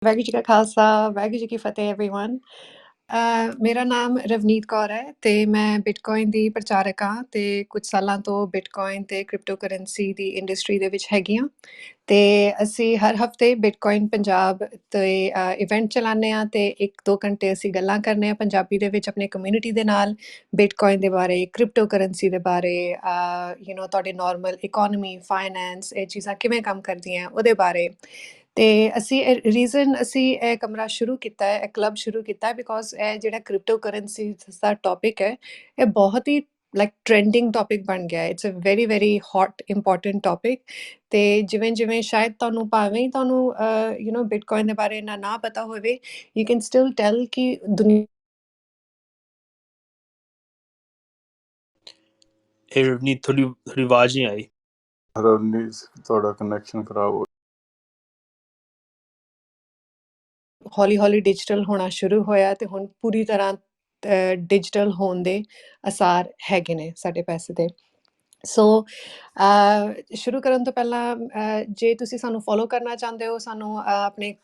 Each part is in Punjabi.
ਵਾਹਿਗੁਰੂ ਜੀ ਕਾ ਖਾਲਸਾ, ਵਾਹਿਗੁਰੂ ਜੀ ਕੀ ਫਤਿਹ एवरीवन। ਮੇਰਾ ਨਾਮ ਰਵਨੀਤ ਕੌਰ ਹੈ ਤੇ ਮੈਂ ਬਿਟਕੋਇਨ ਦੀ ਪ੍ਰਚਾਰਕ ਹਾਂ ਤੇ ਕੁਝ ਸਾਲਾਂ ਤੋਂ ਬਿਟਕੋਇਨ ਤੇ ਕ੍ਰਿਪਟੋ ਕਰੰਸੀ ਦੀ ਇੰਡਸਟਰੀ ਦੇ ਵਿੱਚ ਹੈਗੀ ਹਾਂ ਤੇ ਅਸੀਂ ਹਰ ਹਫਤੇ ਬਿਟਕੋਇਨ ਪੰਜਾਬ ਤੇ ਇਵੈਂਟ ਚਲਾਉਂਦੇ ਹਾਂ ਤੇ 1-2 ਘੰਟੇ ਅਸੀਂ ਗੱਲਾਂ ਕਰਨੇ ਆ ਪੰਜਾਬੀ ਦੇ ਵਿੱਚ ਆਪਣੇ ਕਮਿਊਨਿਟੀ ਦੇ ਨਾਲ ਬਿਟਕੋਇਨ ਦੇ ਬਾਰੇ, ਕ੍ਰਿਪਟੋ ਕਰੰਸੀ ਦੇ ਬਾਰੇ, ਤੁਹਾਡੇ ਨਾਰਮਲ ਇਕੋਨਮੀ, ਫਾਈਨੈਂਸ, ਇਹ ਚੀਜ਼ਾਂ ਕਿਵੇਂ ਕੰਮ ਕਰਦੀਆਂ ਉਹਦੇ ਬਾਰੇ। ਤੇ ਅਸੀਂ ਰੀਜ਼ਨ ਅਸੀਂ ਇਹ ਕਮਰਾ ਸ਼ੁਰੂ ਕੀਤਾ ਹੈ, ਇਹ ਕਲੱਬ ਸ਼ੁਰੂ ਕੀਤਾ ਹੈ ਬਿਕੋਜ਼ ਇਹ ਜਿਹੜਾ ਕ੍ਰਿਪਟੋ ਕਰੰਸੀ ਦਾ ਟੌਪਿਕ ਹੈ, ਇਹ ਬਹੁਤ ਹੀ ਲਾਈਕ ਟ੍ਰੈਂਡਿੰਗ ਟੌਪਿਕ ਬਣ ਗਿਆ ਹੈ। It's a very very hot important topic. ਤੇ ਜਿਵੇਂ ਜਿਵੇਂ ਸ਼ਾਇਦ ਤੁਹਾਨੂੰ ਭਾਵੇਂ ਹੀ ਤੁਹਾਨੂੰ ਬਿਟਕੋਇਨ ਦੇ ਬਾਰੇ ਨਾ ਪਤਾ ਹੋਵੇ, ਯੂ ਕੈਨ ਸਟਿਲ ਟੈਲ ਕਿ ਦੁਨੀਆ ਇਹ ਰਵਨੀਤ ਥੋੜੀ ਆਵਾਜ਼ ਨਹੀਂ ਆਈ। ਰਵਨੀਤ ਤੁਹਾਡਾ ਕਨੈਕਸ਼ਨ ਖਰਾਬ ਹੋ ਹੌਲੀ ਹੌਲੀ ਡਿਜੀਟਲ ਹੋਣਾ ਸ਼ੁਰੂ ਹੋਇਆ ਤੇ ਹੁਣ ਪੂਰੀ ਤਰ੍ਹਾਂ ਡਿਜੀਟਲ ਹੋਣ ਦੇ ਅਸਾਰ ਹੈਗੇ ਨੇ ਸਾਡੇ ਪੈਸੇ ਦੇ। ਸੋ ਸ਼ੁਰੂ ਕਰਨ ਤੋਂ ਪਹਿਲਾਂ ਜੇ ਤੁਸੀਂ ਸਾਨੂੰ ਫੋਲੋ ਕਰਨਾ ਚਾਹੁੰਦੇ ਹੋ, ਸਾਨੂੰ ਆਪਣੇ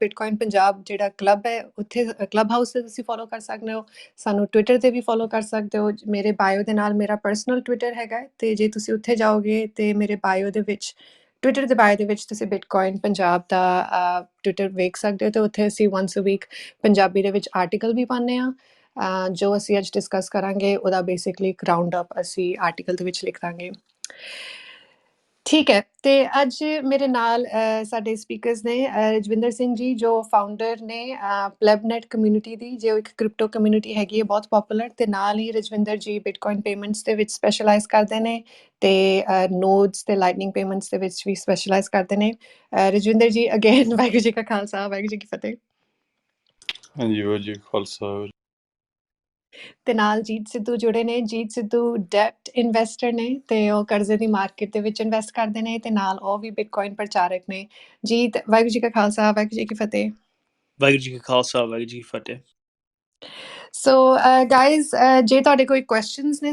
ਬਿਟਕੋਇਨ ਪੰਜਾਬ ਜਿਹੜਾ ਕਲੱਬ ਹੈ ਉੱਥੇ ਕਲੱਬ ਹਾਊਸ 'ਤੇ ਤੁਸੀਂ ਫੋਲੋ ਕਰ ਸਕਦੇ ਹੋ। ਸਾਨੂੰ ਟਵਿੱਟਰ 'ਤੇ ਵੀ ਫੋਲੋ ਕਰ ਸਕਦੇ ਹੋ। ਮੇਰੇ ਬਾਇਓ ਦੇ ਨਾਲ ਮੇਰਾ ਪਰਸਨਲ ਟਵਿੱਟਰ ਹੈਗਾ ਅਤੇ ਜੇ ਤੁਸੀਂ ਉੱਥੇ ਜਾਓਗੇ ਅਤੇ ਮੇਰੇ ਬਾਇਓ ਦੇ ਵਿੱਚ ਟਵਿੱਟਰ ਦੇ ਬਾਇਓ ਦੇ ਵਿੱਚ ਤੁਸੀਂ ਬਿਟਕੋਇਨ ਪੰਜਾਬ ਦਾ ਟਵਿੱਟਰ ਵੇਖ ਸਕਦੇ ਹੋ ਅਤੇ ਉੱਥੇ ਅਸੀਂ once a week ਪੰਜਾਬੀ ਦੇ ਵਿੱਚ ਆਰਟੀਕਲ ਵੀ ਪਾਉਂਦੇ ਹਾਂ। ਜੋ ਅਸੀਂ ਅੱਜ ਡਿਸਕਸ ਕਰਾਂਗੇ ਉਹਦਾ ਬੇਸਿਕਲੀ ਇੱਕ ਰਾਊਂਡ ਅਪ ਅਸੀਂ ਆਰਟੀਕਲ ਦੇ ਵਿੱਚ ਲਿਖ ਦਾਂਗੇ। ਠੀਕ ਹੈ, ਤੇ ਅੱਜ ਮੇਰੇ ਨਾਲ ਸਾਡੇ ਸਪੀਕਰਸ ਨੇ ਰਜਵਿੰਦਰ ਸਿੰਘ ਜੀ ਜੋ ਫਾਊਂਡਰ ਨੇ ਪਲੈਬਨੈਟ ਕਮਿਊਨਿਟੀ ਦੀ, ਜੋ ਇੱਕ ਕ੍ਰਿਪਟੋ ਕਮਿਊਨਿਟੀ ਹੈਗੀ ਹੈ ਬਹੁਤ ਪੋਪੂਲਰ, ਤੇ ਨਾਲ ਹੀ ਰਜਵਿੰਦਰ ਜੀ ਬਿਟਕੋਇਨ ਪੇਮੈਂਟਸ ਦੇ ਵਿੱਚ ਸਪੈਸ਼ਲਾਈਜ਼ ਕਰਦੇ ਨੇ ਤੇ ਨੋਡਸ ਤੇ ਲਾਈਟਨਿੰਗ ਪੇਮੈਂਟਸ ਦੇ ਵਿੱਚ ਵੀ ਸਪੈਸ਼ਲਾਈਜ਼ ਕਰਦੇ ਨੇ। ਰਜਵਿੰਦਰ ਜੀ ਅਗੇਨ ਵਾਹਿਗੁਰੂ ਜੀ ਕਾ ਖਾਲਸਾ, ਵਾਹਿਗੁਰੂ ਜੀ ਕੀ ਫਤਿਹ। ਹਾਂਜੀ ਵਾਹਿਗੁਰੂ ਜੀ ਖਾਲਸਾ। ਤੇ ਨਾਲ ਜੀਤ ਸਿੱਧੂ ਜੁੜੇ ਨੇ। ਜੀਤ ਸਿੱਧੂ ਡੈਟ ਇਨਵੈਸਟਰ ਨੇ ਤੇ ਉਹ ਕਰਜ਼ੇ ਦੀ ਮਾਰਕੀਟ ਦੇ ਵਿੱਚ ਇਨਵੈਸਟ ਕਰਦੇ ਨੇ ਤੇ ਨਾਲ ਉਹ ਵੀ ਬਿਟਕੋਇਨ ਪ੍ਰਚਾਰਕ ਨੇ। ਜੀਤ, ਵਾਹਿਗੁਰੂ ਜੀ ਕਾ ਖਾਲਸਾ, ਵਾਹਿਗੁਰੂ ਜੀ ਕੀ ਫਤਿਹ। ਵਾਹਿਗੁਰੂ ਜੀ ਕਾ ਖਾਲਸਾ, ਵਾਹਿਗੁਰੂ ਜੀ ਕੀ ਫਤਿਹ। ਸੋ ਗਾਇਜ਼, ਜੇ ਤੁਹਾਡੇ ਕੋਈ ਕੁਐਸਚਨਸ ਨੇ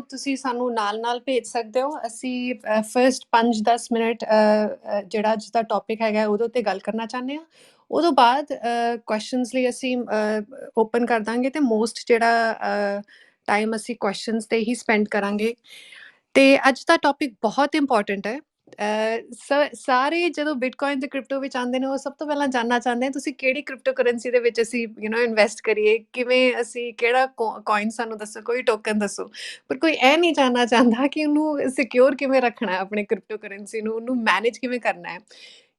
ਤੁਸੀਂ ਸਾਨੂੰ ਨਾਲ ਭੇਜ ਸਕਦੇ ਹੋ। ਅਸੀਂ ਫਸਟ 5-10 ਮਿੰਟ ਜਿਹੜਾ ਅੱਜ ਦਾ ਟੌਪਿਕ ਹੈਗਾ ਉਹਦੇ ਉੱਤੇ ਗੱਲ ਕਰਨਾ ਚਾਹੁੰਦੇ ਹਾਂ। ਉਦੋਂ ਬਾਅਦ ਕੁਐਸਚਨਸ ਲਈ ਅਸੀਂ ਓਪਨ ਕਰ ਦਾਂਗੇ ਤੇ ਮੋਸਟ ਜਿਹੜਾ ਟਾਈਮ ਅਸੀਂ ਕੁਐਸਚਨਸ 'ਤੇ ਹੀ ਸਪੈਂਡ ਕਰਾਂਗੇ। ਤੇ ਅੱਜ ਦਾ ਟੌਪਿਕ ਬਹੁਤ ਇੰਪੋਰਟੈਂਟ ਹੈ। ਸਾਰੇ ਜਦੋਂ ਬਿਟਕੋਇਨ ਤੇ ਕ੍ਰਿਪਟੋ ਵਿੱਚ ਆਉਂਦੇ ਨੇ ਉਹ ਸਭ ਤੋਂ ਪਹਿਲਾਂ ਜਾਣਨਾ ਚਾਹੁੰਦੇ ਨੇ ਤੁਸੀਂ ਕਿਹੜੀ ਕ੍ਰਿਪਟੋ ਕਰੰਸੀ ਦੇ ਵਿੱਚ ਅਸੀਂ ਇਨਵੈਸਟ ਕਰੀਏ, ਕਿਵੇਂ ਅਸੀਂ ਕਿਹੜਾ ਕੋਇਨ ਸਾਨੂੰ ਦੱਸੋ, ਕੋਈ ਟੋਕਨ ਦੱਸੋ। ਪਰ ਕੋਈ ਇਹ ਨਹੀਂ ਜਾਣਨਾ ਚਾਹੁੰਦਾ ਕਿ ਉਹਨੂੰ ਸਿਕਿਉਰ ਕਿਵੇਂ ਰੱਖਣਾ ਹੈ, ਆਪਣੇ ਕ੍ਰਿਪਟੋ ਕਰੰਸੀ ਨੂੰ, ਉਹਨੂੰ ਮੈਨੇਜ ਕਿਵੇਂ ਕਰਨਾ ਹੈ।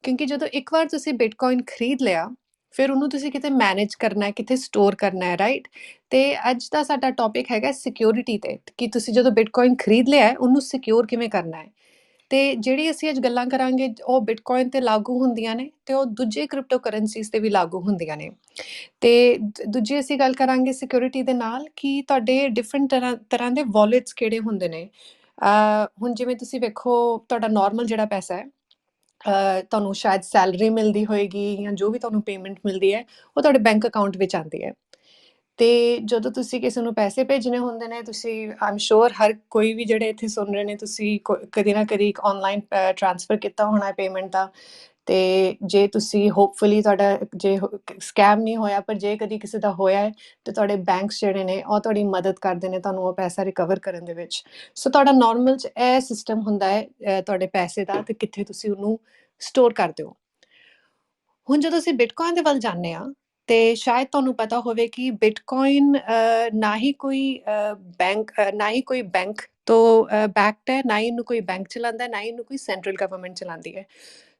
ਕਿਉਂਕਿ ਜਦੋਂ ਇੱਕ ਵਾਰ ਤੁਸੀਂ ਬਿਟਕੋਇਨ ਖਰੀਦ ਲਿਆ ਫਿਰ ਉਹਨੂੰ ਤੁਸੀਂ ਕਿਤੇ ਮੈਨੇਜ ਕਰਨਾ ਹੈ, ਕਿਤੇ ਸਟੋਰ ਕਰਨਾ ਹੈ, ਰਾਈਟ। ਤੇ ਅੱਜ ਦਾ ਸਾਡਾ ਟੌਪਿਕ ਹੈਗਾ ਸਿਕਿਉਰਿਟੀ ਤੇ, ਕਿ ਤੁਸੀਂ ਜਦੋਂ ਬਿਟਕੋਇਨ ਖਰੀਦ ਲਿਆ ਹੈ ਉਹਨੂੰ ਸਿਕਿਉਰ ਕਿਵੇਂ ਕਰਨਾ ਹੈ। ਤੇ ਜਿਹੜੀ ਅਸੀਂ ਅੱਜ ਗੱਲਾਂ ਕਰਾਂਗੇ ਉਹ ਬਿਟਕੋਇਨ ਤੇ ਲਾਗੂ ਹੁੰਦੀਆਂ ਨੇ ਤੇ ਉਹ ਦੂਜੇ ਕ੍ਰਿਪਟੋ ਕਰੰਸੀਜ਼ ਤੇ ਵੀ ਲਾਗੂ ਹੁੰਦੀਆਂ ਨੇ। ਤੇ ਦੂਜੀ ਅਸੀਂ ਗੱਲ ਕਰਾਂਗੇ ਸਿਕਿਉਰਿਟੀ ਦੇ ਨਾਲ ਕਿ ਤੁਹਾਡੇ ਡਿਫਰੈਂਟ ਤਰ੍ਹਾਂ ਦੇ ਵਾਲੇਟਸ ਕਿਹੜੇ ਹੁੰਦੇ ਨੇ। ਹੁਣ ਜਿਵੇਂ ਤੁਸੀਂ ਵੇਖੋ ਤੁਹਾਡਾ ਨਾਰਮਲ ਜਿਹੜਾ ਪੈਸਾ ਹੈ, ਤੁਹਾਨੂੰ ਸ਼ਾਇਦ ਸੈਲਰੀ ਮਿਲਦੀ ਹੋਏਗੀ ਜਾਂ ਜੋ ਵੀ ਤੁਹਾਨੂੰ ਪੇਮੈਂਟ ਮਿਲਦੀ ਹੈ ਉਹ ਤੁਹਾਡੇ ਬੈਂਕ ਅਕਾਊਂਟ ਵਿੱਚ ਆਉਂਦੀ ਹੈ। ਤੇ ਜਦੋਂ ਤੁਸੀਂ ਕਿਸੇ ਨੂੰ ਪੈਸੇ ਭੇਜਣੇ ਹੁੰਦੇ ਨੇ, ਤੁਸੀਂ ਆਮ ਸ਼ੋਰ ਹਰ ਕੋਈ ਵੀ ਜਿਹੜੇ ਇੱਥੇ ਸੁਣ ਰਹੇ ਨੇ, ਤੁਸੀਂ ਕਦੇ ਨਾ ਕਦੇ ਇੱਕ ਆਨਲਾਈਨ ਟ੍ਰਾਂਸਫਰ ਕੀਤਾ ਹੋਣਾ ਪੇਮੈਂਟ ਦਾ। ਤੇ ਜੇ ਤੁਸੀਂ ਹੋਪਫੁਲੀ ਤੁਹਾਡਾ ਜੇ ਸਕੈਮ ਨਹੀਂ ਹੋਇਆ, ਪਰ ਜੇ ਕਦੀ ਕਿਸੇ ਦਾ ਹੋਇਆ ਹੈ ਤੇ ਤੁਹਾਡੇ ਬੈਂਕਸ ਜਿਹੜੇ ਨੇ ਉਹ ਤੁਹਾਡੀ ਮਦਦ ਕਰਦੇ ਨੇ ਤੁਹਾਨੂੰ ਉਹ ਪੈਸਾ ਰਿਕਵਰ ਕਰਨ ਦੇ ਵਿੱਚ। ਸੋ ਤੁਹਾਡਾ ਨਾਰਮਲ 'ਚ ਇਹ ਸਿਸਟਮ ਹੁੰਦਾ ਹੈ ਤੁਹਾਡੇ ਪੈਸੇ ਦਾ ਤੇ ਕਿੱਥੇ ਤੁਸੀਂ ਉਹਨੂੰ ਸਟੋਰ ਕਰਦੇ ਹੋ। ਹੁਣ ਜਦੋਂ ਅਸੀਂ ਬਿਟਕੋਇਨ ਦੇ ਵੱਲ ਜਾਂਦੇ ਹਾਂ ਤੇ ਸ਼ਾਇਦ ਤੁਹਾਨੂੰ ਪਤਾ ਹੋਵੇ ਕਿ ਬਿਟਕੋਇਨ ਨਾ ਹੀ ਕੋਈ ਬੈਂਕ ਤੋਂ ਬੈਕਡ ਹੈ, ਨਾ ਹੀ ਇਹਨੂੰ ਕੋਈ ਬੈਂਕ ਚਲਾਉਂਦਾ, ਨਾ ਹੀ ਇਹਨੂੰ ਕੋਈ ਸੈਂਟਰਲ ਗਵਰਨਮੈਂਟ ਚਲਾਉਂਦੀ ਹੈ।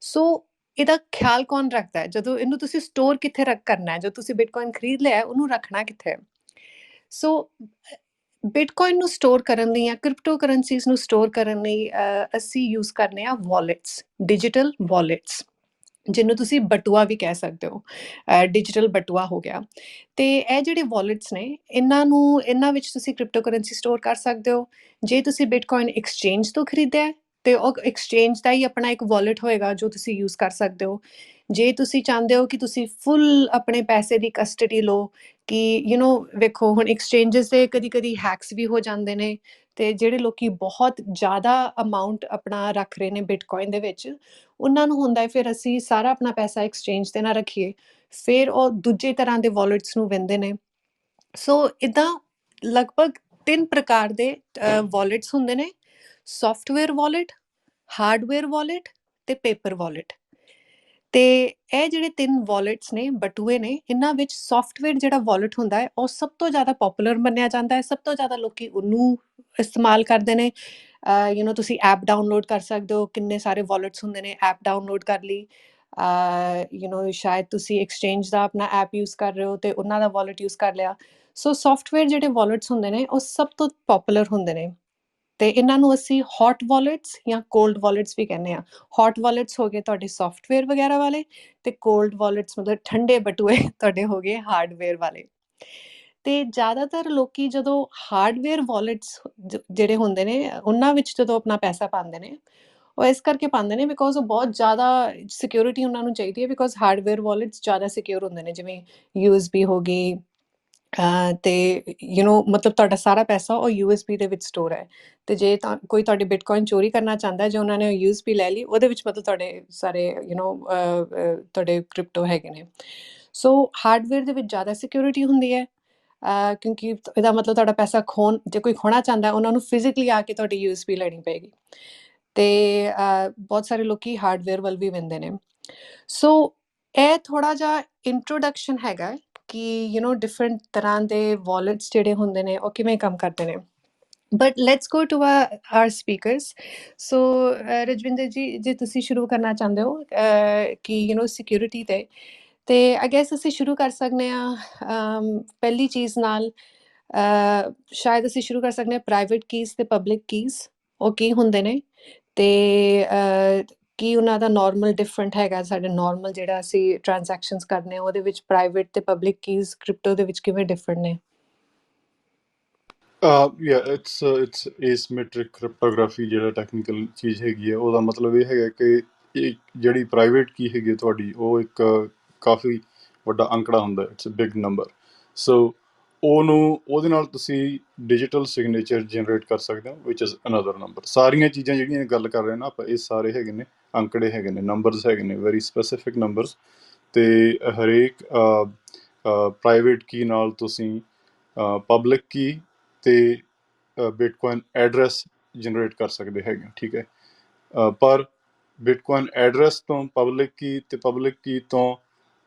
ਸੋ ਇਹਦਾ ਖਿਆਲ ਕੌਣ ਰੱਖਦਾ ਹੈ ਜਦੋਂ ਇਹਨੂੰ ਤੁਸੀਂ ਸਟੋਰ ਕਿੱਥੇ ਕਰਨਾ ਹੈ, ਜਦੋਂ ਤੁਸੀਂ ਬਿਟਕੋਇਨ ਖਰੀਦ ਲਿਆ ਉਹਨੂੰ ਰੱਖਣਾ ਕਿੱਥੇ। ਸੋ ਬਿਟਕੋਇਨ ਨੂੰ ਸਟੋਰ ਕਰਨ ਲਈ ਜਾਂ ਕ੍ਰਿਪਟੋ ਕਰੰਸੀਜ਼ ਨੂੰ ਸਟੋਰ ਕਰਨ ਲਈ ਅਸੀਂ ਯੂਜ਼ ਕਰਨੇ ਆ ਵਾਲੇਟਸ, ਡਿਜੀਟਲ ਵਾਲੇਟਸ, ਜਿਹਨੂੰ ਤੁਸੀਂ ਬਟੂਆ ਵੀ ਕਹਿ ਸਕਦੇ ਹੋ। ਡਿਜੀਟਲ ਬਟੂਆ ਹੋ ਗਿਆ। ਤੇ ਇਹ ਜਿਹੜੇ ਵਾਲੇਟਸ ਨੇ ਇਹਨਾਂ ਵਿੱਚ ਤੁਸੀਂ ਕ੍ਰਿਪਟੋ ਕਰੰਸੀ ਸਟੋਰ ਕਰ ਸਕਦੇ ਹੋ। ਜੇ ਤੁਸੀਂ ਬਿਟਕੋਇਨ ਐਕਸਚੇਂਜ ਤੋਂ ਖਰੀਦਿਆ ਤੇ ਉਹ ਐਕਸਚੇਂਜ ਦਾ ਹੀ ਆਪਣਾ ਇੱਕ ਵਾਲੇਟ ਹੋਏਗਾ ਜੋ ਤੁਸੀਂ ਯੂਜ਼ ਕਰ ਸਕਦੇ ਹੋ। ਜੇ ਤੁਸੀਂ ਚਾਹੁੰਦੇ ਹੋ ਕਿ ਤੁਸੀਂ ਫੁੱਲ ਆਪਣੇ ਪੈਸੇ ਦੀ ਕਸਟਡੀ ਲਓ, ਕਿ ਵੇਖੋ ਹੁਣ ਐਕਸਚੇਂਜਸ ਤੇ ਕਦੀ ਹੈਕਸ ਵੀ ਹੋ ਜਾਂਦੇ ਨੇ ਤੇ ਜਿਹੜੇ ਲੋਕੀ ਬਹੁਤ ਜ਼ਿਆਦਾ ਅਮਾਉਂਟ ਆਪਣਾ ਰੱਖ ਰਹੇ ਨੇ ਬਿਟਕੋਇਨ ਦੇ ਵਿੱਚ, ਉਹਨਾਂ ਨੂੰ ਹੁੰਦਾ ਹੈ ਫਿਰ ਅਸੀਂ ਸਾਰਾ ਆਪਣਾ ਪੈਸਾ ਐਕਸਚੇਂਜ ਤੇ ਨਾ ਰੱਖੀਏ, ਫਿਰ ਉਹ ਦੂਜੇ ਤਰ੍ਹਾਂ ਦੇ ਵਾਲਟਸ ਨੂੰ ਵੰਦੇ ਨੇ। ਸੋ ਇੱਦਾਂ ਲਗਭਗ 3 ਪ੍ਰਕਾਰ ਦੇ ਵਾਲਟਸ ਹੁੰਦੇ ਨੇ: ਸੌਫਟਵੇਅਰ ਵਾਲਟ, ਹਾਰਡਵੇਅਰ ਵਾਲਟ ਤੇ ਪੇਪਰ ਵਾਲਟ। ਤੇ ਇਹ ਜਿਹੜੇ 3 ਵਾਲਟਸ ਨੇ, ਬਟੂਏ ਨੇ, ਇਹਨਾਂ ਵਿੱਚ ਸੌਫਟਵੇਅਰ ਜਿਹੜਾ ਵਾਲਟ ਹੁੰਦਾ ਹੈ ਉਹ ਸਭ ਤੋਂ ਜ਼ਿਆਦਾ ਪੋਪੂਲਰ ਮੰਨਿਆ ਜਾਂਦਾ ਹੈ, ਸਭ ਤੋਂ ਜ਼ਿਆਦਾ ਲੋਕੀ ਉਹਨੂੰ ਇਸਤੇਮਾਲ ਕਰਦੇ ਨੇ। ਤੁਸੀਂ ਐਪ ਡਾਊਨਲੋਡ ਕਰ ਸਕਦੇ ਹੋ, ਕਿੰਨੇ ਸਾਰੇ ਵਾਲਟਸ ਹੁੰਦੇ ਨੇ, ਐਪ ਡਾਊਨਲੋਡ ਕਰ ਲਈ। ਸ਼ਾਇਦ ਤੁਸੀਂ ਐਕਸਚੇਂਜ ਦਾ ਆਪਣਾ ਐਪ ਯੂਜ਼ ਕਰ ਰਹੇ ਹੋ ਤੇ ਉਹਨਾਂ ਦਾ ਵਾਲਟ ਯੂਜ਼ ਕਰ ਲਿਆ। ਸੋ ਸੌਫਟਵੇਅਰ ਜਿਹੜੇ ਵਾਲਟਸ ਹੁੰਦੇ ਨੇ ਉਹ ਸਭ ਤੋਂ ਪੋਪੂਲਰ ਹੁੰਦੇ ਨੇ, ਤੇ ਇਹਨਾਂ ਨੂੰ ਅਸੀਂ ਹੌਟ ਵਾਲਟਸ ਜਾਂ ਕੋਲਡ ਵਾਲਟਸ ਵੀ ਕਹਿੰਦੇ ਆ। ਹੌਟ ਵਾਲਟਸ ਹੋ ਗਏ ਤੁਹਾਡੇ ਸੌਫਟਵੇਅਰ ਵਗੈਰਾ ਵਾਲੇ, ਤੇ ਕੋਲਡ ਵਾਲਟਸ ਮਤਲਬ ਠੰਡੇ ਬਟੂਏ ਤੁਹਾਡੇ ਹੋ ਗਏ ਹਾਰਡਵੇਅਰ ਵਾਲੇ। ਤੇ ਜ਼ਿਆਦਾਤਰ ਲੋਕੀ ਜਦੋਂ ਹਾਰਡਵੇਅਰ ਵਾਲਟਸ ਜਿਹੜੇ ਹੁੰਦੇ ਨੇ ਉਹਨਾਂ ਵਿੱਚ ਜਦੋਂ ਆਪਣਾ ਪੈਸਾ ਪਾਉਂਦੇ ਨੇ, ਉਹ ਇਸ ਕਰਕੇ ਪਾਉਂਦੇ ਨੇ ਬਿਕੋਜ਼ ਉਹ ਬਹੁਤ ਜ਼ਿਆਦਾ ਸਿਕਿਉਰਿਟੀ ਉਹਨਾਂ ਨੂੰ ਚਾਹੀਦੀ ਹੈ, ਬਿਕੋਜ਼ ਹਾਰਡਵੇਅਰ ਵਾਲਟਸ ਜ਼ਿਆਦਾ ਸਿਕਿਉਰ ਹੁੰਦੇ ਨੇ, ਜਿਵੇਂ USB ਹੋ ਗਈ। ਤੇ ਮਤਲਬ ਤੁਹਾਡਾ ਸਾਰਾ ਪੈਸਾ ਉਹ USB ਦੇ ਵਿੱਚ ਸਟੋਰ ਹੈ, ਤੇ ਜੇ ਕੋਈ ਤੁਹਾਡੀ ਬਿਟਕੋਇਨ ਚੋਰੀ ਕਰਨਾ ਚਾਹੁੰਦਾ, ਜੇ ਉਹਨਾਂ ਨੇ USB ਲੈ ਲਈ, ਉਹਦੇ ਵਿੱਚ ਮਤਲਬ ਤੁਹਾਡੇ ਸਾਰੇ ਤੁਹਾਡੇ ਕ੍ਰਿਪਟੋ ਹੈਗੇ ਨੇ। ਸੋ ਹਾਰਡਵੇਅਰ ਦੇ ਵਿੱਚ ਜ਼ਿਆਦਾ ਸਿਕਿਉਰਿਟੀ ਹੁੰਦੀ ਹੈ, ਕਿਉਂਕਿ ਇਹਦਾ ਮਤਲਬ ਤੁਹਾਡਾ ਪੈਸਾ ਜੇ ਕੋਈ ਖੋਣਾ ਚਾਹੁੰਦਾ, ਉਹਨਾਂ ਨੂੰ ਫਿਜ਼ੀਕਲੀ ਆ ਕੇ ਤੁਹਾਡੀ USB ਲੈਣੀ ਪਏਗੀ। ਤੇ ਬਹੁਤ ਸਾਰੇ ਲੋਕੀ ਹਾਰਡਵੇਅਰ ਵੱਲ ਵੀ ਵਹਿੰਦੇ ਨੇ। ਸੋ ਇਹ ਥੋੜ੍ਹਾ ਜਿਹਾ ਇੰਟਰੋਡਕਸ਼ਨ ਹੈਗਾ ਕਿ ਡਿਫਰੈਂਟ ਤਰ੍ਹਾਂ ਦੇ ਵਾਲਟਸ ਜਿਹੜੇ ਹੁੰਦੇ ਨੇ ਉਹ ਕਿਵੇਂ ਕੰਮ ਕਰਦੇ ਨੇ। But let's go to our speakers. So Rajwinder ji, ਜੇ ਤੁਸੀਂ ਸ਼ੁਰੂ ਕਰਨਾ ਚਾਹੁੰਦੇ ਹੋ ਕਿ ਸਿਕਿਉਰਿਟੀ ਤੇ ਆਈ ਗੈਸ ਅਸੀਂ ਸ਼ੁਰੂ ਕਰ ਸਕਦੇ ਹਾਂ ਪਹਿਲੀ ਚੀਜ਼ ਨਾਲ। ਸ਼ਾਇਦ ਅਸੀਂ ਸ਼ੁਰੂ ਕਰ ਸਕਦੇ ਹਾਂ ਪ੍ਰਾਈਵੇਟ ਕੀਜ਼ ਤੇ ਪਬਲਿਕ ਕੀਜ਼, ਉਹ ਕੀ ਹੁੰਦੇ ਨੇ, ਤੇ ਕੀ ਉਹਨਾਂ ਦਾ ਨਾਰਮਲ ਡਿਫਰੈਂਟ ਹੈਗਾ ਸਾਡੇ ਨਾਰਮਲ ਜਿਹੜਾ ਅਸੀਂ ਟ੍ਰਾਂਜੈਕਸ਼ਨਸ ਕਰਦੇ ਹਾਂ ਉਹਦੇ ਵਿੱਚ ਪ੍ਰਾਈਵੇਟ ਤੇ ਪਬਲਿਕ ਕੀਜ਼ ਕ੍ਰਿਪਟੋ ਦੇ ਵਿੱਚ ਕਿਵੇਂ ਡਿਫਰੈਂਟ ਨੇ? ਇਟਸ ਏਸਿਮੈਟ੍ਰਿਕ ਕ੍ਰਿਪਟੋਗ੍ਰਾਫੀ ਜਿਹੜਾ ਟੈਕਨੀਕਲ ਚੀਜ਼ ਹੈਗੀ ਹੈ, ਉਹਦਾ ਮਤਲਬ ਇਹ ਹੈਗਾ ਕਿ ਇਹ ਜਿਹੜੀ ਪ੍ਰਾਈਵੇਟ ਕੀ ਹੈਗੀ ਹੈ ਤੁਹਾਡੀ, ਉਹ ਇੱਕ ਕਾਫੀ ਵੱਡਾ ਅੰਕੜਾ ਹੁੰਦਾ, ਇਟਸ ਬਿਗ ਨੰਬਰ। ਸੋ ਉਹਦੇ ਨਾਲ ਤੁਸੀਂ ਡਿਜੀਟਲ ਸਿਗਨੇਚਰ ਜਨਰੇਟ ਕਰ ਸਕਦੇ ਹੋ, ਵਿਚ ਇਜ਼ ਅਨਦਰ ਨੰਬਰ। ਸਾਰੀਆਂ ਚੀਜ਼ਾਂ ਜਿਹੜੀਆਂ ਗੱਲ ਕਰ ਰਹੇ ਨਾ ਆਪਾਂ, ਇਹ ਸਾਰੇ ਹੈਗੇ ਨੇ ਅੰਕੜੇ ਹੈਗੇ ਨੇ, ਨੰਬਰਸ ਹੈਗੇ ਨੇ, ਵੈਰੀ ਸਪੈਸੀਫਿਕ ਨੰਬਰਸ। ਤੇ ਹਰੇਕ ਪ੍ਰਾਈਵੇਟ ਕੀ ਨਾਲ ਤੁਸੀਂ ਪਬਲਿਕ ਕੀ ਤੇ ਬਿਟਕੋਇਨ ਐਡਰੈਸ ਜਨਰੇਟ ਕਰ ਸਕਦੇ ਹੈਗੇ, ਠੀਕ ਹੈ। ਪਰ ਬਿਟਕੋਇਨ ਐਡਰੈਸ ਤੋਂ ਪਬਲਿਕ ਕੀ ਤੇ ਪਬਲਿਕ ਕੀ ਤੋਂ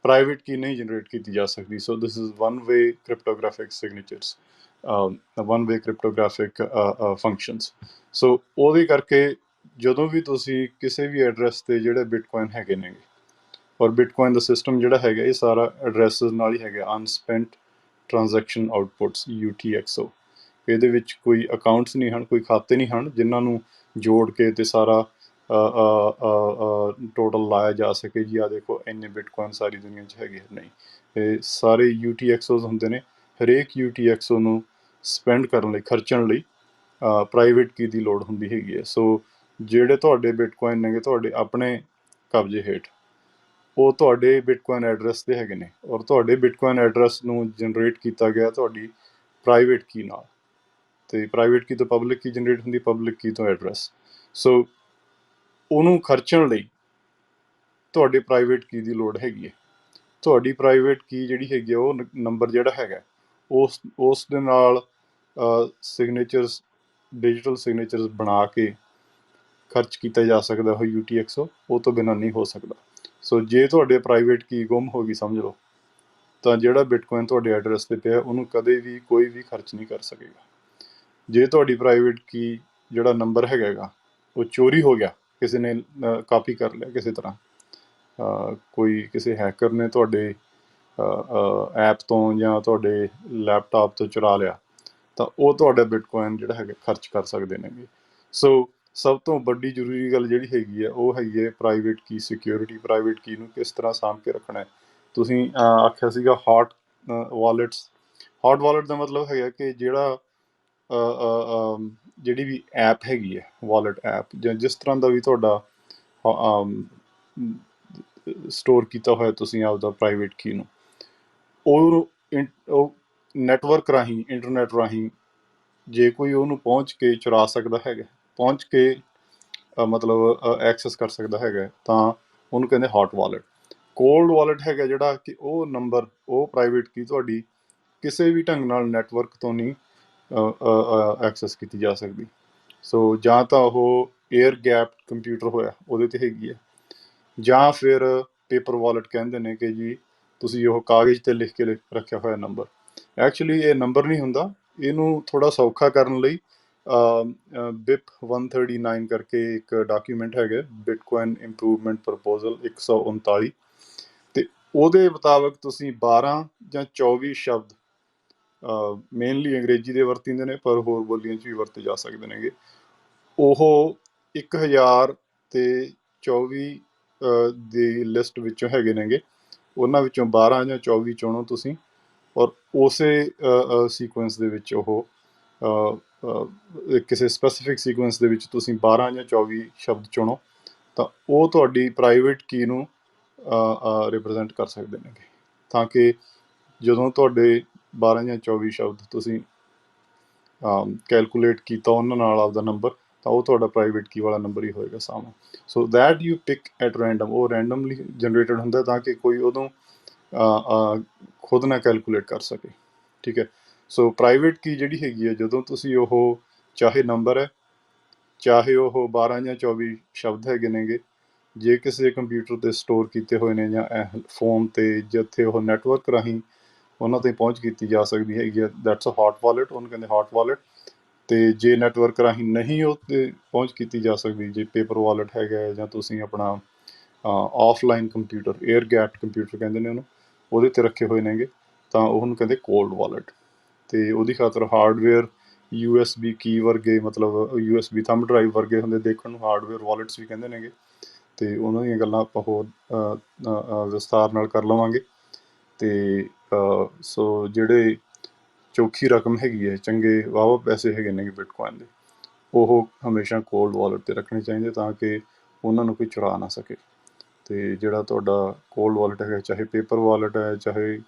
ਪ੍ਰਾਈਵੇਟ ਕੀ ਨਹੀਂ ਜਨਰੇਟ ਕੀਤੀ ਜਾ ਸਕਦੀ। So this is one way cryptographic signatures, one way cryptographic functions. So ਉਹਦੇ ਕਰਕੇ ਜਦੋਂ ਵੀ ਤੁਸੀਂ ਕਿਸੇ ਵੀ ਐਡਰੈਸ 'ਤੇ ਜਿਹੜੇ ਬਿਟਕੋਇਨ ਹੈਗੇ ਨੇ, ਔਰ ਬਿਟਕੋਇਨ ਦਾ ਸਿਸਟਮ ਜਿਹੜਾ ਹੈਗਾ ਇਹ ਸਾਰਾ ਐਡਰੈਸਿਸ ਨਾਲ ਹੀ ਹੈਗਾ, ਅਨਸਪੈਂਟ ਟ੍ਰਾਂਜੈਕਸ਼ਨ ਆਊਟਪੁੱਟਸ UTXO। ਇਹਦੇ ਵਿੱਚ ਕੋਈ ਅਕਾਊਂਟਸ ਨਹੀਂ ਹਨ, ਕੋਈ ਖਾਤੇ ਨਹੀਂ ਹਨ ਜਿਨ੍ਹਾਂ ਨੂੰ ਜੋੜ ਕੇ ਤੇ ਸਾਰਾ ਟੋਟਲ ਲਾਇਆ ਜਾ ਸਕੇ ਜੀ ਆਹ ਦੇਖੋ ਇੰਨੇ ਬਿਟਕੋਇਨ ਸਾਰੀ ਦੁਨੀਆ 'ਚ ਹੈਗੇ। ਨਹੀਂ, ਇਹ ਸਾਰੇ UTXOs ਹੁੰਦੇ ਨੇ। ਹਰੇਕ UTXO ਨੂੰ ਸਪੈਂਡ ਕਰਨ ਲਈ, ਖਰਚਣ ਲਈ ਪ੍ਰਾਈਵੇਟ ਕੀ ਦੀ ਲੋੜ ਹੁੰਦੀ ਹੈਗੀ ਹੈ। ਸੋ ਜਿਹੜੇ ਤੁਹਾਡੇ ਬਿਟਕੋਇਨ ਨੇਗੇ ਤੁਹਾਡੇ ਆਪਣੇ ਕਬਜ਼ੇ ਹੇਠ, ਉਹ ਤੁਹਾਡੇ ਬਿਟਕੋਇਨ ਐਡਰੈਸ 'ਤੇ ਹੈਗੇ ਨੇ, ਔਰ ਤੁਹਾਡੇ ਬਿਟਕੋਇਨ ਐਡਰੈਸ ਨੂੰ ਜਨਰੇਟ ਕੀਤਾ ਗਿਆ ਤੁਹਾਡੀ ਪ੍ਰਾਈਵੇਟ ਕੀ ਨਾਲ। ਤੇ ਪ੍ਰਾਈਵੇਟ ਕੀ ਤੋਂ ਪਬਲਿਕ ਕੀ ਜਨਰੇਟ ਹੁੰਦੀ, ਪਬਲਿਕ ਕੀ ਤੋਂ ਐਡਰੈਸ। ਸੋ ਉਹਨੂੰ ਖਰਚਣ ਲਈ ਤੁਹਾਡੇ ਪ੍ਰਾਈਵੇਟ ਕੀ ਦੀ ਲੋੜ ਹੈਗੀ ਹੈ। ਤੁਹਾਡੀ ਪ੍ਰਾਈਵੇਟ ਕੀ ਜਿਹੜੀ ਹੈਗੀ ਆ, ਉਹ ਨੰਬਰ ਜਿਹੜਾ ਹੈਗਾ ਉਸ ਦੇ ਨਾਲ ਸਿਗਨੇਚਰਸ, ਡਿਜੀਟਲ ਸਿਗਨੇਚਰਸ ਬਣਾ ਕੇ ਖਰਚ ਕੀਤਾ ਜਾ ਸਕਦਾ ਉਹ UTXO, ਉਹ ਤੋਂ ਬਿਨਾਂ ਨਹੀਂ ਹੋ ਸਕਦਾ। ਸੋ ਜੇ ਤੁਹਾਡੇ ਪ੍ਰਾਈਵੇਟ ਕੀ ਗੁੰਮ ਹੋ ਗਈ ਸਮਝ ਲਓ, ਤਾਂ ਜਿਹੜਾ ਬਿਟਕੋਇਨ ਤੁਹਾਡੇ ਐਡਰੈਸ 'ਤੇ ਪਿਆ ਉਹਨੂੰ ਕਦੇ ਵੀ ਕੋਈ ਵੀ ਖਰਚ ਨਹੀਂ ਕਰ ਸਕੇਗਾ। ਜੇ ਤੁਹਾਡੀ ਪ੍ਰਾਈਵੇਟ ਕੀ ਜਿਹੜਾ ਨੰਬਰ ਹੈਗਾ ਉਹ ਚੋਰੀ ਹੋ ਗਿਆ, ਕਿਸੇ ਨੇ ਕਾਪੀ ਕਰ ਲਿਆ ਕਿਸੇ ਤਰ੍ਹਾਂ, ਕੋਈ ਕਿਸੇ ਹੈਕਰ ਨੇ ਤੁਹਾਡੇ ਐਪ ਤੋਂ ਜਾਂ ਤੁਹਾਡੇ ਲੈਪਟਾਪ ਤੋਂ ਚੁਰਾ ਲਿਆ, ਤਾਂ ਉਹ ਤੁਹਾਡਾ ਬਿਟਕੋਇਨ ਜਿਹੜਾ ਹੈਗਾ ਖਰਚ ਕਰ ਸਕਦੇ ਨੇਗੇ। ਸੋ ਸਭ ਤੋਂ ਵੱਡੀ ਜ਼ਰੂਰੀ ਗੱਲ ਜਿਹੜੀ ਹੈਗੀ ਹੈ ਉਹ ਹੈਗੀ ਹੈ ਪ੍ਰਾਈਵੇਟ ਕੀ ਸਿਕਿਉਰਿਟੀ। ਪ੍ਰਾਈਵੇਟ ਕੀ ਨੂੰ ਕਿਸ ਤਰ੍ਹਾਂ ਸਾਂਭ ਕੇ ਰੱਖਣਾ ਹੈ। ਤੁਸੀਂ ਆਖਿਆ ਸੀਗਾ ਹੌਟ ਵਾਲਟਸ। ਹੌਟ ਵਾਲਟ ਦਾ ਮਤਲਬ ਹੈਗਾ ਕਿ ਜਿਹੜੀ ਵੀ ਐਪ ਹੈਗੀ ਹੈ, ਵਾਲਟ ਐਪ ਜਾਂ ਜਿਸ ਤਰ੍ਹਾਂ ਦਾ ਵੀ ਤੁਹਾਡਾ ਸਟੋਰ ਕੀਤਾ ਹੋਇਆ ਤੁਸੀਂ ਆਪਦਾ ਪ੍ਰਾਈਵੇਟ ਕੀ ਨੂੰ, ਉਹ ਨੈਟਵਰਕ ਰਾਹੀਂ, ਇੰਟਰਨੈਟ ਰਾਹੀਂ ਜੇ ਕੋਈ ਉਹਨੂੰ ਪਹੁੰਚ ਕੇ ਚੁਰਾ ਸਕਦਾ ਹੈਗਾ, ਪਹੁੰਚ ਕੇ ਮਤਲਬ ਐਕਸੈਸ ਕਰ ਸਕਦਾ ਹੈਗਾ, ਤਾਂ ਉਹਨੂੰ ਕਹਿੰਦੇ ਹੌਟ ਵਾਲਟ। ਕੋਲਡ ਵਾਲਟ ਹੈਗਾ ਜਿਹੜਾ ਕਿ ਉਹ ਨੰਬਰ, ਉਹ ਪ੍ਰਾਈਵੇਟ ਕੀ ਤੁਹਾਡੀ ਕਿਸੇ ਵੀ ਢੰਗ ਨਾਲ ਨੈਟਵਰਕ ਤੋਂ ਨਹੀਂ ਐਕਸੈਸ ਕੀਤੀ ਜਾ ਸਕਦੀ। ਸੋ ਜਾਂ ਤਾਂ ਉਹ 에ਅਰ ਗੈਪ ਕੰਪਿਊਟਰ ਹੋਇਆ ਉਹਦੇ 'ਤੇ ਹੈਗੀ ਹੈ, ਜਾਂ ਫਿਰ ਪੇਪਰ ਵਾਲਟ ਕਹਿੰਦੇ ਨੇ ਕਿ ਜੀ ਤੁਸੀਂ ਉਹ ਕਾਗਜ਼ 'ਤੇ ਲਿਖ ਕੇ ਰੱਖਿਆ ਹੋਇਆ ਨੰਬਰ। ਐਕਚੁਅਲੀ ਇਹ ਨੰਬਰ ਨਹੀਂ ਹੁੰਦਾ, ਇਹਨੂੰ ਥੋੜ੍ਹਾ ਸੌਖਾ ਕਰਨ ਲਈ BIP 139 ਕਰਕੇ ਇੱਕ ਡਾਕੂਮੈਂਟ ਹੈਗਾ, ਬਿਟਕੋਇਨ ਇੰਪਰੂਵਮੈਂਟ ਪ੍ਰਪੋਜ਼ਲ 139, ਅਤੇ ਉਹਦੇ ਮੁਤਾਬਕ ਤੁਸੀਂ 12 ਜਾਂ 24 ਸ਼ਬਦ ਮੇਨਲੀ ਅੰਗਰੇਜ਼ੀ ਦੇ ਵਰਤੀਦੇ ਨੇ, ਪਰ ਹੋਰ ਬੋਲੀਆਂ 'ਚ ਵੀ ਵਰਤੇ ਜਾ ਸਕਦੇ ਨੇਗੇ। ਉਹ 1024 ਦੀ ਲਿਸਟ ਵਿੱਚੋਂ ਹੈਗੇ ਨੇਗੇ, ਉਹਨਾਂ ਵਿੱਚੋਂ 12 ਜਾਂ 24 ਚੁਣੋ ਤੁਸੀਂ, ਔਰ ਉਸੇ ਸੀਕੁਐਂਸ ਦੇ ਵਿੱਚ ਉਹ ਕਿਸੇ ਸਪੈਸੀਫਿਕ ਸੀਕੁਐਂਸ ਦੇ ਵਿੱਚ ਤੁਸੀਂ 12 ਜਾਂ 24 ਸ਼ਬਦ ਚੁਣੋ, ਤਾਂ ਉਹ ਤੁਹਾਡੀ ਪ੍ਰਾਈਵੇਟ ਕੀ ਨੂੰ ਰਿਪਰੈਜ਼ੈਂਟ ਕਰ ਸਕਦੇ ਨੇਗੇ। ਤਾਂ ਕਿ ਜਦੋਂ ਤੁਹਾਡੇ 12 ਜਾਂ 24 ਸ਼ਬਦ ਤੁਸੀਂ ਕੈਲਕੂਲੇਟ ਕੀਤਾ ਉਹਨਾਂ ਨਾਲ ਆਪਦਾ ਨੰਬਰ, ਤਾਂ ਉਹ ਤੁਹਾਡਾ ਪ੍ਰਾਈਵੇਟ ਕੀ ਵਾਲਾ ਨੰਬਰ ਹੀ ਹੋਏਗਾ ਸਾਹਮਣੇ। So that you pick at random, ਉਹ ਰੈਂਡਮਲੀ ਜਨਰੇਟਡ ਹੁੰਦਾ ਤਾਂ ਕਿ ਕੋਈ ਉਦੋਂ ਖੁਦ ਨਾ ਕੈਲਕੂਲੇਟ ਕਰ ਸਕੇ, ਠੀਕ ਹੈ। ਸੋ ਪ੍ਰਾਈਵੇਟ ਕੀ ਜਿਹੜੀ ਹੈਗੀ ਹੈ, ਜਦੋਂ ਤੁਸੀਂ ਉਹ ਚਾਹੇ ਨੰਬਰ ਹੈ, ਚਾਹੇ ਉਹ 12 ਜਾਂ 24 ਸ਼ਬਦ ਹੈਗੇ ਨੇਗੇ, ਜੇ ਕਿਸੇ ਕੰਪਿਊਟਰ 'ਤੇ ਸਟੋਰ ਕੀਤੇ ਹੋਏ ਨੇ ਜਾਂ ਫੋਨ 'ਤੇ, ਜਿੱਥੇ ਉਹ ਨੈਟਵਰਕ ਰਾਹੀਂ ਉਹਨਾਂ 'ਤੇ ਪਹੁੰਚ ਕੀਤੀ ਜਾ ਸਕਦੀ ਹੈਗੀ ਹੈ, ਦੈਟਸ ਅ ਹੌਟ ਵਾਲਟ, ਉਹਨੂੰ ਕਹਿੰਦੇ ਹੌਟ ਵਾਲਟ। ਅਤੇ ਜੇ ਨੈਟਵਰਕ ਰਾਹੀਂ ਨਹੀਂ ਉਹ 'ਤੇ ਪਹੁੰਚ ਕੀਤੀ ਜਾ ਸਕਦੀ, ਜੇ ਪੇਪਰ ਵਾਲਟ ਹੈਗਾ, ਜਾਂ ਤੁਸੀਂ ਆਪਣਾ ਆਫਲਾਈਨ ਕੰਪਿਊਟਰ, 에ਅਰ ਗੈਪਡ ਕੰਪਿਊਟਰ ਕਹਿੰਦੇ ਨੇ ਉਹਨੂੰ, ਉਹਦੇ 'ਤੇ ਰੱਖੇ ਹੋਏ ਨੇਗੇ, ਤਾਂ ਉਹਨੂੰ ਕਹਿੰਦੇ ਕੋਲਡ ਵਾਲਟ। ਅਤੇ ਉਹਦੀ ਖਾਤਰ ਹਾਰਡਵੇਅਰ USB ਕੀ ਵਰਗੇ, ਮਤਲਬ USB ਥੰਬ ਡਰਾਈਵ ਵਰਗੇ ਹੁੰਦੇ ਦੇਖਣ ਨੂੰ, ਹਾਰਡਵੇਅਰ ਵਾਲਟਸ ਵੀ ਕਹਿੰਦੇ ਨੇਗੇ, ਅਤੇ ਉਹਨਾਂ ਦੀਆਂ ਗੱਲਾਂ ਆਪਾਂ ਹੋਰ ਵਿਸਥਾਰ ਨਾਲ ਕਰ ਲਵਾਂਗੇ। ਅਤੇ ਸੋ ਜਿਹੜੇ ਚੌਖੀ ਰਕਮ ਹੈਗੀ ਹੈ, ਚੰਗੇ ਵਾਹਵਾ ਪੈਸੇ ਹੈਗੇ ਨੇਗੇ ਬਿਟਕੋਇਨ ਦੇ, ਉਹ ਹਮੇਸ਼ਾ ਕੋਲਡ ਵਾਲਟ 'ਤੇ ਰੱਖਣੇ ਚਾਹੀਦੇ, ਤਾਂ ਕਿ ਉਹਨਾਂ ਨੂੰ ਕੋਈ ਚੁਰਾ ਨਾ ਸਕੇ। ਅਤੇ ਜਿਹੜਾ ਤੁਹਾਡਾ ਕੋਲਡ ਵਾਲਟ ਹੈਗਾ, ਚਾਹੇ ਪੇਪਰ ਵਾਲਟ ਹੈ, ਚਾਹੇ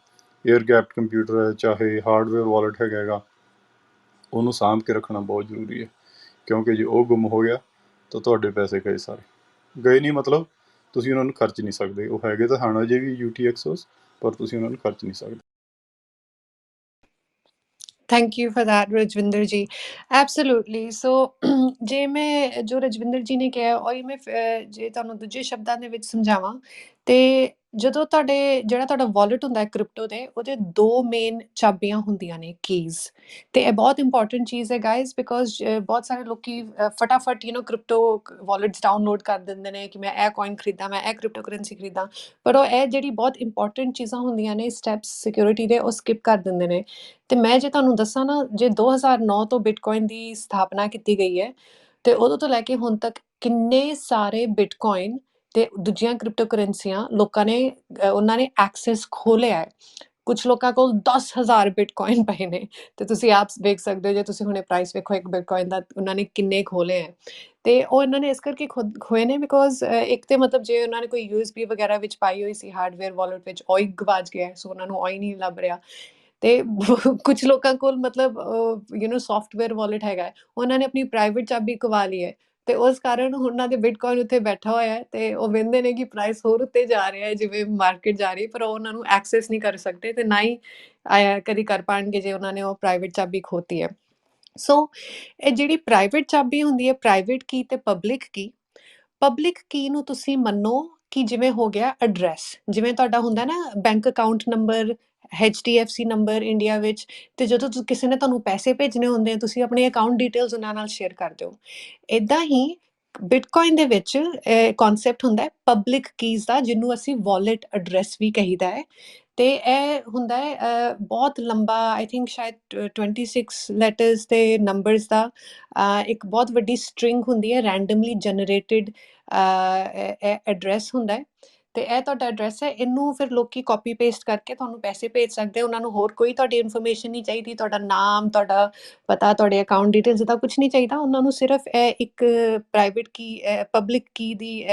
에ਅਰ ਗੈਪਡ ਕੰਪਿਊਟਰ ਹੈ, ਚਾਹੇ ਹਾਰਡਵੇਅਰ ਵਾਲਟ ਹੈਗਾ, ਉਹਨੂੰ ਸਾਂਭ ਕੇ ਰੱਖਣਾ ਬਹੁਤ ਜ਼ਰੂਰੀ ਹੈ। ਕਿਉਂਕਿ ਜੇ ਉਹ ਗੁੰਮ ਹੋ ਗਿਆ ਤਾਂ ਤੁਹਾਡੇ ਪੈਸੇ ਗਏ ਸਾਰੇ। ਗਏ ਨਹੀਂ ਮਤਲਬ ਤੁਸੀਂ ਉਹਨਾਂ ਨੂੰ ਖਰਚ ਨਹੀਂ ਸਕਦੇ, ਉਹ ਹੈਗੇ ਤਾਂ ਹਨ ਅਜੇ ਵੀ UTXOs, ਪਰ ਤੁਸੀਂ ਉਹਨਾਂ ਨੂੰ ਖਰਚ ਨਹੀਂ ਸਕਦੇ। Thank you for that Rajwinder ਜੀ। ਐਬਸੋਲੂਟਲੀ। ਸੋ ਜੇ ਮੈਂ ਜੋ ਰਜਵਿੰਦਰ ਜੀ ਨੇ ਕਿਹਾ ਉਹੀ ਮੈਂ ਜੇ ਤੁਹਾਨੂੰ ਦੂਜੇ ਸ਼ਬਦਾਂ ਦੇ ਵਿੱਚ ਸਮਝਾਵਾਂ, ਤੇ ਜਦੋਂ ਜਿਹੜਾ ਤੁਹਾਡਾ ਵਾਲਟ ਹੁੰਦਾ ਹੈ ਕ੍ਰਿਪਟੋ ਦੇ, ਉਹਦੇ ਦੋ ਮੇਨ ਚਾਬੀਆਂ ਹੁੰਦੀਆਂ ਨੇ, ਕੀਜ਼। ਤੇ ਇਹ ਬਹੁਤ ਇੰਪੋਰਟੈਂਟ ਚੀਜ਼ ਹੈ ਗਾਇਜ਼, ਬਿਕੋਜ਼ ਬਹੁਤ ਸਾਰੇ ਲੋਕੀ ਫਟਾਫਟ ਕ੍ਰਿਪਟੋ ਵਾਲਟਸ ਡਾਊਨਲੋਡ ਕਰ ਦਿੰਦੇ ਨੇ ਕਿ ਮੈਂ ਇਹ ਕੋਇਨ ਖਰੀਦਾਂ, ਮੈਂ ਇਹ ਕ੍ਰਿਪਟੋ ਕਰੰਸੀ ਖਰੀਦਾਂ, ਪਰ ਉਹ ਇਹ ਜਿਹੜੀ ਬਹੁਤ ਇੰਪੋਰਟੈਂਟ ਚੀਜ਼ਾਂ ਹੁੰਦੀਆਂ ਨੇ, ਸਟੈਪਸ ਸਿਕਿਉਰਿਟੀ ਦੇ, ਉਹ ਸਕਿਪ ਕਰ ਦਿੰਦੇ ਨੇ। ਤੇ ਮੈਂ ਜੇ ਤੁਹਾਨੂੰ ਦੱਸਾਂ ਨਾ, ਜੇ 2009 ਤੋਂ ਬਿਟਕੋਇਨ ਦੀ ਸਥਾਪਨਾ ਕੀਤੀ ਗਈ ਹੈ, ਤੇ ਉਦੋਂ ਤੋਂ ਲੈ ਕੇ ਹੁਣ ਤੱਕ ਕਿੰਨੇ ਸਾਰੇ ਬਿਟਕੋਇਨ ਤੇ ਦੂਜੀਆਂ ਕ੍ਰਿਪਟੋ ਕਰੰਸੀਆਂ ਲੋਕਾਂ ਨੇ ਉਹਨਾਂ ਨੇ ਐਕਸੈਸ ਖੋਲਿਆ ਹੈ। ਕੁਝ ਲੋਕਾਂ ਕੋਲ 10,000 ਬਿਟਕੋਇਨ ਪਏ ਨੇ, ਤੇ ਤੁਸੀਂ ਆਪ ਵੇਖ ਸਕਦੇ ਹੋ, ਜੇ ਤੁਸੀਂ ਹੁਣੇ ਪ੍ਰਾਈਸ ਵੇਖੋ ਇੱਕ ਬਿਟਕੋਇਨ ਦਾ, ਉਹਨਾਂ ਨੇ ਕਿੰਨੇ ਖੋਲੇ ਹੈ। ਤੇ ਉਹ ਇਹਨਾਂ ਨੇ ਇਸ ਕਰਕੇ ਖੋਏ ਨੇ ਬਿਕੋਜ਼ ਇੱਕ ਤੇ ਮਤਲਬ ਜੇ ਉਹਨਾਂ ਨੇ ਕੋਈ USB ਵਗੈਰਾ ਵਿੱਚ ਪਾਈ ਹੋਈ ਸੀ ਹਾਰਡਵੇਅਰ ਵਾਲਟ ਵਿੱਚ, ਉਹ ਹੀ ਗਵਾਚ ਗਿਆ, ਸੋ ਉਹਨਾਂ ਨੂੰ ਉਹ ਹੀ ਨਹੀਂ ਲੱਭ ਰਿਹਾ। ਤੇ ਕੁਝ ਲੋਕਾਂ ਕੋਲ ਮਤਲਬ ਸੌਫਟਵੇਅਰ ਵਾਲਟ ਹੈਗਾ, ਉਹਨਾਂ ਨੇ ਆਪਣੀ ਪ੍ਰਾਈਵੇਟ ਚਾਬੀ ਗਵਾ ਲਈ ਹੈ, ਤੇ ਉਸ ਕਾਰਨ ਉਹਨਾਂ ਦੇ ਬਿਟਕੋਇਨ ਉੱਥੇ ਬੈਠਾ ਹੋਇਆ ਹੈ, ਤੇ ਉਹ ਵੇਖਦੇ ਨੇ ਕਿ ਪ੍ਰਾਈਸ ਹੋਰ ਉੱਤੇ ਜਾ ਰਿਹਾ ਹੈ ਜਿਵੇਂ ਮਾਰਕੀਟ ਜਾ ਰਹੀ ਹੈ, ਪਰ ਉਹ ਉਹਨਾਂ ਨੂੰ ਐਕਸੈਸ ਨਹੀਂ ਕਰ ਸਕਦੇ, ਤੇ ਨਾ ਹੀ ਕਦੀ ਕਰ ਪਾਉਣਗੇ ਜੇ ਉਹਨਾਂ ਨੇ ਉਹ ਪ੍ਰਾਈਵੇਟ ਚਾਬੀ ਖੋਤੀ ਹੈ। ਸੋ ਇਹ ਜਿਹੜੀ ਪ੍ਰਾਈਵੇਟ ਚਾਬੀ ਹੁੰਦੀ ਹੈ, ਪ੍ਰਾਈਵੇਟ ਕੀ ਤੇ ਪਬਲਿਕ ਕੀ ਨੂੰ ਤੁਸੀਂ ਮੰਨੋ ਕਿ ਜਿਵੇਂ ਹੋ ਗਿਆ ਐਡਰੈਸ, ਜਿਵੇਂ ਤੁਹਾਡਾ ਹੁੰਦਾ ਨਾ bank account number, HDFC number India ਵਿੱਚ, ਤੇ ਜਦੋਂ ਕਿਸੇ ਨੇ ਤੁਹਾਨੂੰ ਪੈਸੇ ਭੇਜਣੇ ਹੁੰਦੇ ਆ, ਤੁਸੀਂ ਆਪਣੀ ਅਕਾਊਂਟ ਡਿਟੇਲਸ ਉਹਨਾਂ ਨਾਲ ਸ਼ੇਅਰ ਕਰ ਦਿਓ। ਇੱਦਾਂ ਹੀ ਬਿਟਕੋਇਨ ਦੇ ਵਿੱਚ ਕਨਸੈਪਟ ਹੁੰਦਾ ਹੈ ਪਬਲਿਕ ਕੀਜ਼ ਦਾ, ਜਿਹਨੂੰ ਅਸੀਂ ਵਾਲਟ ਐਡਰੈਸ ਵੀ ਕਹੀਦਾ ਹੈ। ਤੇ ਇਹ ਹੁੰਦਾ ਹੈ ਬਹੁਤ ਲੰਬਾ, ਆਈ ਥਿੰਕ ਸ਼ਾਇਦ 26 ਲੈਟਰਸ ਤੇ ਨੰਬਰਸ ਦਾ ਇੱਕ ਬਹੁਤ ਵੱਡੀ ਸਟ੍ਰਿੰਗ ਹੁੰਦੀ ਹੈ, ਰੈਂਡਮਲੀ ਜਨਰੇਟਿਡ ਐਡਰੈਸ ਹੁੰਦਾ ਹੈ। ਤੇ ਇਹ ਤੁਹਾਡਾ ਐਡਰੈਸ ਹੈ, ਇਹਨੂੰ ਫਿਰ ਲੋਕੀ ਕਾਪੀ ਪੇਸਟ ਕਰਕੇ ਤੁਹਾਨੂੰ ਪੈਸੇ ਭੇਜ ਸਕਦੇ, ਉਹਨਾਂ ਨੂੰ ਹੋਰ ਕੋਈ ਤੁਹਾਡੀ ਇਨਫੋਰਮੇਸ਼ਨ ਨਹੀਂ ਚਾਹੀਦੀ, ਤੁਹਾਡਾ ਨਾਮ, ਤੁਹਾਡਾ ਪਤਾ, ਤੁਹਾਡੇ ਅਕਾਊਂਟ ਡਿਟੇਲਸ ਦਾ ਕੁਝ ਨਹੀਂ ਚਾਹੀਦਾ, ਉਹਨਾਂ ਨੂੰ ਸਿਰਫ ਇਹ ਇੱਕ ਪ੍ਰਾਈਵੇਟ ਕੀ, ਪਬਲਿਕ ਕੀ ਦੀ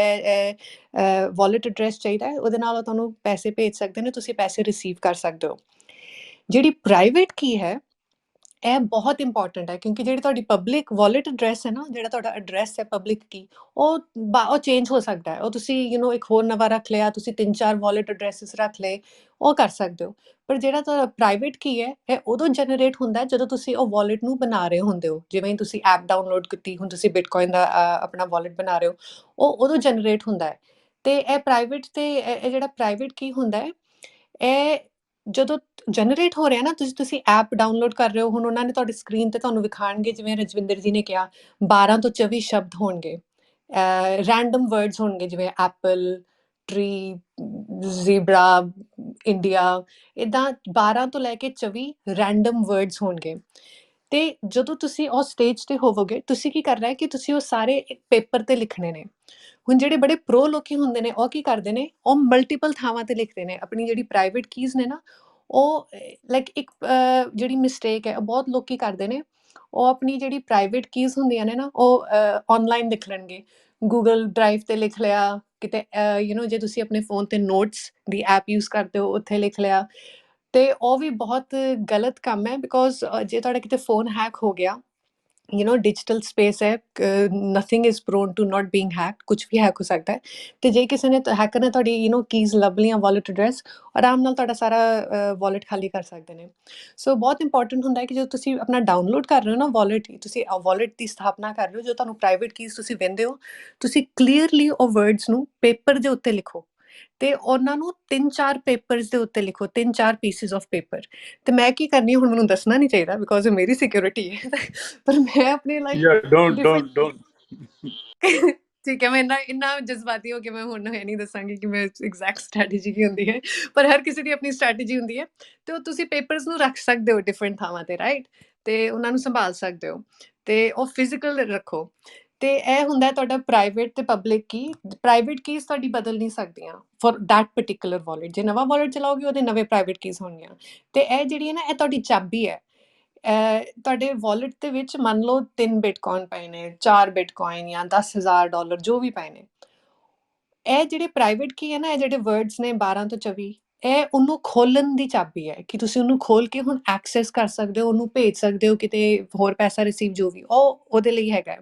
ਵਾਲਟ ਐਡਰੈਸ ਚਾਹੀਦਾ ਹੈ, ਉਹਦੇ ਨਾਲ ਉਹ ਤੁਹਾਨੂੰ ਪੈਸੇ ਭੇਜ ਸਕਦੇ ਨੇ, ਤੁਸੀਂ ਪੈਸੇ ਰਿਸੀਵ ਕਰ ਸਕਦੇ ਹੋ। ਜਿਹੜੀ ਪ੍ਰਾਈਵੇਟ ਕੀ ਹੈ, ਇਹ ਬਹੁਤ ਇੰਪੋਰਟੈਂਟ ਹੈ ਕਿਉਂਕਿ ਜਿਹੜੀ ਤੁਹਾਡੀ ਪਬਲਿਕ ਵਾਲਟ ਐਡਰੈਸ ਹੈ ਨਾ, ਜਿਹੜਾ ਤੁਹਾਡਾ ਐਡਰੈਸ ਹੈ ਪਬਲਿਕ ਕੀ, ਉਹ ਚੇਂਜ ਹੋ ਸਕਦਾ ਹੈ। ਉਹ ਤੁਸੀਂ ਇੱਕ ਹੋਰ ਨਵਾਂ ਰੱਖ ਲਿਆ, ਤੁਸੀਂ 3-4 ਵਾਲਟ ਐਡਰੈਸਿਸ ਰੱਖ ਲਏ, ਉਹ ਕਰ ਸਕਦੇ ਹੋ। ਪਰ ਜਿਹੜਾ ਤੁਹਾਡਾ ਪ੍ਰਾਈਵੇਟ ਕੀ ਹੈ, ਇਹ ਉਦੋਂ ਜਨਰੇਟ ਹੁੰਦਾ ਹੈ ਜਦੋਂ ਤੁਸੀਂ ਉਹ ਵਾਲਟ ਨੂੰ ਬਣਾ ਰਹੇ ਹੁੰਦੇ ਹੋ। ਜਿਵੇਂ ਤੁਸੀਂ ਐਪ ਡਾਊਨਲੋਡ ਕੀਤੀ, ਹੁਣ ਤੁਸੀਂ ਬਿਟਕੋਇਨ ਦਾ ਆਪਣਾ ਵਾਲਟ ਬਣਾ ਰਹੇ ਹੋ, ਉਹ ਉਦੋਂ ਜਨਰੇਟ ਹੁੰਦਾ ਹੈ। ਤੇ ਇਹ ਪ੍ਰਾਈਵੇਟ ਤੇ ਇਹ ਜਿਹੜਾ ਪ੍ਰਾਈਵੇਟ ਕੀ ਹੁੰਦਾ ਹੈ, ਇਹ ਜਦੋਂ ਜਨਰੇਟ ਹੋ ਰਿਹਾ ਨਾ, ਤੁਸੀਂ ਐਪ ਡਾਊਨਲੋਡ ਕਰ ਰਹੇ ਹੋ, ਹੁਣ ਉਹਨਾਂ ਨੇ ਤੁਹਾਡੀ ਸਕਰੀਨ ਤੇ ਤੁਹਾਨੂੰ ਵਿਖਾਣਗੇ, ਜਿਵੇਂ ਰਜਵਿੰਦਰ ਜੀ ਨੇ ਕਿਹਾ 12 ਤੋਂ 24 ਸ਼ਬਦ ਹੋਣਗੇ, ਰੈਂਡਮ ਵਰਡਸ ਹੋਣਗੇ, ਜਿਵੇਂ ਐਪਲ, ਟਰੀ, ਜ਼ੀਬਰਾ, ਇੰਡੀਆ, ਇੱਦਾਂ 12 ਤੋਂ ਲੈ ਕੇ 24 ਰੈਂਡਮ ਵਰਡਸ ਹੋਣਗੇ। ਤੇ ਜਦੋਂ ਤੁਸੀਂ ਉਹ ਸਟੇਜ ਤੇ ਹੋਵੋਗੇ, ਤੁਸੀਂ ਕੀ ਕਰਨਾ ਹੈ ਕਿ ਤੁਸੀਂ ਉਹ ਸਾਰੇ ਇੱਕ ਪੇਪਰ ਤੇ ਲਿਖਣੇ ਨੇ। ਹੁਣ ਜਿਹੜੇ ਬੜੇ ਪ੍ਰੋ ਲੋਕੀ ਹੁੰਦੇ ਨੇ, ਉਹ ਕੀ ਕਰਦੇ ਨੇ, ਉਹ ਮਲਟੀਪਲ ਥਾਵਾਂ ਤੇ ਲਿਖਦੇ ਨੇ ਆਪਣੀ ਜਿਹੜੀ ਪ੍ਰਾਈਵੇਟ ਕੀਜ਼ ਨੇ ਨਾ। ਉਹ ਲਾਈਕ ਇੱਕ ਜਿਹੜੀ ਮਿਸਟੇਕ ਹੈ, ਉਹ ਬਹੁਤ ਲੋਕੀ ਕਰਦੇ ਨੇ, ਉਹ ਆਪਣੀ ਜਿਹੜੀ ਪ੍ਰਾਈਵੇਟ ਕੀਜ਼ ਹੁੰਦੀਆਂ ਨੇ ਨਾ, ਉਹ ਆਨਲਾਈਨ ਲਿਖ ਲੈਣਗੇ, ਗੂਗਲ ਡਰਾਈਵ ਤੇ ਲਿਖ ਲਿਆ, ਕਿਤੇ ਜੇ ਤੁਸੀਂ ਆਪਣੇ ਫੋਨ ਤੇ ਨੋਟਸ ਦੀ ਐਪ ਯੂਜ਼ ਕਰਦੇ ਹੋ, ਉੱਥੇ ਲਿਖ ਲਿਆ। ਤੇ ਉਹ ਵੀ ਬਹੁਤ ਗਲਤ ਕੰਮ ਹੈ, ਬਿਕੋਜ਼ ਜੇ ਤੁਹਾਡਾ ਕਿਤੇ ਫੋਨ ਹੈਕ ਹੋ ਗਿਆ, ਡਿਜੀਟਲ ਸਪੇਸ ਹੈ, nothing is prone to not being hacked, ਕੁਝ ਵੀ ਹੈਕ ਹੋ ਸਕਦਾ ਹੈ। ਤੇ ਜੇ ਕਿਸੇ ਨੇ ਹੈਕਰ ਨੇ ਤੁਹਾਡੀ ਕੀਜ਼ ਲੱਭ ਲਈਆਂ, ਵਾਲਟ ਐਡਰੈਸ, ਆਰਾਮ ਨਾਲ ਤੁਹਾਡਾ ਸਾਰਾ ਵਾਲਟ ਖਾਲੀ ਕਰ ਸਕਦੇ ਨੇ। ਸੋ ਬਹੁਤ ਇੰਪੋਰਟੈਂਟ ਹੁੰਦਾ ਹੈ ਕਿ ਜਦੋਂ ਤੁਸੀਂ ਆਪਣਾ ਡਾਊਨਲੋਡ ਕਰ ਰਹੇ ਹੋ ਨਾ ਵਾਲਟ, ਤੁਸੀਂ ਵਾਲਟ ਦੀ ਸਥਾਪਨਾ ਕਰ ਰਹੇ ਹੋ, ਜੋ ਤੁਹਾਨੂੰ ਪ੍ਰਾਈਵੇਟ ਕੀਜ਼ ਤੁਸੀਂ ਵਹਿੰਦੇ ਹੋ, ਤੁਸੀਂ ਕਲੀਅਰਲੀ ਉਹ ਵਰਡਸ ਨੂੰ ਪੇਪਰ ਦੇ ਉੱਤੇ ਲਿਖੋ, ਤੇ ਉਹਨਾਂ ਨੂੰ 3-4 ਪੇਪਰਸ ਦੇ ਉੱਤੇ ਲਿਖੋ, 3-4 ਪੀਸਿਸ ਆਫ ਪੇਪਰ। ਤੇ ਮੈਂ ਕੀ ਕਰਨੀ, ਹੁਣ ਮੈਨੂੰ ਦੱਸਣਾ ਨਹੀਂ ਚਾਹੀਦਾ ਬਿਕੋਜ਼ ਇਹ ਮੇਰੀ ਸਿਕਿਉਰਿਟੀ ਹੈ, ਪਰ ਮੈਂ ਆਪਣੇ don't ਠੀਕ ਹੈ, ਮੈਂ ਇੰਨਾ ਜਜ਼ਬਾਤੀ ਹੋ ਕੇ ਮੈਂ ਹੁਣ ਇਹ ਨਹੀਂ ਦੱਸਾਂਗੀ ਕਿ ਮੈਂ ਐਗਜ਼ੈਕਟ ਸਟ੍ਰੈਟਜੀ ਕੀ ਹੁੰਦੀ ਹੈ, ਪਰ ਹਰ ਕਿਸੇ ਦੀ ਆਪਣੀ ਸਟ੍ਰੈਟਜੀ ਹੁੰਦੀ ਹੈ। ਤੇ ਉਹ ਤੁਸੀਂ ਪੇਪਰਸ ਨੂੰ ਰੱਖ ਸਕਦੇ ਹੋ ਡਿਫਰੈਂਟ ਥਾਵਾਂ ਤੇ, ਰਾਈਟ, ਤੇ ਉਹਨਾਂ ਨੂੰ ਸੰਭਾਲ ਸਕਦੇ ਹੋ, ਤੇ ਉਹ ਫਿਜ਼ੀਕਲ ਰੱਖੋ। ਤੇ ਇਹ ਹੁੰਦਾ ਤੁਹਾਡਾ ਪ੍ਰਾਈਵੇਟ ਤੇ ਪਬਲਿਕ ਕੀ। ਪ੍ਰਾਈਵੇਟ ਕੀਜ਼ ਤੁਹਾਡੀ ਬਦਲ ਨਹੀਂ ਸਕਦੀਆਂ ਫॉर दैट ਪਾਰਟਿਕੂਲਰ ਵਾਲਟ। ਜੇ ਨਵਾਂ ਵਾਲਟ ਚਲਾਓਗੇ, ਉਹਦੇ ਨਵੇਂ ਪ੍ਰਾਈਵੇਟ ਕੀਜ਼ ਹੋਣਗੀਆਂ। ਤੇ ਇਹ ਜਿਹੜੀ ਹੈ ਨਾ, ਇਹ ਤੁਹਾਡੀ ਚਾਬੀ ਹੈ। ਤੁਹਾਡੇ ਵਾਲਟ ਦੇ ਵਿੱਚ ਮੰਨ ਲਓ 3 ਬਿਟਕੋਇਨ ਪਏ ਨੇ, 4 ਬਿਟਕੋਇਨ ਜਾਂ $10,000 ਜੋ ਵੀ ਪਏ ਨੇ, ਇਹ ਜਿਹੜੇ ਪ੍ਰਾਈਵੇਟ ਕੀ ਹੈ ਨਾ, ਇਹ ਜਿਹੜੇ ਵਰਡਸ ਨੇ 12 ਤੋਂ 24, ਇਹ ਉਹਨੂੰ ਖੋਲਣ ਦੀ ਚਾਬੀ ਹੈ, ਕਿ ਤੁਸੀਂ ਉਹਨੂੰ ਖੋਲ ਕੇ ਹੁਣ ਐਕਸੈਸ ਕਰ ਸਕਦੇ ਹੋ, ਉਹਨੂੰ ਭੇਜ ਸਕਦੇ ਹੋ ਕਿਤੇ ਹੋਰ, ਪੈਸਾ ਰਿਸੀਵ ਜੋ ਵੀ, ਉਹ ਉਹਦੇ ਲਈ ਹੈਗਾ।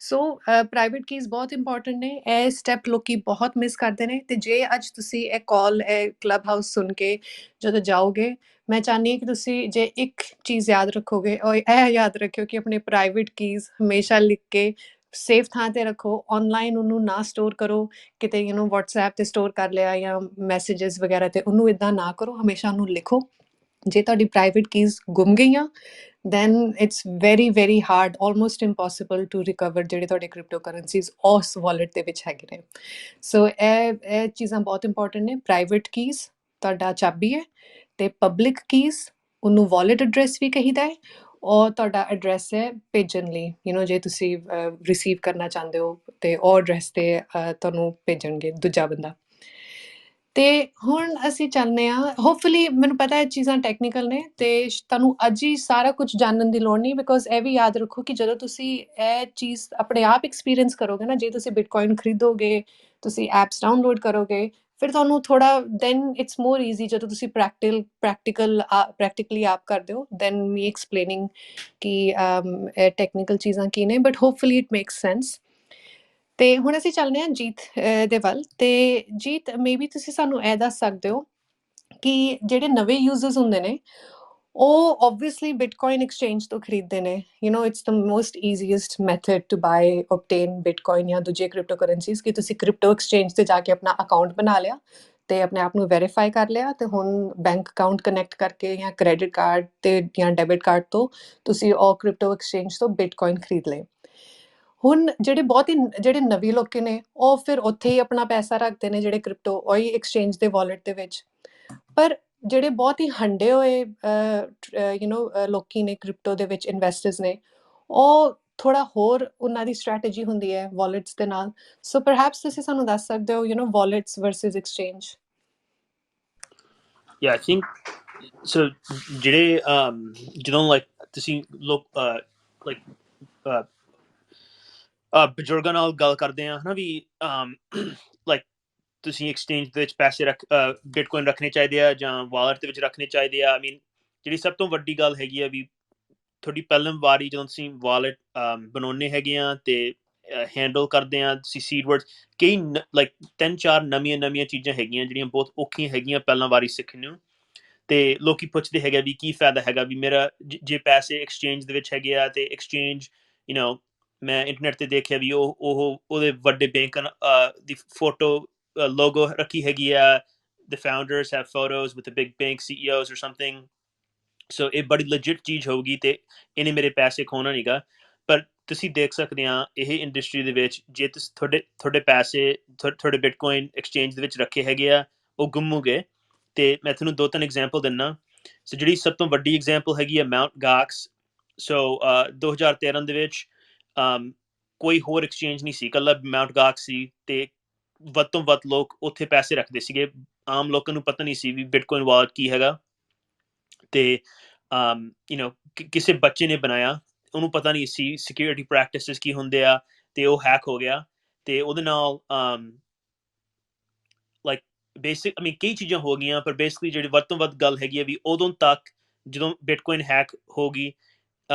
ਸੋ ਪ੍ਰਾਈਵੇਟ ਕੀਜ਼ ਬਹੁਤ ਇੰਪੋਰਟੈਂਟ ਨੇ। ਇਹ ਸਟੈਪ ਲੋਕੀ ਬਹੁਤ ਮਿਸ ਕਰਦੇ ਨੇ। ਤੇ ਜੇ ਅੱਜ ਤੁਸੀਂ ਇਹ ਕਾਲ, ਇਹ ਕਲੱਬ ਹਾਊਸ ਸੁਣ ਕੇ ਜਦੋਂ ਜਾਓਗੇ, ਮੈਂ ਚਾਹੁੰਦੀ ਹਾਂ ਕਿ ਤੁਸੀਂ ਜੇ ਇੱਕ ਚੀਜ਼ ਯਾਦ ਰੱਖੋਗੇ, ਔਰ ਇਹ ਯਾਦ ਰੱਖਿਓ ਕਿ ਆਪਣੇ ਪ੍ਰਾਈਵੇਟ ਕੀਜ਼ ਹਮੇਸ਼ਾ ਲਿਖ ਕੇ ਸੇਫ ਥਾਂ ਤੇ ਰੱਖੋ। ਆਨਲਾਈਨ ਉਹਨੂੰ ਨਾ ਸਟੋਰ ਕਰੋ, ਕਿਤੇ WhatsApp ਤੇ ਸਟੋਰ ਕਰ ਲਿਆ ਜਾਂ ਮੈਸੇजेस ਵਗੈਰਾ ਤੇ, ਉਹਨੂੰ ਇਦਾਂ ਨਾ ਕਰੋ, ਹਮੇਸ਼ਾ ਉਹਨੂੰ ਲਿਖੋ। ਜੇ ਤੁਹਾਡੀ ਪ੍ਰਾਈਵੇਟ ਕੀਜ਼ ਗੁੰਮ ਗਈਆਂ, then it's very very hard, almost impossible to recover ਜਿਹੜੇ ਤੁਹਾਡੇ ਕ੍ਰਿਪਟੋ ਕਰੰਸੀਜ਼ ਉਸ ਵਾਲਟ ਦੇ ਵਿੱਚ ਹੈਗੇ ਨੇ। ਸੋ ਇਹ ਚੀਜ਼ਾਂ ਬਹੁਤ ਇੰਪੋਰਟੈਂਟ ਨੇ। ਪ੍ਰਾਈਵੇਟ ਕੀਜ਼ ਤੁਹਾਡਾ ਚਾਬੀ ਹੈ, ਤੇ ਪਬਲਿਕ ਕੀਜ਼ ਉਹਨੂੰ ਵਾਲਟ ਐਡਰੈਸ ਵੀ ਕਹੀਦਾ ਹੈ, ਔਰ ਤੁਹਾਡਾ ਐਡਰੈਸ ਹੈ ਭੇਜਣ ਲਈ, ਜੇ ਤੁਸੀਂ ਰਿਸੀਵ ਕਰਨਾ ਚਾਹੁੰਦੇ ਹੋ, ਤੇ ਉਹ ਐਡਰੈਸ ਤੇ ਤੁਹਾਨੂੰ ਭੇਜਣਗੇ ਦੂਜਾ ਬੰਦਾ। ਤੇ ਹੁਣ ਅਸੀਂ ਚਾਹੁੰਦੇ ਹਾਂ, ਹੋਪਫੁਲੀ, ਮੈਨੂੰ ਪਤਾ ਇਹ ਚੀਜ਼ਾਂ ਟੈਕਨੀਕਲ ਨੇ, ਤੇ ਤੁਹਾਨੂੰ ਅੱਜ ਹੀ ਸਾਰਾ ਕੁਝ ਜਾਣਨ ਦੀ ਲੋੜ ਨਹੀਂ, ਬਿਕੋਜ਼ ਇਹ ਵੀ ਯਾਦ ਰੱਖੋ ਕਿ ਜਦੋਂ ਤੁਸੀਂ ਇਹ ਚੀਜ਼ ਆਪਣੇ ਆਪ ਐਕਸਪੀਰੀਅੰਸ ਕਰੋਗੇ ਨਾ, ਜੇ ਤੁਸੀਂ ਬਿਟਕੋਇਨ ਖਰੀਦੋਗੇ, ਤੁਸੀਂ ਐਪਸ ਡਾਊਨਲੋਡ ਕਰੋਗੇ, ਫਿਰ ਤੁਹਾਨੂੰ ਥੋੜਾ ਦੈਨ ਇਟਸ ਮੋਰ ਈਜ਼ੀ। ਜਦੋਂ ਤੁਸੀਂ ਪ੍ਰੈਕਟੀਕਲੀ ਆਪ ਕਰਦੇ ਹੋ, ਦੈਨ ਮੀ ਐਕਸਪਲੇਨਿੰਗ ਕਿ ਇਹ ਟੈਕਨੀਕਲ ਚੀਜ਼ਾਂ ਕੀ ਨੇ, but hopefully it makes sense. ਤੇ ਹੁਣ ਅਸੀਂ ਚੱਲਦੇ ਹਾਂ ਜੀਤ ਦੇ ਵੱਲ। ਤੇ ਜੀਤ, ਮੇਬੀ ਤੁਸੀਂ ਸਾਨੂੰ ਇਹ ਦੱਸ ਸਕਦੇ ਹੋ ਕਿ ਜਿਹੜੇ ਨਵੇਂ ਯੂਜ਼ਰਸ ਹੁੰਦੇ ਨੇ, ਉਹ ਓਬਵੀਅਸਲੀ ਬਿਟਕੋਇਨ ਐਕਸਚੇਂਜ ਤੋਂ ਖਰੀਦਦੇ ਨੇ। It's the most easiest method to buy obtain bitcoin ਜਾਂ ਦੂਜੇ ਕ੍ਰਿਪਟੋ ਕਰੰਸੀਜ਼, ਕਿ ਤੁਸੀਂ ਕ੍ਰਿਪਟੋ ਐਕਸਚੇਂਜ ਤੇ ਜਾ ਕੇ ਆਪਣਾ ਅਕਾਊਂਟ ਬਣਾ ਲਿਆ, ਤੇ ਆਪਣੇ ਆਪ ਨੂੰ ਵੈਰੀਫਾਈ ਕਰ ਲਿਆ, ਤੇ ਹੁਣ ਬੈਂਕ ਅਕਾਊਂਟ ਕਨੈਕਟ ਕਰਕੇ ਜਾਂ ਕ੍ਰੈਡਿਟ ਕਾਰਡ ਤੇ ਜਾਂ ਡੈਬਿਟ ਕਾਰਡ ਤੋਂ ਤੁਸੀਂ ਉਹ ਕ੍ਰਿਪਟੋ ਐਕਸਚੇਂਜ ਤੋਂ ਬਿਟਕੋਇਨ ਖਰੀਦ ਲਏ। ਹੁਣ ਜਿਹੜੇ ਨਵੇਂ ਲੋਕੀ ਨੇ, ਉਹ ਫਿਰ ਉੱਥੇ ਹੀ ਆਪਣਾ ਪੈਸਾ ਰੱਖਦੇ ਨੇ, ਜਿਹੜੇ ਕ੍ਰਿਪਟੋ ਉਹੀ ਐਕਸਚੇਂਜ ਦੇ ਵਾਲਟ ਦੇ ਵਿੱਚ। ਪਰ ਜਿਹੜੇ ਬਹੁਤ ਹੀ ਹੰਡੇ ਹੋਏ ਲੋਕੀ ਨੇ, ਕ੍ਰਿਪਟੋ ਦੇ ਵਿੱਚ ਇਨਵੈਸਟਰਸ ਨੇ, ਉਹ ਥੋੜਾ ਹੋਰ ਉਹਨਾਂ ਦੀ ਸਟ੍ਰੈਟਜੀ ਹੁੰਦੀ ਹੈ ਵਾਲਟਸ ਦੇ ਨਾਲ। ਸੋ ਪਰਹੈਪਸ ਤੁਸੀਂ ਸਾਨੂੰ ਦੱਸ ਸਕਦੇ ਹੋ wallets versus exchange. Yeah, I think so. ਜਿਹੜੇ ਜਦੋਂ ਤੁਸੀਂ ਲੋਕ ਬਜ਼ੁਰਗਾਂ ਨਾਲ ਗੱਲ ਕਰਦੇ ਆ ਹਨਾ, ਵੀ ਤੁਸੀਂ ਐਕਸਚੇਂਜ ਦੇ ਵਿੱਚ ਪੈਸੇ ਬਿਟਕੋਇਨ ਰੱਖਣੇ ਚਾਹੀਦੇ ਆ ਜਾਂ ਵਾਲਟ ਦੇ ਵਿੱਚ ਰੱਖਣੇ ਚਾਹੀਦੇ ਆ। I mean, ਜਿਹੜੀ ਸਭ ਤੋਂ ਵੱਡੀ ਗੱਲ ਹੈਗੀ ਆ ਵੀ ਤੁਹਾਡੀ ਪਹਿਲੀ ਵਾਰੀ ਜਦੋਂ ਤੁਸੀਂ ਵਾਲਟ ਬਣਾਉਂਦੇ ਹੈਗੇ ਆ ਤੇ ਹੈਂਡਲ ਕਰਦੇ ਆ ਤੁਸੀਂ ਸੀਡ ਵਰਡਸ ਕਈ ਲਾਈਕ 3-4 ਨਵੀਆਂ ਚੀਜ਼ਾਂ ਹੈਗੀਆਂ ਜਿਹੜੀਆਂ ਬਹੁਤ ਔਖੀਆਂ ਹੈਗੀਆਂ ਪਹਿਲਾਂ ਵਾਰੀ ਸਿੱਖਣ ਨੂੰ ਤੇ ਲੋਕੀ ਪੁੱਛਦੇ ਹੈਗੇ ਵੀ ਕੀ ਫਾਇਦਾ ਹੈਗਾ ਵੀ ਮੇਰਾ ਜੇ ਪੈਸੇ ਐਕਸਚੇਂਜ ਦੇ ਵਿੱਚ ਹੈਗੇ ਆ ਤੇ ਐਕਸਚੇਂਜ ਮੈਂ ਇੰਟਰਨੈਟ ਤੇ ਦੇਖਿਆ ਵੀ ਉਹਦੇ ਵੱਡੇ ਬੈਂਕ ਦੀ ਫੋਟੋ ਲੋਗੋ ਰੱਖੀ ਹੈਗੀ ਆ the founders have photos with the big bank CEOs or something ਸੋ ਇਹ ਬੜੀ ਲੈਜਿਟ ਚੀਜ਼ ਹੋਊਗੀ ਤੇ ਇਹਨੇ ਮੇਰੇ ਪੈਸੇ ਖੋਣਾ ਨਹੀਂਗਾ ਪਰ ਤੁਸੀਂ ਦੇਖ ਸਕਦੇ ਆ ਇਹ ਇੰਡਸਟਰੀ ਦੇ ਵਿੱਚ ਜੇ ਤੁਸੀਂ ਤੁਹਾਡੇ ਪੈਸੇ ਤੁਹਾਡੇ ਬਿਟਕੋਇਨ ਐਕਸਚੇਂਜ ਦੇ ਵਿੱਚ ਰੱਖੇ ਹੈਗੇ ਆ ਉਹ ਗੁੰਮੂਗੇ ਤੇ ਮੈਂ ਤੁਹਾਨੂੰ 2-3 ਐਗਜ਼ਾਮਪਲ ਦਿੰਨਾ ਸੋ ਜਿਹੜੀ ਸਭ ਤੋਂ ਵੱਡੀ ਐਗਜ਼ਾਮਪਲ ਹੈਗੀ ਆ ਮਾਊਂਟ ਗਾਕਸ ਸੋ 2013 ਦੇ ਵਿੱਚ ਕੋਈ ਹੋਰ ਐਕਸਚੇਂਜ ਨਹੀਂ ਸੀ ਕੱਲਾ ਮਾਊਂਟ ਗਾਕਸ ਸੀ ਤੇ ਵੱਧ ਤੋਂ ਵੱਧ ਲੋਕ ਉੱਥੇ ਪੈਸੇ ਰੱਖਦੇ ਸੀਗੇ ਆਮ ਲੋਕਾਂ ਨੂੰ ਪਤਾ ਨਹੀਂ ਸੀ ਵੀ ਬਿਟਕੋਇਨ ਵਾਲਟ ਕੀ ਹੈਗਾ ਤੇ ਕਿਸੇ ਬੱਚੇ ਨੇ ਬਣਾਇਆ ਉਹਨੂੰ ਪਤਾ ਨਹੀਂ ਸੀ ਸਿਕਿਉਰਿਟੀ ਪ੍ਰੈਕਟਿਸਿਸ ਕੀ ਹੁੰਦੇ ਆ ਤੇ ਉਹ ਹੈਕ ਹੋ ਗਿਆ ਤੇ ਉਹਦੇ ਨਾਲ ਲਾਈਕ ਬੇਸਿਕ ਕਈ ਚੀਜ਼ਾਂ ਹੋ ਗਈਆਂ ਪਰ ਬੇਸਿਕਲੀ ਜਿਹੜੀ ਵੱਧ ਤੋਂ ਵੱਧ ਗੱਲ ਹੈਗੀ ਆ ਵੀ ਉਦੋਂ ਤੱਕ ਜਦੋਂ ਬਿਟਕੋਇਨ ਹੈਕ ਹੋ ਗਈ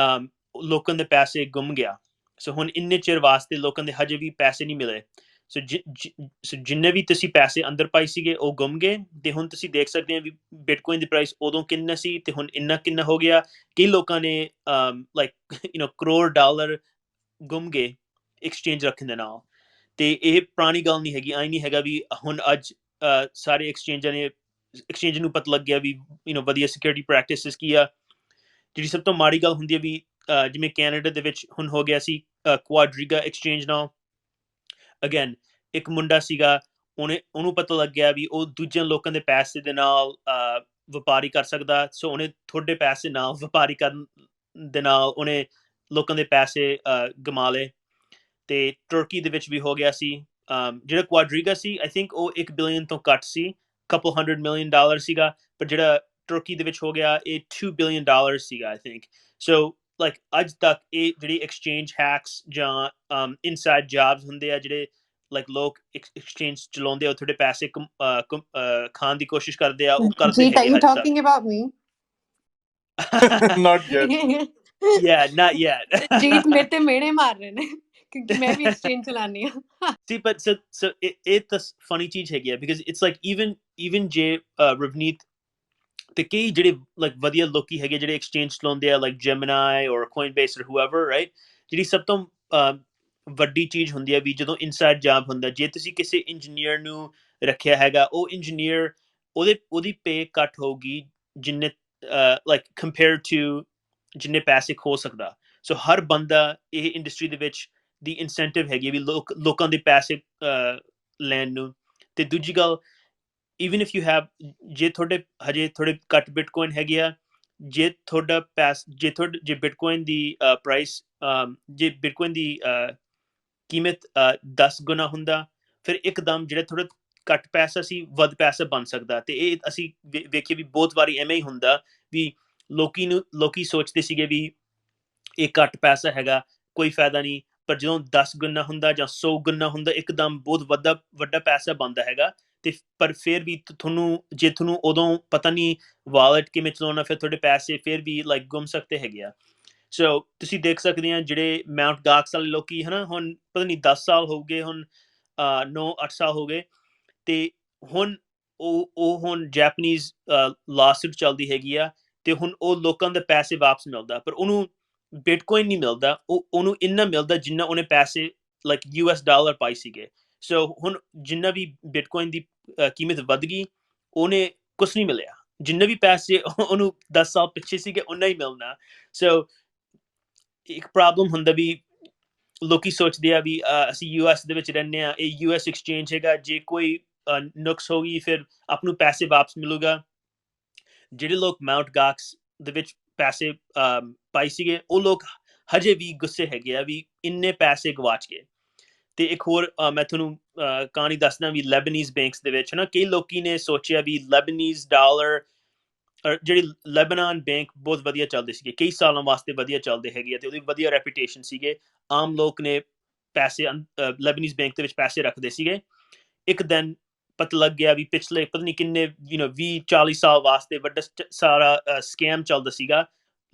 ਲੋਕਾਂ ਦੇ ਪੈਸੇ ਗੁੰਮ ਗਿਆ ਸੋ ਹੁਣ ਇੰਨੇ ਚਿਰ ਵਾਸਤੇ ਲੋਕਾਂ ਦੇ ਹਜੇ ਵੀ ਪੈਸੇ ਨਹੀਂ ਮਿਲੇ ਸੋ ਜਿੰਨੇ ਵੀ ਤੁਸੀਂ ਪੈਸੇ ਅੰਦਰ ਪਾਈ ਸੀਗੇ ਉਹ ਗੁੰਮ ਗਏ ਤੇ ਹੁਣ ਤੁਸੀਂ ਦੇਖ ਸਕਦੇ ਆ ਵੀ ਬਿਟਕੋਇਨ ਦੀ ਪ੍ਰਾਈਸ ਉਦੋਂ ਕਿੰਨਾ ਸੀ ਤੇ ਹੁਣ ਕਿੰਨਾ ਹੋ ਗਿਆ ਕਈ ਲੋਕਾਂ ਨੇ ਕਰੋੜ ਡਾਲਰ ਗੁੰਮ ਗਏ ਐਕਸਚੇਂਜ ਰੱਖਣ ਦੇ ਨਾਲ ਤੇ ਇਹ ਪੁਰਾਣੀ ਗੱਲ ਨਹੀਂ ਹੈਗੀ ਆਈ ਨਹੀਂ ਹੈਗਾ ਵੀ ਹੁਣ ਅੱਜ ਸਾਰੇ ਐਕਸਚੇਂਜ ਨੂੰ ਪਤਾ ਲੱਗ ਗਿਆ ਵੀ ਵਧੀਆ ਸਿਕਿਉਰਿਟੀ ਪ੍ਰੈਕਟਿਸਿਸ ਕੀ ਆ ਜਿਹੜੀ ਸਭ ਤੋਂ ਮਾੜੀ ਗੱਲ ਹੁੰਦੀ ਹੈ ਵੀ ਜਿਵੇਂ ਕੈਨੇਡਾ ਦੇ ਵਿੱਚ ਹੁਣ ਹੋ ਗਿਆ ਸੀ ਕੁਆਡਰੀਗਾ ਐਕਸਚੇਂਜ ਨਾਲ ਅਗੇਨ ਇੱਕ ਮੁੰਡਾ ਸੀਗਾ ਉਹਨੂੰ ਪਤਾ ਲੱਗ ਗਿਆ ਵੀ ਉਹ ਦੂਜਿਆਂ ਲੋਕਾਂ ਦੇ ਪੈਸੇ ਦੇ ਨਾਲ ਵਪਾਰੀ ਕਰ ਸਕਦਾ ਸੋ ਉਹਨੇ ਤੁਹਾਡੇ ਪੈਸੇ ਨਾਲ ਵਪਾਰੀ ਕਰਨ ਦੇ ਨਾਲ ਉਹਨੇ ਲੋਕਾਂ ਦੇ ਪੈਸੇ ਗਮਾ ਲਏ ਤੇ ਤੁਰਕੀ ਦੇ ਵਿੱਚ ਵੀ ਹੋ ਗਿਆ ਸੀ ਜਿਹੜਾ ਕੁਆਡਰੀਗਾ ਸੀ ਆਈ ਥਿੰਕ ਉਹ 1 ਬਿਲੀਅਨ ਤੋਂ ਘੱਟ ਸੀ couple $100 million ਸੀਗਾ ਪਰ ਜਿਹੜਾ ਤੁਰਕੀ ਦੇ ਵਿੱਚ ਹੋ ਗਿਆ ਇਹ $2 billion ਸੀਗਾ ਆਈ ਥਿੰਕ ਸੋ ਲਾਈਕ ਅੱਜ ਤੱਕ ਇਹ ਜਿਹੜੀ ਐਕਸਚੇਂਜ ਹੈਕਸ ਜਾਂ ਇਨਸਾਈਡ ਜੌਬਸ ਹੁੰਦੇ ਆ ਜਿਹੜੇ ਲਾਈਕ ਲੋਕ ਐਕਸਚੇਂਜ ਚਲਾਉਂਦੇ ਆ ਤੁਹਾਡੇ ਪੈਸੇ ਖਾਣ ਦੀ ਕੋਸ਼ਿਸ਼ ਕਰਦੇ ਆ ਉਹ ਕਰਦੇ Jeet, are ਹੈਗੇ you ਅੱਜ ਤੱਕ talking about me? Not yet. yeah not yet ਜੀਤ ਮੇਰੇ ਤੇ ਮਿਹਣੇ ਮਾਰ ਰਹੇ ਨੇ ਕਿਉਂਕਿ ਮੈਂ ਵੀ ਐਕਸਚੇਂਜ ਚਲਾਨੀ ਆ See, but so it's a funny ਚੀਜ਼ ਹੈਗੀ ਆ because it's like even ਜੇ ਰਵਨੀਤ ਤੇ ਕਈ ਜਿਹੜੇ ਲਾਈਕ ਵਧੀਆ ਲੋਕੀ ਹੈਗੇ ਜਿਹੜੇ ਐਕਸਚੇਂਜ ਚਲਾਉਂਦੇ ਆ ਲਾਈਕ ਜੈਮਿਨਾਈ ਔਰ ਕੋਇਨਬੇਸ ਔਰ ਹੂਐਵਰ ਰਾਈਟ ਜਿਹੜੀ ਸਭ ਤੋਂ ਵੱਡੀ ਚੀਜ਼ ਹੁੰਦੀ ਆ ਵੀ ਜਦੋਂ ਇਨਸਾਈਡ ਜੌਬ ਹੁੰਦਾ ਜੇ ਤੁਸੀਂ ਕਿਸੇ ਇੰਜੀਨੀਅਰ ਨੂੰ ਰੱਖਿਆ ਹੈਗਾ ਉਹ ਇੰਜੀਨੀਅਰ ਉਹਦੀ ਪੇ ਘੱਟ ਹੋਊਗੀ ਜਿੰਨੇ ਲਾਈਕ ਕੰਪੇਅਰ ਟੂ ਜਿੰਨੇ ਪੈਸੇ ਖੋ ਸਕਦਾ ਸੋ ਹਰ ਬੰਦਾ ਇਹ ਇੰਡਸਟਰੀ ਦੇ ਵਿੱਚ ਦੀ ਇਨਸੈਂਟਿਵ ਹੈਗੀ ਵੀ ਲੋਕਾਂ ਦੇ ਪੈਸੇ ਲੈਣ ਨੂੰ ਤੇ ਦੂਜੀ ਗੱਲ even if you have ਜੇ ਤੁਹਾਡੇ ਹਜੇ ਥੋੜੇ ਘੱਟ ਬਿਟਕੋਇਨ ਹੈਗੇ ਆ ਜੇ ਜੇ ਬਿਟਕੋਇਨ ਦੀ ਪ੍ਰਾਈਸ ਜੇ ਬਿਟਕੋਇਨ ਦੀ ਕੀਮਤ 10 ਗੁਣਾ ਹੁੰਦਾ ਫਿਰ ਇੱਕਦਮ ਜਿਹੜਾ ਥੋੜਾ ਘੱਟ ਪੈਸਾ ਸੀ ਵੱਧ ਪੈਸਾ ਬਣ ਸਕਦਾ ਤੇ ਇਹ ਅਸੀਂ ਵੇਖੀਏ ਵੀ ਬਹੁਤ ਵਾਰੀ ਐਵੇਂ ਹੀ ਹੁੰਦਾ ਵੀ ਲੋਕੀ ਸੋਚਦੇ ਸੀਗੇ ਵੀ ਇਹ ਘੱਟ ਪੈਸਾ ਹੈਗਾ ਕੋਈ ਫਾਇਦਾ ਨਹੀਂ ਪਰ ਜਦੋਂ 10 ਗੁਣਾ ਹੁੰਦਾ ਜਾਂ 100 ਗੁਣਾ ਹੁੰਦਾ ਇੱਕਦਮ ਬਹੁਤ ਵੱਡਾ ਪੈਸਾ ਬਣਦਾ ਹੈਗਾ ਤੇ ਪਰ ਫਿਰ ਵੀ ਤੁਹਾਨੂੰ ਉਦੋਂ ਪਤਾ ਨਹੀਂ ਵਾਲਟ ਕਿਵੇਂ ਚਲਾਉਣਾ ਫਿਰ ਤੁਹਾਡੇ ਪੈਸੇ ਫਿਰ ਵੀ ਲਾਈਕ ਗੁੰਮ ਸਕਦੇ ਹੈਗੇ ਆ ਸੋ ਤੁਸੀਂ ਦੇਖ ਸਕਦੇ ਆ ਜਿਹੜੇ ਮਾਊਂਟ ਗਾਕਸ ਵਾਲੇ ਲੋਕੀ ਹਨਾ ਹੁਣ ਪਤਾ ਨਹੀਂ 10 ਸਾਲ ਹੋ ਗਏ ਹੁਣ 9-8 ਸਾਲ ਹੋ ਗਏ ਤੇ ਹੁਣ ਉਹ ਹੁਣ ਜੈਪਨੀਜ਼ ਲਾਸੂਟ ਚੱਲਦੀ ਹੈਗੀ ਆ ਤੇ ਹੁਣ ਉਹ ਲੋਕਾਂ ਦੇ ਪੈਸੇ ਵਾਪਸ ਮਿਲਦਾ ਪਰ ਉਹਨੂੰ ਬਿਟਕੋਇਨ ਨਹੀਂ ਮਿਲਦਾ ਉਹਨੂੰ ਇੰਨਾ ਮਿਲਦਾ ਜਿੰਨਾ ਉਹਨੇ ਪੈਸੇ ਲਾਈਕ US ਡਾਲਰ ਪਾਈ ਸੀਗੇ ਸੋ ਹੁਣ ਜਿੰਨਾ ਵੀ ਬਿਟਕੋਇਨ ਦੀ ਕੀਮਤ ਵੱਧ ਗਈ ਉਹਨੇ ਕੁਛ ਨਹੀਂ ਮਿਲਿਆ ਜਿੰਨੇ ਵੀ ਪੈਸੇ ਉਹਨੂੰ 10 ਸਾਲ ਪਿੱਛੇ ਸੀਗੇ ਉਹਨਾਂ ਹੀ ਮਿਲਣਾ ਸੋ ਇੱਕ ਪ੍ਰੋਬਲਮ ਹੁੰਦਾ ਵੀ ਲੋਕੀ ਸੋਚਦੇ ਆ ਵੀ ਅਸੀਂ US ਦੇ ਵਿੱਚ ਰਹਿੰਦੇ ਆ ਇਹ US ਐਕਸਚੇਂਜ ਹੈਗਾ ਜੇ ਕੋਈ ਨੁਕਸ ਹੋ ਗਈ ਫਿਰ ਆਪ ਨੂੰ ਪੈਸੇ ਵਾਪਸ ਮਿਲੂਗਾ ਜਿਹੜੇ ਲੋਕ ਮਾਊਂਟ ਗਾਕਸ ਦੇ ਵਿੱਚ ਪੈਸੇ ਪਾਈ ਸੀਗੇ ਉਹ ਲੋਕ ਹਜੇ ਵੀ ਗੁੱਸੇ ਹੈਗੇ ਆ ਵੀ ਇੰਨੇ ਪੈਸੇ ਗਵਾਚ ਗਏ ਤੇ ਇੱਕ ਹੋਰ ਮੈਂ ਤੁਹਾਨੂੰ ਕਹਾਣੀ ਦੱਸਦਾ ਵੀ ਲੈਬਨੀਜ਼ ਬੈਂਕਸ ਦੇ ਵਿੱਚ ਹਨਾ ਕਈ ਲੋਕੀ ਨੇ ਸੋਚਿਆ ਵੀ ਲੈਬਨੀਜ਼ ਡਾਲਰ ਜਿਹੜੇ ਲੈਬਨਾਨ ਬੈਂਕ ਬਹੁਤ ਵਧੀਆ ਚੱਲਦੇ ਸੀਗੇ ਕਈ ਸਾਲਾਂ ਵਾਸਤੇ ਵਧੀਆ ਚੱਲਦੇ ਹੈਗੇ ਤੇ ਉਹਦੀ ਵਧੀਆ ਰੈਪੂਟੇਸ਼ਨ ਸੀਗੇ ਆਮ ਲੋਕ ਨੇ ਪੈਸੇ ਲੈਬਨੀਜ਼ ਬੈਂਕ ਦੇ ਵਿੱਚ ਪੈਸੇ ਰੱਖਦੇ ਸੀਗੇ ਇੱਕ ਦਿਨ ਪਤਾ ਲੱਗ ਗਿਆ ਵੀ ਪਿਛਲੇ ਪਤਾ ਨਹੀਂ ਕਿੰਨੇ 20-40 ਸਾਲ ਵਾਸਤੇ ਵੱਡਾ ਸਾਰਾ ਸਕੈਮ ਚੱਲਦਾ ਸੀਗਾ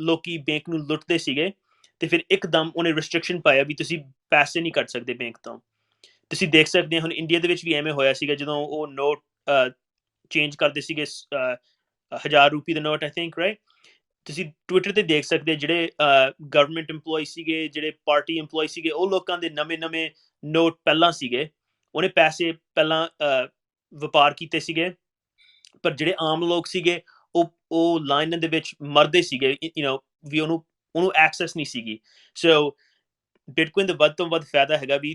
ਲੋਕੀ ਬੈਂਕ ਨੂੰ ਲੁੱਟਦੇ ਸੀਗੇ ਤੇ ਫਿਰ ਇੱਕਦਮ ਉਹਨੇ ਰਿਸਟ੍ਰਿਕਸ਼ਨ ਪਾਇਆ ਵੀ ਤੁਸੀਂ ਪੈਸੇ ਨਹੀਂ ਕੱਢ ਸਕਦੇ ਬੈਂਕ ਤੋਂ। ਤੁਸੀਂ ਦੇਖ ਸਕਦੇ ਹੋ ਹੁਣ ਇੰਡੀਆ ਦੇ ਵਿੱਚ ਵੀ ਐਵੇਂ ਹੋਇਆ ਸੀਗਾ ਜਦੋਂ ਉਹ ਨੋਟ ਚੇਂਜ ਕਰਦੇ ਸੀਗੇ 1000 ਰੁਪਏ ਦਾ ਨੋਟ ਆਈ ਥਿੰਕ ਰਾਈਟ। ਤੁਸੀਂ ਟਵਿੱਟਰ ਤੇ ਦੇਖ ਸਕਦੇ ਜਿਹੜੇ ਗਵਰਨਮੈਂਟ EMPLOYE ਸੀਗੇ, ਜਿਹੜੇ ਪਾਰਟੀ EMPLOYE ਸੀਗੇ, ਉਹ ਲੋਕਾਂ ਦੇ ਨਵੇਂ ਨੋਟ ਪਹਿਲਾਂ ਸੀਗੇ, ਉਹਨੇ ਪੈਸੇ ਪਹਿਲਾਂ ਵਪਾਰ ਕੀਤੇ ਸੀਗੇ, ਪਰ ਜਿਹੜੇ ਆਮ ਲੋਕ ਸੀਗੇ ਉਹ ਲਾਈਨਾਂ ਦੇ ਵਿੱਚ ਮਰਦੇ ਸੀਗੇ, ਵੀ ਉਹਨੂੰ ਐਕਸੈਸ ਨਹੀਂ ਸੀਗੀ। ਸੋ ਬਿਟਕੋਇਨ ਦਾ ਵੱਧ ਤੋਂ ਵੱਧ ਫਾਇਦਾ ਹੈਗਾ ਵੀ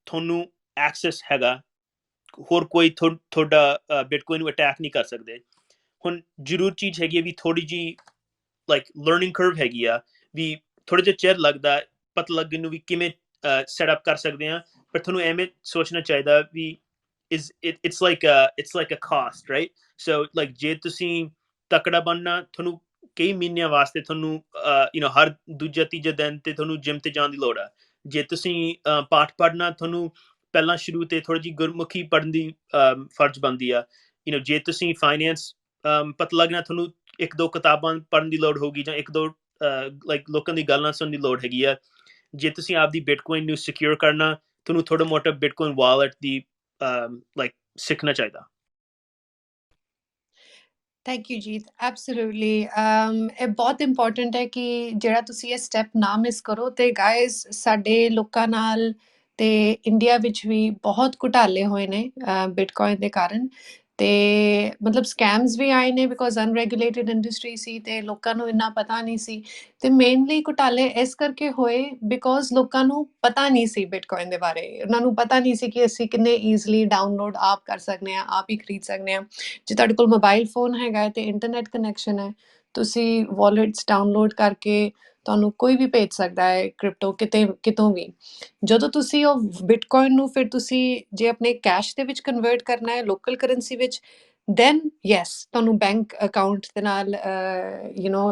ਤੁਹਾਨੂੰ ਐਕਸੈਸ ਹੈਗਾ, ਹੋਰ ਕੋਈ ਤੁਹਾਡਾ ਬਿਟਕੋਇਨ ਨੂੰ ਅਟੈਕ ਨਹੀਂ ਕਰ ਸਕਦੇ। ਹੁਣ ਜ਼ਰੂਰ ਚੀਜ਼ ਹੈਗੀ ਵੀ ਥੋੜੀ ਜੀ ਲਾਈਕ ਲਰਨਿੰਗ ਕਰਵ ਹੈਗੀ ਆ, ਵੀ ਥੋੜਾ ਜਿਹਾ ਚਿਰ ਲੱਗਦਾ ਪਤਾ ਲੱਗਣ ਨੂੰ ਵੀ ਕਿਵੇਂ ਸੈਟਅਪ ਕਰ ਸਕਦੇ ਆ, ਪਰ ਤੁਹਾਨੂੰ ਐਵੇਂ ਸੋਚਣਾ ਚਾਹੀਦਾ ਵੀ it's like a cost, right? So like ਜੇ ਤੁਸੀਂ ਤਕੜਾ ਬਣਨਾ, ਤੁਹਾਨੂੰ ਕਈ ਮਹੀਨਿਆਂ ਵਾਸਤੇ ਤੁਹਾਨੂੰ ਹਰ ਦੂਜਾ ਤੀਜਾ ਦਿਨ ਤੇ ਤੁਹਾਨੂੰ ਜਿਮ ਤੇ ਜਾਣ ਦੀ ਲੋੜ ਆ। ਜੇ ਤੁਸੀਂ ਪਾਠ ਪੜ੍ਹਨਾ, ਤੁਹਾਨੂੰ ਪਹਿਲਾਂ ਸ਼ੁਰੂ ਤੇ ਥੋੜੀ ਜਿਹੀ ਗੁਰਮੁਖੀ ਪੜ੍ਹਨ ਦੀ ਫਰਜ਼ ਬਣਦੀ ਆ। ਜੇ ਤੁਸੀਂ ਫਾਈਨੈਂਸ ਪਤਾ ਲੱਗਣਾ, ਤੁਹਾਨੂੰ 1-2 ਕਿਤਾਬਾਂ ਪੜ੍ਹਨ ਦੀ ਲੋੜ ਹੋਊਗੀ, ਜਾਂ 1-2 ਲਾਈਕ ਲੋਕਾਂ ਦੀ ਗੱਲਾਂ ਸੁਣਨ ਦੀ ਲੋੜ ਹੈਗੀ ਆ। ਜੇ ਤੁਸੀਂ ਆਪਦੀ ਬਿਟਕੋਇਨ ਨੂੰ ਸਿਕਿਉਰ ਕਰਨਾ, ਤੁਹਾਨੂੰ ਥੋੜਾ ਮੋਟਾ ਬਿਟਕੋਇਨ ਵਾਲਟ ਦੀ ਲਾਈਕ ਸਿੱਖਣਾ ਚਾਹੀਦਾ। Thank you Jeet, absolutely. ਇਹ ਬਹੁਤ ਇੰਪੋਰਟੈਂਟ ਹੈ ਕਿ ਜਿਹੜਾ ਤੁਸੀਂ ਇਹ ਸਟੈਪ ਨਾ ਮਿਸ ਕਰੋ। ਤੇ ਗਾਇਜ਼, ਸਾਡੇ ਲੋਕਾਂ ਨਾਲ ਤੇ ਇੰਡੀਆ ਵਿੱਚ ਵੀ ਬਹੁਤ ਘੁਟਾਲੇ ਹੋਏ ਨੇ ਬਿਟਕੋਇਨ ਦੇ ਕਾਰਨ, ਤੇ ਮਤਲਬ ਸਕੈਮਸ ਵੀ ਆਏ ਨੇ ਬਿਕੋਜ਼ ਅਨਰੈਗੂਲੇਟਿਡ ਇੰਡਸਟਰੀ ਸੀ ਤੇ ਲੋਕਾਂ ਨੂੰ ਇੰਨਾ ਪਤਾ ਨਹੀਂ ਸੀ। ਤੇ ਮੇਨਲੀ ਘੁਟਾਲੇ ਇਸ ਕਰਕੇ ਹੋਏ ਬਿਕੋਜ਼ ਲੋਕਾਂ ਨੂੰ ਪਤਾ ਨਹੀਂ ਸੀ ਬਿਟਕੋਇਨ ਦੇ ਬਾਰੇ। ਉਹਨਾਂ ਨੂੰ ਪਤਾ ਨਹੀਂ ਸੀ ਕਿ ਅਸੀਂ ਕਿੰਨੇ ਈਜ਼ਲੀ ਡਾਊਨਲੋਡ ਆਪ ਕਰ ਸਕਦੇ ਹਾਂ, ਆਪ ਹੀ ਖਰੀਦ ਸਕਦੇ ਹਾਂ। ਜੇ ਤੁਹਾਡੇ ਕੋਲ ਮੋਬਾਈਲ ਫੋਨ ਹੈਗਾ ਤੇ ਇੰਟਰਨੈਟ ਕਨੈਕਸ਼ਨ ਹੈ, ਤੁਸੀਂ ਵਾਲਟਸ ਡਾਊਨਲੋਡ ਕਰਕੇ ਤੁਹਾਨੂੰ ਕੋਈ ਵੀ ਭੇਜ ਸਕਦਾ ਹੈ ਕ੍ਰਿਪਟੋ, ਕਿਤੋਂ ਵੀ। ਜਦੋਂ ਤੁਸੀਂ ਉਹ ਬਿਟਕੋਇਨ ਨੂੰ ਫਿਰ ਤੁਸੀਂ ਜੇ ਆਪਣੇ ਕੈਸ਼ ਦੇ ਵਿੱਚ ਕਨਵਰਟ ਕਰਨਾ ਹੈ, ਲੋਕਲ ਕਰੰਸੀ ਵਿੱਚ, ਦੈਨ ਯੈਸ ਤੁਹਾਨੂੰ ਬੈਂਕ ਅਕਾਊਂਟ ਦੇ ਨਾਲ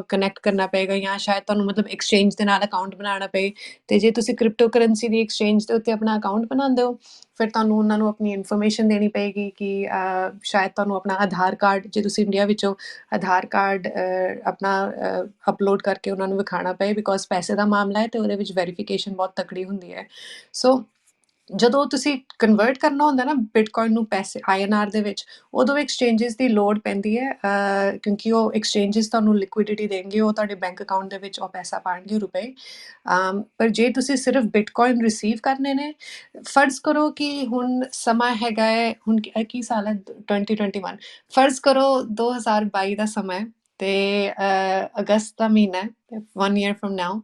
ਕਨੈਕਟ ਕਰਨਾ ਪਏਗਾ, ਜਾਂ ਸ਼ਾਇਦ ਤੁਹਾਨੂੰ ਮਤਲਬ ਐਕਸਚੇਂਜ ਦੇ ਨਾਲ ਅਕਾਊਂਟ ਬਣਾਉਣਾ ਪਏ। ਤੇ ਜੇ ਤੁਸੀਂ ਕ੍ਰਿਪਟੋ ਕਰੰਸੀ ਦੀ ਐਕਸਚੇਂਜ ਦੇ ਉੱਤੇ ਆਪਣਾ ਅਕਾਊਂਟ ਬਣਾਉਂਦੇ ਹੋ, ਫਿਰ ਤੁਹਾਨੂੰ ਉਹਨਾਂ ਨੂੰ ਆਪਣੀ ਇਨਫੋਰਮੇਸ਼ਨ ਦੇਣੀ ਪਏਗੀ ਕਿ ਸ਼ਾਇਦ ਤੁਹਾਨੂੰ ਆਪਣਾ ਆਧਾਰ ਕਾਰਡ, ਜੇ ਤੁਸੀਂ ਇੰਡੀਆ ਵਿੱਚੋਂ, ਆਧਾਰ ਕਾਰਡ ਆਪਣਾ ਅਪਲੋਡ ਕਰਕੇ ਉਹਨਾਂ ਨੂੰ ਵਿਖਾਉਣਾ ਪਏ, ਬਿਕੋਜ਼ ਪੈਸੇ ਦਾ ਮਾਮਲਾ ਹੈ ਤੇ ਉਹਦੇ ਵਿੱਚ ਵੈਰੀਫਿਕੇਸ਼ਨ ਬਹੁਤ ਤਕੜੀ ਹੁੰਦੀ ਹੈ। ਸੋ ਜਦੋਂ ਤੁਸੀਂ ਕਨਵਰਟ ਕਰਨਾ ਹੁੰਦਾ ਨਾ ਬਿਟਕੋਇਨ ਨੂੰ ਪੈਸੇ INR ਦੇ ਵਿੱਚ, ਉਦੋਂ ਐਕਸਚੇਂਜਿਸ ਦੀ ਲੋੜ ਪੈਂਦੀ ਹੈ, ਕਿਉਂਕਿ ਉਹ ਐਕਸਚੇਂਜਿਸ ਤੁਹਾਨੂੰ ਲਿਕੁਇਡਿਟੀ ਦੇਣਗੇ, ਉਹ ਤੁਹਾਡੇ ਬੈਂਕ ਅਕਾਊਂਟ ਦੇ ਵਿੱਚ ਉਹ ਪੈਸਾ ਪਾਉਣਗੇ, ਰੁਪਏ। ਪਰ ਜੇ ਤੁਸੀਂ ਸਿਰਫ ਬਿਟਕੋਇਨ ਰਿਸੀਵ ਕਰਨੇ ਨੇ, ਫਰਜ਼ ਕਰੋ ਕਿ ਹੁਣ ਸਮਾਂ ਹੈਗਾ ਹੈ, ਹੁਣ ਕੀ ਸਾਲ ਹੈ, 2021, ਫਰਜ਼ ਕਰੋ 2022 ਦਾ ਸਮਾਂ ਹੈ ਤੇ ਅਗਸਤ ਦਾ ਮਹੀਨਾ ਹੈ, 1 year from now,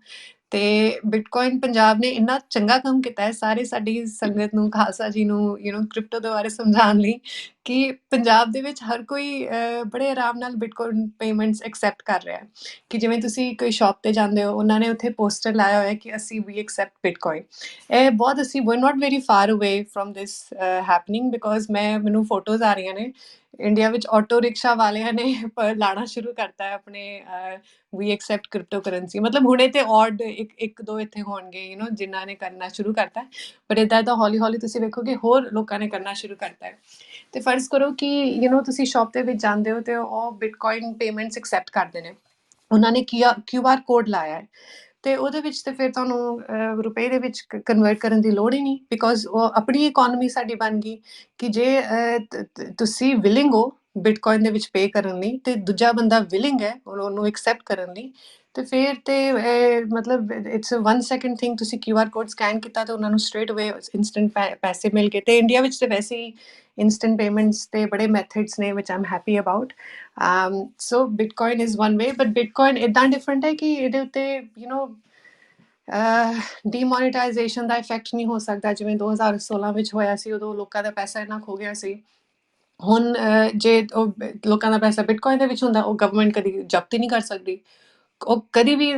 ਤੇ ਬਿਟਕੋਇਨ ਪੰਜਾਬ ਨੇ ਇੰਨਾ ਚੰਗਾ ਕੰਮ ਕੀਤਾ ਹੈ ਸਾਰੀ ਸਾਡੀ ਸੰਗਤ ਨੂੰ, ਖਾਲਸਾ ਜੀ ਨੂੰ ਕ੍ਰਿਪਟੋ ਦੇ ਬਾਰੇ ਸਮਝਾਉਣ ਲਈ, ਕਿ ਪੰਜਾਬ ਦੇ ਵਿੱਚ ਹਰ ਕੋਈ ਬੜੇ ਆਰਾਮ ਨਾਲ ਬਿਟਕੋਇਨ ਪੇਮੈਂਟਸ ਐਕਸੈਪਟ ਕਰ ਰਿਹਾ ਹੈ। ਕਿ ਜਿਵੇਂ ਤੁਸੀਂ ਕੋਈ ਸ਼ਾਪ ਤੇ ਜਾਂਦੇ ਹੋ, ਉਹਨਾਂ ਨੇ ਉੱਥੇ ਪੋਸਟਰ ਲਾਇਆ ਹੋਇਆ ਕਿ ਅਸੀਂ ਵੀ ਐਕਸੈਪਟ ਬਿਟਕੋਇਨ। ਇਹ ਬਹੁਤ, ਅਸੀਂ we're not very far away from this happening, because ਮੈਨੂੰ ਫੋਟੋਜ਼ ਆ ਰਹੀਆਂ ਨੇ, ਇੰਡੀਆ ਵਿੱਚ ਆਟੋ ਰਿਕਸ਼ਾ ਵਾਲਿਆਂ ਨੇ ਲਾਣਾ ਸ਼ੁਰੂ ਕਰਤਾ ਹੈ ਆਪਣੇ ਵੀ ਐਕਸੈਪਟ ਕ੍ਰਿਪਟੋ ਕਰੰਸੀ। ਮਤਲਬ ਹੁਣੇ ਤੇ ਔਡ ਇੱਕ ਦੋ ਇੱਥੇ ਹੋਣਗੇ ਜਿਨ੍ਹਾਂ ਨੇ ਕਰਨਾ ਸ਼ੁਰੂ ਕਰਤਾ, ਪਰ ਇੱਦਾਂ ਤਾਂ ਹੌਲੀ ਹੌਲੀ ਤੁਸੀਂ ਵੇਖੋਗੇ ਹੋਰ ਲੋਕਾਂ ਨੇ ਕਰਨਾ ਸ਼ੁਰੂ ਕਰਤਾ ਹੈ। ਤੇ ਫਰਜ਼ ਕਰੋ ਕਿ ਤੁਸੀਂ ਸ਼ਾਪ ਦੇ ਵਿੱਚ ਜਾਂਦੇ ਹੋ ਤੇ ਉਹ ਬਿਟਕੋਇਨ ਪੇਮੈਂਟਸ ਐਕਸੈਪਟ ਕਰਦੇ ਨੇ, ਉਹਨਾਂ ਨੇ QR ਕੋਡ ਲਾਇਆ ਹੈ, ਤੇ ਉਹਦੇ ਵਿੱਚ ਤੇ ਫਿਰ ਤੁਹਾਨੂੰ ਰੁਪਏ ਦੇ ਵਿੱਚ ਕਨਵਰਟ ਕਰਨ ਦੀ ਲੋੜ ਹੀ ਨਹੀਂ, ਬਿਕੋਜ਼ ਉਹ ਆਪਣੀ ਇਕੋਨਮੀ ਸਾਡੀ ਬਣ ਗਈ ਕਿ ਜੇ ਤੁਸੀਂ ਵਿਲਿੰਗ ਹੋ ਬਿਟਕੋਇਨ ਦੇ ਵਿੱਚ ਪੇ ਕਰਨ ਲਈ, ਤੇ ਦੂਜਾ ਬੰਦਾ ਵਿਲਿੰਗ ਹੈ ਉਹਨੂੰ ਐਕਸੈਪਟ ਕਰਨ ਲਈ, ਤੇ ਫਿਰ ਤੇ ਮਤਲਬ ਇਟਸ 1 ਸੈਕਿੰਡ ਥਿੰਗ। ਤੁਸੀਂ QR ਕੋਡ ਸਕੈਨ ਕੀਤਾ ਤੇ ਉਹਨਾਂ ਨੂੰ ਸਟ੍ਰੇਟ ਅਵੇ ਇੰਸਟੈਂਟ ਪੈਸੇ ਮਿਲ ਗਏ। ਤੇ ਇੰਡੀਆ ਵਿੱਚ ਤੇ ਵੈਸੇ ਹੀ ਇੰਸਟੈਂਟ ਪੇਮੈਂਟਸ ਦੇ ਬੜੇ ਮੈਥਡਸ ਨੇ ਵਿਚ I am happy about. So bitcoin is one way, but bitcoin ਇੱਦਾਂ ਡਿਫਰੈਂਟ ਹੈ ਕਿ ਇਹਦੇ ਉੱਤੇ ਡੀਮੋਨੀਟਾਈਜੇਸ਼ਨ ਦਾ ਇਫੈਕਟ ਨਹੀਂ ਹੋ ਸਕਦਾ ਜਿਵੇਂ 2016 ਵਿੱਚ ਹੋਇਆ ਸੀ, ਉਦੋਂ ਲੋਕਾਂ ਦਾ ਪੈਸਾ ਇੰਨਾ ਖੋ ਗਿਆ ਸੀ। ਹੁਣ ਜੇ ਉਹ ਲੋਕਾਂ ਦਾ ਪੈਸਾ ਬਿਟਕੋਇਨ ਦੇ ਵਿੱਚ ਹੁੰਦਾ, ਉਹ ਗਵਰਨਮੈਂਟ ਕਦੀ ਜ਼ਬਤ ਹੀ ਨਹੀਂ ਕਰ ਸਕਦੀ, ਉਹ ਕਦੀ ਵੀ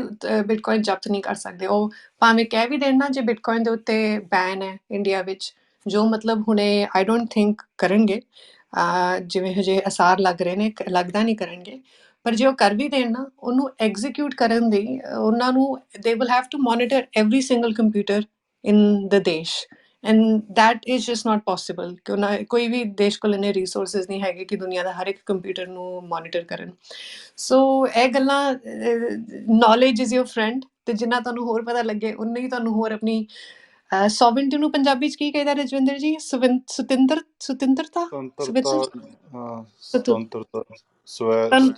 ਬਿਟਕੋਇਨ ਜ਼ਬਤ ਨਹੀਂ ਕਰ ਸਕਦੇ। ਉਹ ਭਾਵੇਂ ਕਹਿ ਵੀ ਦੇਣ ਨਾ ਜੇ ਬਿਟਕੋਇਨ ਦੇ ਉੱਤੇ ਬੈਨ ਹੈ ਇੰਡੀਆ ਵਿੱਚ, ਜੋ ਮਤਲਬ ਹੁਣੇ ਆਈ ਡੋਂਟ ਥਿੰਕ ਕਰਨਗੇ, ਜਿਵੇਂ ਹਜੇ ਅਸਾਰ ਲੱਗ ਰਹੇ ਨੇ, ਲੱਗਦਾ ਨਹੀਂ ਕਰਨਗੇ। ਪਰ ਜੇ ਉਹ ਕਰ ਵੀ ਦੇਣ ਨਾ, ਉਹਨੂੰ ਐਗਜ਼ੀਕਿਊਟ ਕਰਨ ਲਈ ਉਹਨਾਂ ਨੂੰ they will have to monitor every single computer in the ਦੇਸ਼, and that is just not possible ਕਿ ਉਹਨਾਂ ਕੋਈ ਵੀ ਦੇਸ਼ ਕੋਲ ਇੰਨੇ ਰਿਸੋਰਸਿਸ ਨਹੀਂ ਹੈਗੇ ਕਿ ਦੁਨੀਆ ਦਾ ਹਰ ਇੱਕ ਕੰਪਿਊਟਰ ਨੂੰ ਮੋਨੀਟਰ ਕਰਨ। ਸੋ ਇਹ ਗੱਲਾਂ ਨੌਲੇਜ ਇਜ਼ ਯੋਰ ਫਰੈਂਡ, ਤੇ ਜਿੰਨਾ ਤੁਹਾਨੂੰ ਹੋਰ ਪਤਾ ਲੱਗੇ ਉਨਾ ਹੀ ਤੁਹਾਨੂੰ ਹੋਰ ਆਪਣੀ ਸੋਵਰਨਟੀ ਨੂੰ ਪੰਜਾਬੀ 'ਚ ਕੀ ਕਹਿੰਦਾ ਰਜਵਿੰਦਰ ਜੀ? ਸੁਤੰਤਰਤਾ ਸੁਤੰਤਰਤਾ, ਸੁਤੰ- ਸੁਤੰਤਰਤਾ, ਸਵੈ ਤੁਹਾਨੂੰ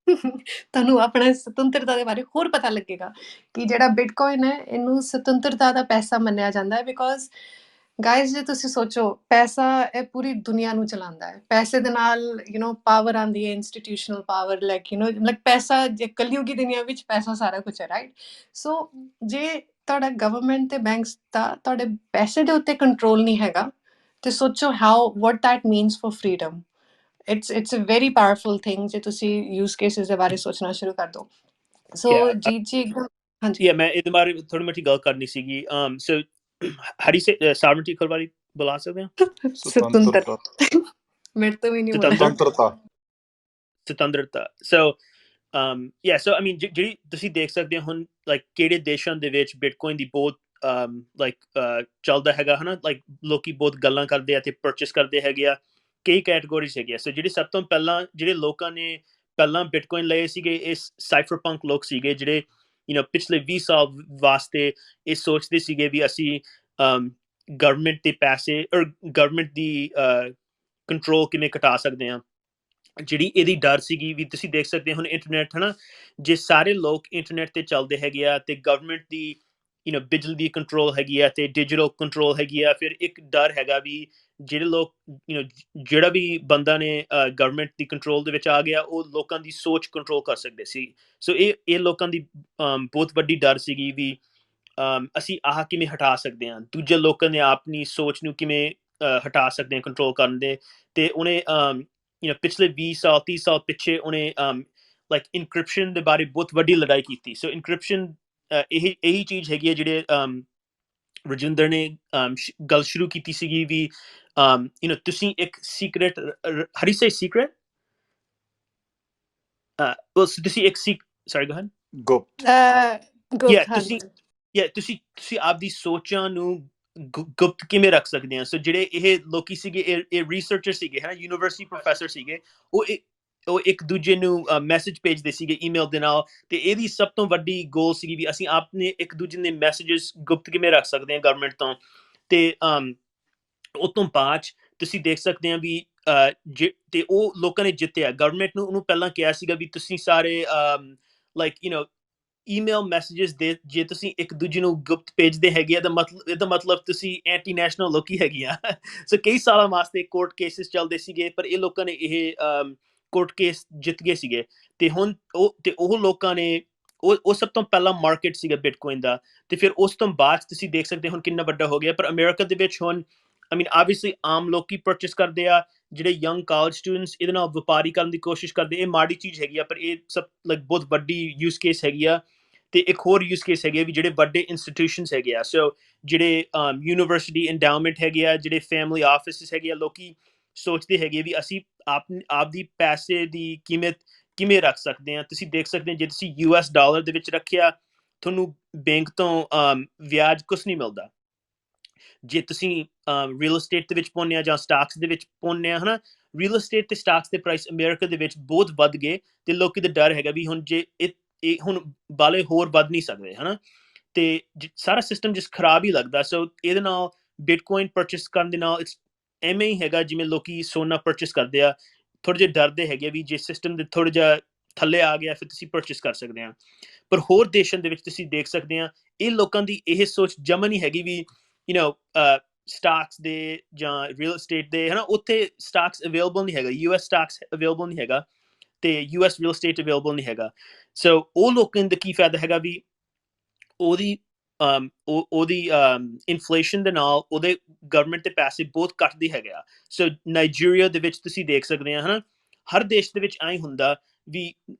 ਤੁਹਾਨੂੰ ਆਪਣਾ ਸੁਤੰਤਰਤਾ ਦੇ ਬਾਰੇ ਹੋਰ ਪਤਾ ਲੱਗੇਗਾ ਕਿ ਜਿਹੜਾ ਬਿਟਕੋਇਨ ਹੈ ਇਹਨੂੰ ਸੁਤੰਤਰਤਾ ਦਾ ਪੈਸਾ ਮੰਨਿਆ ਜਾਂਦਾ ਹੈ। ਬਿਕੋਜ਼ ਗਾਇਜ਼ ਜੇ ਤੁਸੀਂ ਸੋਚੋ, ਪੈਸਾ ਇਹ ਪੂਰੀ ਦੁਨੀਆ ਨੂੰ ਚਲਾਉਂਦਾ ਹੈ। ਪੈਸੇ ਦੇ ਨਾਲ ਪਾਵਰ ਆਉਂਦੀ ਹੈ, ਇੰਸਟੀਟਿਊਸ਼ਨਲ ਪਾਵਰ, ਲਾਈਕ ਪੈਸਾ ਜੇ ਕਲਯੁਗੀ ਦੁਨੀਆ ਵਿੱਚ ਪੈਸਾ ਸਾਰਾ ਕੁਝ ਹੈ, ਰਾਈਟ? ਸੋ ਜੇ ਤੁਹਾਡਾ ਗਵਰਨਮੈਂਟ ਤੇ ਬੈਂਕਸ ਦਾ ਤੁਹਾਡੇ ਪੈਸੇ ਦੇ ਉੱਤੇ ਕੰਟਰੋਲ ਨਹੀਂ ਹੈਗਾ, ਤੇ ਸੋਚੋ what that means for freedom. it's a very powerful thing ਜੇ ਤੁਸੀਂ use cases ਦੇ ਬਾਰੇ ਸੋਚਣਾ ਸ਼ੁਰੂ ਕਰ ਦਿਓ। ਸੋ Yeah, ਜੀਤ ਜੀ ਇੱਕਦਮ ਹਾਂਜੀ। yeah, ਮੈਂ ਇਹਦੇ ਬਾਰੇ ਥੋੜੀ ਮੋਟੀ ਗੱਲ ਕਰਨੀ ਸੀਗੀ। So how do you say sovereignty ਇੱਕ ਵਾਰੀ ਬੁਲਾ ਸਕਦੇ ਹਾਂ? ਸੁਤੰਤਰ ਮੇਰੇ ਤੋਂ ਵੀ ਨਹੀਂ ਬੋਲਿਆ। ਸੁਤੰਤਰਤਾ। ਸੁਤੰਤਰਤਾ। So yeah, so I mean ਜਿਹੜੀ ਤੁਸੀਂ ਦੇਖ ਸਕਦੇ ਹੋ ਹੁਣ ਲਾਈਕ ਕਿਹੜੇ ਦੇਸ਼ਾਂ ਦੇ ਵਿੱਚ ਬਿਟਕੋਇਨ ਦੀ ਬਹੁਤ ਚੱਲਦਾ ਹੈਗਾ ਹਨਾ, ਲਾਈਕ ਲੋਕੀ ਬਹੁਤ ਗੱਲਾਂ ਕਰਦੇ ਆ ਤੇ ਪਰਚੇਸ ਕਰਦੇ ਹੈਗੇ ਆ। ਕਈ ਕੈਟੇਗਰੀਜ਼ ਹੈਗੀਆਂ। ਸੋ ਜਿਹੜੀ ਸਭ ਤੋਂ ਪਹਿਲਾਂ ਜਿਹੜੇ ਲੋਕਾਂ ਨੇ ਪਹਿਲਾਂ ਬਿਟਕੋਇਨ ਲਏ ਸੀਗੇ, ਇਹ ਸਾਈਫਰਪੰਕ ਲੋਕ ਸੀਗੇ ਜਿਹੜੇ ਪਿਛਲੇ 20 ਸਾਲ ਵਾਸਤੇ ਇਹ ਸੋਚਦੇ ਸੀਗੇ ਵੀ ਅਸੀਂ ਗਵਰਨਮੈਂਟ ਦੇ ਪੈਸੇ ਔਰ ਗਵਰਨਮੈਂਟ ਦੀ ਕੰਟਰੋਲ ਕਿਵੇਂ ਘਟਾ ਸਕਦੇ ਹਾਂ। ਜਿਹੜੀ ਇਹਦੀ ਡਰ ਸੀਗੀ ਵੀ ਤੁਸੀਂ ਦੇਖ ਸਕਦੇ ਹੋ ਹੁਣ ਇੰਟਰਨੈਟ ਹਨਾ, ਜੇ ਸਾਰੇ ਲੋਕ ਇੰਟਰਨੈਟ ਤੇ ਚੱਲਦੇ ਹੈਗੇ ਆ ਤੇ ਗਵਰਨਮੈਂਟ ਦੀ ਬਿਜਲੀ ਦੀ ਕੰਟਰੋਲ ਹੈਗੀ ਆ ਤੇ ਡਿਜੀਟਲ ਕੰਟਰੋਲ ਹੈਗੀ ਆ, ਫਿਰ ਇੱਕ ਡਰ ਹੈਗਾ ਵੀ ਜਿਹੜੇ ਲੋਕ ਜਿਹੜਾ ਵੀ ਬੰਦਾ ਨੇ ਗਵਰਨਮੈਂਟ ਦੀ ਕੰਟਰੋਲ ਦੇ ਵਿੱਚ ਆ ਗਿਆ, ਉਹ ਲੋਕਾਂ ਦੀ ਸੋਚ ਕੰਟਰੋਲ ਕਰ ਸਕਦੇ ਸੀ। ਸੋ ਇਹ ਲੋਕਾਂ ਦੀ ਬਹੁਤ ਵੱਡੀ ਡਰ ਸੀਗੀ ਵੀ ਅਸੀਂ ਆਹ ਕਿਵੇਂ ਹਟਾ ਸਕਦੇ ਹਾਂ, ਦੂਜੇ ਲੋਕਾਂ ਨੇ ਆਪਣੀ ਸੋਚ ਨੂੰ ਕਿਵੇਂ ਹਟਾ ਸਕਦੇ ਹਾਂ ਕੰਟਰੋਲ ਕਰਨ ਦੇ। ਤੇ ਉਹਨੇ ਪਿਛਲੇ 20 ਸਾਲ 30 ਸਾਲ ਪਿੱਛੇ ਉਹਨੇ ਲਾਈਕ ਇਨਕ੍ਰਿਪਸ਼ਨ ਦੇ ਬਾਰੇ ਬਹੁਤ ਵੱਡੀ ਲੜਾਈ ਕੀਤੀ। ਸੋ ਇਨਕ੍ਰਿਪਸ਼ਨ ਇਹੀ ਚੀਜ਼ ਹੈਗੀ ਹੈ ਜਿਹੜੇ ਰਜਿੰਦਰ ਨੇ ਗੱਲ ਸ਼ੁਰੂ ਕੀਤੀ ਸੀਗੀ ਵੀ ਤੁਸੀਂ ਇੱਕ secret how do you say secret? Well, ਤੁਸੀਂ ਇੱਕ sorry, go ahead. ਗੁਪਤ। ਤੁਸੀਂ ਆਪਦੀ ਸੋਚਾਂ ਨੂੰ ਗੁਪਤ ਕਿਵੇਂ ਰੱਖ ਸਕਦੇ ਆ। ਸੋ ਜਿਹੜੇ ਇਹ ਲੋਕੀ ਸੀਗੇ, ਇਹ ਰਿਸਰਚਰ ਸੀਗੇ ਹਨਾ, ਯੂਨੀਵਰਸਿਟੀ ਪ੍ਰੋਫੈਸਰ ਸੀਗੇ, ਉਹ ਇੱਕ ਦੂਜੇ ਨੂੰ ਮੈਸੇਜ ਭੇਜਦੇ ਸੀਗੇ ਈਮੇਲ ਦੇ ਨਾਲ, ਤੇ ਇਹਦੀ ਸਭ ਤੋਂ ਵੱਡੀ ਗੋਲ ਸੀਗੀ ਵੀ ਅਸੀਂ ਆਪਣੇ ਇੱਕ ਦੂਜੇ ਦੇ ਮੈਸੇजेस ਗੁਪਤ ਕਿਵੇਂ ਰੱਖ ਸਕਦੇ ਹਾਂ ਗਵਰਨਮੈਂਟ ਤੋਂ। ਤੇ ਉਹ ਤੋਂ ਬਾਅਦ ਤੁਸੀਂ ਦੇਖ ਸਕਦੇ ਆ ਵੀ ਤੇ ਉਹ ਲੋਕਾਂ ਨੇ ਜਿੱਤਿਆ। ਗਵਰਨਮੈਂਟ ਨੂੰ ਉਹਨੂੰ ਪਹਿਲਾਂ ਕਿਹਾ ਸੀਗਾ ਵੀ ਤੁਸੀਂ ਸਾਰੇ ਲਾਈਕ ਈਮੇਲ ਮੈਸੇजेस ਦੇ ਜੇ ਤੁਸੀਂ ਇੱਕ ਦੂਜੇ ਨੂੰ ਗੁਪਤ ਭੇਜਦੇ ਹੈਗੇ ਆ, ਇਹਦਾ ਮਤਲਬ ਤੁਸੀਂ ਐਂਟੀ ਨੈਸ਼ਨਲ ਲੋਕੀ ਹੈਗੇ ਆ। ਸੋ ਕਈ ਸਾਲਾਂ ਵਾਸਤੇ ਕੋਰਟ ਕੇਸਿਸ ਚੱਲਦੇ ਸੀਗੇ, ਪਰ ਇਹ ਲੋਕਾਂ ਨੇ ਇਹ ਕੋਰਟ ਕੇਸ ਜਿੱਤ ਗਏ ਸੀਗੇ। ਤੇ ਹੁਣ ਉਹ ਲੋਕਾਂ ਨੇ ਉਹ ਸਭ ਤੋਂ ਪਹਿਲਾਂ ਮਾਰਕੀਟ ਸੀਗਾ ਬਿਟਕੋਇਨ ਦਾ, ਤੇ ਫਿਰ ਉਸ ਤੋਂ ਬਾਅਦ ਤੁਸੀਂ ਦੇਖ ਸਕਦੇ ਹੁਣ ਕਿੰਨਾ ਵੱਡਾ ਹੋ ਗਿਆ। ਪਰ ਅਮਰੀਕਾ ਦੇ ਵਿੱਚ ਹੁਣ obviously ਆਮ ਲੋਕੀ ਪਰਚੇਸ ਕਰਦੇ ਆ, ਜਿਹੜੇ ਯੰਗ ਕਾਲਜ ਸਟੂਡੈਂਟਸ ਇਹਦੇ ਨਾਲ ਵਪਾਰੀ ਕਰਨ ਦੀ ਕੋਸ਼ਿਸ਼ ਕਰਦੇ। ਇਹ ਮਾੜੀ ਚੀਜ਼ ਹੈਗੀ ਆ, ਪਰ ਇਹ ਸਭ ਲਾਈਕ ਬਹੁਤ ਵੱਡੀ ਯੂਜ਼ ਕੇਸ ਹੈਗੀ ਆ। ਤੇ ਇੱਕ ਹੋਰ ਯੂਜ਼ ਕੇਸ ਹੈਗੇ ਵੀ ਜਿਹੜੇ ਵੱਡੇ ਇੰਸਟੀਟਿਊਸ਼ਨਸ ਹੈਗੇ ਆ, ਸੋ ਜਿਹੜੇ ਯੂਨੀਵਰਸਿਟੀ ਇੰਡਾਊਮੈਂਟ ਹੈਗੇ ਆ, ਜਿਹੜੇ ਫੈਮਿਲੀ ਆਫਿਸਿਸ ਹੈਗੇ ਆ, ਲੋਕੀ ਸੋਚਦੇ ਹੈਗੇ ਵੀ ਅਸੀਂ ਆਪਦੀ ਪੈਸੇ ਦੀ ਕੀਮਤ ਕਿਵੇਂ ਰੱਖ ਸਕਦੇ ਹਾਂ। ਤੁਸੀਂ ਦੇਖ ਸਕਦੇ ਜੇ ਤੁਸੀਂ US ਡਾਲਰ ਦੇ ਵਿੱਚ ਰੱਖਿਆ, ਤੁਹਾਨੂੰ ਬੈਂਕ ਤੋਂ ਵਿਆਜ ਕੁਛ ਨਹੀਂ ਮਿਲਦਾ। ਜੇ ਤੁਸੀਂ ਰੀਅਲ ਅਸਟੇਟ ਦੇ ਵਿੱਚ ਪਾਉਂਦੇ ਆ ਜਾਂ ਸਟਾਕਸ ਦੇ ਵਿੱਚ ਪਾਉਂਦੇ ਆ ਹਨਾ, ਰੀਅਲ ਅਸਟੇਟ ਤੇ ਸਟਾਕਸ ਦੇ ਪ੍ਰਾਈਸ ਅਮਰੀਕਾ ਦੇ ਵਿੱਚ ਬਹੁਤ ਵੱਧ ਗਏ, ਤੇ ਲੋਕੀ ਦਾ ਡਰ ਹੈਗਾ ਵੀ ਹੁਣ ਜੇ ਇਹ ਹੁਣ ਬਾਲੇ ਹੋਰ ਵੱਧ ਨਹੀਂ ਸਕਦੇ ਹਨਾ, ਤੇ ਸਾਰਾ ਸਿਸਟਮ ਜਿਸ ਖਰਾਬ ਹੀ ਲੱਗਦਾ। ਸੋ ਇਹਦੇ ਨਾਲ ਬਿਟਕੋਇਨ ਪਰਚੇਸ ਕਰਨ ਦੇ ਨਾਲ ਐਵੇਂ ਹੀ ਹੈਗਾ ਜਿਵੇਂ ਲੋਕੀ ਸੋਨਾ ਪਰਚੇਸ ਕਰਦੇ ਆ, ਥੋੜੇ ਜਿਹੇ ਡਰਦੇ ਹੈਗੇ ਵੀ ਜੇ ਸਿਸਟਮ ਦੇ ਥੋੜਾ ਜਿਹਾ ਥੱਲੇ ਆ ਗਿਆ ਫਿਰ ਤੁਸੀਂ ਪਰਚੇਸ ਕਰ ਸਕਦੇ ਆ। ਪਰ ਹੋਰ ਦੇਸ਼ਾਂ ਦੇ ਵਿੱਚ ਤੁਸੀਂ ਦੇਖ ਸਕਦੇ ਆ ਇਹ ਲੋਕਾਂ ਦੀ ਇਹ ਸੋਚ ਜਮਾ ਨਹੀਂ ਹੈਗੀ ਵੀ ਸਟਾਕਸ ਦੇ ਜਾਂ ਰੀਅਲ ਅਸਟੇਟ ਦੇ ਹਨਾ, ਉੱਥੇ ਸਟਾਕਸ ਅਵੇਲੇਬਲ ਨਹੀਂ ਹੈਗਾ, US ਸਟਾਕਸ ਅਵੇਲੇਬਲ ਨਹੀਂ ਹੈਗਾ, ਤੇ US ਰੀਅਲ ਅਸਟੇਟ ਅਵੇਲੇਬਲ ਨਹੀਂ ਹੈਗਾ। ਸੋ ਉਹ ਲੋਕਾਂ ਦਾ ਕੀ ਫਾਇਦਾ ਹੈਗਾ ਵੀ ਉਹਦੀ ਇਨਫਲੇਸ਼ਨ ਦੇ ਨਾਲ ਉਹਦੇ ਗਵਰਨਮੈਂਟ ਦੇ ਪੈਸੇ ਬਹੁਤ ਘੱਟਦੇ ਹੈਗੇ ਆ। ਸੋ ਨਾਈਜੀਰੀਆ ਦੇ ਵਿੱਚ ਤੁਸੀਂ ਦੇਖ ਸਕਦੇ ਆ ਹਨਾ, ਹਰ ਦੇਸ਼ ਦੇ ਵਿੱਚ ਐਂ ਹੁੰਦਾ ਵੀ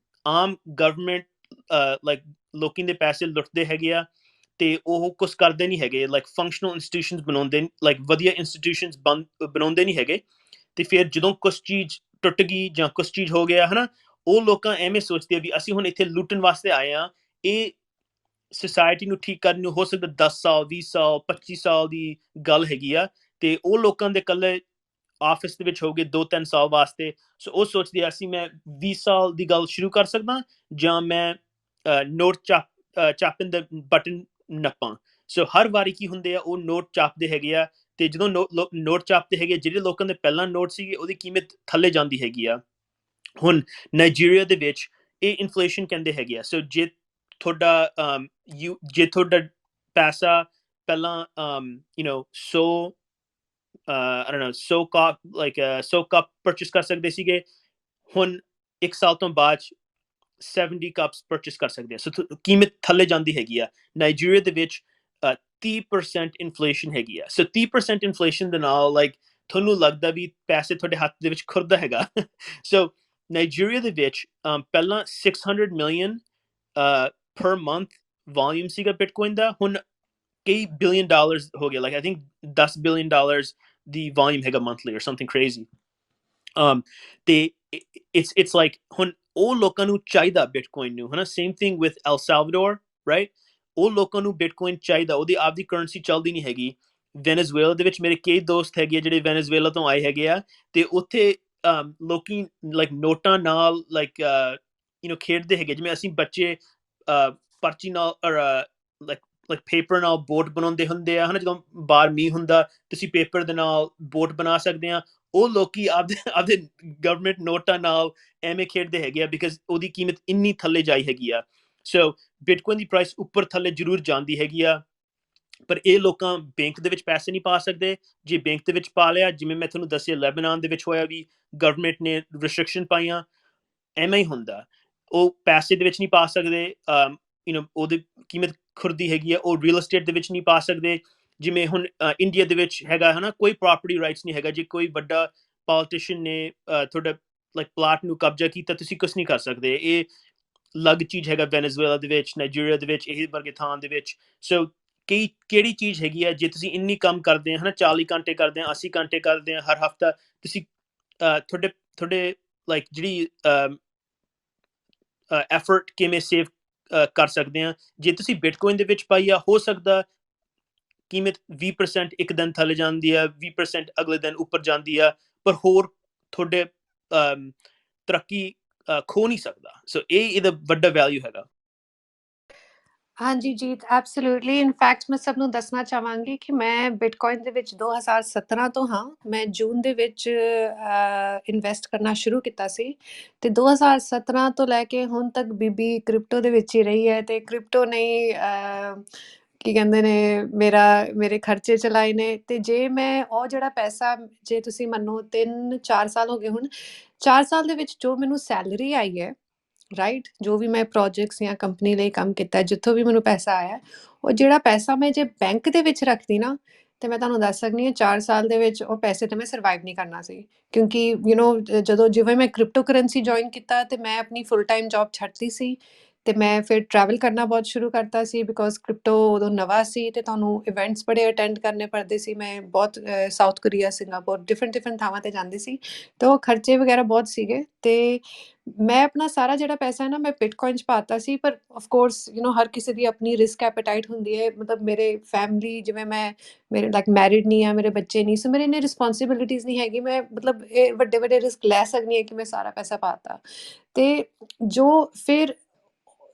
ਆਮ ਗਵਰਨਮੈਂਟ ਲਾਈਕ ਲੋਕਾਂ ਦੇ ਪੈਸੇ ਲੁੱਟਦੇ ਹੈਗੇ ਆ, ਤੇ ਉਹ ਕੁਛ ਕਰਦੇ ਨਹੀਂ ਹੈਗੇ, ਲਾਈਕ ਫੰਕਸ਼ਨਲ ਇੰਸਟੀਟਿਊਸ਼ਨਸ ਬਣਾਉਂਦੇ, ਲਾਈਕ ਵਧੀਆ ਇੰਸਟੀਟਿਊਸ਼ਨਸ ਬਣਾਉਂਦੇ ਨਹੀਂ ਹੈਗੇ। ਤੇ ਫਿਰ ਜਦੋਂ ਕੁਛ ਚੀਜ਼ ਟੁੱਟ ਗਈ ਜਾਂ ਕੁਛ ਚੀਜ਼ ਹੋ ਗਿਆ ਹਨਾ, ਉਹ ਲੋਕਾਂ ਐਵੇਂ ਸੋਚਦੇ ਆ ਵੀ ਅਸੀਂ ਹੁਣ ਇੱਥੇ ਲੁੱਟਣ ਵਾਸਤੇ ਆਏ ਆ, ਇਹ ਸੋਸਾਇਟੀ ਨੂੰ ਠੀਕ ਕਰਨ ਨੂੰ ਹੋ ਸਕਦਾ 10 ਸਾਲ 20 ਸਾਲ 25 ਸਾਲ ਦੀ ਗੱਲ ਹੈਗੀ ਆ, ਤੇ ਉਹ ਲੋਕਾਂ ਦੇ ਇਕੱਲੇ ਆਫਿਸ ਦੇ ਵਿੱਚ ਹੋਗੇ 2-3 ਸਾਲ ਵਾਸਤੇ। ਸੋ ਉਹ ਸੋਚਦੇ ਆ ਅਸੀਂ ਮੈਂ 20 ਸਾਲ ਦੀ ਗੱਲ ਸ਼ੁਰੂ ਕਰ ਸਕਦਾ, ਜਾਂ ਮੈਂ ਨੋਟ ਚਾਪਣ ਦਾ ਬਟਨ ਨੱਪਾਂ। ਸੋ ਹਰ ਵਾਰੀ ਕੀ ਹੁੰਦੇ ਆ, ਉਹ ਨੋਟ ਚਾਪਦੇ ਹੈਗੇ ਆ, ਤੇ ਜਦੋਂ ਨੋਟ ਚਾਪਦੇ ਹੈਗੇ, ਜਿਹੜੇ ਲੋਕਾਂ ਦੇ ਪਹਿਲਾਂ ਨੋਟ ਸੀਗੇ ਉਹਦੀ ਕੀਮਤ ਥੱਲੇ ਜਾਂਦੀ ਹੈਗੀ ਆ। ਹੁਣ ਨਾਈਜੀਰੀਆ ਦੇ ਵਿੱਚ ਇਹ ਇਨਫਲੇਸ਼ਨ ਕਹਿੰਦੇ ਹੈਗੇ ਆ। ਸੋ ਜੇ ਤੁਹਾਡਾ ਜੇ ਤੁਹਾਡਾ ਪੈਸਾ ਪਹਿਲਾਂ 100 I don't know 100 cup like 100 cup purchase ਕਰ ਸਕਦੇ ਸੀਗੇ, ਹੁਣ 1 ਸਾਲ ਤੋਂ ਬਾਅਦ 70 ਕੱਪਸ ਪਰਚੇਸ ਕਰ ਸਕਦੇ ਆ। ਸੋ ਕੀਮਤ ਥੱਲੇ ਜਾਂਦੀ ਹੈਗੀ ਆ। ਨਾਈਜੀਰੀਆ ਦੇ ਵਿੱਚ 30% ਇਨਫਲੇਸ਼ਨ ਹੈਗੀ ਆ। ਸੋ 30% ਇਨਫਲੇਸ਼ਨ ਦੇ ਨਾਲ ਲਾਈਕ ਤੁਹਾਨੂੰ ਲੱਗਦਾ ਵੀ ਪੈਸੇ ਤੁਹਾਡੇ ਹੱਥ ਦੇ ਵਿੱਚ ਖੁਰਦਾ ਹੈਗਾ। ਸੋ ਨਾਈਜੀਰੀਆ ਦੇ ਵਿੱਚ ਪਹਿਲਾਂ 600 ਮਿਲੀਅਨ per month volume ਸੀਗਾ ਬਿਟਕੋਇਨ ਦਾ, ਹੁਣ ਕਈ ਬਿਲੀਅਨ ਡਾਲਰਸ ਹੋ ਗਿਆ, like I think 10 billion dollars the volume ਹੈਗਾ monthly or something crazy। ਤੇ it's like ਹੁਣ ਉਹ ਲੋਕਾਂ ਨੂੰ ਚਾਹੀਦਾ ਬਿਟਕੋਇਨ ਨੂੰ, ਹਨਾ। same thing with El Salvador, right? ਉਹ ਲੋਕਾਂ ਨੂੰ ਬਿਟਕੋਇਨ ਚਾਹੀਦਾ, ਉਹਦੀ ਆਪਦੀ ਕਰੰਸੀ ਚੱਲਦੀ ਨਹੀਂ ਹੈਗੀ। ਵੈਨੇਜ਼ੁਏਲਾ ਦੇ ਵਿੱਚ ਮੇਰੇ ਕਈ ਦੋਸਤ ਹੈਗੇ ਆ ਜਿਹੜੇ ਵੈਨੇਜ਼ੁਏਲਾ ਤੋਂ ਆਏ ਹੈਗੇ ਆ, ਤੇ ਉੱਥੇ ਲੋਕੀ ਲਾਈਕ ਨੋਟਾਂ ਨਾਲ ਲਾਈਕ ਖੇਡਦੇ ਹੈਗੇ, ਜਿਵੇਂ ਅਸੀਂ ਬੱਚੇ ਪਰਚੀ ਨਾਲ ਲਾਈਕ ਪੇਪਰ ਨਾਲ ਬੋਟ ਬਣਾਉਂਦੇ ਹੁੰਦੇ ਆ, ਹਨਾ। ਜਦੋਂ ਬਾਹਰ ਮੀਂਹ ਹੁੰਦਾ ਤੁਸੀਂ ਪੇਪਰ ਦੇ ਨਾਲ ਬੋਟ ਬਣਾ ਸਕਦੇ ਆ, ਉਹ ਲੋਕੀ ਆਪਦੇ ਗਵਰਨਮੈਂਟ ਨੋਟਾਂ ਨਾਲ ਐਵੇਂ ਖੇਡਦੇ ਹੈਗੇ ਆ, ਬਿਕਾਜ਼ ਉਹਦੀ ਕੀਮਤ ਇੰਨੀ ਥੱਲੇ ਜਾਈ ਹੈਗੀ ਆ। ਸੋ ਬਿਟਕੋਇਨ ਦੀ ਪ੍ਰਾਈਸ ਉੱਪਰ ਥੱਲੇ ਜ਼ਰੂਰ ਜਾਂਦੀ ਹੈਗੀ ਆ, ਪਰ ਇਹ ਲੋਕਾਂ ਬੈਂਕ ਦੇ ਵਿੱਚ ਪੈਸੇ ਨਹੀਂ ਪਾ ਸਕਦੇ। ਜੇ ਬੈਂਕ ਦੇ ਵਿੱਚ ਪਾ ਲਿਆ, ਜਿਵੇਂ ਮੈਂ ਤੁਹਾਨੂੰ ਦੱਸਿਆ ਲੈਬਨਾਨ ਦੇ ਵਿੱਚ ਹੋਇਆ ਵੀ ਗਵਰਨਮੈਂਟ ਨੇ ਰਿਸਟ੍ਰਿਕਸ਼ਨ ਪਾਈਆਂ, ਐਵੇਂ ਹੀ ਹੁੰਦਾ। ਉਹ ਪੈਸੇ ਦੇ ਵਿੱਚ ਨਹੀਂ ਪਾ ਸਕਦੇ, ਉਹਦੀ ਕੀਮਤ ਖੁਰਦੀ ਹੈਗੀ ਆ। ਉਹ ਰੀਅਲ estate ਦੇ ਵਿੱਚ ਨਹੀਂ ਪਾ ਸਕਦੇ, ਜਿਵੇਂ ਹੁਣ ਇੰਡੀਆ ਦੇ ਵਿੱਚ ਹੈਗਾ, ਹਨਾ। ਕੋਈ ਪ੍ਰੋਪਰਟੀ ਰਾਈਟਸ ਨਹੀਂ ਹੈਗਾ। ਜੇ ਕੋਈ ਵੱਡਾ ਪੋਲੀਟੀਸ਼ੀਅਨ ਨੇ ਤੁਹਾਡਾ ਲਾਈਕ ਪਲਾਟ ਨੂੰ ਕਬਜ਼ਾ ਕੀਤਾ, ਤੁਸੀਂ ਕੁਛ ਨਹੀਂ ਕਰ ਸਕਦੇ। ਇਹ ਅਲੱਗ ਚੀਜ਼ ਹੈਗਾ ਵੈਨੇਜ਼ੁਏਲਾ ਦੇ ਵਿੱਚ, ਨਾਈਜੀਰੀਆ ਦੇ ਵਿੱਚ, ਇਹ ਵਰਗੇ ਥਾਂ ਦੇ ਵਿੱਚ। ਸੋ ਕਿਹੜੀ ਚੀਜ਼ ਹੈਗੀ ਆ, ਜੇ ਤੁਸੀਂ ਇੰਨੀ ਕੰਮ ਕਰਦੇ ਆ, ਹਨਾ, 40 ਘੰਟੇ ਕਰਦੇ ਆ, 80 ਘੰਟੇ ਕਰਦੇ ਆ ਹਰ ਹਫਤਾ, ਤੁਸੀਂ ਤੁਹਾਡੇ ਲਾਈਕ ਜਿਹੜੀ ਐਫਰਟ ਕਿਵੇਂ ਸੇਵ ਕਰ ਸਕਦੇ ਆ। ਜੇ ਤੁਸੀਂ ਬਿਟਕੋਇਨ ਦੇ ਵਿੱਚ ਪਾਈ ਆ, ਹੋ ਸਕਦਾ ਕੀਮਤ 20% ਇੱਕ ਦਿਨ ਥੱਲੇ ਜਾਂਦੀ ਆ, 20% ਅਗਲੇ ਦਿਨ ਉੱਪਰ ਜਾਂਦੀ ਆ, ਪਰ ਹੋਰ ਤੁਹਾਡੇ ਤਰੱਕੀ ਖੋ ਨਹੀਂ ਸਕਦਾ। ਸੋ ਇਹ ਇਹਦਾ ਵੱਡਾ ਵੈਲਿਊ ਹੈਗਾ। ਹਾਂਜੀ ਜੀਤ, ਐਬਸੋਲੂਟਲੀ। ਇਨਫੈਕਟ ਮੈਂ ਸਭ ਨੂੰ ਦੱਸਣਾ ਚਾਹਾਂਗੀ ਕਿ ਮੈਂ ਬਿਟਕੋਇਨ ਦੇ ਵਿੱਚ 2017 ਤੋਂ ਹਾਂ। ਮੈਂ ਜੂਨ ਦੇ ਵਿੱਚ ਇਨਵੈਸਟ ਕਰਨਾ ਸ਼ੁਰੂ ਕੀਤਾ ਸੀ, ਤੇ 2017 ਤੋਂ ਲੈ ਕੇ ਹੁਣ ਤੱਕ ਬੀਬੀ ਕ੍ਰਿਪਟੋ ਦੇ ਵਿੱਚ ਹੀ ਰਹੀ ਹੈ। ਤੇ ਕ੍ਰਿਪਟੋ ਨੇ ਕੀ ਕਹਿੰਦੇ ਨੇ ਮੇਰੇ ਖਰਚੇ ਚਲਾਏ ਨੇ। ਤੇ ਜੇ ਮੈਂ ਉਹ ਜਿਹੜਾ ਪੈਸਾ, ਜੇ ਤੁਸੀਂ ਮੰਨੋ 3-4 ਸਾਲ ਹੋ ਗਏ ਹੁਣ, 4 ਸਾਲ ਦੇ ਵਿੱਚ ਜੋ ਮੈਨੂੰ ਸੈਲਰੀ ਆਈ ਹੈ, ਰਾਈਟ, ਜੋ ਵੀ ਮੈਂ ਪ੍ਰੋਜੈਕਟਸ ਜਾਂ ਕੰਪਨੀ ਲਈ ਕੰਮ ਕੀਤਾ, ਜਿੱਥੋਂ ਵੀ ਮੈਨੂੰ ਪੈਸਾ ਆਇਆ, ਉਹ ਜਿਹੜਾ ਪੈਸਾ ਮੈਂ ਜੇ ਬੈਂਕ ਦੇ ਵਿੱਚ ਰੱਖਦੀ ਨਾ, ਤੇ ਮੈਂ ਤੁਹਾਨੂੰ ਦੱਸ ਸਕਦੀ ਹਾਂ 4 ਸਾਲ ਦੇ ਵਿੱਚ ਉਹ ਪੈਸੇ ਤੇ ਮੈਂ ਸਰਵਾਈਵ ਨਹੀਂ ਕਰਨਾ ਸੀ। ਕਿਉਂਕਿ ਜਦੋਂ ਜਿਵੇਂ ਮੈਂ ਕ੍ਰਿਪਟੋ ਕਰੰਸੀ ਜੁਆਇਨ ਕੀਤਾ, ਤੇ ਮੈਂ ਆਪਣੀ ਫੁੱਲ ਟਾਈਮ ਜੌਬ ਛੱਡਤੀ ਸੀ, ਤੇ ਮੈਂ ਫਿਰ ਟਰੈਵਲ ਕਰਨਾ ਬਹੁਤ ਸ਼ੁਰੂ ਕਰਤਾ ਸੀ, ਬਿਕੋਜ਼ ਕ੍ਰਿਪਟੋ ਉਦੋਂ ਨਵਾਂ ਸੀ, ਤੇ ਤੁਹਾਨੂੰ ਇਵੈਂਟਸ ਬੜੇ ਅਟੈਂਡ ਕਰਨੇ ਪੜਦੇ ਸੀ। ਮੈਂ ਬਹੁਤ ਸਾਊਥ ਕੋਰੀਆ, ਸਿੰਗਾਪੁਰ, ਡਿਫਰੈਂਟ ਥਾਵਾਂ ਤੇ ਜਾਂਦੀ ਸੀ, ਤੇ ਉਹ ਖਰਚੇ ਵਗੈਰਾ ਬਹੁਤ ਸੀਗੇ। ਤੇ ਮੈਂ ਆਪਣਾ ਸਾਰਾ ਜਿਹੜਾ ਪੈਸਾ ਹੈ ਨਾ, ਮੈਂ ਬਿਟਕੋਇਨ 'ਚ ਪਾਤਾ ਸੀ। ਪਰ ਆਫ ਕੋਰਸ ਹਰ ਕਿਸੇ ਦੀ ਆਪਣੀ ਰਿਸਕ ਐਪੇਟਾਈਟ ਹੁੰਦੀ ਹੈ। ਮਤਲਬ ਮੇਰੇ ਫੈਮਿਲੀ, ਜਿਵੇਂ ਮੇਰੇ ਲਾਈਕ ਮੈਰਿਡ ਨਹੀਂ ਆ, ਮੇਰੇ ਬੱਚੇ ਨਹੀਂ, ਸੋ ਮੇਰੇ ਇੰਨੇ ਰਿਸਪੋਂਸਿਬਿਲਿਟੀਜ਼ ਨਹੀਂ ਹੈਗੀ। ਮੈਂ ਮਤਲਬ ਇਹ ਵੱਡੇ ਰਿਸਕ ਲੈ ਸਕਦੀ ਹਾਂ ਕਿ ਮੈਂ ਸਾਰਾ ਪੈਸਾ ਪਾਤਾ। ਤੇ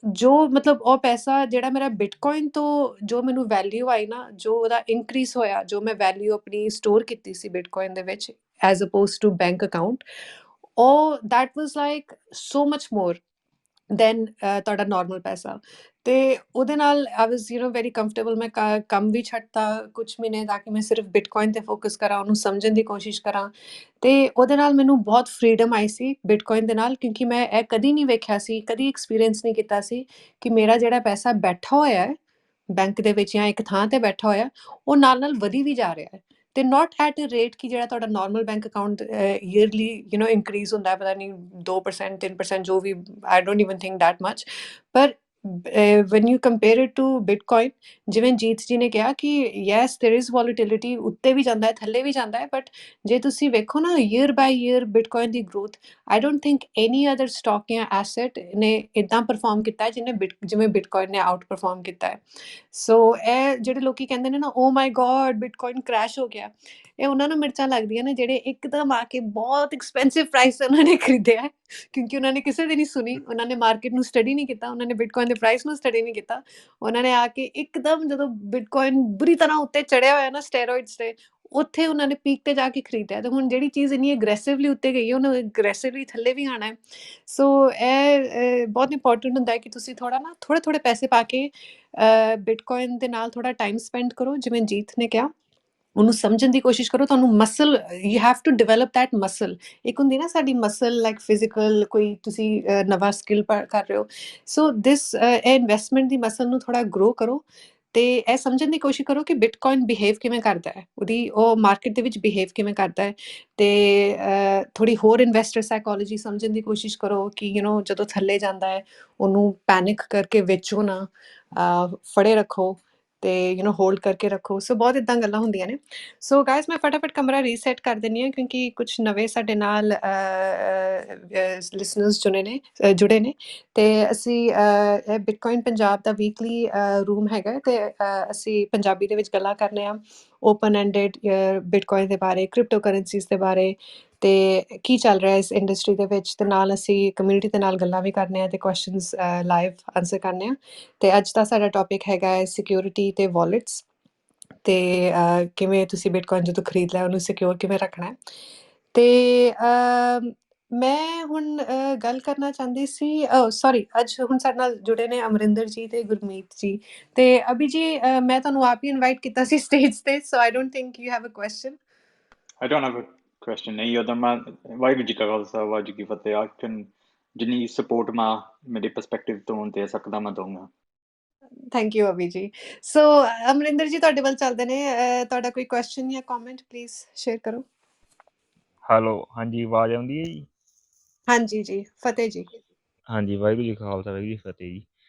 ਜੋ ਮਤਲਬ ਉਹ ਪੈਸਾ ਜਿਹੜਾ ਮੇਰਾ ਬਿਟਕੋਇਨ ਤੋਂ ਜੋ ਮੈਨੂੰ ਵੈਲਿਊ ਆਈ ਨਾ, ਜੋ ਉਹਦਾ ਇਨਕਰੀਜ਼ ਹੋਇਆ, ਜੋ ਮੈਂ ਵੈਲਿਊ ਆਪਣੀ ਸਟੋਰ ਕੀਤੀ ਸੀ ਬਿਟਕੋਇਨ ਦੇ ਵਿੱਚ as opposed to bank account, ਉਹ that was like so much more than ਤੁਹਾਡਾ ਨੋਰਮਲ ਪੈਸਾ। ਤੇ ਉਹਦੇ ਨਾਲ ਆਈ ਵਾਜ਼ ਵੈਰੀ ਕੰਫਰਟੇਬਲ। ਮੈਂ ਕੰਮ ਵੀ ਛੱਡਤਾ ਕੁਛ ਮਹੀਨੇ, ਤਾਂ ਕਿ ਮੈਂ ਸਿਰਫ ਬਿਟਕੋਇਨ ਤੇ ਫੋਕਸ ਕਰਾਂ, ਉਹਨੂੰ ਸਮਝਣ ਦੀ ਕੋਸ਼ਿਸ਼ ਕਰਾਂ। ਤੇ ਉਹਦੇ ਨਾਲ ਮੈਨੂੰ ਬਹੁਤ ਫਰੀਡਮ ਆਈ ਸੀ ਬਿਟਕੋਇਨ ਦੇ ਨਾਲ, ਕਿਉਂਕਿ ਮੈਂ ਇਹ ਕਦੀ ਨਹੀਂ ਵੇਖਿਆ ਸੀ, ਕਦੀ ਐਕਸਪੀਰੀਅੰਸ ਨਹੀਂ ਕੀਤਾ ਸੀ ਕਿ ਮੇਰਾ ਜਿਹੜਾ ਪੈਸਾ ਬੈਠਾ ਹੋਇਆ ਹੈ ਬੈਂਕ ਦੇ ਵਿੱਚ ਜਾਂ ਇੱਕ ਥਾਂ ਤੇ ਬੈਠਾ ਹੋਇਆ, ਉਹ ਨਾਲ ਵਧੀ ਵੀ ਜਾ ਰਿਹਾ ਹੈ। ਤੇ ਨਾਟ ਐਟ ਅ ਰੇਟ ਕਿ ਜਿਹੜਾ ਤੁਹਾਡਾ normal bank account yearly increase ਹੁੰਦਾ ਹੈ, ਪਤਾ ਨਹੀਂ 2% 3%, ਜੋ ਵੀ, I don't even think that much. ਪਰ when you compare it to Bitcoin, ਜਿਵੇਂ ਜੀਤ ਜੀ ਨੇ ਕਿਹਾ ਕਿ yes there is volatility, ਉੱਤੇ ਵੀ ਜਾਂਦਾ ਹੈ ਥੱਲੇ ਵੀ ਜਾਂਦਾ ਹੈ, but ਜੇ ਤੁਸੀਂ ਵੇਖੋ ਨਾ year by year Bitcoin the growth, I don't think any other stock ਜਾਂ asset ਨੇ ਇਦਾਂ perform ਕੀਤਾ ਹੈ ਜਿਵੇਂ Bitcoin ਨੇ out perform ਕੀਤਾ ਹੈ। ਸੋ ਇਹ ਜਿਹੜੇ ਲੋਕੀ ਕਹਿੰਦੇ ਨੇ ਨਾ oh my god Bitcoin crash ਹੋ ਗਿਆ, ਇਹ ਉਹਨਾਂ ਨੂੰ ਮਿਰਚਾਂ ਲੱਗਦੀਆਂ ਨੇ ਜਿਹੜੇ ਇੱਕਦਮ ਆ ਕੇ ਬਹੁਤ ਐਕਸਪੈਂਸਿਵ ਪ੍ਰਾਈਸ ਤੇ ਉਹਨਾਂ ਨੇ ਖਰੀਦਿਆ ਹੈ, ਕਿਉਂਕਿ ਉਹਨਾਂ ਨੇ ਕਿਸੇ ਦੀ ਨਹੀਂ ਸੁਣੀ, ਉਹਨਾਂ ਨੇ ਮਾਰਕੀਟ ਨੂੰ ਸਟੱਡੀ ਨਹੀਂ ਕੀਤਾ, ਉਹਨਾਂ ਨੇ ਬਿਟਕੋਇਨ ਦੇ ਪ੍ਰਾਈਸ ਨੂੰ ਸਟੱਡੀ ਨਹੀਂ ਕੀਤਾ, ਉਹਨਾਂ ਨੇ ਆ ਕੇ ਇੱਕਦਮ ਜਦੋਂ ਬਿਟਕੋਇਨ ਬੁਰੀ ਤਰ੍ਹਾਂ ਉੱਤੇ ਚੜਿਆ ਹੋਇਆ ਨਾ ਸਟੇਰੋਇਡਸ ਤੇ, ਉੱਥੇ ਉਹਨਾਂ ਨੇ ਪੀਕ ਤੇ ਜਾ ਕੇ ਖਰੀਦਿਆ, ਤੇ ਹੁਣ ਜਿਹੜੀ ਚੀਜ਼ ਇੰਨੀ ਅਗਰੈਸਿਵਲੀ ਉੱਤੇ ਗਈ ਹੈ ਉਹਨੂੰ ਅਗਰੈਸਿਵਲੀ ਥੱਲੇ ਵੀ ਆਉਣਾ ਹੈ। ਸੋ ਇਹ ਬਹੁਤ ਇੰਪੋਰਟੈਂਟ ਹੁੰਦਾ ਹੈ ਕਿ ਤੁਸੀਂ ਥੋੜ੍ਹੇ ਥੋੜ੍ਹੇ ਪੈਸੇ ਪਾ ਕੇ ਬਿਟਕੋਇਨ ਦੇ ਨਾਲ ਥੋੜ੍ਹਾ ਟਾਈਮ ਸਪੈਂਡ ਕਰੋ, ਜਿਵੇਂ ਜੀਤ ਨੇ ਕਿਹਾ ਉਹਨੂੰ ਸਮਝਣ ਦੀ ਕੋਸ਼ਿਸ਼ ਕਰੋ। ਤੁਹਾਨੂੰ muscle you have to develop that muscle, ਇੱਕ ਹੁੰਦੀ ਨਾ ਸਾਡੀ ਮਸਲ ਲਾਈਕ ਫਿਜ਼ੀਕਲ, ਕੋਈ ਤੁਸੀਂ ਨਵਾਂ ਸਕਿੱਲ ਕਰ ਰਹੇ ਹੋ, ਸੋ ਦਿਸ ਇਹ ਇਨਵੈਸਟਮੈਂਟ ਦੀ ਮਸਲ ਨੂੰ ਥੋੜ੍ਹਾ ਗਰੋ ਕਰੋ ਤੇ ਇਹ ਸਮਝਣ ਦੀ ਕੋਸ਼ਿਸ਼ ਕਰੋ ਕਿ ਬਿਟਕੋਇਨ ਬਿਹੇਵ ਕਿਵੇਂ ਕਰਦਾ ਹੈ, ਉਹ ਮਾਰਕੀਟ ਦੇ ਵਿੱਚ ਬਿਹੇਵ ਕਿਵੇਂ ਕਰਦਾ ਹੈ, ਤੇ ਥੋੜ੍ਹੀ ਹੋਰ ਇਨਵੈਸਟਰ ਸਾਈਕੋਲੋਜੀ ਸਮਝਣ ਦੀ ਕੋਸ਼ਿਸ਼ ਕਰੋ ਕਿ ਜਦੋਂ ਥੱਲੇ ਜਾਂਦਾ ਹੈ ਉਹਨੂੰ ਪੈਨਿਕ ਕਰਕੇ ਵੇਚੋ ਨਾ, ਫੜੇ ਰੱਖੋ ਤੇ ਹੋਲਡ ਕਰਕੇ ਰੱਖੋ। ਸੋ ਬਹੁਤ ਇੱਦਾਂ ਗੱਲਾਂ ਹੁੰਦੀਆਂ ਨੇ। ਸੋ ਗਾਇਜ਼ ਮੈਂ ਫਟਾਫਟ ਕਮਰਾ ਰੀਸੈਟ ਕਰ ਦਿੰਦੀ ਹਾਂ ਕਿਉਂਕਿ ਕੁਝ ਨਵੇਂ ਸਾਡੇ ਨਾਲ ਲਿਸਨਰਸ ਜੁੜੇ ਨੇ ਤੇ ਅਸੀਂ ਇਹ ਬਿਟਕੋਇਨ ਪੰਜਾਬ ਦਾ ਵੀਕਲੀ ਰੂਮ ਹੈਗਾ ਤੇ ਅਸੀਂ ਪੰਜਾਬੀ ਦੇ ਵਿੱਚ ਗੱਲਾਂ ਕਰਨੇ ਆ ਓਪਨ ਐਂਡਡ ਬਿਟਕੋਇਨ ਦੇ ਬਾਰੇ, ਕ੍ਰਿਪਟੋ ਕਰੰਸੀਜ਼ ਦੇ ਬਾਰੇ ਤੇ ਕੀ ਚੱਲ ਰਿਹਾ ਇਸ ਇੰਡਸਟਰੀ ਦੇ ਵਿੱਚ, ਤੇ ਨਾਲ ਅਸੀਂ ਕਮਿਊਨਿਟੀ ਦੇ ਨਾਲ ਗੱਲਾਂ ਵੀ ਕਰਨੇ ਆ ਤੇ ਕੁਐਸਚਨਸ ਲਾਈਵ ਆਨਸਰ ਕਰਨੇ ਆ। ਤੇ ਅੱਜ ਦਾ ਸਾਡਾ ਟੌਪਿਕ ਹੈਗਾ ਹੈ ਸਿਕਿਉਰਿਟੀ ਤੇ ਵਾਲੇਟਸ, ਤੇ ਕਿਵੇਂ ਤੁਸੀਂ ਬਿਟਕੋਇਨ ਜਦੋਂ ਖਰੀਦ ਲਿਆ ਉਹਨੂੰ ਸਿਕਿਉਰ ਕਿਵੇਂ ਰੱਖਣਾ ਹੈ। ਤੇ ਮੈਂ ਹੁਣ ਗੱਲ ਕਰਨਾ ਚਾਹੁੰਦੀ ਸੀ, ਸੌਰੀ ਅੱਜ ਹੁਣ ਸਾਡੇ ਨਾਲ ਜੁੜੇ ਨੇ ਅਮਰਿੰਦਰ ਜੀ ਤੇ ਗੁਰਮੀਤ ਜੀ, ਤੇ ਅਭੀ ਜੀ ਮੈਂ ਤੁਹਾਨੂੰ ਆਪ ਹੀ ਇਨਵਾਈਟ ਕੀਤਾ ਸੀ ਸਟੇਜ ਤੇ, so I don't think you have a question. I don't have a question. ਨਹੀਂ ਉਹਦਾ ਮੈਂ ਵਾਹਿਗੁਰੂ ਜੀ ਕਾ ਖਾਲਸਾ ਵਾਹਿਗੁਰੂ ਜੀ ਕੀ ਫਤਿਹ। I can ਜਿੰਨੀ ਸਪੋਰਟ ਮੈਂ ਮੇਰੇ ਪਰਸਪੈਕਟਿਵ ਤੋਂ ਦੇ ਸਕਦਾ ਮੈਂ ਦਊਂਗਾ। ਥੈਂਕ ਯੂ ਅਭੀ ਜੀ। ਸੋ ਅਮਰਿੰਦਰ ਜੀ ਤੁਹਾਡੇ ਵੱਲ ਚੱਲਦੇ ਨੇ, ਤੁਹਾਡਾ ਕੋਈ ਕੁਐਸਚਨ ਜਾਂ ਕਮੈਂਟ ਪਲੀਜ਼ ਸ਼ੇਅਰ ਕਰੋ। ਹੈਲੋ, ਹਾਂਜੀ ਆਵਾਜ਼ ਆਉਂਦੀ ਹੈ ਜੀ? ਹਾਂਜੀ ਜੀ, ਫਤਿਹ ਜੀ। ਹਾਂਜੀ, ਵਾਹਿਗੁਰੂ ਜੀ ਕਾ ਖਾਲਸਾ ਵਾਹਿਗੁਰੂ ਜੀ ਕੀ ਫਤਿਹ ਜੀ।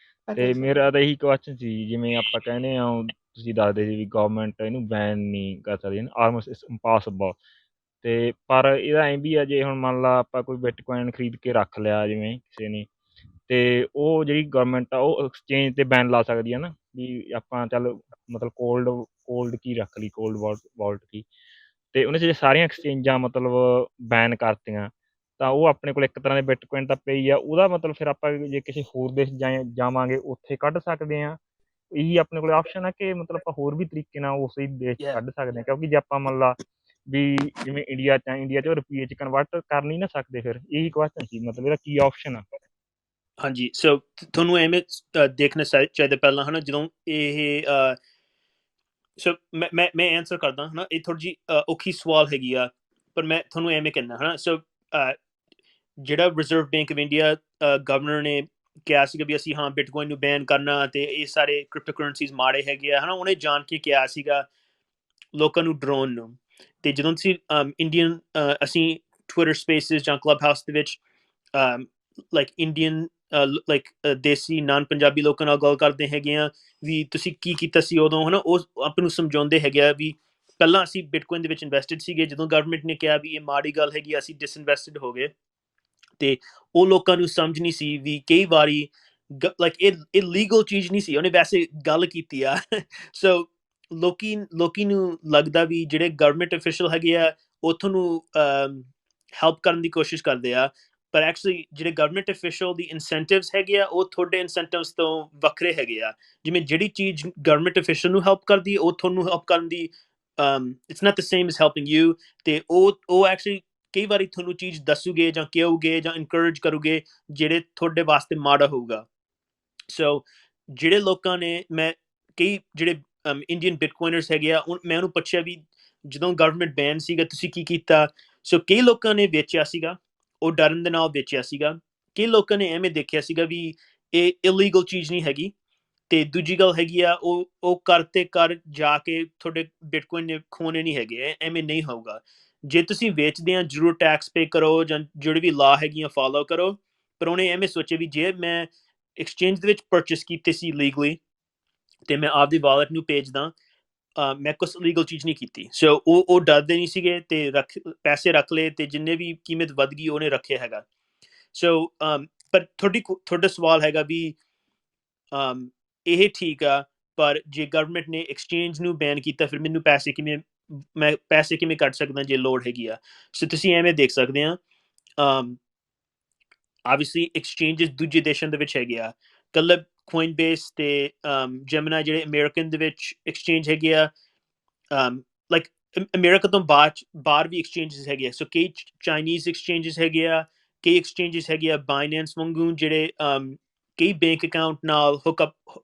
ਫਤਿਹ ਤੇ ਜੀ। ਮੇਰਾ ਤਾਂ ਇਹੀ ਕੁਐਸਚਨ ਸੀ, ਜਿਵੇਂ ਆਪਾਂ ਕਹਿੰਦੇ ਹਾਂ ਤੁਸੀਂ ਦੱਸਦੇ ਸੀ ਵੀ ਗਵਰਨਮੈਂਟ ਇਹਨੂੰ ਬੈਨ ਨਹੀਂ ਕਰ ਸਕਦੀ, ਆਲਮੋਸਟ ਇਟਸ ਇੰਪੋਸੀਬਲ, ਤੇ ਪਰ ਇਹਦਾ ਐਂ ਵੀ ਆ ਜੇ ਹੁਣ ਮੰਨ ਲਾ ਆਪਾਂ ਕੋਈ ਬਿਟਕੋਇਨ ਖਰੀਦ ਕੇ ਰੱਖ ਲਿਆ ਜਿਵੇਂ ਕਿਸੇ ਨੇ, ਤੇ ਉਹ ਜਿਹੜੀ ਗਵਰਨਮੈਂਟ ਆ ਉਹ ਐਕਸਚੇਂਜ ਤੇ ਬੈਨ ਲਾ ਸਕਦੀ ਆ ਨਾ, ਵੀ ਆਪਾਂ ਚੱਲ ਮਤਲਬ ਕੋਲਡ ਕੀ ਰੱਖ ਲਈ, ਕੋਲਡ ਵਾਲਟ ਕੀ, ਤੇ ਉਹਨੇ 'ਚ ਜੇ ਸਾਰੀਆਂ ਐਕਸਚੇਂਜਾਂ ਮਤਲਬ ਬੈਨ ਕਰਤੀਆਂ ਤਾਂ ਉਹ ਆਪਣੇ ਕੋਲ ਇੱਕ ਤਰ੍ਹਾਂ ਦੇ ਬਿਟਕੋਇਨ ਤਾਂ ਪਈ ਆ, ਉਹਦਾ ਮਤਲਬ ਫਿਰ ਆਪਾਂ ਜੇ ਕਿਸੇ ਹੋਰ ਦੇਸ਼ ਜਾਵਾਂਗੇ ਉੱਥੇ ਕੱਢ ਸਕਦੇ ਹਾਂ, ਇਹੀ ਆਪਣੇ ਕੋਲ ਆਪਸ਼ਨ ਆ ਕਿ ਮਤਲਬ ਆਪਾਂ ਹੋਰ ਵੀ ਤਰੀਕੇ ਨਾਲ ਉਸੇ ਦੇਸ਼ 'ਚ Yeah. ਕੱਢ ਸਕਦੇ ਹਾਂ? ਕਿਉਂਕਿ ਜੇ ਆਪਾਂ ਮੰਨ ਲਾ ਵੀ ਜਿਵੇਂ ਇੰਡੀਆ 'ਚ ਰੁਪਈਏ 'ਚ ਕਨਵਰਟ ਕਰ ਨਹੀਂ ਨਾ ਸਕਦੇ, ਫਿਰ ਇਹੀ ਕੁਐਸਚਨ ਸੀ, ਮਤਲਬ ਇਹਦਾ ਕੀ ਆਪਸ਼ਨ ਆ? ਹਾਂਜੀ, ਸੋ ਤੁਹਾਨੂੰ ਐਵੇਂ ਦੇਖਣਾ ਚਾਹੀਦਾ ਪਹਿਲਾਂ ਹੈ ਨਾ, ਜਦੋਂ ਇਹ ਸੋ ਮੈਂ ਆਨਸਰ ਕਰਦਾ ਹੈ ਨਾ, ਇਹ ਥੋੜ੍ਹੀ ਜਿਹੀ ਔਖੀ ਸਵਾਲ ਹੈਗੀ ਆ, ਪਰ ਮੈਂ ਤੁਹਾਨੂੰ ਐਵੇਂ ਕਹਿੰਦਾ ਹੈ ਨਾ। ਸੋ ਜਿਹੜਾ reserve bank of India governor ਨੇ ਕਿਹਾ ਸੀਗਾ ਵੀ ਅਸੀਂ ਹਾਂ ਬਿਟਕੋਇਨ ਨੂੰ ਬੈਨ ਕਰਨਾ ਅਤੇ ਇਹ ਸਾਰੇ ਕ੍ਰਿਪਟੋ ਕਰੰਸੀਜ਼ ਮਾੜੇ ਹੈਗੇ ਆ, ਹੈ ਨਾ, ਉਹਨੇ ਜਾਣ ਕੇ ਕਿਹਾ ਸੀਗਾ ਲੋਕਾਂ ਨੂੰ ਡਰਾਉਣ ਨੂੰ। ਅਤੇ ਜਦੋਂ ਤੁਸੀਂ ਇੰਡੀਅਨ ਅਸੀਂ ਟਵਿੱਟਰ ਸਪੇਸਿਸ ਜਾਂ ਕਲੱਬ ਹਾਊਸ ਦੇ ਵਿੱਚ ਲਾਈਕ ਇੰਡੀਅਨ ਲਾਈਕ ਦੇਸੀ ਨਾਨ ਪੰਜਾਬੀ ਲੋਕਾਂ ਨਾਲ ਗੱਲ ਕਰਦੇ ਹੈਗੇ ਆ ਵੀ ਤੁਸੀਂ ਕੀ ਕੀਤਾ ਸੀ ਉਦੋਂ, ਹੈ ਨਾ, ਉਹ ਆਪ ਨੂੰ ਸਮਝਾਉਂਦੇ ਹੈਗੇ ਆ ਵੀ ਪਹਿਲਾਂ ਅਸੀਂ ਬਿਟਕੋਇਨ ਦੇ ਵਿੱਚ ਇਨਵੈਸਟਡ ਸੀਗੇ, ਜਦੋਂ ਗਵਰਨਮੈਂਟ ਨੇ ਕਿਹਾ ਵੀ ਇਹ ਮਾੜੀ ਗੱਲ ਹੈਗੀ ਅਸੀਂ ਡਿਸਇਨਵੈਸਟਡ ਹੋ ਗਏ, ਅਤੇ ਉਹ ਲੋਕਾਂ ਨੂੰ ਸਮਝ ਨਹੀਂ ਸੀ ਵੀ ਕਈ ਵਾਰੀ ਲਾਈਕ ਇਹ ਲੀਗਲ ਚੀਜ਼ ਨਹੀਂ ਸੀ, ਉਹਨੇ ਵੈਸੇ ਗੱਲ ਕੀਤੀ ਆ। ਸੋ ਲੋਕੀ ਨੂੰ ਲੱਗਦਾ ਵੀ ਜਿਹੜੇ ਗਵਰਨਮੈਂਟ ਅਫੀਸ਼ੀਅਲ ਹੈਗੇ ਆ ਉਹ ਤੁਹਾਨੂੰ ਹੈਲਪ ਕਰਨ ਦੀ ਕੋਸ਼ਿਸ਼ ਕਰਦੇ ਆ, ਪਰ ਐਕਚੁਅਲੀ ਜਿਹੜੇ ਗਵਰਨਮੈਂਟ ਅਫੀਸ਼ੀਅਲ ਦੀ ਇਨਸੈਂਟਿਵਸ ਹੈਗੇ ਆ ਉਹ ਤੁਹਾਡੇ ਇਨਸੈਂਟਿਵਸ ਤੋਂ ਵੱਖਰੇ ਹੈਗੇ ਆ। ਜਿਵੇਂ ਜਿਹੜੀ ਚੀਜ਼ ਗਵਰਨਮੈਂਟ ਅਫੀਸ਼ੀਅਲ ਨੂੰ ਹੈਲਪ ਕਰਦੀ ਉਹ ਤੁਹਾਨੂੰ ਹੈਲਪ ਕਰਨ ਦੀ it's not the same as helping you, ਅਤੇ ਉਹ ਐਕਚੁਅਲੀ ਕਈ ਵਾਰੀ ਤੁਹਾਨੂੰ ਚੀਜ਼ ਦੱਸੂਗੇ ਜਾਂ ਕਹੋਗੇ ਜਾਂ ਇਨਕਰੇਜ ਕਰੋਗੇ ਜਿਹੜੇ ਤੁਹਾਡੇ ਵਾਸਤੇ ਮਾੜਾ ਹੋਊਗਾ। ਸੋ ਜਿਹੜੇ ਲੋਕਾਂ ਨੇ ਮੈਂ ਕਈ ਜਿਹੜੇ ਇੰਡੀਅਨ ਬਿਟਕੋਇਨਰਸ ਹੈਗੇ ਆ ਮੈਂ ਉਹਨੂੰ ਪੁੱਛਿਆ ਵੀ ਜਦੋਂ ਗਵਰਨਮੈਂਟ ਬੈਨ ਸੀਗਾ ਤੁਸੀਂ ਕੀ ਕੀਤਾ? ਸੋ ਕਈ ਲੋਕਾਂ ਨੇ ਵੇਚਿਆ ਸੀਗਾ, ਉਹ ਡਰਨ ਦੇ ਨਾਲ ਵੇਚਿਆ ਸੀਗਾ, ਕਈ ਲੋਕਾਂ ਨੇ ਐਵੇਂ ਦੇਖਿਆ ਸੀਗਾ ਵੀ ਇਹ ਇਲੀਗਲ ਚੀਜ਼ ਨਹੀਂ ਹੈਗੀ, ਅਤੇ ਦੂਜੀ ਗੱਲ ਹੈਗੀ ਆ ਉਹ ਕਰ ਜਾ ਕੇ ਤੁਹਾਡੇ ਬਿਟਕੋਇਨ ਨੇ ਖੋਣੇ ਨਹੀਂ ਹੈਗੇ, ਐਵੇਂ ਨਹੀਂ ਹੋਊਗਾ। ਜੇ ਤੁਸੀਂ ਵੇਚਦੇ ਆ ਜ਼ਰੂਰ ਟੈਕਸ ਪੇ ਕਰੋ ਜਾਂ ਜਿਹੜੀ ਵੀ ਲਾਅ ਹੈਗੀਆਂ ਫੋਲੋ ਕਰੋ, ਪਰ ਉਹਨੇ ਐਵੇਂ ਸੋਚਿਆ ਵੀ ਜੇ ਮੈਂ ਐਕਸਚੇਂਜ ਦੇ ਵਿੱਚ ਪਰਚੇਸ ਕੀਤੇ ਸੀ ਲੀਗਲੀ ਤੇ ਮੈਂ ਆਪਦੀ ਵਾਲਟ ਨੂੰ ਭੇਜਦਾ ਮੈਂ ਕੁਛ ਲੀਗਲ ਚੀਜ਼ ਨਹੀਂ ਕੀਤੀ ਸੋ ਉਹ ਡਰਦੇ ਨਹੀਂ ਸੀਗੇ ਤੇ ਪੈਸੇ ਰੱਖ ਲਏ ਤੇ ਜਿੰਨੇ ਵੀ ਕੀਮਤ ਵੱਧ ਗਈ ਉਹਨੇ ਰੱਖਿਆ ਹੈਗਾ ਸੋ ਪਰ ਤੁਹਾਡਾ ਸਵਾਲ ਹੈਗਾ ਵੀ ਇਹ ਠੀਕ ਆ ਪਰ ਜੇ ਗਵਰਨਮੈਂਟ ਨੇ ਐਕਸਚੇਂਜ ਨੂੰ ਬੈਨ ਕੀਤਾ ਫਿਰ ਮੈਨੂੰ ਮੈਂ ਪੈਸੇ ਕਿਵੇਂ ਕੱਢ ਸਕਦਾ ਜੇ ਲੋੜ ਹੈਗੀ ਆ ਸੋ ਤੁਸੀਂ ਐਵੇਂ ਦੇਖ ਸਕਦੇ ਆ obviously exchanges ਦੂਜੇ ਦੇਸ਼ਾਂ ਦੇ ਵਿੱਚ ਹੈਗੇ ਆ ਕੱਲ੍ਹ Coinbase ਤੇ Gemini ਜਿਹੜੇ ਅਮਰੀਕਨ ਦੇ ਵਿੱਚ ਐਕਸਚੇਂਜ ਹੈਗੇ ਆ ਲਾਈਕ ਅਮਰੀਕਾ ਤੋਂ ਬਾਹਰ ਵੀ ਐਕਸਚੇਂਜਸ ਹੈਗੇ ਆ ਸੋ ਕਈ ਚਾਈਨੀਜ਼ ਐਕਸਚੇਂਜਸ ਹੈਗੇ ਆ ਕਈ ਐਕਸਚੇਂਜਸ ਹੈਗੇ ਆ ਬਾਈਨੈਂਸ ਵਾਂਗੂ ਜਿਹੜੇ ਕਈ ਬੈਂਕ ਅਕਾਊਂਟ ਨਾਲ ਹੁੱਕਅਪ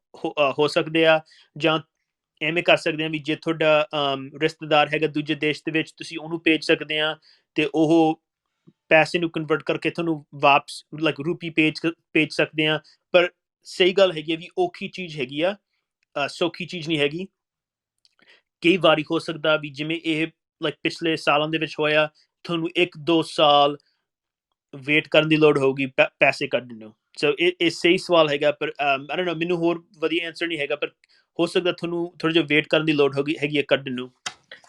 ਹੋ ਸਕਦੇ ਆ ਜਾਂ ਐਵੇਂ ਕਰ ਸਕਦੇ ਆ ਵੀ ਜੇ ਤੁਹਾਡਾ ਰਿਸ਼ਤੇਦਾਰ ਹੈਗਾ ਦੂਜੇ ਦੇਸ਼ ਦੇ ਵਿੱਚ ਤੁਸੀਂ ਉਹਨੂੰ ਭੇਜ ਸਕਦੇ ਆ ਤੇ ਉਹ ਪੈਸੇ ਨੂੰ ਕਨਵਰਟ ਕਰਕੇ ਤੁਹਾਨੂੰ ਵਾਪਸ ਲਾਈਕ ਰੂਪੀ ਭੇਜ ਸਕਦੇ ਆ ਪਰ ਸਹੀ ਗੱਲ ਹੈਗੀ ਆ ਵੀ ਔਖੀ ਚੀਜ਼ ਹੈਗੀ ਆ ਸੌਖੀ ਚੀਜ਼ ਨਹੀਂ ਹੈਗੀ ਕਈ ਵਾਰੀ ਹੋ ਸਕਦਾ ਵੀ ਜਿਵੇਂ ਇਹ ਲਾਈਕ ਪਿਛਲੇ ਸਾਲਾਂ ਦੇ ਵਿੱਚ ਹੋਇਆ ਤੁਹਾਨੂੰ 1-2 ਸਾਲ ਵੇਟ ਕਰਨ ਦੀ ਲੋੜ ਹੋਊਗੀ ਪੈਸੇ ਕੱਢਣ ਨੂੰ ਸੋ ਇਹ ਸਹੀ ਸਵਾਲ ਹੈਗਾ ਪਰ ਆਈ ਡੋਨਟ ਨੋ ਮੈਨੂੰ ਹੋਰ ਵਧੀਆ ਆਨਸਰ ਨਹੀਂ ਹੈਗਾ ਪਰ ਹੋ ਸਕਦਾ ਤੁਹਾਨੂੰ ਥੋੜਾ ਜਿਹਾ ਵੇਟ ਕਰਨ ਦੀ ਲੋੜ ਹੈਗੀ ਹੈ ਕੱਢਣ ਨੂੰ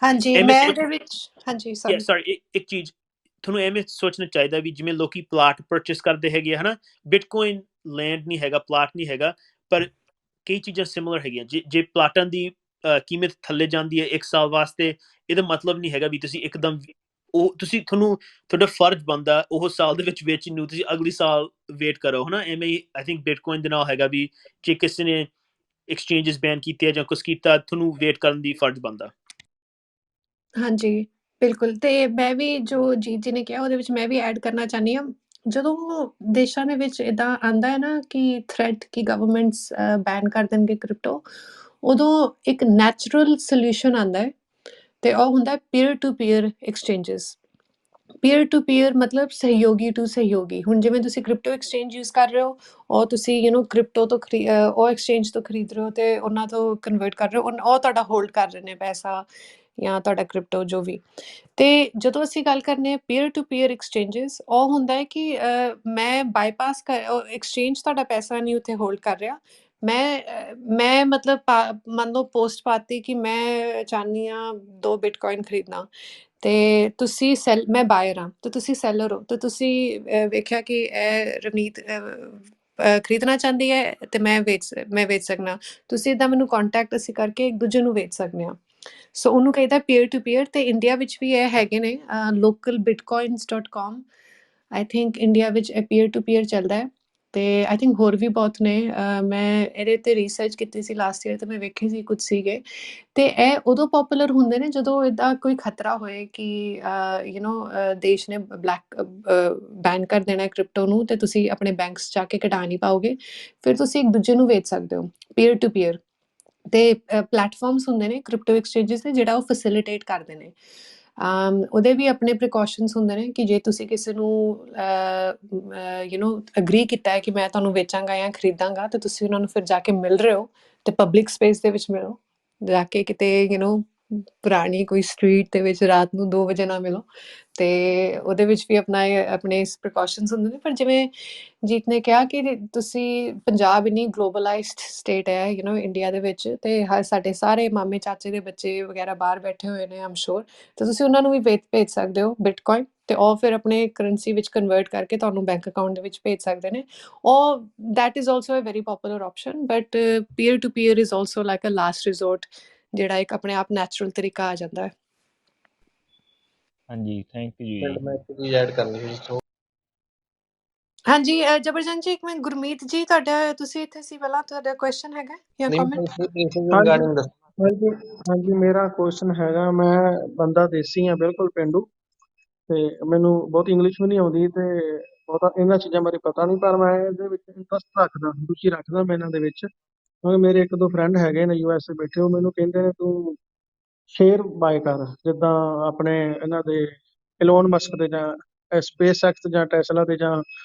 ਹਾਂਜੀ ਮੈਂ ਇਹਦੇ ਵਿੱਚ ਹਾਂਜੀ ਸੌਰੀ ਇੱਕ ਚੀਜ਼ ਤੁਹਾਨੂੰ ਐਵੇਂ ਸੋਚਣਾ ਚਾਹੀਦਾ ਵੀ ਜਿਵੇਂ ਲੋਕੀ ਪਲਾਟ ਪਰਚੇਸ ਕਰਦੇ ਹੈਗੇ ਹਨਾ ਬਿਟਕੋਇਨ ਲੈਂਡ ਨਹੀਂ ਹੈਗਾ ਪਲਾਟ ਨਹੀਂ ਹੈਗਾ ਪਰ ਕਈ ਚੀਜ਼ਾਂ ਸਿਮਿਲਰ ਹੈਗੀਆਂ ਜੇ ਪਲਾਟਾਂ ਦੀ ਕੀਮਤ ਥੱਲੇ ਜਾਂਦੀ ਹੈ 1 ਸਾਲ ਵਾਸਤੇ ਇਹਦਾ ਮਤਲਬ ਨਹੀਂ ਹੈਗਾ ਵੀ ਤੁਸੀਂ ਇੱਕਦਮ ਤੁਹਾਡਾ ਫਰਜ਼ ਬਣਦਾ ਉਹ ਸਾਲ ਦੇ ਵਿੱਚ ਵੇਚਣ ਨੂੰ ਤੁਸੀਂ ਅਗਲੀ ਸਾਲ ਵੇਟ ਕਰੋ ਹਨਾ ਐਵੇਂ ਆਈ ਥਿੰਕ ਬਿਟਕੋਇਨ ਦੇ ਨਾਲ ਹੈਗਾ ਵੀ ਜੇ ਕਿਸੇ ਨੇ ਐਕਸਚੇਂਜਸ ਬੈਨ ਕੀਤੇ ਜਾਂ ਕੁਛ ਕੀਤਾ ਤੁਹਾਨੂੰ ਵੇਟ ਕਰਨ ਦੀ ਫਰਜ਼ ਬਣਦਾ ਹਾਂਜੀ ਬਿਲਕੁਲ ਤੇ ਮੈਂ ਵੀ ਜੋ ਜੀਤ ਜੀ ਨੇ ਕਿਹਾ ਉਹਦੇ ਵਿੱਚ ਮੈਂ ਵੀ ਐਡ ਕਰਨਾ ਚਾਹੁੰਦੀ ਹਾਂ ਜਦੋਂ ਦੇਸ਼ਾਂ ਦੇ ਵਿੱਚ ਇਦਾਂ ਆਂਦਾ ਹੈ ਨਾ ਕਿ ਥ੍ਰੈਟ ਕਿ ਗਵਰਨਮੈਂਟਸ ਬੈਨ ਕਰ ਦੇਣਗੇ ਕ੍ਰਿਪਟੋ ਉਦੋਂ ਇੱਕ ਨੈਚੁਰਲ ਸੋਲੂਸ਼ਨ ਆਂਦਾ ਹੈ ਤੇ ਉਹ ਹੁੰਦਾ peer to peer exchanges peer to peer ਮਤਲਬ ਸਹਿਯੋਗੀ ਟੂ ਸਹਿਯੋਗੀ ਹੁਣ ਜਿਵੇਂ ਤੁਸੀਂ ਕ੍ਰਿਪਟੋ ਐਕਸਚੇਂਜ ਯੂਜ਼ ਕਰ ਰਹੇ ਹੋ ਉਹ ਤੁਸੀਂ ਕ੍ਰਿਪਟੋ ਤੋਂ ਉਹ ਐਕਸਚੇਂਜ ਤੋਂ ਖਰੀਦ ਰਹੇ ਹੋ ਤੇ ਉਹਨਾਂ ਤੋਂ ਕਨਵਰਟ ਕਰ ਰਹੇ ਹੋ ਉਹ ਤੁਹਾਡਾ ਹੋਲਡ ਕਰ ਰਹੇ ਨੇ ਪੈਸਾ ਜਾਂ ਤੁਹਾਡਾ ਕ੍ਰਿਪਟੋ ਜੋ ਵੀ ਤੇ ਜਦੋਂ ਅਸੀਂ ਗੱਲ ਕਰਨੇ ਆ ਪੀਅਰ ਟੂ ਪੀਅਰ ਐਕਸਚੇਂਜਸ ਉਹ ਹੁੰਦਾ ਹੈ ਕਿ ਮੈਂ ਬਾਈਪਾਸ ਐਕਸਚੇਂਜ ਤੁਹਾਡਾ ਪੈਸਾ ਨਹੀਂ ਉੱਥੇ ਹੋਲਡ ਕਰ ਰਿਹਾ ਮੈਂ ਮਤਲਬ ਮੰਨ ਲਓ ਪੋਸਟ ਪਾਤੀ ਕਿ ਮੈਂ ਚਾਹੁੰਦੀ ਹਾਂ 2 ਬਿਟਕੋਇਨ ਖਰੀਦਣਾ ਤੇ ਤੁਸੀਂ ਮੈਂ ਬਾਇਰ ਹਾਂ ਤੇ ਤੁਸੀਂ ਸੈਲਰ ਹੋ ਤੇ ਤੁਸੀਂ ਵੇਖਿਆ ਕਿ ਇਹ ਰਵਨੀਤ ਖਰੀਦਣਾ ਚਾਹੁੰਦੀ ਹੈ ਤੇ ਮੈਂ ਵੇਚ ਸਕਣਾ ਤੁਸੀਂ ਇੱਦਾਂ ਮੈਨੂੰ ਕੰਟੈਕਟ ਅਸੀਂ ਕਰਕੇ ਇੱਕ ਦੂਜੇ ਨੂੰ ਵੇਚ ਸਕਦੇ ਹਾਂ ਸੋ ਉਹਨੂੰ ਕਹਿੰਦਾ ਪੀਅਰ ਟੂ ਪੀਅਰ ਤੇ ਇੰਡੀਆ ਵਿੱਚ ਵੀ ਇਹ ਹੈਗੇ ਨੇ localbitcoins.com ਆਈ ਥਿੰਕ ਇੰਡੀਆ ਵਿੱਚ ਇਹ ਪੀਅਰ ਟੂ ਪੀਅਰ ਚੱਲਦਾ ਹੈ ਤੇ ਆਈ ਥਿੰਕ ਹੋਰ ਵੀ ਬਹੁਤ ਨੇ ਮੈਂ ਇਹਦੇ ਤੇ ਰਿਸਰਚ ਕੀਤੀ ਸੀ ਲਾਸਟ ਈਅਰ ਤੇ ਮੈਂ ਵੇਖੀ ਸੀ ਕੁਝ ਸੀਗੇ ਤੇ ਇਹ ਉਦੋਂ ਪਪੂਲਰ ਹੁੰਦੇ ਨੇ ਜਦੋਂ ਇਦਾਂ ਕੋਈ ਖਤਰਾ ਹੋਏ ਕਿ ਦੇਸ਼ ਨੇ ਬੈਨ ਕਰ ਦੇਣਾ ਕ੍ਰਿਪਟੋ ਨੂੰ ਤੇ ਤੁਸੀਂ ਆਪਣੇ ਬੈਂਕਸ ਜਾ ਕੇ ਕਢਾ ਨਹੀਂ ਪਾਓਗੇ ਫਿਰ ਤੁਸੀਂ ਇੱਕ ਦੂਜੇ ਨੂੰ ਵੇਚ ਸਕਦੇ ਹੋ ਪੀਅਰ ਟੂ ਪੀਅਰ ਤੇ ਪਲੇਟਫਾਰਮਸ ਹੁੰਦੇ ਨੇ ਕ੍ਰਿਪਟੋ ਐਕਸਚੇਂਜਸ ਦੇ ਜਿਹੜਾ ਉਹ ਫੈਸਿਲਿਟੇਟ ਕਰਦੇ ਨੇ ਉਹਦੇ ਵੀ ਆਪਣੇ ਪ੍ਰੀਕਾਸ਼ਨਸ ਹੁੰਦੇ ਨੇ ਕਿ ਜੇ ਤੁਸੀਂ ਕਿਸੇ ਨੂੰ ਅਗਰੀ ਕੀਤਾ ਹੈ ਕਿ ਮੈਂ ਤੁਹਾਨੂੰ ਵੇਚਾਂਗਾ ਜਾਂ ਖਰੀਦਾਂਗਾ ਤੇ ਤੁਸੀਂ ਉਹਨਾਂ ਨੂੰ ਫਿਰ ਜਾ ਕੇ ਮਿਲ ਰਹੇ ਹੋ ਤੇ ਪਬਲਿਕ ਸਪੇਸ ਦੇ ਵਿੱਚ ਮਿਲੋ ਜਾ ਕੇ ਕਿਤੇ ਪੁਰਾਣੀ ਕੋਈ ਸਟਰੀਟ ਦੇ ਵਿੱਚ ਰਾਤ ਨੂੰ 2 ਵਜੇ ਨਾ ਮਿਲੋ ਤੇ ਉਹਦੇ ਵਿੱਚ ਵੀ ਆਪਣੇ ਪ੍ਰੀਕਾਸ਼ਨਸ ਹੁੰਦੇ ਨੇ ਪਰ ਜਿਵੇਂ ਜੀਤ ਨੇ ਕਿਹਾ ਕਿ ਤੁਸੀਂ ਪੰਜਾਬ ਇੰਨੀ ਗਲੋਬਲਾਈਜ਼ਡ ਸਟੇਟ ਹੈ ਇੰਡੀਆ ਦੇ ਵਿੱਚ ਤੇ ਸਾਡੇ ਸਾਰੇ ਮਾਮੇ ਚਾਚੇ ਦੇ ਬੱਚੇ ਵਗੈਰਾ ਬਾਹਰ ਬੈਠੇ ਹੋਏ ਨੇ ਆਮ ਸ਼ੋਰ ਤੇ ਤੁਸੀਂ ਉਹਨਾਂ ਨੂੰ ਵੀ ਭੇਜ ਸਕਦੇ ਹੋ ਬਿਟਕੋਇਨ ਤੇ ਉਹ ਫਿਰ ਆਪਣੇ ਕਰੰਸੀ ਵਿੱਚ ਕਨਵਰਟ ਕਰਕੇ ਤੁਹਾਨੂੰ ਬੈਂਕ ਅਕਾਊਂਟ ਦੇ ਵਿੱਚ ਭੇਜ ਸਕਦੇ ਨੇ ਉਹ that is also a very popular option but peer to peer is also like a last resort ਜਿਹੜਾ ਇੱਕ ਆਪਣੇ ਆਪ ਨੈਚੁਰਲ ਤਰੀਕਾ ਆ ਜਾਂਦਾ ਹੈ ਹਾਂਜੀ ਥੈਂਕ ਯੂ ਜੀ ਮੈਂ ਇੱਕ ਚੀਜ਼ ਐਡ ਕਰਨੀ ਸੀ ਹਾਂਜੀ ਜਬਰਜਨ ਜੀ ਇੱਕ ਮਿੰਟ ਗੁਰਮੀਤ ਜੀ ਤੁਸੀਂ ਇੱਥੇ ਸੀ ਪਹਿਲਾਂ ਤੁਹਾਡਾ ਕੁਐਸਚਨ ਹੈਗਾ ਜਾਂ ਕਮੈਂਟ ਇਸ ਰਿਗਾਰਡਿੰਗ ਦੱਸਣਾ ਹਾਂਜੀ ਮੇਰਾ ਕੁਐਸਚਨ ਹੈਗਾ ਮੈਂ ਬੰਦਾ ਦੇਸੀ ਹਾਂ ਬਿਲਕੁਲ ਪਿੰਡੂ ਤੇ ਮੈਨੂੰ ਬਹੁਤ ਇੰਗਲਿਸ਼ ਵੀ ਨਹੀਂ ਆਉਂਦੀ ਤੇ ਬਹੁਤਾ ਇਹਨਾਂ ਚੀਜ਼ਾਂ ਬਾਰੇ ਪਤਾ ਨਹੀਂ ਪਰ ਮੈਂ ਇਹਦੇ ਵਿੱਚ ਇੰਟਰਸਟ ਰੱਖਦਾ ਰੁਚੀ ਰੱਖਦਾ ਮੈਂ ਇਹਨਾਂ ਦੇ ਵਿੱਚ ਕਿਉਂਕਿ ਮੇਰੇ 1-2 ਫਰੈਂਡ ਹੈਗੇ ਨੇ USA ਬੈਠੇ ਉਹ ਮੈਨੂੰ ਕਹਿੰਦੇ ਨੇ ਤੂੰ ਸ਼ੇਅਰ ਬਾਏ ਕਰ ਜਿੱਦਾਂ ਆਪਣੇ ਇਹਨਾਂ ਦੇ ਇਲੋਨ ਮਸਕ ਦੇ ਜਾਂ SpaceX ਜਾਂ ਟੈਸਲਾ ਦੇ ਜਾਂ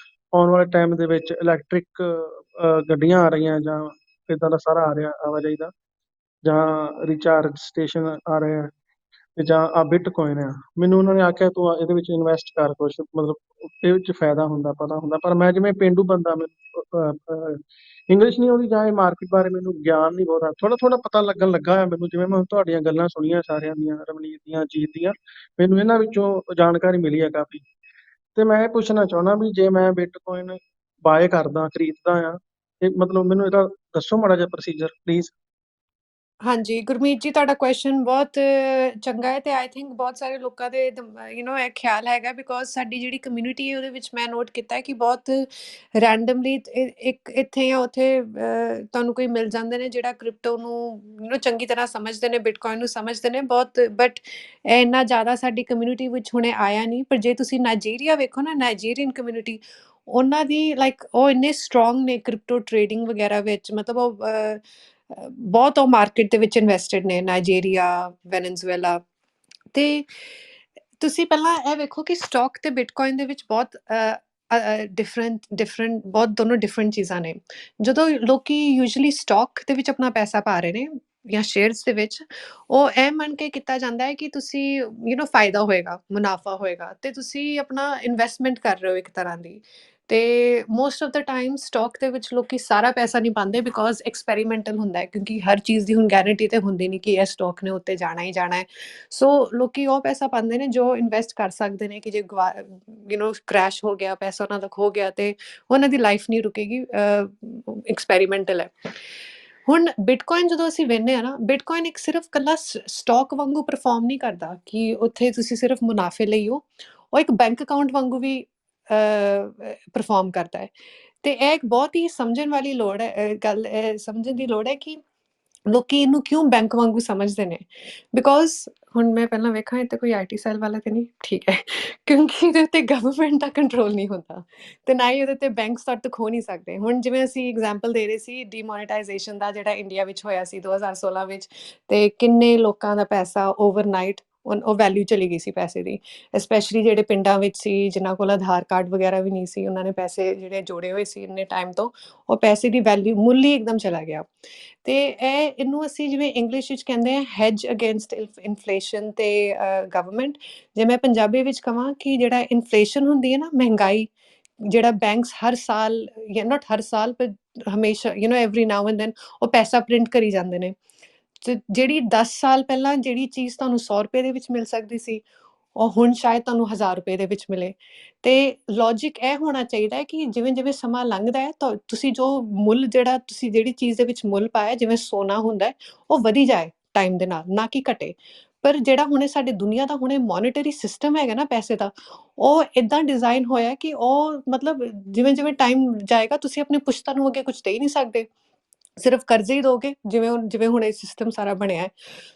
ਆਉਣ ਵਾਲੇ ਟਾਈਮ ਦੇ ਵਿੱਚ ਇਲੈਕਟ੍ਰਿਕ ਗੱਡੀਆਂ ਆ ਰਹੀਆਂ ਜਾਂ ਇੱਦਾਂ ਦਾ ਸਾਰਾ ਆ ਰਿਹਾ ਆਵਾਜਾਈ ਦਾ ਜਾਂ ਰਿਚਾਰਜ ਸਟੇਸ਼ਨ ਆ ਰਹੇ ਆ ਤੇ ਜਾਂ ਆ ਬਿਟਕੋਇਨ ਆ ਮੈਨੂੰ ਉਹਨਾਂ ਨੇ ਆਖਿਆ ਤੂੰ ਇਹਦੇ ਵਿੱਚ ਇਨਵੈਸਟ ਕਰ ਕੁਛ ਮਤਲਬ ਇਹ ਵਿੱਚ ਫਾਇਦਾ ਹੁੰਦਾ ਪਤਾ ਹੁੰਦਾ ਪਰ ਮੈਂ ਜਿਵੇਂ ਪੇਂਡੂ ਬੰਦਾ ਮੈਨੂੰ ਇੰਗਲਿਸ਼ ਨਹੀਂ ਆਉਂਦੀ ਜਾਂ ਇਹ ਮਾਰਕੀਟ ਬਾਰੇ ਮੈਨੂੰ ਗਿਆਨ ਨਹੀਂ ਬਹੁਤਾ, ਥੋੜ੍ਹਾ ਥੋੜ੍ਹਾ ਪਤਾ ਲੱਗਣ ਲੱਗਾ ਹੈ ਮੈਨੂੰ, ਜਿਵੇਂ ਮੈਂ ਹੁਣ ਤੁਹਾਡੀਆਂ ਗੱਲਾਂ ਸੁਣੀਆਂ ਸਾਰਿਆਂ ਦੀਆਂ, ਰਵਨੀਤ ਦੀਆਂ, ਜੀਤ ਦੀਆਂ, ਮੈਨੂੰ ਇਹਨਾਂ ਵਿੱਚੋਂ ਜਾਣਕਾਰੀ ਮਿਲੀ ਹੈ ਕਾਫੀ। ਤੇ ਮੈਂ ਇਹ ਪੁੱਛਣਾ ਚਾਹੁੰਦਾ ਵੀ ਜੇ ਮੈਂ ਬਿਟਕੋਇਨ ਬਾਏ ਕਰਦਾ, ਖਰੀਦਦਾ ਆ, ਤੇ ਮਤਲਬ ਮੈਨੂੰ ਇਹਦਾ ਦੱਸੋ ਮਾੜਾ ਜਿਹਾ ਪ੍ਰੋਸੀਜਰ ਪਲੀਜ਼। ਹਾਂਜੀ ਗੁਰਮੀਤ ਜੀ, ਤੁਹਾਡਾ ਕੁਐਸਚਨ ਬਹੁਤ ਚੰਗਾ ਹੈ ਤੇ ਆਈ ਥਿੰਕ ਬਹੁਤ ਸਾਰੇ ਲੋਕਾਂ ਦੇ ਇਹ ਖਿਆਲ ਹੈਗਾ, ਬਿਕੋਜ਼ ਸਾਡੀ ਜਿਹੜੀ ਕਮਿਊਨਿਟੀ ਹੈ ਉਹਦੇ ਵਿੱਚ ਮੈਂ ਨੋਟ ਕੀਤਾ ਹੈ ਕਿ ਬਹੁਤ ਰੈਂਡਮਲੀ ਇੱਕ ਇੱਥੇ ਜਾਂ ਉੱਥੇ ਤੁਹਾਨੂੰ ਕੋਈ ਮਿਲ ਜਾਂਦੇ ਨੇ ਜਿਹੜਾ ਕ੍ਰਿਪਟੋ ਨੂੰ ਚੰਗੀ ਤਰ੍ਹਾਂ ਸਮਝਦੇ ਨੇ, ਬਿਟਕੋਇਨ ਨੂੰ ਸਮਝਦੇ ਨੇ ਬਹੁਤ, ਬਟ ਇਹ ਇੰਨਾ ਜ਼ਿਆਦਾ ਸਾਡੀ ਕਮਿਊਨਿਟੀ ਵਿੱਚ ਹੁਣੇ ਆਇਆ ਨਹੀਂ। ਪਰ ਜੇ ਤੁਸੀਂ ਨਾਈਜੀਰੀਆ ਵੇਖੋ ਨਾ, ਨਾਈਜੀਰੀਅਨ ਕਮਿਊਨਿਟੀ, ਉਹਨਾਂ ਦੀ ਲਾਈਕ ਉਹ ਇੰਨੇ ਸਟਰੋਂਗ ਨੇ ਕ੍ਰਿਪਟੋ ਟ੍ਰੇਡਿੰਗ ਵਗੈਰਾ ਵਿੱਚ, ਮਤਲਬ ਉਹ ਬਹੁਤ ਉਹ ਮਾਰਕੀਟ ਦੇ ਵਿੱਚ ਇਨਵੈਸਟਡ ਨੇ, ਨਾਈਜੀਰੀਆ, ਵੈਨੇਜ਼ੁਏਲਾ। ਤੇ ਤੁਸੀਂ ਪਹਿਲਾਂ ਇਹ ਵੇਖੋ ਕਿ ਸਟਾਕ ਤੇ ਬਿਟਕੋਇਨ ਦੇ ਵਿੱਚ ਬਹੁਤ ਡਿਫਰੈਂਟ ਬਹੁਤ ਦੋਨੋਂ ਡਿਫਰੈਂਟ ਚੀਜ਼ਾਂ ਨੇ। ਜਦੋਂ ਲੋਕੀ ਯੂਜੂਅਲੀ ਸਟਾਕ ਦੇ ਵਿੱਚ ਆਪਣਾ ਪੈਸਾ ਪਾ ਰਹੇ ਨੇ ਜਾਂ ਸ਼ੇਅਰਸ ਦੇ ਵਿੱਚ, ਉਹ ਇਹ ਮੰਨ ਕੇ ਕੀਤਾ ਜਾਂਦਾ ਹੈ ਕਿ ਤੁਸੀਂ ਫਾਇਦਾ ਹੋਏਗਾ, ਮੁਨਾਫਾ ਹੋਏਗਾ, ਤੇ ਤੁਸੀਂ ਆਪਣਾ ਇਨਵੈਸਟਮੈਂਟ ਕਰ ਰਹੇ ਹੋ ਇੱਕ ਤਰ੍ਹਾਂ ਦੀ। ਤੇ most of the time stock ਦੇ ਵਿੱਚ ਲੋਕੀ ਸਾਰਾ ਪੈਸਾ ਨਹੀਂ ਪਾਉਂਦੇ, ਬਿਕੋਜ਼ ਐਕਸਪੈਰੀਮੈਂਟਲ ਹੁੰਦਾ ਹੈ, ਕਿਉਂਕਿ ਹਰ ਚੀਜ਼ ਦੀ ਹੁਣ ਗਾਰੰਟੀ ਤੇ ਹੁੰਦੀ ਨਹੀਂ ਕਿ ਇਹ ਸਟਾਕ ਨੇ ਉੱਤੇ ਜਾਣਾ ਹੀ ਜਾਣਾ ਹੈ। ਸੋ ਲੋਕੀ ਉਹ ਪੈਸਾ ਪਾਉਂਦੇ ਨੇ ਜੋ ਇਨਵੈਸਟ ਕਰ ਸਕਦੇ ਨੇ, ਕਿ ਜੇ ਕ੍ਰੈਸ਼ ਹੋ ਗਿਆ, ਪੈਸਾ ਉਹਨਾਂ ਦਾ ਖੋ ਗਿਆ, ਤੇ ਉਹਨਾਂ ਦੀ ਲਾਈਫ ਨਹੀਂ ਰੁਕੇਗੀ, ਐਕਸਪੈਰੀਮੈਂਟਲ ਹੈ। ਹੁਣ ਬਿਟਕੋਇਨ ਜਦੋਂ ਅਸੀਂ ਵੇਖਦੇ ਆ ਨਾ, ਬਿਟਕੋਇਨ ਇੱਕ ਸਿਰਫ ਕੱਲਾ ਸਟਾਕ ਵਾਂਗੂ ਪਰਫਾਰਮ ਨਹੀਂ ਕਰਦਾ ਕਿ ਉੱਥੇ ਤੁਸੀਂ ਸਿਰਫ ਮੁਨਾਫੇ ਲਈ ਹੋ, ਉਹ ਇੱਕ ਬੈਂਕ ਅਕਾਊਂਟ ਵਾਂਗੂ ਵੀ ਪਰਫਾਰਮ ਕਰਦਾ ਹੈ। ਤੇ ਇਹ ਇੱਕ ਬਹੁਤ ਹੀ ਸਮਝਣ ਵਾਲੀ ਲੋੜ ਹੈ, ਗੱਲ ਸਮਝਣ ਦੀ ਲੋੜ ਹੈ ਕਿ ਲੋਕੀ ਇਹਨੂੰ ਕਿਉਂ ਬੈਂਕ ਵਾਂਗੂ ਸਮਝਦੇ ਨੇ। ਬਿਕੋਜ਼ ਹੁਣ ਮੈਂ ਪਹਿਲਾਂ ਵੇਖਾਂ ਇੱਥੇ ਕੋਈ IT ਸੈੱਲ ਵਾਲਾ ਤੇ ਨਹੀਂ, ਠੀਕ ਹੈ, ਕਿਉਂਕਿ ਇਹਦੇ ਉੱਤੇ ਗਵਰਨਮੈਂਟ ਦਾ ਕੰਟਰੋਲ ਨਹੀਂ ਹੁੰਦਾ ਤੇ ਨਾ ਹੀ ਉਹਦੇ ਤੇ ਬੈਂਕਸ ਤੁਹਾਡੇ ਤੋਂ ਖੋ ਨਹੀਂ ਸਕਦੇ। ਹੁਣ ਜਿਵੇਂ ਅਸੀਂ ਐਗਜ਼ਾਮਪਲ ਦੇ ਰਹੇ ਸੀ ਡੀਮੋਨੇਟਾਈਜੇਸ਼ਨ ਦਾ, ਜਿਹੜਾ ਇੰਡੀਆ ਵਿੱਚ ਹੋਇਆ ਸੀ 2016 ਵਿੱਚ, ਤੇ ਕਿੰਨੇ ਲੋਕਾਂ ਦਾ ਪੈਸਾ ਓਵਰਨਾਈਟ ਉਹ ਵੈਲਿਊ ਚਲੀ ਗਈ ਸੀ ਪੈਸੇ ਦੀ, ਸਪੈਸ਼ਲੀ ਜਿਹੜੇ ਪਿੰਡਾਂ ਵਿੱਚ ਸੀ, ਜਿਨ੍ਹਾਂ ਕੋਲ ਆਧਾਰ ਕਾਰਡ ਵਗੈਰਾ ਵੀ ਨਹੀਂ ਸੀ, ਉਹਨਾਂ ਨੇ ਪੈਸੇ ਜਿਹੜੇ ਜੋੜੇ ਹੋਏ ਸੀ ਇੰਨੇ ਟਾਈਮ ਤੋਂ, ਉਹ ਪੈਸੇ ਦੀ ਵੈਲਿਊ ਮੁੱਲ ਹੀ ਇੱਕਦਮ ਚਲਾ ਗਿਆ। ਤੇ ਇਹਨੂੰ ਅਸੀਂ ਜਿਵੇਂ ਇੰਗਲਿਸ਼ ਵਿੱਚ ਕਹਿੰਦੇ ਹਾਂ ਹੈਜ ਅਗੇਂਸਟ ਇਨਫਲੇਸ਼ਨ ਤੇ ਗਵਰਨਮੈਂਟ। ਜੇ ਮੈਂ ਪੰਜਾਬੀ ਵਿੱਚ ਕਹਾਂ ਕਿ ਜਿਹੜਾ ਇਨਫਲੇਸ਼ਨ ਹੁੰਦੀ ਹੈ ਨਾ, ਮਹਿੰਗਾਈ, ਜਿਹੜਾ ਬੈਂਕਸ ਹਰ ਸਾਲ ਜਾਂ ਨਾਟ ਹਰ ਸਾਲ ਪਰ ਹਮੇਸ਼ਾ ਐਵਰੀ ਨਾਓ ਐਂਡ ਦੈਨ ਉਹ ਪੈਸਾ ਪ੍ਰਿੰਟ ਕਰੀ ਜਾਂਦੇ ਨੇ। ਤੇ ਜਿਹੜੀ 10 ਸਾਲ ਪਹਿਲਾਂ ਜਿਹੜੀ ਚੀਜ਼ ਤੁਹਾਨੂੰ 100 ਰੁਪਏ ਦੇ ਵਿੱਚ ਮਿਲ ਸਕਦੀ ਸੀ, ਉਹ ਹੁਣ ਸ਼ਾਇਦ ਤੁਹਾਨੂੰ 1000 ਰੁਪਏ ਦੇ ਵਿੱਚ ਮਿਲੇ। ਤੇ ਲੌਜਿਕ ਇਹ ਹੋਣਾ ਚਾਹੀਦਾ ਹੈ ਕਿ ਜਿਵੇਂ ਜਿਵੇਂ ਸਮਾਂ ਲੰਘਦਾ ਹੈ ਤਾਂ ਤੁਸੀਂ ਜੋ ਮੁੱਲ, ਜਿਹੜਾ ਤੁਸੀਂ ਜਿਹੜੀ ਚੀਜ਼ ਦੇ ਵਿੱਚ ਮੁੱਲ ਪਾਇਆ, ਜਿਵੇਂ ਸੋਨਾ ਹੁੰਦਾ ਹੈ, ਉਹ ਵਧੀ ਜਾਏ ਟਾਈਮ ਦੇ ਨਾਲ, ਨਾ ਕਿ ਘਟੇ। ਪਰ ਜਿਹੜਾ ਹੁਣੇ ਸਾਡੇ ਦੁਨੀਆ ਦਾ ਹੁਣੇ ਮੋਨੇਟਰੀ ਸਿਸਟਮ ਹੈਗਾ ਨਾ ਪੈਸੇ ਦਾ, ਉਹ ਇਦਾਂ ਡਿਜ਼ਾਈਨ ਹੋਇਆ ਕਿ ਉਹ ਮਤਲਬ ਜਿਵੇਂ ਜਿਵੇਂ ਟਾਈਮ ਜਾਏਗਾ ਤੁਸੀਂ ਆਪਣੇ ਪੁਸ਼ਤਾਂ ਨੂੰ ਅੱਗੇ ਕੁਝ ਦੇ ਹੀ ਨਹੀਂ ਸਕਦੇ, ਸਿਰਫ ਕਰਜ਼ੇ ਹੀ ਦੋਗੇ, ਜਿਵੇਂ ਹੁਣ ਇਹ ਸਿਸਟਮ ਸਾਰਾ ਬਣਿਆ ਹੈ।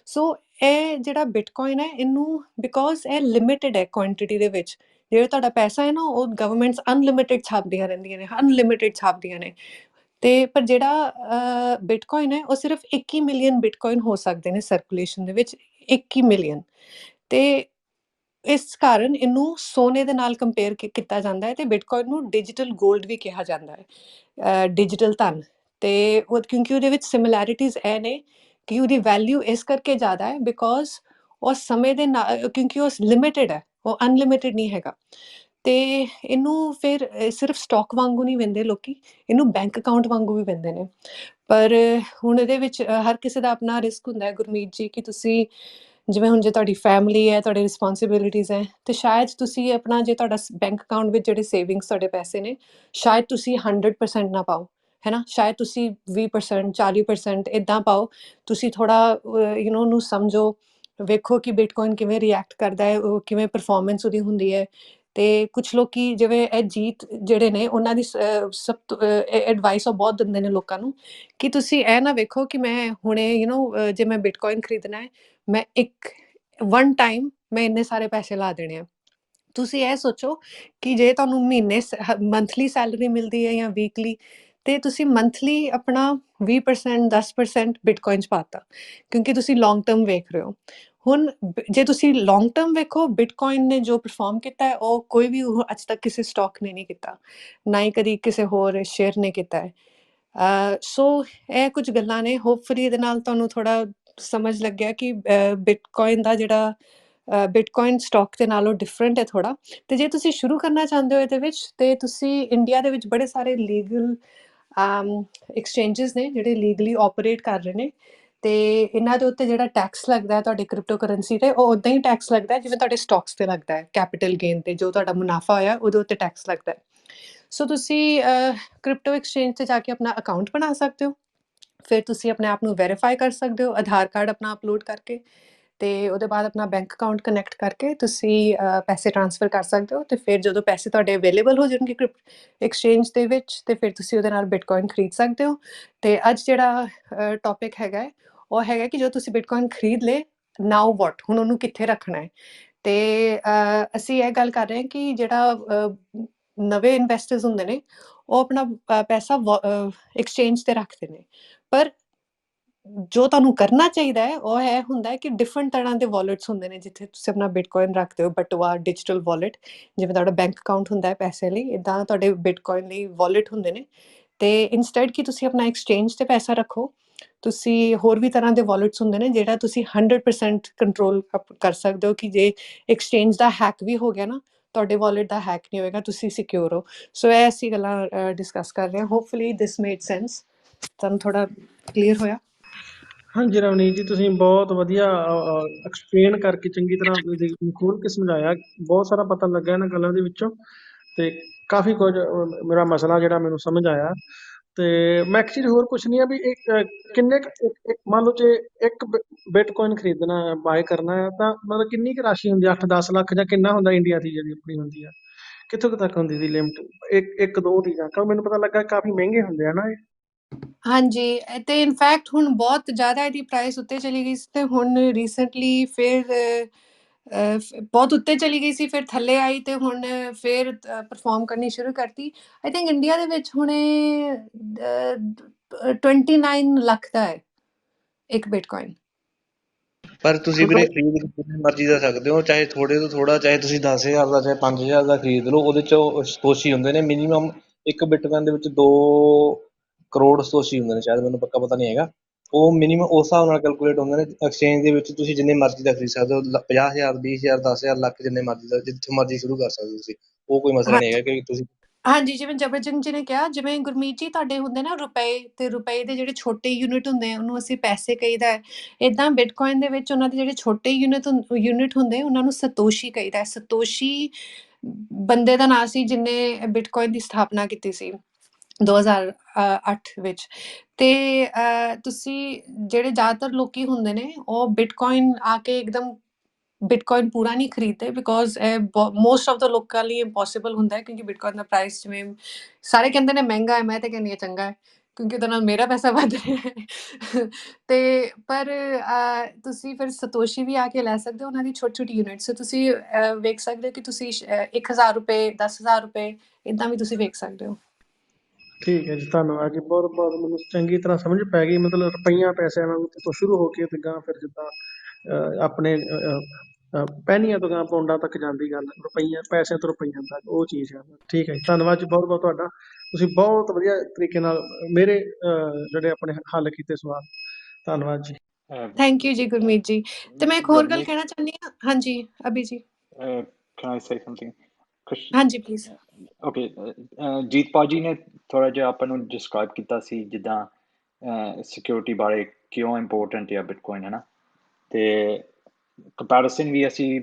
ਸੋ ਇਹ ਜਿਹੜਾ ਬਿਟਕੋਇਨ ਹੈ, ਇਹਨੂੰ ਬਿਕੋਜ਼ ਇਹ ਲਿਮਿਟਡ ਹੈ ਕੁਆਂਟੀਟੀ ਦੇ ਵਿੱਚ, ਜਿਹੜਾ ਤੁਹਾਡਾ ਪੈਸਾ ਹੈ ਨਾ, ਉਹ ਗਵਰਨਮੈਂਟਸ ਅਨਲਿਮਿਟਡ ਛਾਪਦੀਆਂ ਰਹਿੰਦੀਆਂ ਨੇ, ਅਨਲਿਮਿਟਡ ਛਾਪਦੀਆਂ ਨੇ। ਤੇ ਪਰ ਜਿਹੜਾ ਬਿਟਕੋਇਨ ਹੈ, ਉਹ ਸਿਰਫ 21 ਮਿਲੀਅਨ ਬਿਟਕੋਇਨ ਹੋ ਸਕਦੇ ਨੇ ਸਰਕੂਲੇਸ਼ਨ ਦੇ ਵਿੱਚ, 21 ਮਿਲੀਅਨ। ਤੇ ਇਸ ਕਾਰਨ ਇਹਨੂੰ ਸੋਨੇ ਦੇ ਨਾਲ ਕੰਪੇਅਰ ਕੀਤਾ ਜਾਂਦਾ ਹੈ, ਤੇ ਬਿਟਕੋਇਨ ਨੂੰ ਡਿਜੀਟਲ ਗੋਲਡ ਵੀ ਕਿਹਾ ਜਾਂਦਾ ਹੈ, ਡਿਜੀਟਲ ਧਨ। ਤੇ ਉਹ ਕਿਉਂਕਿ ਉਹਦੇ ਵਿੱਚ ਸਿਮਿਲੈਰਿਟੀਜ਼ ਇਹ ਨੇ ਕਿ ਉਹਦੀ ਵੈਲਿਊ ਇਸ ਕਰਕੇ ਜ਼ਿਆਦਾ ਹੈ ਬਿਕੋਜ਼ ਉਹ ਸਮੇਂ ਦੇ ਨਾਲ, ਕਿਉਂਕਿ ਉਹ ਲਿਮਿਟਡ ਹੈ, ਉਹ ਅਨਲਿਮਿਟਡ ਨਹੀਂ ਹੈਗਾ। ਤੇ ਇਹਨੂੰ ਫਿਰ ਸਿਰਫ ਸਟਾਕ ਵਾਂਗੂ ਨਹੀਂ ਵੇਂਦੇ ਲੋਕੀ, ਇਹਨੂੰ ਬੈਂਕ ਅਕਾਊਂਟ ਵਾਂਗੂ ਵੀ ਵੇਂਦੇ ਨੇ। ਪਰ ਹੁਣ ਇਹਦੇ ਵਿੱਚ ਹਰ ਕਿਸੇ ਦਾ ਆਪਣਾ ਰਿਸਕ ਹੁੰਦਾ ਹੈ ਗੁਰਮੀਤ ਜੀ, ਕਿ ਤੁਸੀਂ ਜਿਵੇਂ ਹੁਣ ਜੇ ਤੁਹਾਡੀ ਫੈਮਿਲੀ ਹੈ, ਤੁਹਾਡੀ ਰਿਸਪੌਂਸਿਬਿਲਿਟੀਜ਼ ਹੈ, ਤੇ ਸ਼ਾਇਦ ਤੁਸੀਂ ਆਪਣਾ, ਜੇ ਤੁਹਾਡਾ ਬੈਂਕ ਅਕਾਊਂਟ ਵਿੱਚ ਜਿਹੜੇ ਸੇਵਿੰਗਸ ਤੁਹਾਡੇ ਪੈਸੇ ਨੇ, ਸ਼ਾਇਦ ਤੁਸੀਂ 100% ਨਾ ਪਾਓ, ਹੈ ਨਾ, ਸ਼ਾਇਦ ਤੁਸੀਂ 20%, 40% ਇੱਦਾਂ ਪਾਓ। ਤੁਸੀਂ ਥੋੜ੍ਹਾ ਉਹਨੂੰ ਸਮਝੋ, ਵੇਖੋ ਕਿ ਬਿਟਕੋਇਨ ਕਿਵੇਂ ਰਿਐਕਟ ਕਰਦਾ ਹੈ, ਉਹ ਕਿਵੇਂ ਪਰਫੋਰਮੈਂਸ ਉਹਦੀ ਹੁੰਦੀ ਹੈ। ਤੇ ਕੁਛ ਲੋਕੀ ਜਿਵੇਂ ਇਹ ਜੀਤ ਜਿਹੜੇ ਨੇ, ਉਹਨਾਂ ਦੀ ਸਭ ਤੋਂ ਐਡਵਾਈਸ ਉਹ ਬਹੁਤ ਦਿੰਦੇ ਨੇ ਲੋਕਾਂ ਨੂੰ ਕਿ ਤੁਸੀਂ ਇਹ ਨਾ ਵੇਖੋ ਕਿ ਮੈਂ ਹੁਣੇ ਜੇ ਮੈਂ ਬਿਟਕੋਇਨ ਖਰੀਦਣਾ ਹੈ, ਮੈਂ ਵਨ ਟਾਈਮ ਮੈਂ ਇੰਨੇ ਸਾਰੇ ਪੈਸੇ ਲਾ ਦੇਣੇ ਆ। ਤੁਸੀਂ ਇਹ ਸੋਚੋ ਕਿ ਜੇ ਤੁਹਾਨੂੰ ਮਹੀਨੇ ਮੰਥਲੀ ਸੈਲਰੀ ਮਿਲਦੀ ਹੈ ਜਾਂ ਵੀਕਲੀ, ਤੇ ਤੁਸੀਂ ਮੰਥਲੀ ਆਪਣਾ 20%, 10% ਬਿਟਕੋਇਨ 'ਚ ਪਾਤਾ, ਕਿਉਂਕਿ ਤੁਸੀਂ ਲੌਂਗ ਟਰਮ ਵੇਖ ਰਹੇ ਹੋ। ਹੁਣ ਜੇ ਤੁਸੀਂ ਲੌਂਗ ਟਰਮ ਵੇਖੋ, ਬਿਟਕੋਇਨ ਨੇ ਜੋ ਪਰਫਾਰਮ ਕੀਤਾ ਹੈ, ਉਹ ਕੋਈ ਵੀ ਅੱਜ ਤੱਕ ਕਿਸੇ ਸਟਾਕ ਨੇ ਨਹੀਂ ਕੀਤਾ, ਨਾ ਹੀ ਕਦੀ ਕਿਸੇ ਹੋਰ ਸ਼ੇਅਰ ਨੇ ਕੀਤਾ ਹੈ। ਸੋ ਇਹ ਕੁਝ ਗੱਲਾਂ ਨੇ, ਹੋਪਫੁਲੀ ਇਹਦੇ ਨਾਲ ਤੁਹਾਨੂੰ ਥੋੜ੍ਹਾ ਸਮਝ ਲੱਗਿਆ ਕਿ ਬਿਟਕੋਇਨ ਦਾ ਜਿਹੜਾ ਬਿਟਕੋਇਨ ਸਟਾਕ ਦੇ ਨਾਲੋਂ ਡਿਫਰੈਂਟ ਹੈ ਥੋੜ੍ਹਾ। ਅਤੇ ਜੇ ਤੁਸੀਂ ਸ਼ੁਰੂ ਕਰਨਾ ਚਾਹੁੰਦੇ ਹੋ ਇਹਦੇ ਵਿੱਚ, ਅਤੇ ਤੁਸੀਂ ਇੰਡੀਆ ਦੇ ਵਿੱਚ ਬੜੇ ਸਾਰੇ ਲੀਗਲ ਐਕਸਚੇਂਜਿਸ ਨੇ ਜਿਹੜੇ ਲੀਗਲੀ ਆਪਰੇਟ ਕਰ ਰਹੇ ਨੇ, ਅਤੇ ਇਹਨਾਂ ਦੇ ਉੱਤੇ ਜਿਹੜਾ ਟੈਕਸ ਲੱਗਦਾ ਹੈ ਤੁਹਾਡੀ ਕ੍ਰਿਪਟੋ ਕਰੰਸੀ 'ਤੇ, ਉਹ ਉੱਦਾਂ ਹੀ ਟੈਕਸ ਲੱਗਦਾ ਜਿਵੇਂ ਤੁਹਾਡੇ ਸਟਾਕਸ 'ਤੇ ਲੱਗਦਾ ਹੈ। ਕੈਪੀਟਲ ਗੇਨ 'ਤੇ ਜੋ ਤੁਹਾਡਾ ਮੁਨਾਫਾ ਹੋਇਆ ਉਹਦੇ ਉੱਤੇ ਟੈਕਸ ਲੱਗਦਾ ਹੈ। ਸੋ ਤੁਸੀਂ ਕ੍ਰਿਪਟੋ ਐਕਸਚੇਂਜ 'ਤੇ ਜਾ ਕੇ ਆਪਣਾ ਅਕਾਊਂਟ ਬਣਾ ਸਕਦੇ ਹੋ। ਫਿਰ ਤੁਸੀਂ ਆਪਣੇ ਆਪ ਨੂੰ ਵੈਰੀਫਾਈ ਕਰ ਸਕਦੇ ਹੋ ਆਧਾਰ ਕਾਰਡ ਆਪਣਾ ਅਪਲੋਡ ਕਰਕੇ, ਅਤੇ ਉਹਦੇ ਬਾਅਦ ਆਪਣਾ ਬੈਂਕ ਅਕਾਊਂਟ ਕਨੈਕਟ ਕਰਕੇ ਤੁਸੀਂ ਪੈਸੇ ਟ੍ਰਾਂਸਫਰ ਕਰ ਸਕਦੇ ਹੋ। ਅਤੇ ਫਿਰ ਜਦੋਂ ਪੈਸੇ ਤੁਹਾਡੇ ਅਵੇਲੇਬਲ ਹੋ ਜਾਣਗੇ ਐਕਸਚੇਂਜ ਦੇ ਵਿੱਚ, ਅਤੇ ਫਿਰ ਤੁਸੀਂ ਉਹਦੇ ਨਾਲ ਬਿਟਕੋਇਨ ਖਰੀਦ ਸਕਦੇ ਹੋ। ਅਤੇ ਅੱਜ ਜਿਹੜਾ ਟੌਪਿਕ ਹੈਗਾ ਹੈ ਉਹ ਹੈਗਾ ਕਿ ਜਦੋਂ ਤੁਸੀਂ ਬਿਟਕੋਇਨ ਖਰੀਦ ਲਏ, ਨਾਓ ਵਾਟ, ਹੁਣ ਉਹਨੂੰ ਕਿੱਥੇ ਰੱਖਣਾ ਹੈ। ਅਤੇ ਅਸੀਂ ਇਹ ਗੱਲ ਕਰ ਰਹੇ ਹਾਂ ਕਿ ਜਿਹੜਾ ਨਵੇਂ ਇਨਵੈਸਟਰਸ ਹੁੰਦੇ ਨੇ ਉਹ ਆਪਣਾ ਪੈਸਾ ਐਕਸਚੇਂਜ 'ਤੇ ਰੱਖਦੇ ਨੇ, ਪਰ ਜੋ ਤੁਹਾਨੂੰ ਕਰਨਾ ਚਾਹੀਦਾ ਹੈ ਉਹ ਇਹ ਹੁੰਦਾ ਹੈ ਕਿ ਡਿਫਰੈਂਟ ਤਰ੍ਹਾਂ ਦੇ ਵਾਲੇਟਸ ਹੁੰਦੇ ਨੇ ਜਿੱਥੇ ਤੁਸੀਂ ਆਪਣਾ ਬਿਟਕੋਇਨ ਰੱਖਦੇ ਹੋ। ਬਟੂਆ ਡਿਜੀਟਲ ਵਾਲੇਟ, ਜਿਵੇਂ ਤੁਹਾਡਾ ਬੈਂਕ ਅਕਾਊਂਟ ਹੁੰਦਾ ਹੈ ਪੈਸੇ ਲਈ, ਇੱਦਾਂ ਤੁਹਾਡੇ ਬਿਟਕੋਇਨ ਲਈ ਵਾਲੇਟ ਹੁੰਦੇ ਨੇ। ਅਤੇ ਇੰਸਟੈਡ ਕਿ ਤੁਸੀਂ ਆਪਣਾ ਐਕਸਚੇਂਜ 'ਤੇ ਪੈਸਾ ਰੱਖੋ, ਤੁਸੀਂ ਹੋਰ ਵੀ ਤਰ੍ਹਾਂ ਦੇ ਵਾਲੇਟਸ ਹੁੰਦੇ ਨੇ ਜਿਹੜਾ ਤੁਸੀਂ 100% ਕੰਟਰੋਲ ਕਰ ਸਕਦੇ ਹੋ ਕਿ ਜੇ ਐਕਸਚੇਂਜ ਦਾ ਹੈਕ ਵੀ ਹੋ ਗਿਆ ਨਾ, ਤੁਹਾਡੇ ਵਾਲੇਟ ਦਾ ਹੈਕ ਨਹੀਂ ਹੋਏਗਾ, ਤੁਸੀਂ ਸਿਕਿਉਰ ਹੋ। ਸੋ ਇਹ ਅਸੀਂ ਗੱਲਾਂ ਡਿਸਕਸ ਕਰ ਰਹੇ ਹਾਂ। ਹੋਪਫੁਲੀ ਦਿਸ ਮੇਡ ਸੈਂਸ, ਤੁਹਾਨੂੰ ਥੋੜ੍ਹਾ ਕਲੀਅਰ ਹੋਇਆ। ਹਾਂਜੀ ਰਵਨੀਤ ਜੀ, ਤੁਸੀਂ ਬਹੁਤ ਵਧੀਆ ਐਕਸਪਲੇਨ ਕਰਕੇ ਚੰਗੀ ਤਰ੍ਹਾਂ ਖੋਲ੍ਹ ਕੇ ਸਮਝਾਇਆ। ਬਹੁਤ ਸਾਰਾ ਪਤਾ ਲੱਗਾ ਇਹਨਾਂ ਗੱਲਾਂ ਦੇ ਵਿੱਚੋਂ, ਅਤੇ ਕਾਫੀ ਕੁਝ ਮੇਰਾ ਮਸਲਾ ਜਿਹੜਾ ਮੈਨੂੰ ਸਮਝ ਆਇਆ। ਅਤੇ ਮੈਂ ਇੱਕ ਚੀਜ਼ ਹੋਰ ਪੁੱਛਣੀ ਆ ਵੀ ਕਿੰਨੇ ਮੰਨ ਲਓ ਜੇ ਇੱਕ ਬਿਟਕੋਇਨ ਖਰੀਦਣਾ ਹੈ, ਬਾਏ ਕਰਨਾ ਹੈ, ਤਾਂ ਮਤਲਬ ਕਿੰਨੀ ਕੁ ਰਾਸ਼ੀ ਹੁੰਦੀ ਹੈ? 8-10 ਲੱਖ ਜਾਂ ਕਿੰਨਾ ਹੁੰਦਾ ਇੰਡੀਆ ਦੀ ਜਿਹੜੀ ਆਪਣੀ ਹੁੰਦੀ ਆ? ਕਿੱਥੋਂ ਕੁ ਤੱਕ ਹੁੰਦੀ ਦੀ ਲਿਮਟ? ਇੱਕ ਦੋ ਦੀ ਜਾਂ? ਕਿਉਂ ਮੈਨੂੰ ਪਤਾ ਲੱਗਾ ਕਾਫੀ ਮਹਿੰਗੇ ਹੁੰਦੇ ਆ ਨਾ ਇਹ। ਹਾਂਜੀ, ਅਤੇ ਇਨਫੈਕਟ ਹੁਣ ਬਹੁਤ ਜ਼ਿਆਦਾ ਇਹਦੀ ਪ੍ਰਾਈਸ ਉੱਤੇ ਚਲੀ ਗਈ ਸੀ, ਅਤੇ ਹੁਣ ਰੀਸੈਂਟਲੀ ਫਿਰ ਬਹੁਤ ਉੱਤੇ ਚਲੀ ਗਈ ਸੀ, ਫਿਰ ਥੱਲੇ ਆਈ, ਅਤੇ ਹੁਣ ਫਿਰ ਪਰਫੋਰਮ ਕਰਨੀ ਸ਼ੁਰੂ ਕਰਤੀ। ਆਈ ਥਿੰਕ ਇੰਡੀਆ ਦੇ ਵਿੱਚ ਹੁਣ 29 ਲੱਖ ਦਾ ਹੈ ਇੱਕ ਬਿਟਕੋਇਨ। ਪਰ ਤੁਸੀਂ ਵੀਰੇ ਖਰੀਦ ਜਿੰਨੇ ਮਰਜ਼ੀ ਦਾ ਸਕਦੇ ਹੋ, ਚਾਹੇ ਥੋੜੇ ਤੋਂ ਥੋੜਾ, ਚਾਹੇ ਤੁਸੀਂ 10,000 ਦਾ ਚਾਹੇ 5,000 ਦਾ ਖਰੀਦ ਲਓ। ਉਹਦੇ 'ਚੋਂ ਸਤੋਸ਼ੀ ਹੁੰਦੇ ਨੇ ਮਿਨੀਮਮ, ਇੱਕ ਬਿਟਕੋਇਨ ਦੇ ਵਿੱਚ 2 ਕਰੋੜ ਸਤੋਸ਼ੀ ਹੁੰਦੇ ਨੇ ਸ਼ਾਇਦ, ਮੈਨੂੰ ਪੱਕਾ ਪਤਾ ਨਹੀਂ ਹੈਗਾ। ਉਹ ਮਿਨੀਮਮ ਉਸ ਹਿਸਾਬ ਨਾਲ ਕੈਲਕੂਲੇਟ ਹੁੰਦੇ ਨੇ। ਐਕਸਚੇਂਜ ਦੇ ਵਿੱਚ ਤੁਸੀਂ ਜਿੰਨੇ ਮਰਜ਼ੀ ਦਾ ਖਰੀਦ ਸਕਦੇ ਹੋ, 50,000, 20,000, 10,000, ਲੱਖ, ਜਿੰਨੇ ਮਰਜ਼ੀ ਦਾ, ਜਿੱਥੋਂ ਮਰਜ਼ੀ ਸ਼ੁਰੂ ਕਰ ਸਕਦੇ ਹੋ ਤੁਸੀਂ। ਉਹ ਕੋਈ ਮਸਲਾ ਨਹੀਂ ਹੈਗਾ ਕਿ ਤੁਸੀਂ। ਹਾਂਜੀ, ਜਿਵੇਂ ਜਬਰਜੰਗ ਜੀ ਨੇ ਕਿਹਾ, ਜਿਵੇਂ ਗੁਰਮੀਤ ਜੀ ਤੁਹਾਡੇ ਹੁੰਦੇ ਨਾ ਰੁਪਏ, ਅਤੇ ਰੁਪਏ ਦੇ ਜਿਹੜੇ ਛੋਟੇ ਯੂਨਿਟ ਹੁੰਦੇ ਆ ਉਹਨੂੰ ਅਸੀਂ ਪੈਸੇ ਕਹੀਦਾ ਹੈ। ਇੱਦਾਂ ਬਿਟਕੋਇਨ ਦੇ ਵਿੱਚ ਉਹਨਾਂ ਦੇ ਜਿਹੜੇ ਛੋਟੇ ਯੂਨਿਟ ਹੁੰਦੇ ਉਹਨਾਂ ਨੂੰ ਸਤੋਸ਼ੀ ਕਹੀਦਾ ਹੈ। ਸਤੋਸ਼ੀ ਬੰਦੇ ਦਾ ਨਾਂ ਸੀ ਜਿਹਨੇ ਬਿਟਕੋਇਨ ਦੀ ਸਥਾਪਨਾ ਕੀਤੀ ਸੀ 2008 ਵਿੱਚ। ਅਤੇ ਤੁਸੀਂ ਜਿਹੜੇ ਜ਼ਿਆਦਾਤਰ ਲੋਕੀ ਹੁੰਦੇ ਨੇ ਉਹ ਬਿਟਕੋਇਨ ਆ ਕੇ ਇੱਕਦਮ ਬਿਟਕੋਇਨ ਪੂਰਾ ਨਹੀਂ ਖਰੀਦਦੇ, ਬਿਕੋਜ਼ ਇਹ ਮੋਸਟ ਆਫ ਦਾ ਲੋਕਾਂ ਲਈ ਇੰਪੋਸੀਬਲ ਹੁੰਦਾ ਹੈ, ਕਿਉਂਕਿ ਬਿਟਕੋਇਨ ਦਾ ਪ੍ਰਾਈਸ ਜਿਵੇਂ ਸਾਰੇ ਕਹਿੰਦੇ ਨੇ ਮਹਿੰਗਾ ਹੈ, ਮੈਂ ਤਾਂ ਕਹਿੰਦੀ ਹਾਂ ਚੰਗਾ ਹੈ, ਕਿਉਂਕਿ ਉਹਦੇ ਨਾਲ ਮੇਰਾ ਪੈਸਾ ਵੱਧ ਰਿਹਾ ਹੈ। ਅਤੇ ਪਰ ਤੁਸੀਂ ਫਿਰ ਸਤੋਸ਼ੀ ਵੀ ਆ ਕੇ ਲੈ ਸਕਦੇ ਹੋ ਉਹਨਾਂ ਦੀ ਛੋਟੀ ਛੋਟੀ ਯੂਨਿਟਸ। ਤੁਸੀਂ ਵੇਖ ਸਕਦੇ ਹੋ ਕਿ ਤੁਸੀਂ 1,000 ਰੁਪਏ, 10,000 ਰੁਪਏ, ਇੱਦਾਂ ਵੀ ਤੁਸੀਂ ਵੇਖ ਸਕਦੇ ਹੋ। ਠੀਕ ਹੈ ਜੀ, ਧੰਨਵਾਦ ਜੀ, ਬਹੁਤ ਬਹੁਤ ਮੈਨੂੰ ਚੰਗੀ ਤਰ੍ਹਾਂ ਸਮਝ ਪੈ ਗਈ। ਮਤਲਬ ਰੁਪਈਆਂ ਪੈਸਿਆਂ ਨਾਲ ਤੋਂ ਸ਼ੁਰੂ ਹੋ ਕੇ ਤੇ ਗਾਂ ਫਿਰ ਜਿੱਦਾਂ ਆਪਣੇ ਪੈਨੀਆਂ ਤੋਂ ਗਾਂ ਪੌਂਡਾਂ ਤੱਕ ਜਾਂਦੀ ਗੱਲ, ਰੁਪਈਆਂ ਪੈਸਿਆਂ ਤੋਂ ਰੁਪਈਆਂ ਤੱਕ, ਉਹ ਚੀਜ਼ ਹੈ। ਠੀਕ ਹੈ ਜੀ, ਧੰਨਵਾਦ ਜੀ ਬਹੁਤ ਬਹੁਤ ਤੁਹਾਡਾ। ਤੁਸੀਂ ਬਹੁਤ ਵਧੀਆ ਤਰੀਕੇ ਨਾਲ ਮੇਰੇ ਜਿਹੜੇ ਆਪਣੇ ਹੱਲ ਕੀਤੇ ਸਵਾਲ। ਧੰਨਵਾਦ ਜੀ। ਥੈਂਕ ਯੂ ਜੀ ਗੁਰਮੀਤ ਜੀ। ਅਤੇ ਮੈਂ ਇੱਕ ਹੋਰ ਗੱਲ Ravneet, ਕਹਿਣਾ ਚਾਹੁੰਦੀ ਹਾਂ। ਹਾਂਜੀ ਅਭੀ ਜੀ। can I say something? ਹਾਂਜੀ ਪਲੀਜ਼। ਓਕੇ, ਜੀਤ ਭਾਜੀ ਨੇ ਥੋੜ੍ਹਾ ਜਿਹਾ ਆਪਾਂ ਨੂੰ ਡਿਸਕ੍ਰਾਈਬ ਕੀਤਾ ਸੀ ਜਿੱਦਾਂ ਸਿਕਿਉਰਿਟੀ ਬਾਰੇ ਕਿਉਂ ਇੰਪੋਰਟੈਂਟ ਹੈ ਬਿਟਕੋਇਨ, ਹੈ ਨਾ। ਅਤੇ ਕੰਪੈਰੀਸਨ ਵੀ ਅਸੀਂ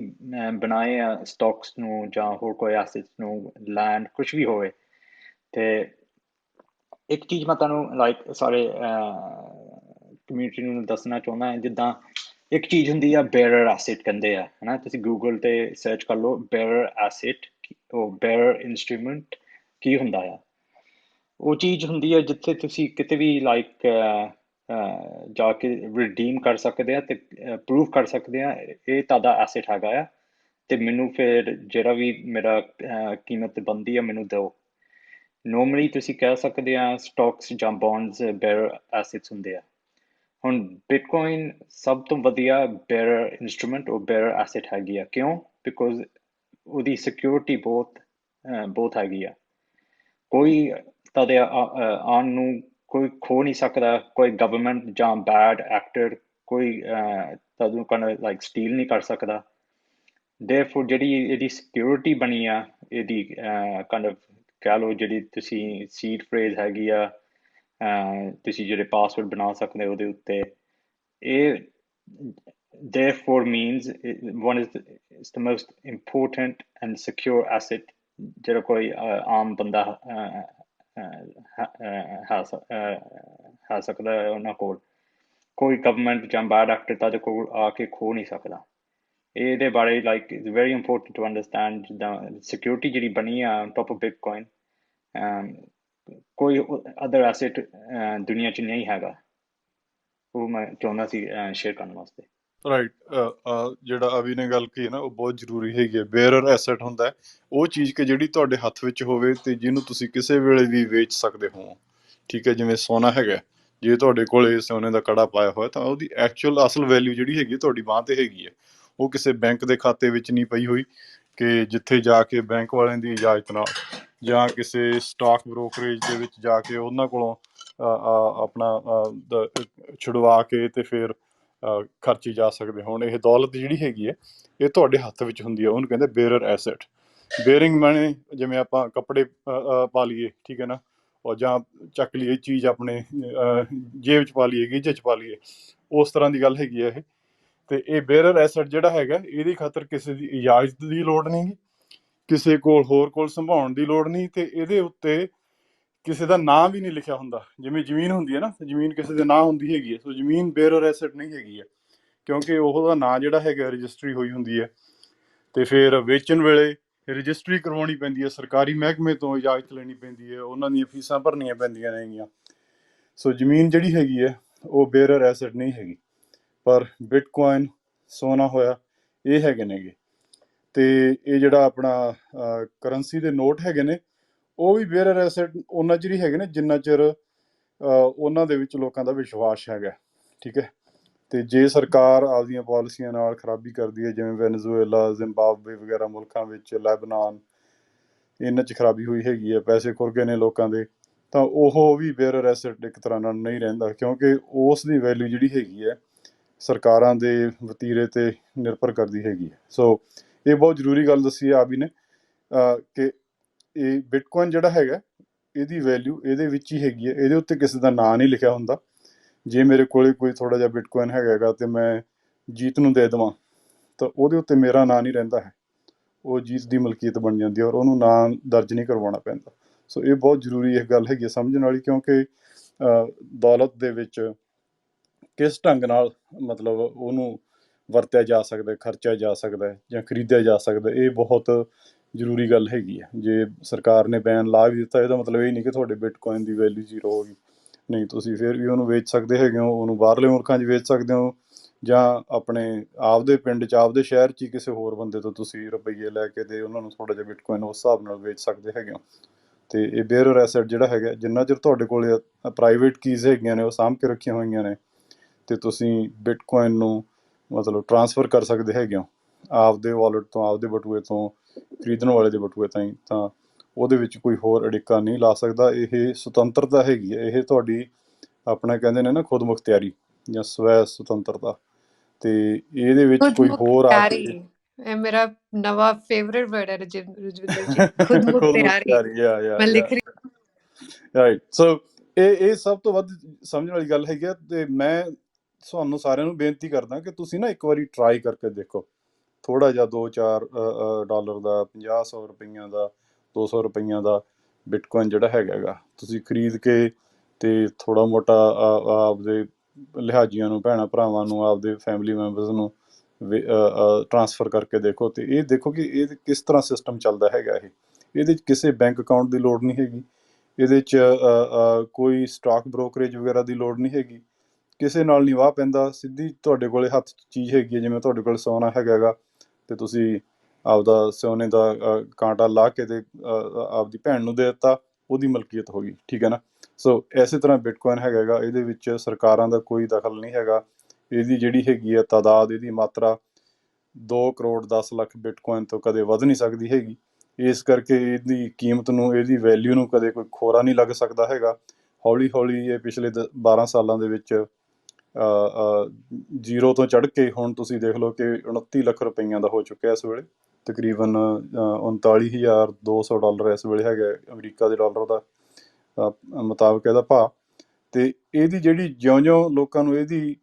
ਬਣਾਏ ਆ ਸਟੋਕਸ ਨੂੰ ਜਾਂ ਹੋਰ ਕੋਈ ਐਸੈਟਸ ਨੂੰ, ਲੈਂਡ, ਕੁਛ ਵੀ ਹੋਵੇ। ਅਤੇ ਇੱਕ ਚੀਜ਼ ਮੈਂ ਤੁਹਾਨੂੰ ਲਾਈਕ ਸਾਰੇ ਕਮਿਊਨਿਟੀ ਨੂੰ ਦੱਸਣਾ ਚਾਹੁੰਦਾ ਹਾਂ, ਜਿੱਦਾਂ ਇੱਕ ਚੀਜ਼ ਹੁੰਦੀ ਆ ਬੇਅਰਰ ਐਸੈਟ ਕਹਿੰਦੇ ਆ, ਹੈ ਨਾ। ਤੁਸੀਂ ਗੂਗਲ 'ਤੇ ਸਰਚ ਕਰ ਲਓ ਬੇਅਰਰ ਐਸੈਟ, ਉਹ ਬੇਅਰਰ ਇੰਸਟਰੂਮੈਂਟ ਕੀ ਹੁੰਦਾ ਆ। ਉਹ ਚੀਜ਼ ਹੁੰਦੀ ਹੈ ਜਿੱਥੇ ਤੁਸੀਂ ਕਿਤੇ ਵੀ ਲਾਈਕ ਜਾ ਕੇ ਰਿਡੀਮ ਕਰ ਸਕਦੇ ਆ ਅਤੇ ਪ੍ਰੂਵ ਕਰ ਸਕਦੇ ਆ ਇਹ ਤੁਹਾਡਾ ਐਸੈਟ ਹੈਗਾ ਆ, ਅਤੇ ਮੈਨੂੰ ਫਿਰ ਜਿਹੜਾ ਵੀ ਮੇਰਾ ਕੀਮਤ ਬਣਦੀ ਆ ਮੈਨੂੰ ਦਿਓ। ਨੋਰਮਲੀ ਤੁਸੀਂ ਕਹਿ ਸਕਦੇ ਆ ਸਟੋਕਸ ਜਾਂ ਬੌਂਡਸ ਬੇਅਰਰ ਐਸੈਟਸ ਹੁੰਦੇ ਆ। ਹੁਣ ਬਿਟਕੋਇਨ ਸਭ ਤੋਂ ਵਧੀਆ ਬੇਅਰਰ ਇੰਸਟਰੂਮੈਂਟ, ਉਹ ਬੇਅਰਰ ਐਸੈਟ ਹੈਗੀ ਆ। ਕਿਉਂ? ਬਿਕੋਜ਼ ਉਹਦੀ ਸਿਕਿਉਰਿਟੀ ਬਹੁਤ ਹੈਗੀ ਆ। ਕੋਈ ਤੁਹਾਡੇ ਆਉਣ ਨੂੰ ਕੋਈ ਖੋ ਨਹੀਂ ਸਕਦਾ, ਕੋਈ ਗਵਰਨਮੈਂਟ ਜਾਂ ਬੈਡ ਐਕਟਰ ਕੋਈ ਤੁਹਾਨੂੰ ਲਾਈਕ ਸਟੀਲ ਨਹੀਂ ਕਰ ਸਕਦਾ। therefore ਜਿਹੜੀ ਇਹਦੀ ਸਿਕਿਉਰਿਟੀ ਬਣੀ ਆ ਇਹਦੀ kind of ਕਹਿ ਲਓ ਜਿਹੜੀ ਤੁਸੀਂ ਸੀਡ ਫਰੇਜ਼ ਹੈਗੀ ਆ ਤੁਸੀਂ ਜਿਹੜੇ ਪਾਸਵਰਡ ਬਣਾ ਸਕਦੇ ਹੋ ਉਹਦੇ ਉੱਤੇ ਇਹ therefore means one is the most important and secure asset ਜਿਹੜਾ ਕੋਈ ਆਮ ਬੰਦਾ ਹੈ ਸਕਦਾ ਹੈ ਉਹਨਾਂ ਕੋਲ ਕੋਈ ਗਵਰਨਮੈਂਟ ਜਾਂ ਬਾਡ ਐਕਟਰ ਤੁਹਾਡੇ ਕੋਲ ਆ ਕੇ ਖੋ ਨਹੀਂ ਸਕਦਾ ਇਹਦੇ ਬਾਰੇ like it's very important to understand ਜਿੱਦਾਂ ਸਿਕਿਉਰਿਟੀ ਜਿਹੜੀ ਬਣੀ ਆ ਔਨ ਟੌਪ ਆਫ ਬਿਟਕੋਇਨ ਕੋਈ ਅਦਰ ਐਸੈਟ ਦੁਨੀਆ 'ਚ ਨਹੀਂ ਹੈਗਾ ਉਹ ਮੈਂ ਚਾਹੁੰਦਾ ਸੀ ਸ਼ੇਅਰ ਕਰਨ ਵਾਸਤੇ ਰਾਈਟ ਜਿਹੜਾ ਅਭੀ ਨੇ ਗੱਲ ਕਹੀ ਨਾ ਉਹ ਬਹੁਤ ਜ਼ਰੂਰੀ ਹੈਗੀ ਹੈ ਬੇਅਰਰ ਐਸੈਟ ਹੁੰਦਾ ਹੈ ਉਹ ਚੀਜ਼ ਕਿ ਜਿਹੜੀ ਤੁਹਾਡੇ ਹੱਥ ਵਿੱਚ ਹੋਵੇ ਤੇ ਜਿਹਨੂੰ ਤੁਸੀਂ ਕਿਸੇ ਵੇਲੇ ਵੀ ਵੇਚ ਸਕਦੇ ਹੋ ਠੀਕ ਹੈ ਜਿਵੇਂ ਸੋਨਾ ਹੈਗਾ ਜੇ ਤੁਹਾਡੇ ਕੋਲ ਸੋਨੇ ਦਾ ਕੜਾ ਪਾਇਆ ਹੋਇਆ ਤਾਂ ਉਹਦੀ ਐਕਚੁਅਲ ਅਸਲ ਵੈਲਿਊ ਜਿਹੜੀ ਹੈਗੀ ਤੁਹਾਡੀ ਬਾਂਹ ਤੇ ਹੈਗੀ ਹੈ ਉਹ ਕਿਸੇ ਬੈਂਕ ਦੇ ਖਾਤੇ ਵਿੱਚ ਨਹੀਂ ਪਈ ਹੋਈ ਕਿ ਜਿੱਥੇ ਜਾ ਕੇ ਬੈਂਕ ਵਾਲਿਆਂ ਦੀ ਇਜਾਜ਼ਤ ਨਾਲ ਜਾਂ ਕਿਸੇ ਸਟਾਕ ਬ੍ਰੋਕਰੇਜ ਦੇ ਵਿੱਚ ਜਾ ਕੇ ਉਹਨਾਂ ਕੋਲੋਂ ਆਪਣਾ ਛੁਡਵਾ ਕੇ ਤੇ ਫਿਰ ਖਰਚੀ ਜਾ ਸਕਦੇ ਹੁਣ ਇਹ ਦੌਲਤ ਜਿਹੜੀ ਹੈਗੀ ਹੈ ਇਹ ਤੁਹਾਡੇ ਹੱਥ ਵਿੱਚ ਹੁੰਦੀ ਹੈ ਉਹਨੂੰ ਕਹਿੰਦੇ ਬੇਅਰਰ ਐਸੈਟ ਬੇਅਰਿੰਗ ਮਾਨੇ ਜਿਵੇਂ ਆਪਾਂ ਕੱਪੜੇ ਪਾ ਲਈਏ ਠੀਕ ਹੈ ਨਾ ਔਰ ਜਾਂ ਚੱਕ ਲਈਏ ਚੀਜ਼ ਆਪਣੇ ਜੇਬ 'ਚ ਪਾ ਲਈਏ ਗੀਝੇ 'ਚ ਪਾ ਲਈਏ ਉਸ ਤਰ੍ਹਾਂ ਦੀ ਗੱਲ ਹੈਗੀ ਹੈ ਇਹ ਤੇ ਇਹ ਬੇਅਰਰ ਐਸੈਟ ਜਿਹੜਾ ਹੈਗਾ ਇਹਦੀ ਖਾਤਰ ਕਿਸੇ ਦੀ ਇਜਾਜ਼ਤ ਦੀ ਲੋੜ ਨਹੀਂ ਕਿਸੇ ਕੋਲ ਹੋਰ ਕੋਲ ਸੰਭਾਉਣ ਦੀ ਲੋੜ ਨਹੀਂ ਤੇ ਇਹਦੇ ਉੱਤੇ ਕਿਸੇ ਦਾ ਨਾਂ ਵੀ ਨਹੀਂ ਲਿਖਿਆ ਹੁੰਦਾ ਜਿਵੇਂ ਜ਼ਮੀਨ ਹੁੰਦੀ ਹੈ ਨਾ ਜ਼ਮੀਨ ਕਿਸੇ ਦੇ ਨਾਂ ਹੁੰਦੀ ਹੈਗੀ ਹੈ ਸੋ ਜ਼ਮੀਨ ਬੇਅਰਰ ਐਸੈਟ ਨਹੀਂ ਹੈਗੀ ਹੈ ਕਿਉਂਕਿ ਉਹਦਾ ਨਾਂ ਜਿਹੜਾ ਹੈਗਾ ਰਜਿਸਟਰੀ ਹੋਈ ਹੁੰਦੀ ਹੈ ਤੇ ਫਿਰ ਵੇਚਣ ਵੇਲੇ ਰਜਿਸਟਰੀ ਕਰਵਾਉਣੀ ਪੈਂਦੀ ਹੈ ਸਰਕਾਰੀ ਮਹਿਕਮੇ ਤੋਂ ਇਜਾਜ਼ਤ ਲੈਣੀ ਪੈਂਦੀ ਹੈ ਉਹਨਾਂ ਦੀਆਂ ਫੀਸਾਂ ਭਰਨੀਆਂ ਪੈਂਦੀਆਂ ਨੇਗੀਆਂ ਸੋ ਜ਼ਮੀਨ ਜਿਹੜੀ ਹੈਗੀ ਹੈ ਉਹ ਬੇਅਰਰ ਐਸੈਟ ਨਹੀਂ ਹੈਗੀ ਪਰ ਬਿਟਕੋਇਨ ਸੋਨਾ ਹੋਇਆ ਇਹ ਹੈਗੇ ਨੇਗੇ ਤੇ ਇਹ ਜਿਹੜਾ ਆਪਣਾ ਕਰੰਸੀ ਦੇ ਨੋਟ ਹੈਗੇ ਨੇ ਉਹ ਵੀ ਬੇਅਰਰ ਐਸੈਟ ਉਹਨਾਂ ਚਿਰ ਹੀ ਹੈਗੇ ਨੇ ਜਿੰਨਾ ਚਿਰ ਉਹਨਾਂ ਦੇ ਵਿੱਚ ਲੋਕਾਂ ਦਾ ਵਿਸ਼ਵਾਸ ਹੈਗਾ ਠੀਕ ਹੈ ਤੇ ਜੇ ਸਰਕਾਰ ਆਪਦੀਆਂ ਪਾਲਿਸੀਆਂ ਨਾਲ ਖਰਾਬੀ ਕਰਦੀ ਹੈ ਜਿਵੇਂ ਵੈਨਜ਼ੂਏਲਾ ਜ਼ਿੰਬਾਬਵੇ ਵਗੈਰਾ ਮੁਲਕਾਂ ਵਿੱਚ ਲੈਬਨਾਨ ਇਹਨਾਂ 'ਚ ਖਰਾਬੀ ਹੋਈ ਹੈਗੀ ਹੈ ਪੈਸੇ ਖੁਰ ਗਏ ਨੇ ਲੋਕਾਂ ਦੇ ਤਾਂ ਉਹ ਵੀ ਬੇਅਰਰ ਐਸੈਟ ਇੱਕ ਤਰ੍ਹਾਂ ਨਾਲ ਨਹੀਂ ਰਹਿੰਦਾ ਕਿਉਂਕਿ ਉਸ ਦੀ ਵੈਲਿਊ ਜਿਹੜੀ ਹੈਗੀ ਹੈ ਸਰਕਾਰਾਂ ਦੇ ਵਤੀਰੇ ਤੇ ਨਿਰਭਰ ਕਰਦੀ ਹੈਗੀ ਹੈ ਸੋ ਇਹ ਬਹੁਤ ਜ਼ਰੂਰੀ ਗੱਲ ਦੱਸੀ ਹੈ ਆਬੀ ਨੇ ਕਿ ਇਹ ਬਿਟਕੋਇਨ ਜਿਹੜਾ ਹੈਗਾ ਇਹਦੀ ਵੈਲਿਊ ਇਹਦੇ ਵਿੱਚ ਹੀ ਹੈਗੀ ਹੈ ਇਹਦੇ ਉੱਤੇ ਕਿਸੇ ਦਾ ਨਾਂ ਨਹੀਂ ਲਿਖਿਆ ਹੁੰਦਾ ਜੇ ਮੇਰੇ ਕੋਲੇ ਕੋਈ ਥੋੜ੍ਹਾ ਜਿਹਾ ਬਿਟਕੋਇਨ ਹੈਗਾ ਤੇ ਮੈਂ ਜੀਤ ਨੂੰ ਦੇ ਦੇਵਾਂ ਤਾਂ ਉਹਦੇ ਉੱਤੇ ਮੇਰਾ ਨਾਂ ਨਹੀਂ ਰਹਿੰਦਾ ਹੈ ਉਹ ਜੀਤ ਦੀ ਮਲਕੀਅਤ ਬਣ ਜਾਂਦੀ ਹੈ ਔਰ ਉਹਨੂੰ ਨਾਂ ਦਰਜ ਨਹੀਂ ਕਰਵਾਉਣਾ ਪੈਂਦਾ ਸੋ ਇਹ ਬਹੁਤ ਜ਼ਰੂਰੀ ਇਹ ਗੱਲ ਹੈਗੀ ਸਮਝਣ ਵਾਲੀ ਕਿਉਂਕਿ ਦੌਲਤ ਦੇ ਵਿੱਚ ਕਿਸ ਢੰਗ ਨਾਲ ਮਤਲਬ ਉਹਨੂੰ ਵਰਤਿਆ ਜਾ ਸਕਦਾ ਖਰਚਿਆ ਜਾ ਸਕਦਾ ਜਾਂ ਖਰੀਦਿਆ ਜਾ ਸਕਦਾ ਇਹ ਬਹੁਤ ਜ਼ਰੂਰੀ ਗੱਲ ਹੈਗੀ ਹੈ ਜੇ ਸਰਕਾਰ ਨੇ ਬੈਨ ਲਾ ਵੀ ਦਿੱਤਾ ਇਹਦਾ ਮਤਲਬ ਇਹ ਨਹੀਂ ਕਿ ਤੁਹਾਡੇ ਬਿਟਕੋਇਨ ਦੀ ਵੈਲਿਊ ਜ਼ੀਰੋ ਹੋ ਗਈ ਨਹੀਂ ਤੁਸੀਂ ਫਿਰ ਵੀ ਉਹਨੂੰ ਵੇਚ ਸਕਦੇ ਹੈਗੇ ਹੋ ਉਹਨੂੰ ਬਾਹਰਲੇ ਮੁਲਕਾਂ 'ਚ ਵੇਚ ਸਕਦੇ ਹੋ ਜਾਂ ਆਪਣੇ ਆਪਦੇ ਪਿੰਡ 'ਚ ਆਪਦੇ ਸ਼ਹਿਰ 'ਚ ਹੀ ਕਿਸੇ ਹੋਰ ਬੰਦੇ ਤੋਂ ਤੁਸੀਂ ਰੁਪਈਏ ਲੈ ਕੇ ਤੇ ਉਹਨਾਂ ਨੂੰ ਥੋੜ੍ਹਾ ਜਿਹਾ ਬਿਟਕੋਇਨ ਉਸ ਹਿਸਾਬ ਨਾਲ ਵੇਚ ਸਕਦੇ ਹੈਗੇ ਹੋ ਤੇ ਇਹ ਬੇਅਰਰ ਐਸੈਟ ਜਿਹੜਾ ਹੈਗਾ ਜਿੰਨਾ ਚਿਰ ਤੁਹਾਡੇ ਕੋਲ ਪ੍ਰਾਈਵੇਟ ਕੀਜ਼ ਹੈਗੀਆਂ ਨੇ ਉਹ ਸਾਂਭ ਕੇ ਰੱਖੀਆਂ ਹੋਈਆਂ ਨੇ ਤੇ ਤੁਸੀਂ ਬਿਟਕੋਇਨ ਨੂੰ ਮਤਲਬ ਟ੍ਰਾਂਸਫਰ ਕਰ ਸਕਦੇ ਹੈਗੇ ਹੋ ਆਪਦੇ ਵਾਲਟ ਤੋਂ ਆਪਦੇ ਬਟੂਏ ਤੋਂ ਖਰੀਦਣ ਵਾਲੇ ਦੇ ਬਟੂਏ ਤਾਈਂ ਤਾਂ ਉਹਦੇ ਵਿੱਚ ਕੋਈ ਹੋਰ ਅੜਿੱਕਾ ਨਹੀਂ ਲਾ ਸਕਦਾ ਇਹ ਸੁਤੰਤਰਤਾ ਹੈਗੀ ਹੈ ਇਹ ਤੁਹਾਡੀ ਆਪਣਾ ਕਹਿੰਦੇ ਨੇ ਨਾ ਖੁਦ ਮੁਖਤਿਆਰੀ ਜਾਂ ਸਵੈ ਸੁਤੰਤਰਤਾ ਤੇ ਇਹਦੇ ਵਿੱਚ ਕੋਈ ਹੋਰ ਆ ਕੇ ਇਹ ਮੇਰਾ ਨਵਾਂ ਫੇਵਰਿਟ ਵਰਡ ਹੈ ਰਜਵਿੰਦਰ ਜੀ ਖੁਦ ਖੁਦ ਮੁਖਤਿਆਰੀ ਮੁਖਤਿਆਰੀ ਮੈਂ ਲਿਖ ਰਹੀ ਰਾਈਟ ਸੋ ਇਹ ਸਭ ਤੋਂ ਵੱਧ ਸਮਝਣ ਵਾਲੀ ਗੱਲ ਹੈਗੀ ਆ ਤੇ ਮੈਂ ਤੁਹਾਨੂੰ ਸਾਰਿਆਂ ਨੂੰ ਬੇਨਤੀ ਕਰਦਾ ਕਿ ਤੁਸੀਂ ਨਾ ਇੱਕ ਵਾਰੀ ਟਰਾਈ ਕਰਕੇ ਦੇਖੋ ਥੋੜ੍ਹਾ ਜਿਹਾ $2-4 ਦਾ 50-100 ਰੁਪਈਆਂ ਦਾ 200 ਰੁਪਈਆਂ ਦਾ ਬਿਟਕੋਇਨ ਜਿਹੜਾ ਹੈਗਾ ਤੁਸੀਂ ਖਰੀਦ ਕੇ ਤੇ ਥੋੜ੍ਹਾ ਮੋਟਾ ਆਪਦੇ ਲਿਹਾਜ਼ੀਆਂ ਨੂੰ ਭੈਣਾਂ ਭਰਾਵਾਂ ਨੂੰ ਆਪਦੇ ਫੈਮਿਲੀ ਮੈਂਬਰਸ ਨੂੰ ਟ੍ਰਾਂਸਫਰ ਕਰਕੇ ਦੇਖੋ ਤੇ ਇਹ ਦੇਖੋ ਕਿ ਇਹ ਕਿਸ ਤਰ੍ਹਾਂ ਸਿਸਟਮ ਚੱਲਦਾ ਹੈਗਾ ਇਹਦੇ 'ਚ ਕਿਸੇ ਬੈਂਕ ਅਕਾਊਂਟ ਦੀ ਲੋੜ ਨਹੀਂ ਹੈਗੀ ਇਹਦੇ 'ਚ ਕੋਈ ਸਟਾਕ ਬ੍ਰੋਕਰੇਜ ਵਗੈਰਾ ਦੀ ਲੋੜ ਨਹੀਂ ਹੈਗੀ ਕਿਸੇ ਨਾਲ ਨਹੀਂ ਵਾਹ ਪੈਂਦਾ ਸਿੱਧੀ ਤੁਹਾਡੇ ਕੋਲੇ ਹੱਥ 'ਚ ਚੀਜ਼ ਹੈਗੀ ਹੈ ਜਿਵੇਂ ਤੁਹਾਡੇ ਕੋਲ ਸੋਨਾ ਹੈਗਾ ਤੇ ਤੁਸੀਂ ਆਪਦਾ ਸੋਨੇ ਦਾ ਕਾਂਟਾ ਲਾ ਕੇ ਤੇ ਆਪਦੀ ਭੈਣ ਨੂੰ ਦੇ ਦਿੱਤਾ ਉਹਦੀ ਮਲਕੀਅਤ ਹੋ ਗਈ ਠੀਕ ਹੈ ਨਾ ਸੋ ਇਸੇ ਤਰ੍ਹਾਂ ਬਿਟਕੋਇਨ ਹੈਗਾ ਇਹਦੇ ਵਿੱਚ ਸਰਕਾਰਾਂ ਦਾ ਕੋਈ ਦਖਲ ਨਹੀਂ ਹੈਗਾ ਇਹਦੀ ਜਿਹੜੀ ਹੈਗੀ ਹੈ ਤਾਦਾਦ ਇਹਦੀ ਮਾਤਰਾ 2 ਕਰੋੜ 10 ਲੱਖ ਬਿਟਕੋਇਨ ਤੋਂ ਕਦੇ ਵੱਧ ਨਹੀਂ ਸਕਦੀ ਹੈਗੀ ਇਸ ਕਰਕੇ ਇਹਦੀ ਕੀਮਤ ਨੂੰ ਇਹਦੀ ਵੈਲਿਊ ਨੂੰ ਕਦੇ ਕੋਈ ਖੋਰਾ ਨਹੀਂ ਲੱਗ ਸਕਦਾ ਹੈਗਾ ਹੌਲੀ ਹੌਲੀ ਇਹ ਪਿਛਲੇ 12 ਸਾਲਾਂ ਦੇ ਵਿੱਚ ਜ਼ੀਰੋ ਤੋਂ ਚੜ੍ਹ ਕੇ ਹੁਣ ਤੁਸੀਂ ਦੇਖ ਲਓ ਕਿ 29 ਲੱਖ ਰੁਪਈਆਂ ਦਾ ਹੋ ਚੁੱਕਿਆ ਇਸ ਵੇਲੇ, ਤਕਰੀਬਨ 39,200 ਇਸ ਵੇਲੇ ਹੈਗਾ ਅਮਰੀਕਾ ਦੇ ਡਾਲਰ ਦਾ ਮੁਤਾਬਕ ਇਹਦਾ ਭਾਅ। ਤੇ ਇਹਦੀ ਜਿਹੜੀ ਜਿਉਂ-ਜਿਉਂ ਲੋਕਾਂ ਨੂੰ ਇਹਦੀ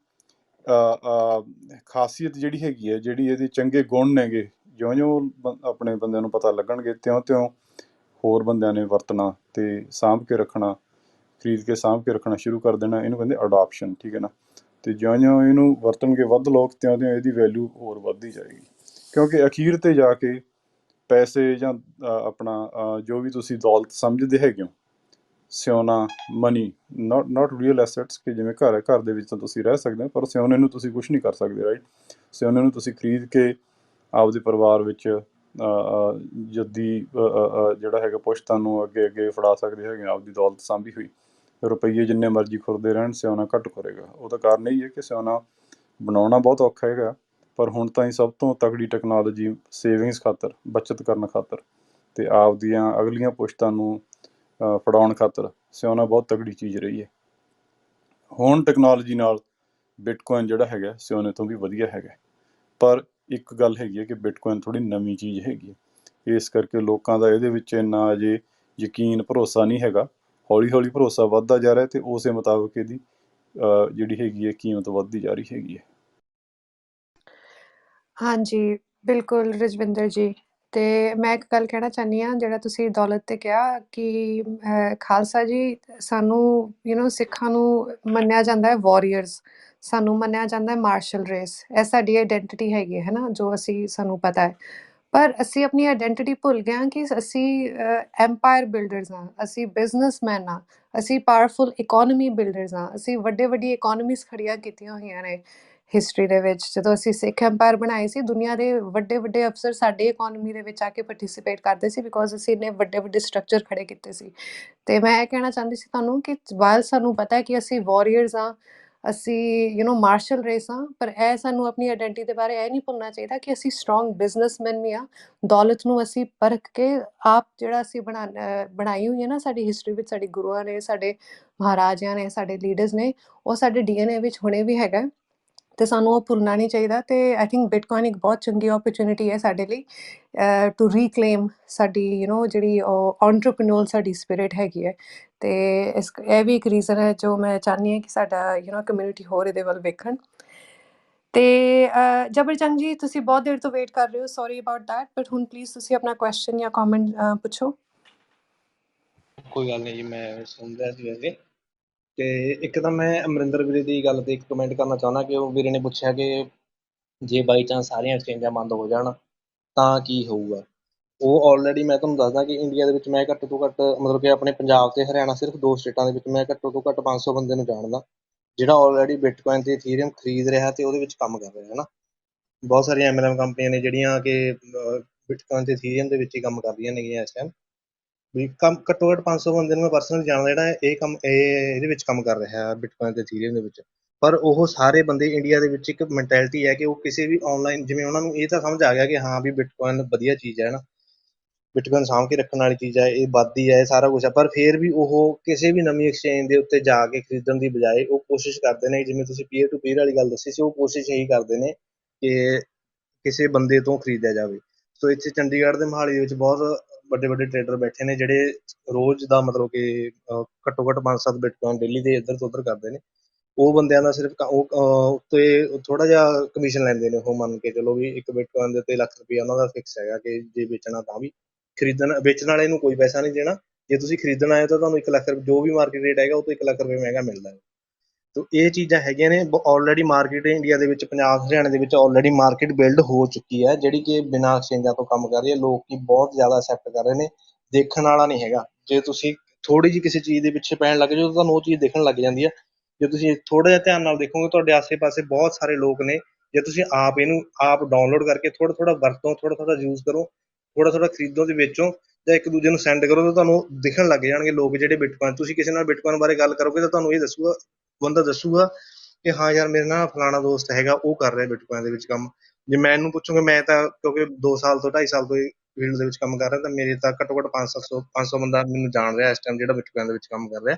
ਖਾਸੀਅਤ ਜਿਹੜੀ ਹੈਗੀ ਹੈ, ਜਿਹੜੀ ਇਹਦੇ ਚੰਗੇ ਗੁਣ ਨੇਗੇ, ਜਿਉਂ-ਜਿਉਂ ਆਪਣੇ ਬੰਦਿਆਂ ਨੂੰ ਪਤਾ ਲੱਗਣਗੇ, ਤਿਉਂ-ਤਿਉਂ ਹੋਰ ਬੰਦਿਆਂ ਨੇ ਵਰਤਣਾ ਤੇ ਸਾਂਭ ਕੇ ਰੱਖਣਾ, ਖਰੀਦ ਕੇ ਸਾਂਭ ਕੇ ਰੱਖਣਾ ਸ਼ੁਰੂ ਕਰ ਦੇਣਾ। ਇਹਨੂੰ ਕਹਿੰਦੇ ਅਡਾਪਸ਼ਨ, ਠੀਕ ਹੈ ਨਾ। ਤੇ ਜਿਉਂ-ਜਿਉਂ ਇਹਨੂੰ ਵਰਤਣਗੇ ਵੱਧ ਲੋਕ, ਤਿਉਂ-ਤਿਉਂ ਇਹਦੀ ਵੈਲਿਊ ਹੋਰ ਵੱਧਦੀ ਜਾਏਗੀ, ਕਿਉਂਕਿ ਅਖੀਰ ਤੇ ਜਾ ਕੇ ਪੈਸੇ ਜਾਂ ਆਪਣਾ ਜੋ ਵੀ ਤੁਸੀਂ ਦੌਲਤ ਸਮਝਦੇ ਹੈਗੇ ਹੋ, ਸਿਉਣਾ, ਮਨੀ, ਨਾਟ ਰੀਅਲ ਐਸੈਟਸ, ਕਿ ਜਿਵੇਂ ਘਰ ਹੈ, ਘਰ ਦੇ ਵਿੱਚ ਤਾਂ ਤੁਸੀਂ ਰਹਿ ਸਕਦੇ ਹੋ, ਪਰ ਸਿਉਣੇ ਨੂੰ ਤੁਸੀਂ ਕੁਛ ਨਹੀਂ ਕਰ ਸਕਦੇ, ਰਾਈਟ। ਸਿਉਣੇ ਨੂੰ ਤੁਸੀਂ ਖਰੀਦ ਕੇ ਆਪਦੇ ਪਰਿਵਾਰ ਵਿੱਚ ਜੱਦੀ ਜਿਹੜਾ ਹੈਗਾ ਪੁਸ਼ਤਾਂ ਨੂੰ ਅੱਗੇ ਅੱਗੇ ਫੜਾ ਸਕਦੇ ਹੈਗੇ, ਆਪਦੀ ਦੌਲਤ ਸਾਂਭੀ ਹੋਈ। ਰੁਪਈਏ ਜਿੰਨੇ ਮਰਜ਼ੀ ਖੁਰਦੇ ਰਹਿਣ, ਸਿਉਣਾ ਘੱਟ ਖੁਰੇਗਾ। ਉਹਦਾ ਕਾਰਨ ਇਹ ਹੀ ਹੈ ਕਿ ਸਿਉਣਾ ਬਣਾਉਣਾ ਬਹੁਤ ਔਖਾ ਹੈਗਾ, ਪਰ ਹੁਣ ਤਾਂ ਹੀ ਸਭ ਤੋਂ ਤਕੜੀ ਟੈਕਨੋਲੋਜੀ ਸੇਵਿੰਗਸ ਖਾਤਰ, ਬੱਚਤ ਕਰਨ ਖਾਤਰ ਤੇ ਆਪਦੀਆਂ ਅਗਲੀਆਂ ਪੁਸ਼ਤਾਂ ਨੂੰ ਫੜਾਉਣ ਖਾਤਰ ਸਿਉਣਾ ਬਹੁਤ ਤਕੜੀ ਚੀਜ਼ ਰਹੀ ਹੈ। ਹੁਣ ਟੈਕਨੋਲੋਜੀ ਨਾਲ ਬਿਟਕੋਇਨ ਜਿਹੜਾ ਹੈਗਾ ਸਿਉਣੇ ਤੋਂ ਵੀ ਵਧੀਆ ਹੈਗਾ, ਪਰ ਇੱਕ ਗੱਲ ਹੈਗੀ ਹੈ ਕਿ ਬਿਟਕੋਇਨ ਥੋੜ੍ਹੀ ਨਵੀਂ ਚੀਜ਼ ਹੈਗੀ ਹੈ, ਇਸ ਕਰਕੇ ਲੋਕਾਂ ਦਾ ਇਹਦੇ ਵਿੱਚ ਇੰਨਾ ਅਜੇ ਯਕੀਨ ਭਰੋਸਾ ਨਹੀਂ ਹੈਗਾ। ਹੌਲੀ ਹੌਲੀ ਭਰੋਸਾ ਵੱਧਦਾ ਜਾ ਰਿਹਾ ਤੇ ਉਸੇ ਮੁਤਾਬਕ ਇਹਦੀ ਜਿਹੜੀ ਹੈਗੀ ਹੈ ਕੀਮਤ ਵੱਧਦੀ ਜਾ ਰਹੀ ਹੈਗੀ ਹੈ। ਹਾਂਜੀ, ਬਿਲਕੁਲ ਰਜਵਿੰਦਰ ਜੀ। ਤੇ ਮੈਂ ਇੱਕ ਗੱਲ ਕਹਿਣਾ ਚਾਹੁੰਦੀ ਹਾਂ, ਜਿਹੜਾ ਤੁਸੀਂ ਦੌਲਤ 'ਤੇ ਕਿਹਾ ਕਿ ਖਾਲਸਾ ਜੀ, ਸਾਨੂੰ ਸਿੱਖਾਂ ਨੂੰ ਮੰਨਿਆ ਜਾਂਦਾ ਹੈ ਵਾਰੀਅਰਸ, ਸਾਨੂੰ ਮੰਨਿਆ ਜਾਂਦਾ ਹੈ ਮਾਰਸ਼ਲ ਰੇਸ, ਇਹ ਸਾਡੀ ਆਈਡੈਂਟੀਟੀ ਹੈਗੀ ਹੈ ਨਾ, ਜੋ ਸਾਨੂੰ ਪਤਾ ਹੈ। ਪਰ ਅਸੀਂ ਆਪਣੀ ਆਈਡੈਂਟੀਟੀ ਭੁੱਲ ਗਏ ਹਾਂ ਕਿ ਅਸੀਂ ਐਮਪਾਇਰ ਬਿਲਡਰਸ ਹਾਂ, ਅਸੀਂ ਬਿਜ਼ਨਸਮੈਨ ਹਾਂ, ਅਸੀਂ ਪਾਵਰਫੁਲ ਇਕੋਨਮੀ ਬਿਲਡਰਸ ਹਾਂ, ਅਸੀਂ ਵੱਡੀ ਇਕੋਨਮੀਜ਼ ਖੜੀਆਂ ਕੀਤੀਆਂ ਹੋਈਆਂ ਨੇ ਹਿਸਟਰੀ ਦੇ ਵਿੱਚ। ਜਦੋਂ ਅਸੀਂ ਸਿੱਖ ਐਮਪਾਇਰ ਬਣਾਏ ਸੀ, ਦੁਨੀਆ ਦੇ ਵੱਡੇ ਅਫਸਰ ਸਾਡੀ ਇਕੋਨਮੀ ਦੇ ਵਿੱਚ ਆ ਕੇ ਪਾਰਟਿਸਿਪੇਟ ਕਰਦੇ ਸੀ, ਬਿਕੋਜ਼ ਅਸੀਂ ਇੰਨੇ ਵੱਡੇ ਸਟਰਕਚਰ ਖੜੇ ਕੀਤੇ ਸੀ। ਤੇ ਮੈਂ ਇਹ ਕਹਿਣਾ ਚਾਹੁੰਦੀ ਸੀ ਤੁਹਾਨੂੰ ਕਿ ਵਾਲ ਸਾਨੂੰ ਪਤਾ ਹੈ ਕਿ ਅਸੀਂ ਵਾਰੀਅਰਸ ਹਾਂ, ਅਸੀਂ ਮਾਰਸ਼ਲ ਰੇਸ ਹਾਂ, ਪਰ ਇਹ ਸਾਨੂੰ ਆਪਣੀ ਆਈਡੈਂਟੀਟੀ ਦੇ ਬਾਰੇ ਇਹ ਨਹੀਂ ਭੁੱਲਣਾ ਚਾਹੀਦਾ ਕਿ ਅਸੀਂ ਸਟਰੋਂਗ ਬਿਜ਼ਨਸਮੈਨ ਵੀ ਹਾਂ। ਦੌਲਤ ਨੂੰ ਅਸੀਂ ਪਰਖ ਕੇ ਆਪ ਜਿਹੜਾ ਅਸੀਂ ਬਣਾਈ ਹੋਈ ਹੈ ਨਾ ਸਾਡੀ ਹਿਸਟਰੀ ਵਿੱਚ, ਸਾਡੇ ਗੁਰੂਆਂ ਨੇ, ਸਾਡੇ ਮਹਾਰਾਜਿਆਂ ਨੇ, ਸਾਡੇ ਲੀਡਰਸ ਨੇ, ਉਹ ਸਾਡੇ DNA ਵਿੱਚ ਹੁਣੇ ਵੀ ਹੈਗਾ, ਤੇ ਸਾਨੂੰ ਉਹ ਭੁੱਲਣਾ ਨਹੀਂ ਚਾਹੀਦਾ। ਤੇ ਆਈ ਥਿੰਕ ਬਿਟਕੋਇਨ ਇੱਕ ਬਹੁਤ ਚੰਗੀ ਓਪਰਚੁਨਿਟੀ ਹੈ ਸਾਡੇ ਲਈ ਟੂ ਰੀਕਲੇਮ ਸਾਡੀ ਜਿਹੜੀ ਐਂਟਰਪ੍ਰੀਨਿਓਰ ਸਾਡੀ ਸਪਿਰਿਟ ਹੈਗੀ ਹੈ। ਤੇ ਇਹ ਵੀ ਇੱਕ ਰੀਜ਼ਨ ਹੈ ਜੋ ਮੈਂ ਚਾਹੁੰਦੀ ਹਾਂ ਕਿ ਸਾਡਾ ਕਮਿਊਨਿਟੀ ਹੋਰ ਇਹਦੇ ਵੱਲ ਵੇਖਣ। ਤੇ ਜਬਰ ਜੰਗ ਜੀ, ਤੁਸੀਂ ਬਹੁਤ ਦੇਰ ਤੋਂ ਵੇਟ ਕਰ ਰਹੇ ਹੋ, ਸੌਰੀ ਅਬਾਊਟ ਦੈਟ, ਬਟ ਹੁਣ ਪਲੀਜ਼ ਤੁਸੀਂ ਆਪਣਾ ਕੁਐਸਚਨ ਜਾਂ ਕਮੈਂਟ ਪੁੱਛੋ। ਕੋਈ ਗੱਲ ਨਹੀਂ ਜੀ, ਮੈਂ ਸੁਣ ਰਿਹਾ ਸੀ ਵੈਸੇ। ਤੇ ਇੱਕ ਤਾਂ ਮੈਂ ਅਮਰਿੰਦਰ ਵੀਰੇ ਦੀ ਗੱਲ ਤੇ ਇੱਕ ਕਮੈਂਟ ਕਰਨਾ ਚਾਹੁੰਦਾ ਕਿ ਉਹ ਵੀਰੇ ਨੇ ਪੁੱਛਿਆ ਕਿ ਜੇ ਬਾਈ ਚਾਂਸ ਸਾਰੀਆਂ ਐਕਸਚੇਂਜਾਂ ਬੰਦ ਹੋ ਜਾਣ ਤਾਂ ਕੀ ਹੋਊਗਾ। ਉਹ ਆਲਰੇਡੀ ਮੈਂ ਤੁਹਾਨੂੰ ਦੱਸਦਾ ਕਿ ਇੰਡੀਆ ਦੇ ਵਿੱਚ ਮੈਂ ਘੱਟ ਤੋਂ ਘੱਟ, ਮਤਲਬ ਕਿ ਆਪਣੇ ਪੰਜਾਬ ਤੇ ਹਰਿਆਣਾ, ਸਿਰਫ 2 ਸਟੇਟਾਂ ਦੇ ਵਿੱਚ ਮੈਂ ਘੱਟੋ ਤੋਂ ਘੱਟ 500 ਬੰਦੇ ਨੂੰ ਜਾਣਦਾ ਜਿਹੜਾ ਆਲਰੇਡੀ ਬਿਟਕੋਇਨ ਤੇ ਇਥੀਰੀਅਮ ਖਰੀਦ ਰਿਹਾ ਤੇ ਉਹਦੇ ਵਿੱਚ ਕੰਮ ਕਰ ਰਿਹਾ ਹੈ ਨਾ। ਬਹੁਤ ਸਾਰੀਆਂ MLM ਕੰਪਨੀਆਂ ਨੇ ਜਿਹੜੀਆਂ ਕਿ ਬਿਟਕੋਇਨ ਤੇ ਇਥੀਰੀਅਮ ਦੇ ਵਿੱਚ ਹੀ ਕੰਮ ਕਰ ਰਹੀਆਂ ਨੇਗੀਆਂ ਇਸ ਟਾਈਮ। ਵੀ ਕੰਮ ਘੱਟੋ ਘੱਟ 500 ਬੰਦੇ ਨੂੰ ਮੈਂ ਪਰਸਨਲੀ ਜਾਣਦਾ ਜਿਹੜਾ ਇਹਦੇ ਵਿੱਚ ਕੰਮ ਕਰ ਰਿਹਾ ਬਿਟਕੋਇਨ ਤੇ ਇਥੀਰੀਅਮ ਦੇ ਵਿੱਚ। ਪਰ ਉਹ ਸਾਰੇ ਬੰਦੇ ਇੰਡੀਆ ਦੇ ਵਿੱਚ ਇੱਕ ਮੈਂਟੈਲਿਟੀ ਹੈ ਕਿ ਉਹ ਕਿਸੇ ਵੀ ਆਨਲਾਈਨ, ਜਿਵੇਂ ਉਹਨਾਂ ਨੂੰ ਇਹ ਤਾਂ ਸਮਝ ਆ ਗਿਆ ਕਿ ਹਾਂ ਵੀ ਬਿਟਕੋਇਨ ਵਧੀਆ ਚੀਜ਼ ਹੈ ਨਾ, ਬਿਟਕੋਇਨ ਸਾਂਭ ਕੇ ਰੱਖਣ ਵਾਲੀ ਚੀਜ਼ ਹੈ, ਇਹ ਵੱਧਦੀ ਹੈ, ਇਹ ਸਾਰਾ ਕੁਛ ਹੈ, ਪਰ ਫਿਰ ਵੀ ਉਹ ਕਿਸੇ ਵੀ ਨਵੀਂ ਐਕਸਚੇਂਜ ਦੇ ਉੱਤੇ ਜਾ ਕੇ ਖਰੀਦਣ ਦੀ ਬਜਾਏ ਉਹ ਕੋਸ਼ਿਸ਼ ਕਰਦੇ ਨੇ, ਜਿਵੇਂ ਤੁਸੀਂ ਪੀਅਰ ਟੂ ਪੀਅਰ ਵਾਲੀ ਗੱਲ ਦੱਸੀ ਸੀ, ਉਹ ਕੋਸ਼ਿਸ਼ ਇਹੀ ਕਰਦੇ ਨੇ ਕਿ ਕਿਸੇ ਬੰਦੇ ਤੋਂ ਖਰੀਦਿਆ ਜਾਵੇ। ਸੋ ਇੱਥੇ ਚੰਡੀਗੜ੍ਹ ਦੇ ਮੋਹਾਲੀ ਦੇ ਵਿੱਚ ਬਹੁਤ ਵੱਡੇ ਟਰੇਡਰ ਬੈਠੇ ਨੇ ਜਿਹੜੇ ਰੋਜ਼ ਦਾ ਮਤਲਬ ਕਿ ਘੱਟੋ ਘੱਟ 5-7 ਬਿਟਕੋਇਨ ਡੇਲੀ ਦੇ ਇੱਧਰ ਤੋਂ ਉੱਧਰ ਕਰਦੇ ਨੇ। ਉਹ ਬੰਦਿਆਂ ਦਾ ਸਿਰਫ ਉੱਤੇ ਥੋੜ੍ਹਾ ਜਿਹਾ ਕਮਿਸ਼ਨ ਲੈਂਦੇ ਨੇ। ਉਹ ਮੰਨ ਕੇ ਚਲੋ ਵੀ ਇੱਕ ਬਿਟਕੋਇਨ ਦੇ ਉੱਤੇ ₹1,00,000 ਉਹਨਾਂ ਦਾ ਫਿਕਸ ਹੈਗਾ ਕਿ ਜੇ ਵੇਚਣਾ ਤਾਂ ਵੀ, ਵੇਚਣ ਵਾਲੇ ਨੂੰ ਕੋਈ ਪੈਸਾ ਨਹੀਂ ਦੇਣਾ। ਜੇ ਤੁਸੀਂ ਖਰੀਦਣ ਆਏ ਤਾਂ ਤੁਹਾਨੂੰ ₹1,00,000 ਜੋ ਵੀ ਮਾਰਕੀਟ ਰੇਟ ਹੈਗਾ ਉਹ ਤੋਂ ₹1,00,000 ਮਹਿੰਗਾ ਮਿਲਦਾ ਹੈ। ਤੋ ਇਹ ਚੀਜ਼ਾਂ ਹੈਗੀਆਂ ਨੇ ਆਲਰੇਡੀ ਮਾਰਕੀਟ ਇੰਡੀਆ ਦੇ ਵਿੱਚ, ਪੰਜਾਬ ਹਰਿਆਣੇ ਦੇ ਵਿੱਚ ਆਲਰੇਡੀ ਮਾਰਕੀਟ ਬਿਲਡ ਹੋ ਚੁੱਕੀ ਹੈ ਜਿਹੜੀ ਕਿ ਬਿਨਾਂ ਐਕਸਚੇਂਜਾਂ ਤੋਂ ਕੰਮ ਕਰ ਰਹੀ ਹੈ। ਲੋਕ ਬਹੁਤ ਜ਼ਿਆਦਾ ਐਕਸੈਪਟ ਕਰ ਰਹੇ ਨੇ, ਦੇਖਣ ਵਾਲਾ ਨਹੀਂ ਹੈਗਾ। ਜੇ ਤੁਸੀਂ ਥੋੜ੍ਹੀ ਜਿਹੀ ਕਿਸੇ ਚੀਜ਼ ਦੇ ਪਿੱਛੇ ਪੈਣ ਲੱਗ ਜਾਓ ਤਾਂ ਤੁਹਾਨੂੰ ਉਹ ਚੀਜ਼ ਦਿਖਣ ਲੱਗ ਜਾਂਦੀ ਹੈ। ਜੇ ਤੁਸੀਂ ਥੋੜ੍ਹਾ ਜਿਹਾ ਧਿਆਨ ਨਾਲ ਦੇਖੋਗੇ ਤੁਹਾਡੇ ਆਸੇ ਪਾਸੇ ਬਹੁਤ ਸਾਰੇ ਲੋਕ ਨੇ, ਜੇ ਤੁਸੀਂ ਇਹਨੂੰ ਆਪ ਡਾਊਨਲੋਡ ਕਰਕੇ ਥੋੜ੍ਹਾ ਵਰਤੋਂ, ਥੋੜ੍ਹਾ ਯੂਜ਼ ਕਰੋ, ਥੋੜ੍ਹਾ ਖਰੀਦੋ ਤੇ ਵੇਚੋ ਜਾਂ ਇੱਕ ਦੂਜੇ ਨੂੰ ਸੈਂਡ ਕਰੋ ਤਾਂ ਤੁਹਾਨੂੰ ਦਿਖਣ ਲੱਗ ਜਾਣਗੇ ਲੋਕ ਜਿਹੜੇ ਬਿਟਕੋਇਨ, ਤੁਸੀਂ ਕਿਸੇ ਨਾਲ ਬਿਟਕੋਇਨ ਬਾਰੇ ਗੱਲ ਕਰੋਗੇ ਤਾਂ ਤੁਹਾਨੂੰ ਇਹ ਦੱਸੂਗਾ, ਬੰਦਾ ਦੱਸੂਗਾ ਕਿ ਹਾਂ ਯਾਰ ਮੇਰੇ ਨਾਲ ਫਲਾਣਾ ਦੋਸਤ ਹੈਗਾ ਉਹ ਕਰ ਰਿਹਾ ਬਿਟਕੋਇਨ ਦੇ ਵਿੱਚ ਕੰਮ। ਜੇ ਮੈਂ ਇਹਨੂੰ ਪੁੱਛੂੰਗਾ, ਮੈਂ ਤਾਂ ਕਿਉਂਕਿ 2 ਸਾਲ ਤੋਂ 2.5 ਸਾਲ ਤੋਂ ਫੀਲਡ ਦੇ ਵਿੱਚ ਕੰਮ ਕਰ ਰਿਹਾ, ਤਾਂ ਮੇਰੇ ਤਾਂ ਘੱਟੋ ਘੱਟ 500 ਬੰਦਾ ਮੈਨੂੰ ਜਾਣ ਰਿਹਾ ਇਸ ਟਾਈਮ ਜਿਹੜਾ ਬਿਟਕੋਇਨ ਦੇ ਵਿੱਚ ਕੰਮ ਕਰ ਰਿਹਾ।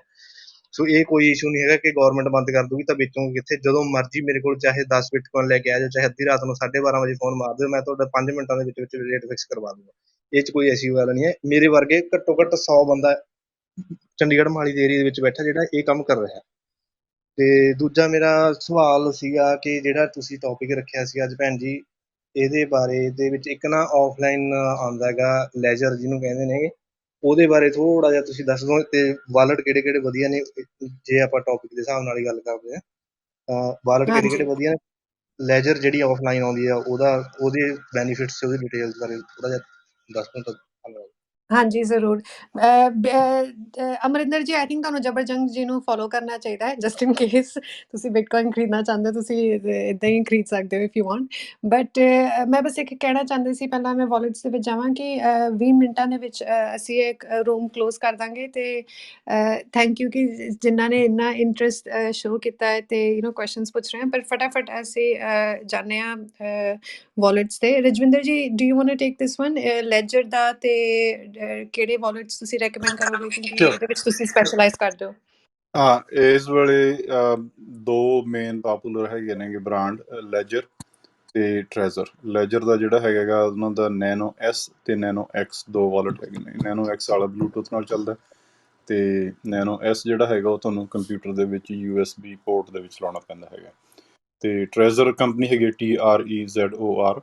ਸੋ ਇਹ ਕੋਈ ਇਸ਼ੂ ਨਹੀਂ ਹੈਗਾ ਕਿ ਗਵਰਨਮੈਂਟ ਬੰਦ ਕਰ ਦੂਗੀ ਤਾਂ ਵੇਚੋਗੇ ਕਿੱਥੇ। ਜਦੋਂ ਮਰਜ਼ੀ ਮੇਰੇ ਕੋਲ ਚਾਹੇ 10 ਬਿਟਕੋਇਨ ਲੈ ਕੇ ਆ ਜਾਓ, ਚਾਹੇ ਅੱਧੀ ਰਾਤ ਨੂੰ 12:30 ਵਜੇ ਫੋਨ ਮਾਰ ਦਿਓ, ਮੈਂ ਤੁਹਾਡਾ 5 ਮਿੰਟਾਂ ਦੇ ਵਿੱਚ ਰੇਟ ਫਿਕਸ ਕਰਵਾ ਦੂੰਗਾ। ਇਹ 'ਚ ਕੋਈ ਐਸੀ ਗੱਲ ਨਹੀਂ ਹੈ। ਮੇਰੇ ਵਰਗੇ ਘੱਟੋ ਘੱਟ 100 ਬੰਦਾ ਚੰਡੀਗੜ੍ਹ ਮੋਹਾਲੀ ਦੇ ਏਰੀਏ ਦੇ ਵਿੱਚ ਬੈਠਾ ਜਿਹੜਾ ਇਹ ਕੰਮ ਕਰ ਰਿਹਾ। ਤੇ ਦੂਜਾ ਮੇਰਾ ਸਵਾਲ ਸੀਗਾ ਕਿ ਜਿਹੜਾ ਤੁਸੀਂ ਟੌਪਿਕ ਰੱਖਿਆ ਸੀ ਅੱਜ ਭੈਣ ਜੀ, ਇਹਦੇ ਬਾਰੇ ਦੇ ਵਿੱਚ ਇੱਕ ਨਾ ਆਫਲਾਈਨ ਆਉਂਦਾ ਹੈਗਾ ਲੈਜਰ ਜਿਹਨੂੰ ਕਹਿੰਦੇ ਨੇ, ਉਹਦੇ ਬਾਰੇ ਥੋੜ੍ਹਾ ਜਿਹਾ ਤੁਸੀਂ ਦੱਸ ਦਿਓ। ਤੇ ਵਾਲਟ ਕਿਹੜੇ ਕਿਹੜੇ ਵਧੀਆ ਨੇ, ਜੇ ਆਪਾਂ ਟੌਪਿਕ ਦੇ ਹਿਸਾਬ ਨਾਲ ਹੀ ਗੱਲ ਕਰਦੇ ਹਾਂ ਤਾਂ ਵਾਲਟ ਕਿਹੜੇ ਕਿਹੜੇ ਹਾਂਜੀ ਵਧੀਆ ਨੇ, ਲੈਜਰ ਜਿਹੜੀ ਆਫਲਾਈਨ ਆਉਂਦੀ ਆ ਉਹਦੇ ਬੈਨੀਫਿਟਸ, ਉਹਦੀ ਡਿਟੇਲਸ ਬਾਰੇ ਥੋੜ੍ਹਾ ਜਿਹਾ ਦੱਸ ਦਿਓ ਤਾਂ ਧੰਨਵਾਦ। ਹਾਂਜੀ ਜ਼ਰੂਰ। ਅਮਰਿੰਦਰ ਜੀ, ਆਈ ਥਿੰਕ ਤੁਹਾਨੂੰ ਜਬਰਜੰਗ ਜੀ ਨੂੰ ਫੋਲੋ ਕਰਨਾ ਚਾਹੀਦਾ ਹੈ, ਜਸਟ ਇਨ ਕੇਸ ਤੁਸੀਂ ਬਿਟਕੋਇਨ ਖਰੀਦਣਾ ਚਾਹੁੰਦੇ ਹੋ, ਤੁਸੀਂ ਇੱਦਾਂ ਹੀ ਖਰੀਦ ਸਕਦੇ ਹੋ ਇਫ ਯੂ ਵਾਂਟ। ਬਟ ਮੈਂ ਬਸ ਇੱਕ ਕਹਿਣਾ ਚਾਹੁੰਦੀ ਸੀ, ਪਹਿਲਾਂ ਮੈਂ ਵਾਲਟਸ ਦੇ ਵਿੱਚ ਜਾਵਾਂ ਕਿ 20 ਮਿੰਟਾਂ ਦੇ ਵਿੱਚ ਅਸੀਂ ਇੱਕ ਰੂਮ ਕਲੋਜ਼ ਕਰ ਦਾਂਗੇ। ਤੇ ਥੈਂਕ ਯੂ ਕਿ ਜਿਨ੍ਹਾਂ ਨੇ ਇੰਨਾ ਇੰਟਰਸਟ ਸ਼ੋਅ ਕੀਤਾ ਹੈ ਤੇ ਕੁਐਸਚਨਸ ਪੁੱਛ ਰਹੇ ਹਾਂ। ਪਰ ਫਟਾਫਟ ਅਸੀਂ ਜਾਂਦੇ ਹਾਂ ਵਾਲਟਸ ਤੇ। Rajwinder ji, do you want to take this one, ledger ਦਾ ਤੇ ਕਿਹੜੇ ਵਾਲਟਸ ਤੁਸੀਂ ਰეკਮੈਂਡ ਕਰੋਗੇ, ਕਿਉਂਕਿ Sure. ਇਹਦੇ ਵਿੱਚ ਤੁਸੀਂ ਸਪੈਸ਼ਲਾਈਜ਼ ਕਰਦੇ ਹੋ? ਇਸ ਵੇਲੇ ਦੋ ਮੇਨ ਪਾਪੂਲਰ ਹੈਗੇ ਨੇਗੇ ਬ੍ਰਾਂਡ, ਲੈਜਰ ਤੇ ਟ੍ਰੈਜ਼ਰ। ਲੈਜਰ ਦਾ ਜਿਹੜਾ ਹੈਗਾ ਉਹਨਾਂ ਦਾ ਨੈਨੋ ਐਸ ਤੇ ਨੈਨੋ ਐਕਸ ਦੋ ਵਾਲਟ ਹੈਗੇ ਨੇ। ਨੈਨੋ ਐਕਸ ਵਾਲਾ ਬਲੂਟੂਥ ਨਾਲ ਚੱਲਦਾ ਤੇ ਨੈਨੋ ਐਸ ਜਿਹੜਾ ਹੈਗਾ ਉਹ ਤੁਹਾਨੂੰ ਕੰਪਿਊਟਰ ਦੇ ਵਿੱਚ USB ਪੋਰਟ ਦੇ ਵਿੱਚ ਲਾਉਣਾ ਪੈਂਦਾ ਹੈਗਾ। ਤੇ ਟ੍ਰੈਜ਼ਰ ਕੰਪਨੀ ਹੈਗੀ TREZOR,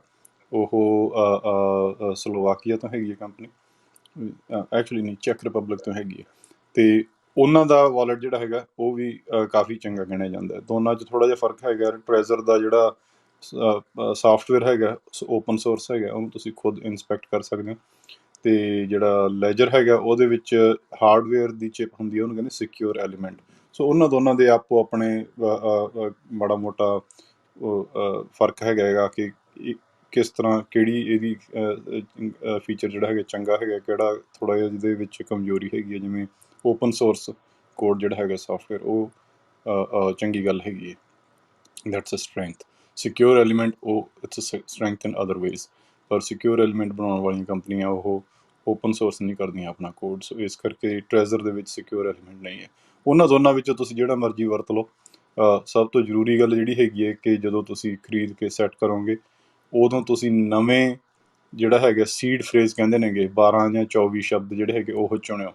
ਉਹ ਸਲੋਵਾਕੀਆ ਤੋਂ ਹੈਗੀ ਹੈ ਕੰਪਨੀ, ਐਕਚੁਅਲੀ ਨਹੀਂ, ਚੈਕ ਰਿਪਬਲਿਕ ਤੋਂ ਹੈਗੀ ਹੈ। ਤੇ ਉਹਨਾਂ ਦਾ ਵਾਲਟ ਜਿਹੜਾ ਹੈਗਾ ਉਹ ਵੀ ਕਾਫੀ ਚੰਗਾ ਗਿਣਿਆ ਜਾਂਦਾ। ਦੋਨਾਂ 'ਚ ਥੋੜ੍ਹਾ ਜਿਹਾ ਫਰਕ ਹੈਗਾ। ਟ੍ਰੈਜ਼ਰ ਦਾ ਜਿਹੜਾ ਸਾਫਟਵੇਅਰ ਹੈਗਾ ਓਪਨ ਸੋਰਸ ਹੈਗਾ, ਉਹਨੂੰ ਤੁਸੀਂ ਖੁਦ ਇੰਸਪੈਕਟ ਕਰ ਸਕਦੇ ਹੋ। ਤੇ ਜਿਹੜਾ ਲੈਜਰ ਹੈਗਾ ਉਹਦੇ ਵਿੱਚ ਹਾਰਡਵੇਅਰ ਦੀ ਚਿਪ ਹੁੰਦੀ ਹੈ, ਉਹਨੂੰ ਕਹਿੰਦੇ ਸਿਕਿਉਰ ਐਲੀਮੈਂਟ। ਸੋ ਉਹਨਾਂ ਦੋਨਾਂ ਦੇ ਆਪੋ ਆਪਣੇ ਮਾੜਾ ਮੋਟਾ ਫਰਕ ਹੈਗਾ ਕਿ ਕਿਸ ਤਰ੍ਹਾਂ ਕਿਹੜੀ ਇਹਦੀ ਫੀਚਰ ਜਿਹੜਾ ਹੈਗਾ ਚੰਗਾ ਹੈਗਾ, ਕਿਹੜਾ ਥੋੜ੍ਹਾ ਜਿਹਾ ਜਿਹਦੇ ਵਿੱਚ ਕਮਜ਼ੋਰੀ ਹੈਗੀ ਹੈ। ਜਿਵੇਂ ਓਪਨ ਸੋਰਸ ਕੋਡ ਜਿਹੜਾ ਹੈਗਾ ਸਾਫਟਵੇਅਰ, ਉਹ ਚੰਗੀ ਗੱਲ ਹੈਗੀ ਹੈ, that's a strength. Secure element ਉਹ it's a strength in other ways. ਪਰ ਸਿਕਿਉਰ ਐਲੀਮੈਂਟ ਬਣਾਉਣ ਵਾਲੀਆਂ ਕੰਪਨੀਆਂ ਉਹ ਓਪਨ ਸੋਰਸ ਨਹੀਂ ਕਰਦੀਆਂ ਆਪਣਾ ਕੋਡ। ਸੋ ਇਸ ਕਰਕੇ ਟ੍ਰੈਜ਼ਰ ਦੇ ਵਿੱਚ ਸਿਕਿਉਰ ਐਲੀਮੈਂਟ ਨਹੀਂ ਹੈ। ਉਹਨਾਂ ਦੋਨਾਂ ਵਿੱਚੋਂ ਤੁਸੀਂ ਜਿਹੜਾ ਮਰਜ਼ੀ ਵਰਤ ਲਓ। ਸਭ ਤੋਂ ਜ਼ਰੂਰੀ ਗੱਲ ਜਿਹੜੀ ਹੈਗੀ ਹੈ ਕਿ ਜਦੋਂ ਤੁਸੀਂ ਖਰੀਦ ਕੇ ਸੈੱਟ ਕਰੋਗੇ, ਉਦੋਂ ਤੁਸੀਂ ਨਵੇਂ ਜਿਹੜਾ ਹੈਗਾ ਸੀਡ ਫਰੇਜ਼ ਕਹਿੰਦੇ ਨੇਗੇ 12 ਜਾਂ 24 ਸ਼ਬਦ ਜਿਹੜੇ ਹੈਗੇ ਉਹ ਚੁਣਿਓ।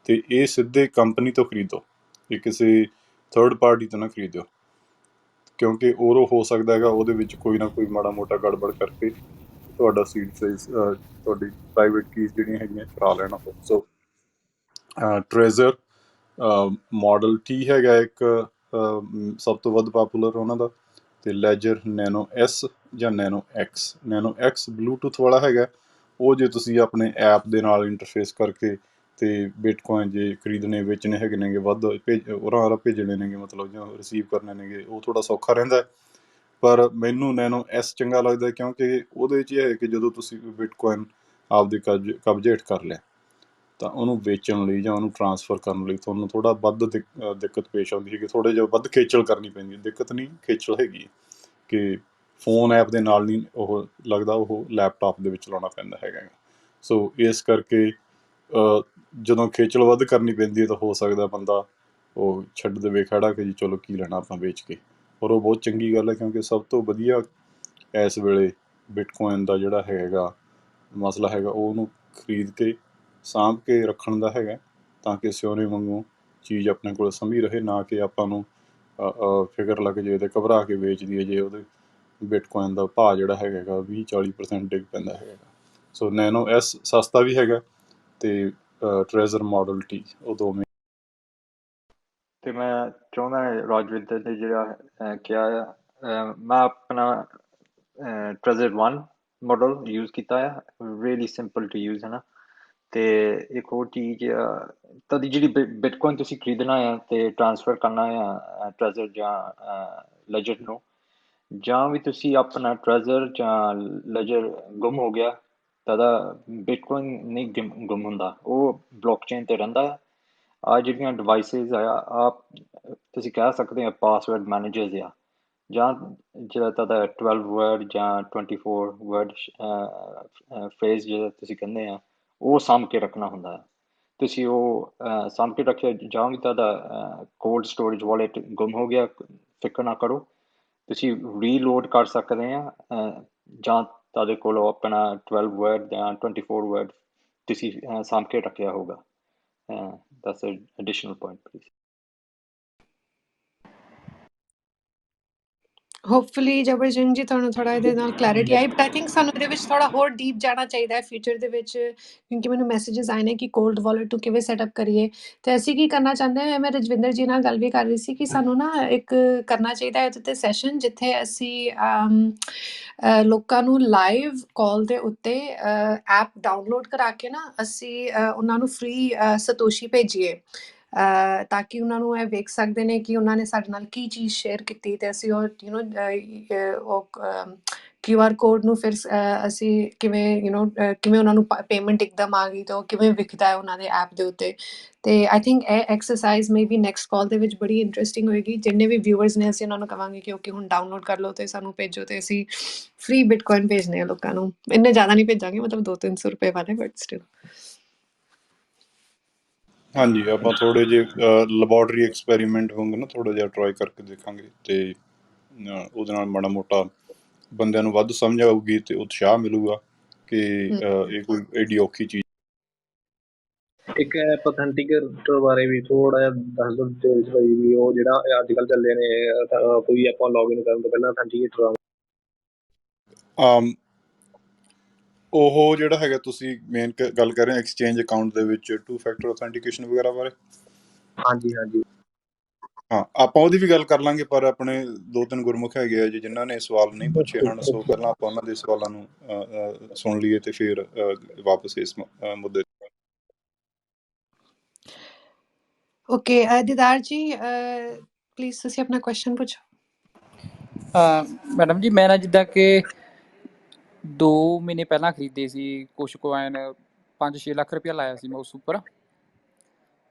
ਤੇ ਇਹ ਸਿੱਧੇ ਕੰਪਨੀ ਤੋਂ ਖਰੀਦੋ, ਇਹ ਕਿਸੇ ਥਰਡ ਪਾਰਟੀ ਤੋਂ ਨਾ ਖਰੀਦਿਓ, ਕਿਉਂਕਿ ਉਹ ਹੋ ਸਕਦਾ ਹੈਗਾ ਉਹਦੇ ਵਿੱਚ ਕੋਈ ਨਾ ਕੋਈ ਮਾੜਾ ਮੋਟਾ ਗੜਬੜ ਕਰਕੇ ਤੁਹਾਡਾ ਸੀਡ ਫਰੇਜ਼, ਤੁਹਾਡੀ ਪ੍ਰਾਈਵੇਟ ਕੀਜ਼ ਜਿਹੜੀਆਂ ਹੈਗੀਆਂ ਚੁਰਾ ਲੈਣਾ। ਸੋ ਟ੍ਰੇਜ਼ਰ ਮਾਡਲ ਟੀ ਹੈਗਾ ਇੱਕ ਸਭ ਤੋਂ ਵੱਧ ਪਾਪੂਲਰ ਉਹਨਾਂ ਦਾ, ਤੇ ਲੈਜਰ ਨੈਨੋ ਐਸ ਜਾਂ nano X. Nano X bluetooth ਵਾਲਾ ਹੈਗਾ, ਉਹ ਜੇ ਤੁਸੀਂ ਆਪਣੇ ਐਪ ਦੇ ਨਾਲ ਇੰਟਰਫੇਸ ਕਰਕੇ ਤੇ ਬਿਟਕੋਇਨ ਜੇ ਖਰੀਦਣੇ ਵੇਚਣੇ ਹੈਗੇ ਨੇਗੇ, ਵੱਧ ਉਹਨਾਂ ਭੇਜਣੇ ਨੇਗੇ, ਮਤਲਬ ਜਾਂ ਰਿਸੀਵ ਕਰਨੇ ਨੇਗੇ, ਉਹ ਥੋੜ੍ਹਾ ਸੌਖਾ ਰਹਿੰਦਾ। ਪਰ ਮੈਨੂੰ ਨੈਨੋ ਐਸ ਚੰਗਾ ਲੱਗਦਾ, ਕਿਉਂਕਿ ਉਹਦੇ 'ਚ ਇਹ ਹੈ ਕਿ ਜਦੋਂ ਤੁਸੀਂ ਬਿਟਕੋਇਨ ਆਪਦੇ ਕਬਜ਼ੇ ਹੇਠ ਕਰ ਲਿਆ ਤਾਂ ਉਹਨੂੰ ਵੇਚਣ ਲਈ ਜਾਂ ਉਹਨੂੰ ਟਰਾਂਸਫਰ ਕਰਨ ਲਈ ਤੁਹਾਨੂੰ ਥੋੜ੍ਹਾ ਵੱਧ ਦਿੱਕਤ ਪੇਸ਼ ਆਉਂਦੀ ਹੈਗੀ, ਥੋੜ੍ਹੇ ਜਿਹਾ ਵੱਧ ਖੇਚਲ ਕਰਨੀ ਪੈਂਦੀ ਹੈ। ਦਿੱਕਤ ਨਹੀਂ, ਖੇਚਲ ਹੈਗੀ ਕਿ ਫੋਨ ਐਪ ਦੇ ਨਾਲ ਨਹੀਂ ਉਹ ਲੱਗਦਾ, ਉਹ ਲੈਪਟਾਪ ਦੇ ਵਿੱਚ ਲਾਉਣਾ ਪੈਂਦਾ ਹੈਗਾ। ਸੋ ਇਸ ਕਰਕੇ ਜਦੋਂ ਖੇਚਲ ਵੱਧ ਕਰਨੀ ਪੈਂਦੀ ਹੈ ਤਾਂ ਹੋ ਸਕਦਾ ਬੰਦਾ ਉਹ ਛੱਡ ਦੇਵੇ ਖੜਾ ਕਿ ਜੀ ਚਲੋ ਕੀ ਲੈਣਾ ਆਪਾਂ ਵੇਚ ਕੇ। ਔਰ ਉਹ ਬਹੁਤ ਚੰਗੀ ਗੱਲ ਹੈ, ਕਿਉਂਕਿ ਸਭ ਤੋਂ ਵਧੀਆ ਇਸ ਵੇਲੇ ਬਿਟਕੋਇਨ ਦਾ ਜਿਹੜਾ ਹੈਗਾ ਮਸਲਾ ਹੈਗਾ, ਉਹ ਉਹਨੂੰ ਖਰੀਦ ਕੇ ਸਾਂਭ ਕੇ ਰੱਖਣ ਦਾ ਹੈਗਾ, ਤਾਂ ਕਿ ਸਿਉਨੇ ਵਾਂਗੂ ਚੀਜ਼ ਆਪਣੇ ਕੋਲ ਸੰਭੀ ਰਹੇ, ਨਾ ਕਿ ਆਪਾਂ ਨੂੰ ਫਿਕਰ ਲੱਗ ਜੇ ਤੇ ਘਬਰਾ ਕੇ ਵੇਚ ਦਈਏ ਜੇ ਉਹਦੇ ਬਿਟਕੋਇਨ ਦਾ ਭਾਅ ਜਿਹੜਾ ਹੈਗਾ 20-40% ਡਿੱਗ ਪੈਂਦਾ ਹੈਗਾ। ਸੋ ਨੈਨੋ ਐਸ ਸਸਤਾ ਵੀ ਹੈਗਾ ਤੇ ਟ੍ਰੇਜ਼ਰ ਮਾਡਲ ਟੀ, ਉਹ ਦੋਵੇਂ। ਤੇ ਮੈਂ ਚਾਹੁੰਦਾ ਰਾਜਵਿੰਦਰ ਨੇ ਜਿਹੜਾ ਕਿਹਾ ਆ, ਮੈਂ ਆਪਣਾ ਟ੍ਰੇਜ਼ਰ 1 ਮਾਡਲ ਯੂਜ਼ ਕੀਤਾ ਆ, ਰੀਅਲੀ ਸਿੰਪਲ ਟੂ ਯੂਜ਼ ਹੈ ਨਾ। ਤੇ ਇੱਕ ਹੋਰ ਚੀਜ਼ ਤੁਹਾਡੀ ਜਿਹੜੀ ਬਿਟਕੋਇਨ ਤੁਸੀਂ ਖਰੀਦਣਾ ਆ ਤੇ ਟ੍ਰਾਂਸਫਰ ਕਰਨਾ ਆ ਟ੍ਰੇਜ਼ਰ ਜਾਂ ਲੈਜਰ ਨੂੰ, ਜਾਂ ਵੀ ਤੁਸੀਂ ਆਪਣਾ ਟ੍ਰੇਜ਼ਰ ਜਾਂ ਲੈਜਰ ਗੁੰਮ ਹੋ ਗਿਆ ਤਾਂ ਬਿਟਕੋਇਨ ਨਹੀਂ ਗੁੰਮ ਹੁੰਦਾ, ਉਹ ਬਲੋਕਚੇਨ 'ਤੇ ਰਹਿੰਦਾ ਆ। ਆ ਜਿਹੜੀਆਂ ਡਿਵਾਈਸਿਸ ਆ ਤੁਸੀਂ ਕਹਿ ਸਕਦੇ ਆ ਪਾਸਵਰਡ ਮੈਨੇਜਰਸ ਆ, ਜਾਂ ਜਿਹੜਾ ਤੁਹਾਡਾ 12 ਵਰਡ ਜਾਂ 24 ਵਰਡ ਫਰੇਜ਼ ਜਿਹੜਾ ਤੁਸੀਂ ਕਹਿੰਦੇ ਆ, ਉਹ ਸਾਂਭ ਕੇ ਰੱਖਣਾ ਹੁੰਦਾ ਹੈ। ਤੁਸੀਂ ਉਹ ਸਾਂਭ ਕੇ ਰੱਖਿਆ ਜਾਓਗੇ, ਤੁਹਾਡਾ ਕੋਲਡ ਸਟੋਰੇਜ ਵਾਲਟ ਗੁੰਮ ਹੋ ਗਿਆ, ਫਿਕਰ ਨਾ ਕਰੋ, ਤੁਸੀਂ ਰੀਲੋਡ ਕਰ ਸਕਦੇ ਆ, ਜਾਂ ਤੁਹਾਡੇ ਕੋਲ ਆਪਣਾ 12 ਵਰਡ ਜਾਂ 24 ਵਰਡ ਤੁਸੀਂ ਸਾਂਭ ਕੇ ਰੱਖਿਆ ਹੋਗਾ। That's a additional point please. Hopefully ਜਬਰਜਨ ਜੀ ਤੁਹਾਨੂੰ ਥੋੜ੍ਹਾ ਇਹਦੇ ਨਾਲ ਕਲੈਰਿਟੀ ਆਈ, ਬਟ ਆਈ ਥਿੰਕ ਸਾਨੂੰ ਇਹਦੇ ਵਿੱਚ ਥੋੜ੍ਹਾ ਹੋਰ ਡੀਪ ਜਾਣਾ ਚਾਹੀਦਾ ਹੈ ਫਿਊਚਰ ਦੇ ਵਿੱਚ, ਕਿਉਂਕਿ ਮੈਨੂੰ ਮੈਸੇजेस ਆਏ ਨੇ ਕਿ ਕੋਲਡ ਵਾਲਟ ਨੂੰ ਕਿਵੇਂ ਸੈਟਅਪ ਕਰੀਏ। ਤੇ ਅਸੀਂ ਕੀ ਕਰਨਾ ਚਾਹੁੰਦੇ ਹਾਂ, ਮੈਂ ਰਜਵਿੰਦਰ ਜੀ ਨਾਲ ਗੱਲ ਵੀ ਕਰ ਰਹੀ ਸੀ ਕਿ ਸਾਨੂੰ ਨਾ ਇੱਕ ਕਰਨਾ ਚਾਹੀਦਾ ਹੈ ਇਹਦੇ 'ਤੇ ਸੈਸ਼ਨ, ਜਿੱਥੇ ਅਸੀਂ ਲੋਕਾਂ ਨੂੰ ਲਾਈਵ ਕਾਲ ਦੇ ਉੱਤੇ ਐਪ ਡਾਊਨਲੋਡ ਕਰਾ ਕੇ ਨਾ ਅਸੀਂ ਉਹਨਾਂ ਨੂੰ ਫ੍ਰੀ ਸਤੋਸ਼ੀ ਭੇਜੀਏ, ਤਾਂ ਕਿ ਉਹਨਾਂ ਨੂੰ ਇਹ ਵੇਖ ਸਕਦੇ ਨੇ ਕਿ ਉਹਨਾਂ ਨੇ ਸਾਡੇ ਨਾਲ ਕੀ ਚੀਜ਼ ਸ਼ੇਅਰ ਕੀਤੀ, ਤੇ ਅਸੀਂ ਉਹ ਉਹ QR ਕੋਡ ਨੂੰ ਫਿਰ ਅਸੀਂ ਕਿਵੇਂ ਕਿਵੇਂ ਉਹਨਾਂ ਨੂੰ ਪੇਮੈਂਟ ਇੱਕਦਮ ਆ ਗਈ ਤਾਂ ਉਹ ਕਿਵੇਂ ਵਿਖਦਾ ਹੈ ਉਹਨਾਂ ਦੇ ਐਪ ਦੇ ਉੱਤੇ। ਤੇ ਆਈ ਥਿੰਕ ਇਹ ਐਕਸਰਸਾਈਜ਼ ਮੇ ਬੀ ਨੈਕਸਟ ਕਾਲ ਦੇ ਵਿੱਚ ਬੜੀ ਇੰਟਰਸਟਿੰਗ ਹੋਏਗੀ। ਜਿੰਨੇ ਵੀ ਵਿਊਅਰਸ ਨੇ ਅਸੀਂ ਉਹਨਾਂ ਨੂੰ ਕਹਾਂਗੇ ਕਿ ਓਕੇ ਹੁਣ ਡਾਊਨਲੋਡ ਕਰ ਲਓ ਤੇ ਸਾਨੂੰ ਭੇਜੋ, ਤੇ ਅਸੀਂ ਫ੍ਰੀ ਬਿਟਕੋਇਨ ਭੇਜਨੇ ਆ ਲੋਕਾਂ ਨੂੰ। ਇੰਨੇ ਜ਼ਿਆਦਾ ਨਹੀਂ ਭੇਜਾਂਗੇ, ਮਤਲਬ 200-300 ਰੁਪਏ ਵਾਲੇ, ਬਟ ਸਟਿਲ। ਹਾਂਜੀ, ਆਪਾਂ ਥੋੜ੍ਹੇ ਜਿਹੇ ਲੈਬੋਰਟਰੀ ਐਕਸਪੈਰੀਮੈਂਟ ਵਾਂਗ ਨਾ ਥੋੜ੍ਹਾ ਜਿਹਾ ਟਰਾਈ ਕਰਕੇ ਦੇਖਾਂਗੇ, ਤੇ ਉਹਦੇ ਨਾਲ ਮਾੜਾ ਮੋਟਾ ਬੰਦਿਆਂ ਨੂੰ ਵੱਧ ਸਮਝ ਆਊਗੀ ਤੇ ਉਤਸ਼ਾਹ ਮਿਲੂਗਾ ਕਿ ਇਹ ਕੋਈ ਐਡੀ ਔਖੀ ਚੀਜ਼। ਇੱਕ ਐਪ ਅਥੈਂਟੀਕੇਟਰ ਬਾਰੇ ਵੀ ਥੋੜਾ ਜਿਹਾ ਦੱਸ ਦਿਓ ਡਿਟੇਲਸ ਭਾਈ, ਵੀ ਉਹ ਜਿਹੜਾ ਅੱਜ ਕੱਲ੍ਹ ਚੱਲੇ ਨੇ, ਕੋਈ ਆਪਾਂ ਲੌਗਇਨ ਕਰਨ ਤੋਂ ਪਹਿਲਾਂ ਅਥੈਂਟੀਕੇਟਰ ਉਹ ਜਿਹੜਾ ਹੈਗਾ, ਤੁਸੀਂ ਮੇਨ ਗੱਲ ਕਰ ਰਹੇ ਐਕਸਚੇਂਜ ਅਕਾਊਂਟ ਦੇ ਵਿੱਚ 2 ਫੈਕਟਰ ਅਥੈਂਟੀਕੇਸ਼ਨ ਵਗੈਰਾ ਬਾਰੇ। ਹਾਂਜੀ ਹਾਂਜੀ ਹਾਂ, ਆਪਾਂ ਉਹਦੀ ਵੀ ਗੱਲ ਕਰ ਲਾਂਗੇ, ਪਰ ਆਪਣੇ 2-3 ਗੁਰਮੁਖ ਹੈਗੇ ਆ ਜੀ ਜਿਨ੍ਹਾਂ ਨੇ ਸਵਾਲ ਨਹੀਂ ਪੁੱਛੇ ਹਨ, ਸੋ ਪਹਿਲਾਂ ਆਪਾਂ ਉਹਨਾਂ ਦੇ ਸਵਾਲਾਂ ਨੂੰ ਸੁਣ ਲਈਏ ਤੇ ਫਿਰ ਵਾਪਸ ਇਸ ਮੁੱਦੇ। ਓਕੇ, ਦੀਦਾਰ ਜੀ ਪਲੀਜ਼ ਤੁਸੀਂ ਆਪਣਾ ਕੁਐਸਚਨ ਪੁੱਛੋ। ਮੈਡਮ ਜੀ, ਮੈਂ ਨਾ ਜਿੱਦਾਂ ਕਿ 2 ਮਹੀਨੇ ਪਹਿਲਾਂ ਖਰੀਦੇ ਸੀ ਕੁਛ ਕੋਇਨ, 5-6 ਲੱਖ ਰੁਪਇਆ ਲਾਇਆ ਸੀ ਮੈਂ ਉਸ ਉੱਪਰ,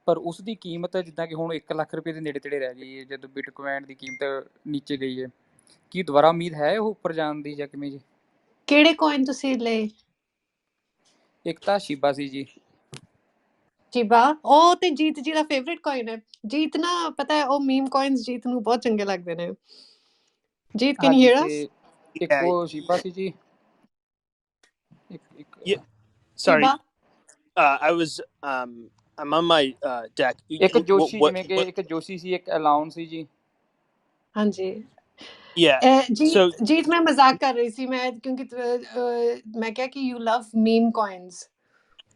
ਪਰ ਉਸ ਦੀ ਕੀਮਤ ਜਿੱਦਾਂ ਕਿ ਹੁਣ 1 ਲੱਖ ਰੁਪਏ ਦੇ ਨੇੜੇ ਤੇੜੇ ਰਹਿ ਗਈ ਹੈ ਜਦੋਂ ਬਿਟਕੋਇਨ ਦੀ ਕੀਮਤ ਨੀਚੇ ਗਈ ਹੈ। ਕੀ ਦੁਬਾਰਾ ਉਮੀਦ ਹੈ ਉਹ ਉੱਪਰ ਜਾਣ ਦੀ ਜਾਂ ਕਿਵੇਂ ਜੀ? ਕਿਹੜੇ ਕੋਇਨ ਤੁਸੀਂ ਲਏ? ਇੱਕ ਤਾਂ ਸ਼ਿਬਾ ਸੀ ਜੀ। ਸ਼ਿਬਾ, ਉਹ ਤੇ ਜੀਤ ਜੀ ਦਾ ਫੇਵਰਿਟ ਕੋਇਨ ਹੈ। ਜੀਤ ਨਾ ਪਤਾ ਹੈ ਉਹ ਮੀਮ ਕੋਇਨਸ ਜੀਤ ਨੂੰ ਬਹੁਤ ਚੰਗੇ ਲੱਗਦੇ ਨੇ। ਜੀਤ, ਕੈਨ ਯੂ ਹਾਂਜੀ, ਹੀਅਰ ਤੇ ਅਸ? ਇੱਕ ਉਹ ਸ਼ਿਬਾ ਸੀ ਜੀ। Yeah, sorry. ਸ਼ਿਬਾ, I'm on my deck. ਇੱਕ ਜੋਸ਼ੀ, ਜਿਵੇਂ ਕਿ What? ਇੱਕ ਜੋਸ਼ੀ ਸੀ, ਇੱਕ ਅਲਾਉਨ ਸੀ ਜੀ। ਹਾਂਜੀ। Yeah. So ਜੀਤ ਮੈਂ ਮਜ਼ਾਕ ਕਰ ਰਹੀ ਸੀ, ਮੈਂ ਕਿਉਂਕਿ ਮੈਂ ਕਿਹਾ ਕਿ you love meme coins.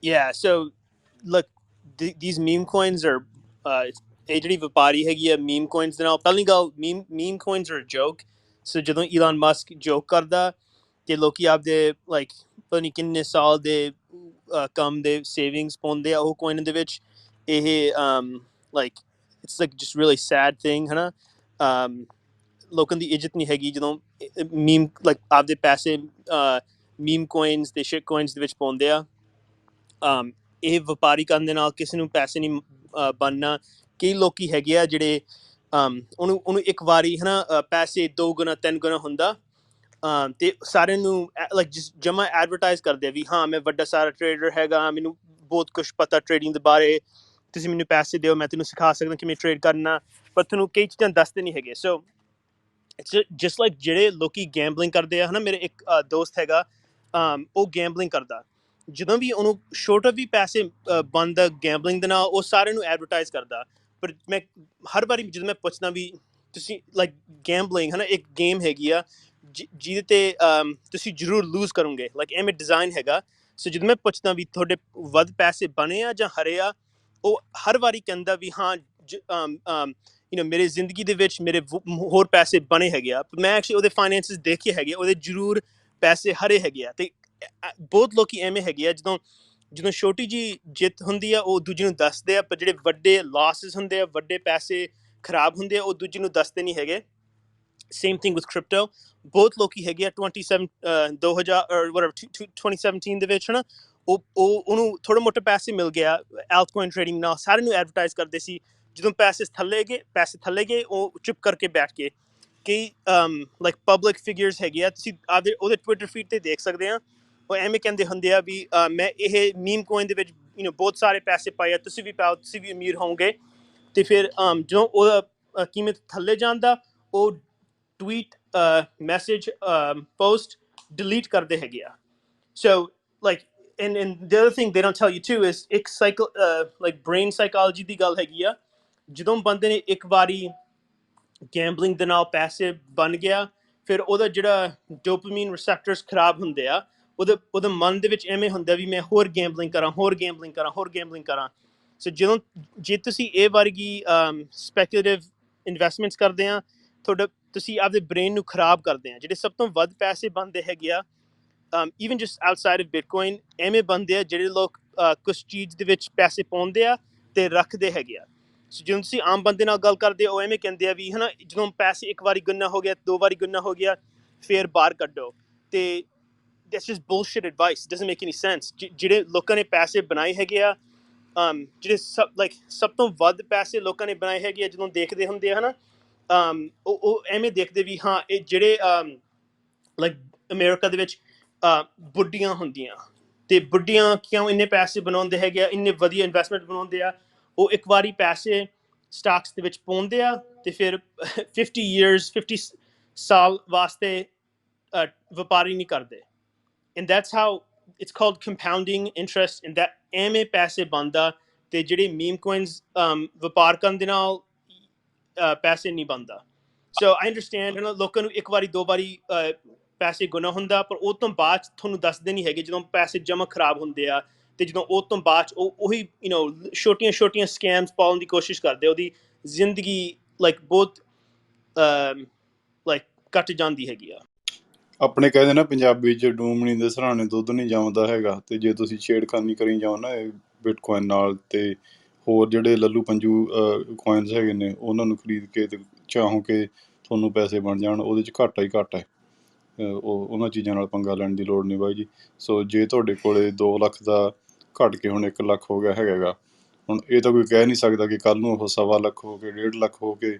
yeah. So look, these meme coins are ਇਹ ਜਿਹੜੀ ਵਪਾਰੀ ਹੈਗੀ ਆ meme coins ਦੇ ਨਾਲ, ਪਹਿਲੀ ਗੱਲ meme coins are a joke. So ਜਦੋਂ Elon Musk joke ਕਰਦਾ ਤੇ ਲੋਕੀ ਆਪਦੇ like ਪਤਾ ਨਹੀਂ ਕਿੰਨੇ ਸਾਲ ਦੇ ਕੰਮ ਦੇ ਸੇਵਿੰਗਸ ਪਾਉਂਦੇ ਆ ਉਹ ਕੋਇਨ ਦੇ ਵਿੱਚ। ਇਹ like it's like just really sad thing, ਹਨਾ। ਲੋਕਾਂ ਦੀ ਇੱਜ਼ਤ ਨਹੀਂ ਹੈਗੀ ਜਦੋਂ ਮੀਮ like ਆਪਦੇ ਪੈਸੇ ਮੀਮ ਕੋਇਨਸ ਤੇ ਸ਼ਿਟ ਕੋਇਨਸ ਦੇ ਵਿੱਚ ਪਾਉਂਦੇ ਆ। ਇਹ ਵਪਾਰੀਕਰਨ ਦੇ ਨਾਲ ਕਿਸੇ ਨੂੰ ਪੈਸੇ ਨਹੀਂ ਬਣਨਾ। ਕਈ ਲੋਕੀ ਹੈਗੇ ਆ ਜਿਹੜੇ ਉਹਨੂੰ ਇੱਕ ਵਾਰੀ ਹਨਾ ਪੈਸੇ 2 ਗੁਣਾ 3 ਗੁਣਾ ਹੁੰਦਾ, ਤੇ ਸਾਰਿਆਂ ਨੂੰ ਲਾਈਕ ਜਮਾ ਐਡਵਰਟਾਈਜ਼ ਕਰਦੇ ਆ ਵੀ ਹਾਂ ਮੈਂ ਵੱਡਾ ਸਾਰਾ ਟ੍ਰੇਡਰ ਹੈਗਾ, ਮੈਨੂੰ ਬਹੁਤ ਕੁਛ ਪਤਾ ਟ੍ਰੇਡਿੰਗ ਦੇ ਬਾਰੇ, ਤੁਸੀਂ ਮੈਨੂੰ ਪੈਸੇ ਦਿਓ ਮੈਂ ਤੈਨੂੰ ਸਿਖਾ ਸਕਦਾ ਕਿਵੇਂ ਟ੍ਰੇਡ ਕਰਨਾ, ਪਰ ਤੁਹਾਨੂੰ ਕਈ ਚੀਜ਼ਾਂ ਦੱਸਦੇ ਨਹੀਂ ਹੈਗੇ। ਸੋ ਜਸਟ ਲਾਈਕ ਜਿਹੜੇ ਲੋਕੀ ਗੈਂਬਲਿੰਗ ਕਰਦੇ ਆ ਹਨਾ, ਮੇਰੇ ਇੱਕ ਦੋਸਤ ਹੈਗਾ ਉਹ ਗੈਂਬਲਿੰਗ ਕਰਦਾ, ਜਦੋਂ ਵੀ ਉਹਨੂੰ ਛੋਟਾ ਵੀ ਪੈਸੇ ਬਣਦਾ ਗੈਂਬਲਿੰਗ ਦੇ ਨਾਲ ਉਹ ਸਾਰਿਆਂ ਨੂੰ ਐਡਵਰਟਾਈਜ਼ ਕਰਦਾ। ਪਰ ਮੈਂ ਹਰ ਵਾਰੀ ਜਦੋਂ ਮੈਂ ਪੁੱਛਦਾ ਵੀ ਤੁਸੀਂ ਲਾਈਕ ਗੈਂਬਲਿੰਗ ਹੈ ਨਾ ਇੱਕ ਗੇਮ ਹੈਗੀ ਆ ਜਿਹਦੇ 'ਤੇ ਤੁਸੀਂ ਜ਼ਰੂਰ ਲੂਜ਼ ਕਰੋਗੇ, ਲਾਈਕ ਐਵੇਂ ਡਿਜ਼ਾਈਨ ਹੈਗਾ। ਸੋ ਜਦੋਂ ਮੈਂ ਪੁੱਛਦਾ ਵੀ ਤੁਹਾਡੇ ਵੱਧ ਪੈਸੇ ਬਣੇ ਆ ਜਾਂ ਹਰੇ ਆ, ਉਹ ਹਰ ਵਾਰੀ ਕਹਿੰਦਾ ਵੀ ਹਾਂ ਮੇਰੇ ਜ਼ਿੰਦਗੀ ਦੇ ਵਿੱਚ ਮੇਰੇ ਹੋਰ ਪੈਸੇ ਬਣੇ ਹੈਗੇ ਆ। ਮੈਂ ਐਕਚੁਅਲੀ ਉਹਦੇ ਫਾਈਨੈਂਸਿਸ ਦੇਖੇ ਹੈਗੇ, ਉਹਦੇ ਜ਼ਰੂਰ ਪੈਸੇ ਹਰੇ ਹੈਗੇ ਆ। ਅਤੇ ਬਹੁਤ ਲੋਕੀ ਐਵੇਂ ਹੈਗੇ ਆ ਜਦੋਂ ਛੋਟੀ ਜਿਹੀ ਜਿੱਤ ਹੁੰਦੀ ਆ ਉਹ ਦੂਜੇ ਨੂੰ ਦੱਸਦੇ ਆ, ਪਰ ਜਿਹੜੇ ਵੱਡੇ ਲਾਸਿਸ ਹੁੰਦੇ ਆ, ਵੱਡੇ ਪੈਸੇ ਖਰਾਬ ਹੁੰਦੇ ਆ, ਉਹ ਦੂਜੇ ਨੂੰ ਦੱਸਦੇ ਨਹੀਂ ਹੈਗੇ। Same thing with crypto. ਬਹੁਤ ਲੋਕੀ ਹੈਗੇ ਆ 2017 ਦੇ ਵਿੱਚ ਹਨਾ, ਉਹਨੂੰ ਥੋੜ੍ਹੇ ਮੋਟੇ ਪੈਸੇ ਮਿਲ ਗਿਆ ਐਲਟਕੋਇਨ ਟ੍ਰੇਡਿੰਗ ਨਾਲ, ਸਾਰਿਆਂ ਨੂੰ ਐਡਵਰਟਾਈਜ਼ ਕਰਦੇ ਸੀ। ਜਦੋਂ ਪੈਸੇ ਥੱਲੇ ਗਏ ਉਹ ਚੁੱਪ ਕਰਕੇ ਬੈਠ ਗਏ। ਕਈ ਲਾਈਕ ਪਬਲਿਕ ਫਿਗਰਸ ਹੈਗੇ ਆ, ਤੁਸੀਂ ਉਹਦੇ ਟਵਿੱਟਰ ਫੀਡ 'ਤੇ ਦੇਖ ਸਕਦੇ ਆ, ਉਹ ਐਵੇਂ ਕਹਿੰਦੇ ਹੁੰਦੇ ਆ ਵੀ ਮੈਂ ਇਹ ਮੀਮ ਕੋਇਨ ਦੇ ਵਿੱਚ ਬਹੁਤ ਸਾਰੇ ਪੈਸੇ ਪਾਏ ਆ, ਤੁਸੀਂ ਵੀ ਪਾਓ, ਤੁਸੀਂ ਵੀ ਅਮੀਰ ਹੋਵੋਗੇ। ਅਤੇ ਫਿਰ ਜਦੋਂ ਉਹਦਾ ਕੀਮਤ ਥੱਲੇ ਜਾਂਦਾ ਉਹ ਟਵੀਟ ਮੈਸੇਜ ਪੋਸਟ ਡਿਲੀਟ ਕਰਦੇ ਹੈਗੇ ਆ। So like and the other thing they don't tell you too is ਇੱਕ like brain psychology ਦੀ ਗੱਲ ਹੈਗੀ ਆ। ਜਦੋਂ ਬੰਦੇ ਨੇ ਇੱਕ ਵਾਰੀ ਗੈਂਬਲਿੰਗ ਦੇ ਨਾਲ ਪੈਸੇ ਬਣ ਗਿਆ, ਫਿਰ ਉਹਦਾ ਜਿਹੜਾ ਡੋਪਾਮੀਨ ਰਿਸੈਪਟਰਸ ਖਰਾਬ ਹੁੰਦੇ ਆ, ਉਹਦੇ ਮਨ ਦੇ ਵਿੱਚ ਐਵੇਂ ਹੁੰਦਾ ਵੀ ਮੈਂ ਹੋਰ ਗੈਂਬਲਿੰਗ ਕਰਾਂ, ਹੋਰ ਗੈਂਬਲਿੰਗ ਕਰਾਂ, ਹੋਰ ਗੈਂਬਲਿੰਗ ਕਰਾਂ। ਸੋ ਜੇ ਤੁਸੀਂ ਇਹ ਵਰਗੀ ਸਪੈਕੂਲੇਟਿਵ ਇਨਵੈਸਟਮੈਂਟਸ ਕਰਦੇ ਆ, ਤੁਸੀਂ ਆਪਦੇ ਬ੍ਰੇਨ ਨੂੰ ਖਰਾਬ ਕਰਦੇ ਆ। ਜਿਹੜੇ ਸਭ ਤੋਂ ਵੱਧ ਪੈਸੇ ਬਣਦੇ ਹੈਗੇ ਆ even just outside of Bitcoin, ਐਵੇਂ ਬਣਦੇ ਆ ਜਿਹੜੇ ਲੋਕ ਕੁਛ ਚੀਜ਼ ਦੇ ਵਿੱਚ ਪੈਸੇ ਪਾਉਂਦੇ ਆ ਤੇ ਰੱਖਦੇ ਹੈਗੇ ਆ। ਸੋ ਜਦੋਂ ਤੁਸੀਂ ਆਮ ਬੰਦੇ ਨਾਲ ਗੱਲ ਕਰਦੇ ਉਹ ਐਵੇਂ ਕਹਿੰਦੇ ਆ ਵੀ ਹੈ ਨਾ, ਜਦੋਂ ਪੈਸੇ ਇੱਕ ਵਾਰੀ ਗੁੰਨਾ ਹੋ ਗਿਆ, 2 ਵਾਰੀ ਗੁੰਨਾ ਹੋ ਗਿਆ, ਫਿਰ ਬਾਹਰ ਕੱਢੋ। ਤੇ that's just bullshit advice, it doesn't make any sense। ਜਿਹੜੇ ਲੋਕਾਂ ਨੇ ਪੈਸੇ ਬਣਾਏ ਹੈਗੇ ਆ, ਜਿਹੜੇ ਸਭ ਤੋਂ ਵੱਧ ਪੈਸੇ ਲੋਕਾਂ ਨੇ ਬਣਾਏ ਹੈਗੇ ਆ, ਜਦੋਂ ਦੇਖਦੇ ਹੁੰਦੇ ਆ ਹੈ ਨਾ, ਉਹ ਐਵੇਂ ਦੇਖਦੇ ਵੀ ਹਾਂ ਇਹ ਜਿਹੜੇ ਅਮਰੀਕਾ ਦੇ ਵਿੱਚ ਬੁੱਢੀਆਂ ਹੁੰਦੀਆਂ, ਅਤੇ ਬੁੱਢੀਆਂ ਕਿਉਂ ਇੰਨੇ ਪੈਸੇ ਬਣਾਉਂਦੇ ਹੈਗੇ ਆ, ਇੰਨੇ ਵਧੀਆ ਇਨਵੈਸਟਮੈਂਟ ਬਣਾਉਂਦੇ ਆ। ਉਹ ਇੱਕ ਵਾਰੀ ਪੈਸੇ ਸਟਾਕਸ ਦੇ ਵਿੱਚ ਪਾਉਂਦੇ ਆ ਅਤੇ ਫਿਰ 50 ਸਾਲ ਵਾਸਤੇ ਵਪਾਰੀ ਨਹੀਂ ਕਰਦੇ। and that's how it's called compounding interest, and that ਐਵੇਂ ਪੈਸੇ ਬਣਦਾ। ਅਤੇ ਜਿਹੜੇ ਮੀਮ ਕੋਇਨਸ ਵਪਾਰ ਕਰਨ ਦੇ ਨਾਲ ਪੈਸੇ ਨਹੀਂ ਬਣਦਾ। ਸੋ ਆਈ ਅੰਡਰਸਟੈਂਡ ਲੋਕਾਂ ਨੂੰ ਇੱਕ ਵਾਰੀ 2 ਵਾਰੀ ਪੈਸੇ ਗੁਣਾ ਹੁੰਦਾ, ਪਰ ਉਹ ਤੋਂ ਬਾਅਦ ਤੁਹਾਨੂੰ ਦੱਸਦੇ ਨਹੀਂ ਹੈਗੇ ਜਦੋਂ ਪੈਸੇ ਜਮ੍ਹਾਂ ਖਰਾਬ ਹੁੰਦੇ ਆ। ਅਤੇ ਜਦੋਂ ਉਹ ਤੋਂ ਬਾਅਦ ਉਹੀ ਛੋਟੀਆਂ ਸਕੈਮਸ ਪਾਉਣ ਦੀ ਕੋਸ਼ਿਸ਼ ਕਰਦੇ, ਉਹਦੀ ਜ਼ਿੰਦਗੀ ਬਹੁਤ ਕੱਟ ਜਾਂਦੀ ਹੈਗੀ ਆ। ਆਪਣੇ ਕਹਿੰਦੇ ਨਾ ਪੰਜਾਬੀ 'ਚ ਡੂਮਣੀ ਦੇ ਸਰਾਣੇ ਦੁੱਧ ਨਹੀਂ ਜੰਮਦਾ ਹੈਗਾ। ਅਤੇ ਜੇ ਤੁਸੀਂ ਛੇੜਖਾਨੀ ਕਰੀ ਜਾਓ ਨਾ ਇਹ ਬਿਟਕੋਇਨ ਨਾਲ, ਅਤੇ ਹੋਰ ਜਿਹੜੇ ਲੱਲੂ ਪੰਜੂ ਕੋਇਨਸ ਹੈਗੇ ਨੇ ਉਹਨਾਂ ਨੂੰ ਖਰੀਦ ਕੇ ਅਤੇ ਚਾਹੋ ਕਿ ਤੁਹਾਨੂੰ ਪੈਸੇ ਬਣ ਜਾਣ, ਉਹਦੇ 'ਚ ਘਾਟਾ ਹੀ ਘਾਟਾ ਹੈ। ਉਹਨਾਂ ਚੀਜ਼ਾਂ ਨਾਲ ਪੰਗਾ ਲੈਣ ਦੀ ਲੋੜ ਨਹੀਂ ਬਾਈ ਜੀ। ਸੋ ਜੇ ਤੁਹਾਡੇ ਕੋਲ 2 ਲੱਖ ਦਾ ਘੱਟ ਕੇ ਹੁਣ 1 ਲੱਖ ਹੋ ਗਿਆ ਹੈਗਾ, ਹੁਣ ਇਹ ਤਾਂ ਕੋਈ ਕਹਿ ਨਹੀਂ ਸਕਦਾ ਕਿ ਕੱਲ੍ਹ ਨੂੰ ਉਹ 1.25 ਲੱਖ ਹੋ ਕੇ 1.5 ਲੱਖ ਹੋ ਕੇ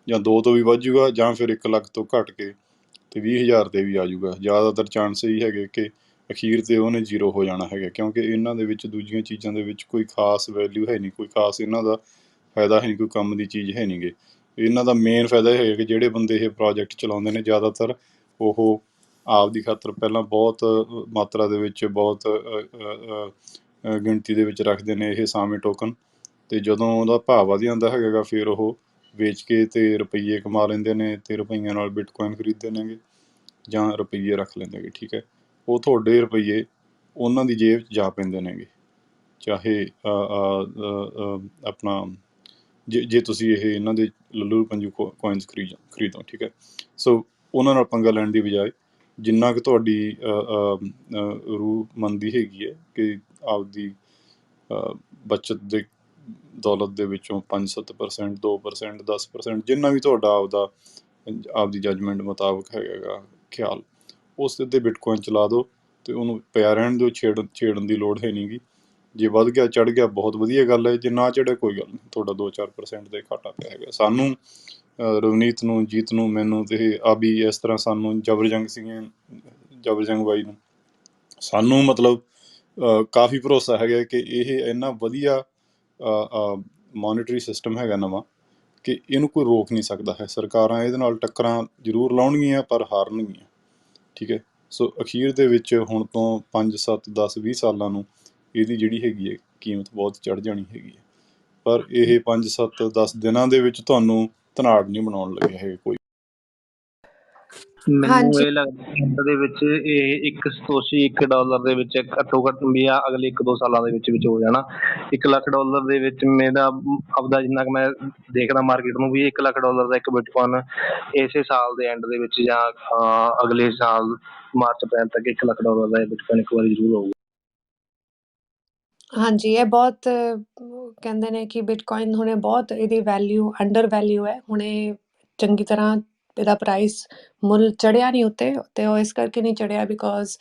ਜਾਂ 2 ਤੋਂ ਵੀ ਵੱਧ ਜੂਗਾ, ਜਾਂ ਫਿਰ 1 ਲੱਖ ਤੋਂ ਘੱਟ ਕੇ ਅਤੇ 20,000 'ਤੇ ਵੀ ਆ ਜੂਗਾ। ਜ਼ਿਆਦਾਤਰ ਚਾਂਸ ਇਹੀ ਹੈਗੇ ਕਿ ਅਖੀਰ 'ਤੇ ਉਹਨੇ 0 ਹੋ ਜਾਣਾ ਹੈਗਾ, ਕਿਉਂਕਿ ਇਹਨਾਂ ਦੇ ਵਿੱਚ ਦੂਜੀਆਂ ਚੀਜ਼ਾਂ ਦੇ ਵਿੱਚ ਕੋਈ ਖਾਸ ਵੈਲਿਊ ਹੈ ਨਹੀਂ, ਕੋਈ ਖਾਸ ਇਹਨਾਂ ਦਾ ਫਾਇਦਾ ਹੈ ਨਹੀਂ, ਕੋਈ ਕੰਮ ਦੀ ਚੀਜ਼ ਹੈ ਨਹੀਂ ਗੇ। ਇਹਨਾਂ ਦਾ ਮੇਨ ਫਾਇਦਾ ਇਹ ਹੈਗਾ ਕਿ ਜਿਹੜੇ ਬੰਦੇ ਇਹ ਪ੍ਰੋਜੈਕਟ ਚਲਾਉਂਦੇ ਨੇ ਜ਼ਿਆਦਾਤਰ ਉਹ ਆਪ ਦੀ ਖਾਤਰ ਪਹਿਲਾਂ ਬਹੁਤ ਮਾਤਰਾ ਦੇ ਵਿੱਚ, ਬਹੁਤ ਗਿਣਤੀ ਦੇ ਵਿੱਚ ਰੱਖਦੇ ਨੇ ਇਹ ਸਾਵੇਂ ਟੋਕਨ, ਅਤੇ ਜਦੋਂ ਉਹਦਾ ਭਾਅ ਵਧ ਜਾਂਦਾ ਹੈਗਾ ਫਿਰ ਉਹ ਵੇਚ ਕੇ ਅਤੇ ਰੁਪਈਏ ਕਮਾ ਲੈਂਦੇ ਨੇ, ਅਤੇ ਰੁਪਈਆਂ ਨਾਲ ਬਿਟਕੋਇਨ ਖਰੀਦਦੇ ਨੇਗੇ ਜਾਂ ਰੁਪਈਏ ਰੱਖ ਲੈਂਦੇ ਹੈਗੇ। ਠੀਕ ਹੈ, ਉਹ ਤੁਹਾਡੇ ਰੁਪਈਏ ਉਹਨਾਂ ਦੀ ਜੇਬ 'ਚ ਜਾ ਪੈਂਦੇ ਨੇਗੇ, ਚਾਹੇ ਆਪਣਾ ਜੇ ਤੁਸੀਂ ਇਹ ਇਹਨਾਂ ਦੇ ਲੱਲੂ ਪੰਜੂ ਕੋਇਨਸ ਖਰੀਦੋ। ਠੀਕ ਹੈ, ਸੋ ਉਹਨਾਂ ਨਾਲ ਪੰਗਾ ਲੈਣ ਦੀ ਬਜਾਏ ਜਿੰਨਾ ਕੁ ਤੁਹਾਡੀ ਰੂਹ ਮੰਨਦੀ ਹੈਗੀ ਹੈ ਕਿ ਆਪਦੀ ਬੱਚਤ ਦੇ ਦੌਲਤ ਦੇ ਵਿੱਚੋਂ 5-7%, 2%, 10%, ਜਿੰਨਾ ਵੀ ਤੁਹਾਡਾ ਆਪਦੀ ਜੱਜਮੈਂਟ ਮੁਤਾਬਕ ਹੈਗਾ ਖਿਆਲ, ਉਸ 'ਤੇ ਬਿਟਕੋਇਨ ਚਲਾ ਦਿਓ ਅਤੇ ਉਹਨੂੰ ਪਿਆ ਰਹਿਣ ਦਿਓ, ਛੇੜਨ ਦੀ ਲੋੜ ਹੈ ਨਹੀਂ ਗੀ। ਜੇ ਵੱਧ ਗਿਆ ਚੜ੍ਹ ਗਿਆ ਬਹੁਤ ਵਧੀਆ ਗੱਲ ਹੈ, ਜੇ ਨਾ ਚੜ੍ਹਿਆ ਕੋਈ ਗੱਲ ਨਹੀਂ, ਤੁਹਾਡਾ 2-4% ਦਾ ਘਾਟਾ ਪਿਆ ਹੈਗਾ। ਸਾਨੂੰ ਰਵਨੀਤ ਨੂੰ, ਜੀਤ ਨੂੰ, ਮੈਨੂੰ ਅਤੇ ਆਬੀ ਇਸ ਤਰ੍ਹਾਂ ਸਾਨੂੰ ਜਬਰਜੰਗ ਬਾਈ ਨੂੰ ਸਾਨੂੰ ਮਤਲਬ ਕਾਫੀ ਭਰੋਸਾ ਹੈਗਾ ਕਿ ਇਹ ਇੰਨਾ ਵਧੀਆ ਮੋਨੀਟਰੀ ਸਿਸਟਮ ਹੈਗਾ ਨਵਾਂ ਕਿ ਇਹਨੂੰ ਕੋਈ ਰੋਕ ਨਹੀਂ ਸਕਦਾ ਹੈ। ਸਰਕਾਰਾਂ ਇਹਦੇ ਨਾਲ ਟੱਕਰਾਂ ਜ਼ਰੂਰ ਲਾਉਣਗੀਆਂ ਪਰ ਹਾਰਨਗੀਆਂ। ਠੀਕ ਹੈ, ਸੋ ਅਖੀਰ ਦੇ ਵਿੱਚ ਹੁਣ ਤੋਂ 5, 7, 10, 20 ਸਾਲਾਂ ਨੂੰ ਇਹਦੀ ਜਿਹੜੀ ਹੈਗੀ ਹੈ ਕੀਮਤ ਬਹੁਤ ਚੜ੍ਹ ਜਾਣੀ ਹੈਗੀ ਹੈ, ਪਰ ਇਹ 5, 7, 10 ਦਿਨਾਂ ਦੇ ਵਿੱਚ ਤੁਹਾਨੂੰ ਧਨਾੜ ਨਹੀਂ ਬਣਾਉਣ ਲੱਗਿਆ ਹੈਗਾ ਕੋਈ। ਮੈਨੂੰ ਹਾਂਜੀ ਇਹ ਲੱਗਦਾ ਇੰਡ ਦੇ ਵਿੱਚ ਇਹ ਇੱਕ ਸਤੋਸ਼ੀ $1 ਦੇ ਵਿੱਚ ਘੱਟੋ ਘੱਟ ਵੀ ਆ ਅਗਲੇ 1-2 ਸਾਲਾਂ ਦੇ ਵਿੱਚ ਹੋ ਜਾਣਾ। $1 ਲੱਖ ਦੇ ਵਿੱਚ ਮੇਰਾ ਆਪਦਾ ਜਿੰਨਾ ਕੁ ਮੈਂ ਦੇਖਦਾ ਮਾਰਕੀਟ ਨੂੰ ਵੀ $1 ਲੱਖ ਦਾ ਇੱਕ ਬਿਟਕੋਇਨ ਇਸੇ ਸਾਲ ਦੇ ਐਂਡ ਦੇ ਵਿੱਚ ਜਾਂ ਅਗਲੇ ਸਾਲ ਮਾਰਚ ਅਪ੍ਰੈਲ ਤੱਕ $1 ਲੱਖ ਦਾ ਬਿਟਕੋਇਨ ਇੱਕ ਵਾਰੀ ਜ਼ਰੂਰ ਹੋਊਗਾ। ਹਾਂਜੀ, ਇਹ ਬਹੁਤ ਕਹਿੰਦੇ ਨੇ ਕਿ ਬਿਟਕੋਇਨ ਹੁਣੇ ਬਹੁਤ ਇਹਦੀ ਵੈਲਿਊ ਅੰਡਰ ਵੈਲਿਊ ਹੈ। ਹੁਣੇ ਚੰਗੀ ਤਰ੍ਹਾਂ ਇਹਦਾ ਪ੍ਰਾਈਸ ਮੁੱਲ ਚੜ੍ਹਿਆ ਨਹੀਂ ਉੱਤੇ, ਅਤੇ ਉਹ ਇਸ ਕਰਕੇ ਨਹੀਂ ਚੜ੍ਹਿਆ ਬਿਕੋਜ਼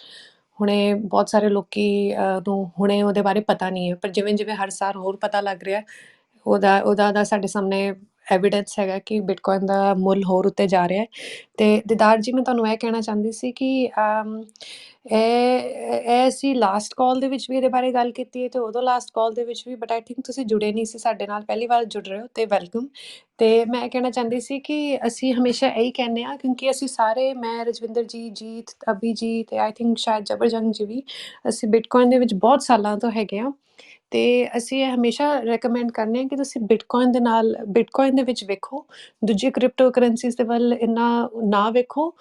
ਹੁਣੇ ਬਹੁਤ ਸਾਰੇ ਲੋਕੀ ਨੂੰ ਹੁਣੇ ਉਹਦੇ ਬਾਰੇ ਪਤਾ ਨਹੀਂ ਹੈ। ਪਰ ਜਿਵੇਂ ਜਿਵੇਂ ਹਰ ਸਾਲ ਹੋਰ ਪਤਾ ਲੱਗ ਰਿਹਾ, ਉਹਦਾ ਸਾਡੇ ਸਾਹਮਣੇ ਐਵੀਡੈਂਸ ਹੈਗਾ ਕਿ ਬਿਟਕੋਇਨ ਦਾ ਮੁੱਲ ਹੋਰ ਉੱਤੇ ਜਾ ਰਿਹਾ ਹੈ। ਤੇ ਦੀਦਾਰ ਜੀ, ਮੈਂ ਤੁਹਾਨੂੰ ਇਹ ਕਹਿਣਾ ਚਾਹੁੰਦੀ ਸੀ ਕਿ ਇਹ ਅਸੀਂ ਲਾਸਟ ਕਾਲ ਦੇ ਵਿੱਚ ਵੀ ਇਹਦੇ ਬਾਰੇ ਗੱਲ ਕੀਤੀ ਹੈ ਤੇ ਉਦੋਂ ਲਾਸਟ ਕਾਲ ਦੇ ਵਿੱਚ ਵੀ, ਬਟ ਆਈ ਥਿੰਕ ਤੁਸੀਂ ਜੁੜੇ ਨਹੀਂ ਸੀ ਸਾਡੇ ਨਾਲ, ਪਹਿਲੀ ਵਾਰ ਜੁੜ ਰਹੇ ਹੋ ਤੇ ਵੈਲਕਮ। ਤੇ ਮੈਂ ਇਹ ਕਹਿਣਾ ਚਾਹੁੰਦੀ ਸੀ ਕਿ ਅਸੀਂ ਹਮੇਸ਼ਾ ਇਹੀ ਕਹਿੰਦੇ ਹਾਂ, ਕਿਉਂਕਿ ਅਸੀਂ ਸਾਰੇ, ਮੈਂ, ਰਜਵਿੰਦਰ ਜੀ, ਜੀਤ, ਅਭੀ ਜੀ ਤੇ ਆਈ ਥਿੰਕ ਸ਼ਾਇਦ ਜਬਰਜੰਗ ਜੀ ਵੀ, ਅਸੀਂ ਬਿਟਕੋਇਨ ਦੇ ਵਿੱਚ ਬਹੁਤ ਸਾਲਾਂ ਤੋਂ ਹੈਗੇ ਹਾਂ। ਤੇ ਅਸੀਂ ਇਹ ਹਮੇਸ਼ਾ ਰეკਮੈਂਡ ਕਰਨੇ ਹਾਂ ਕਿ ਤੁਸੀਂ ਬਿਟਕੋਇਨ ਦੇ ਨਾਲ, ਬਿਟਕੋਇਨ ਦੇ ਵਿੱਚ ਵੇਖੋ, ਦੂਜੀ ਕ੍ਰਿਪਟੋ ਕਰੰਸੀਜ਼ ਦੇ ਵੱਲ ਇੰਨਾ ਨਾ ਵੇਖੋ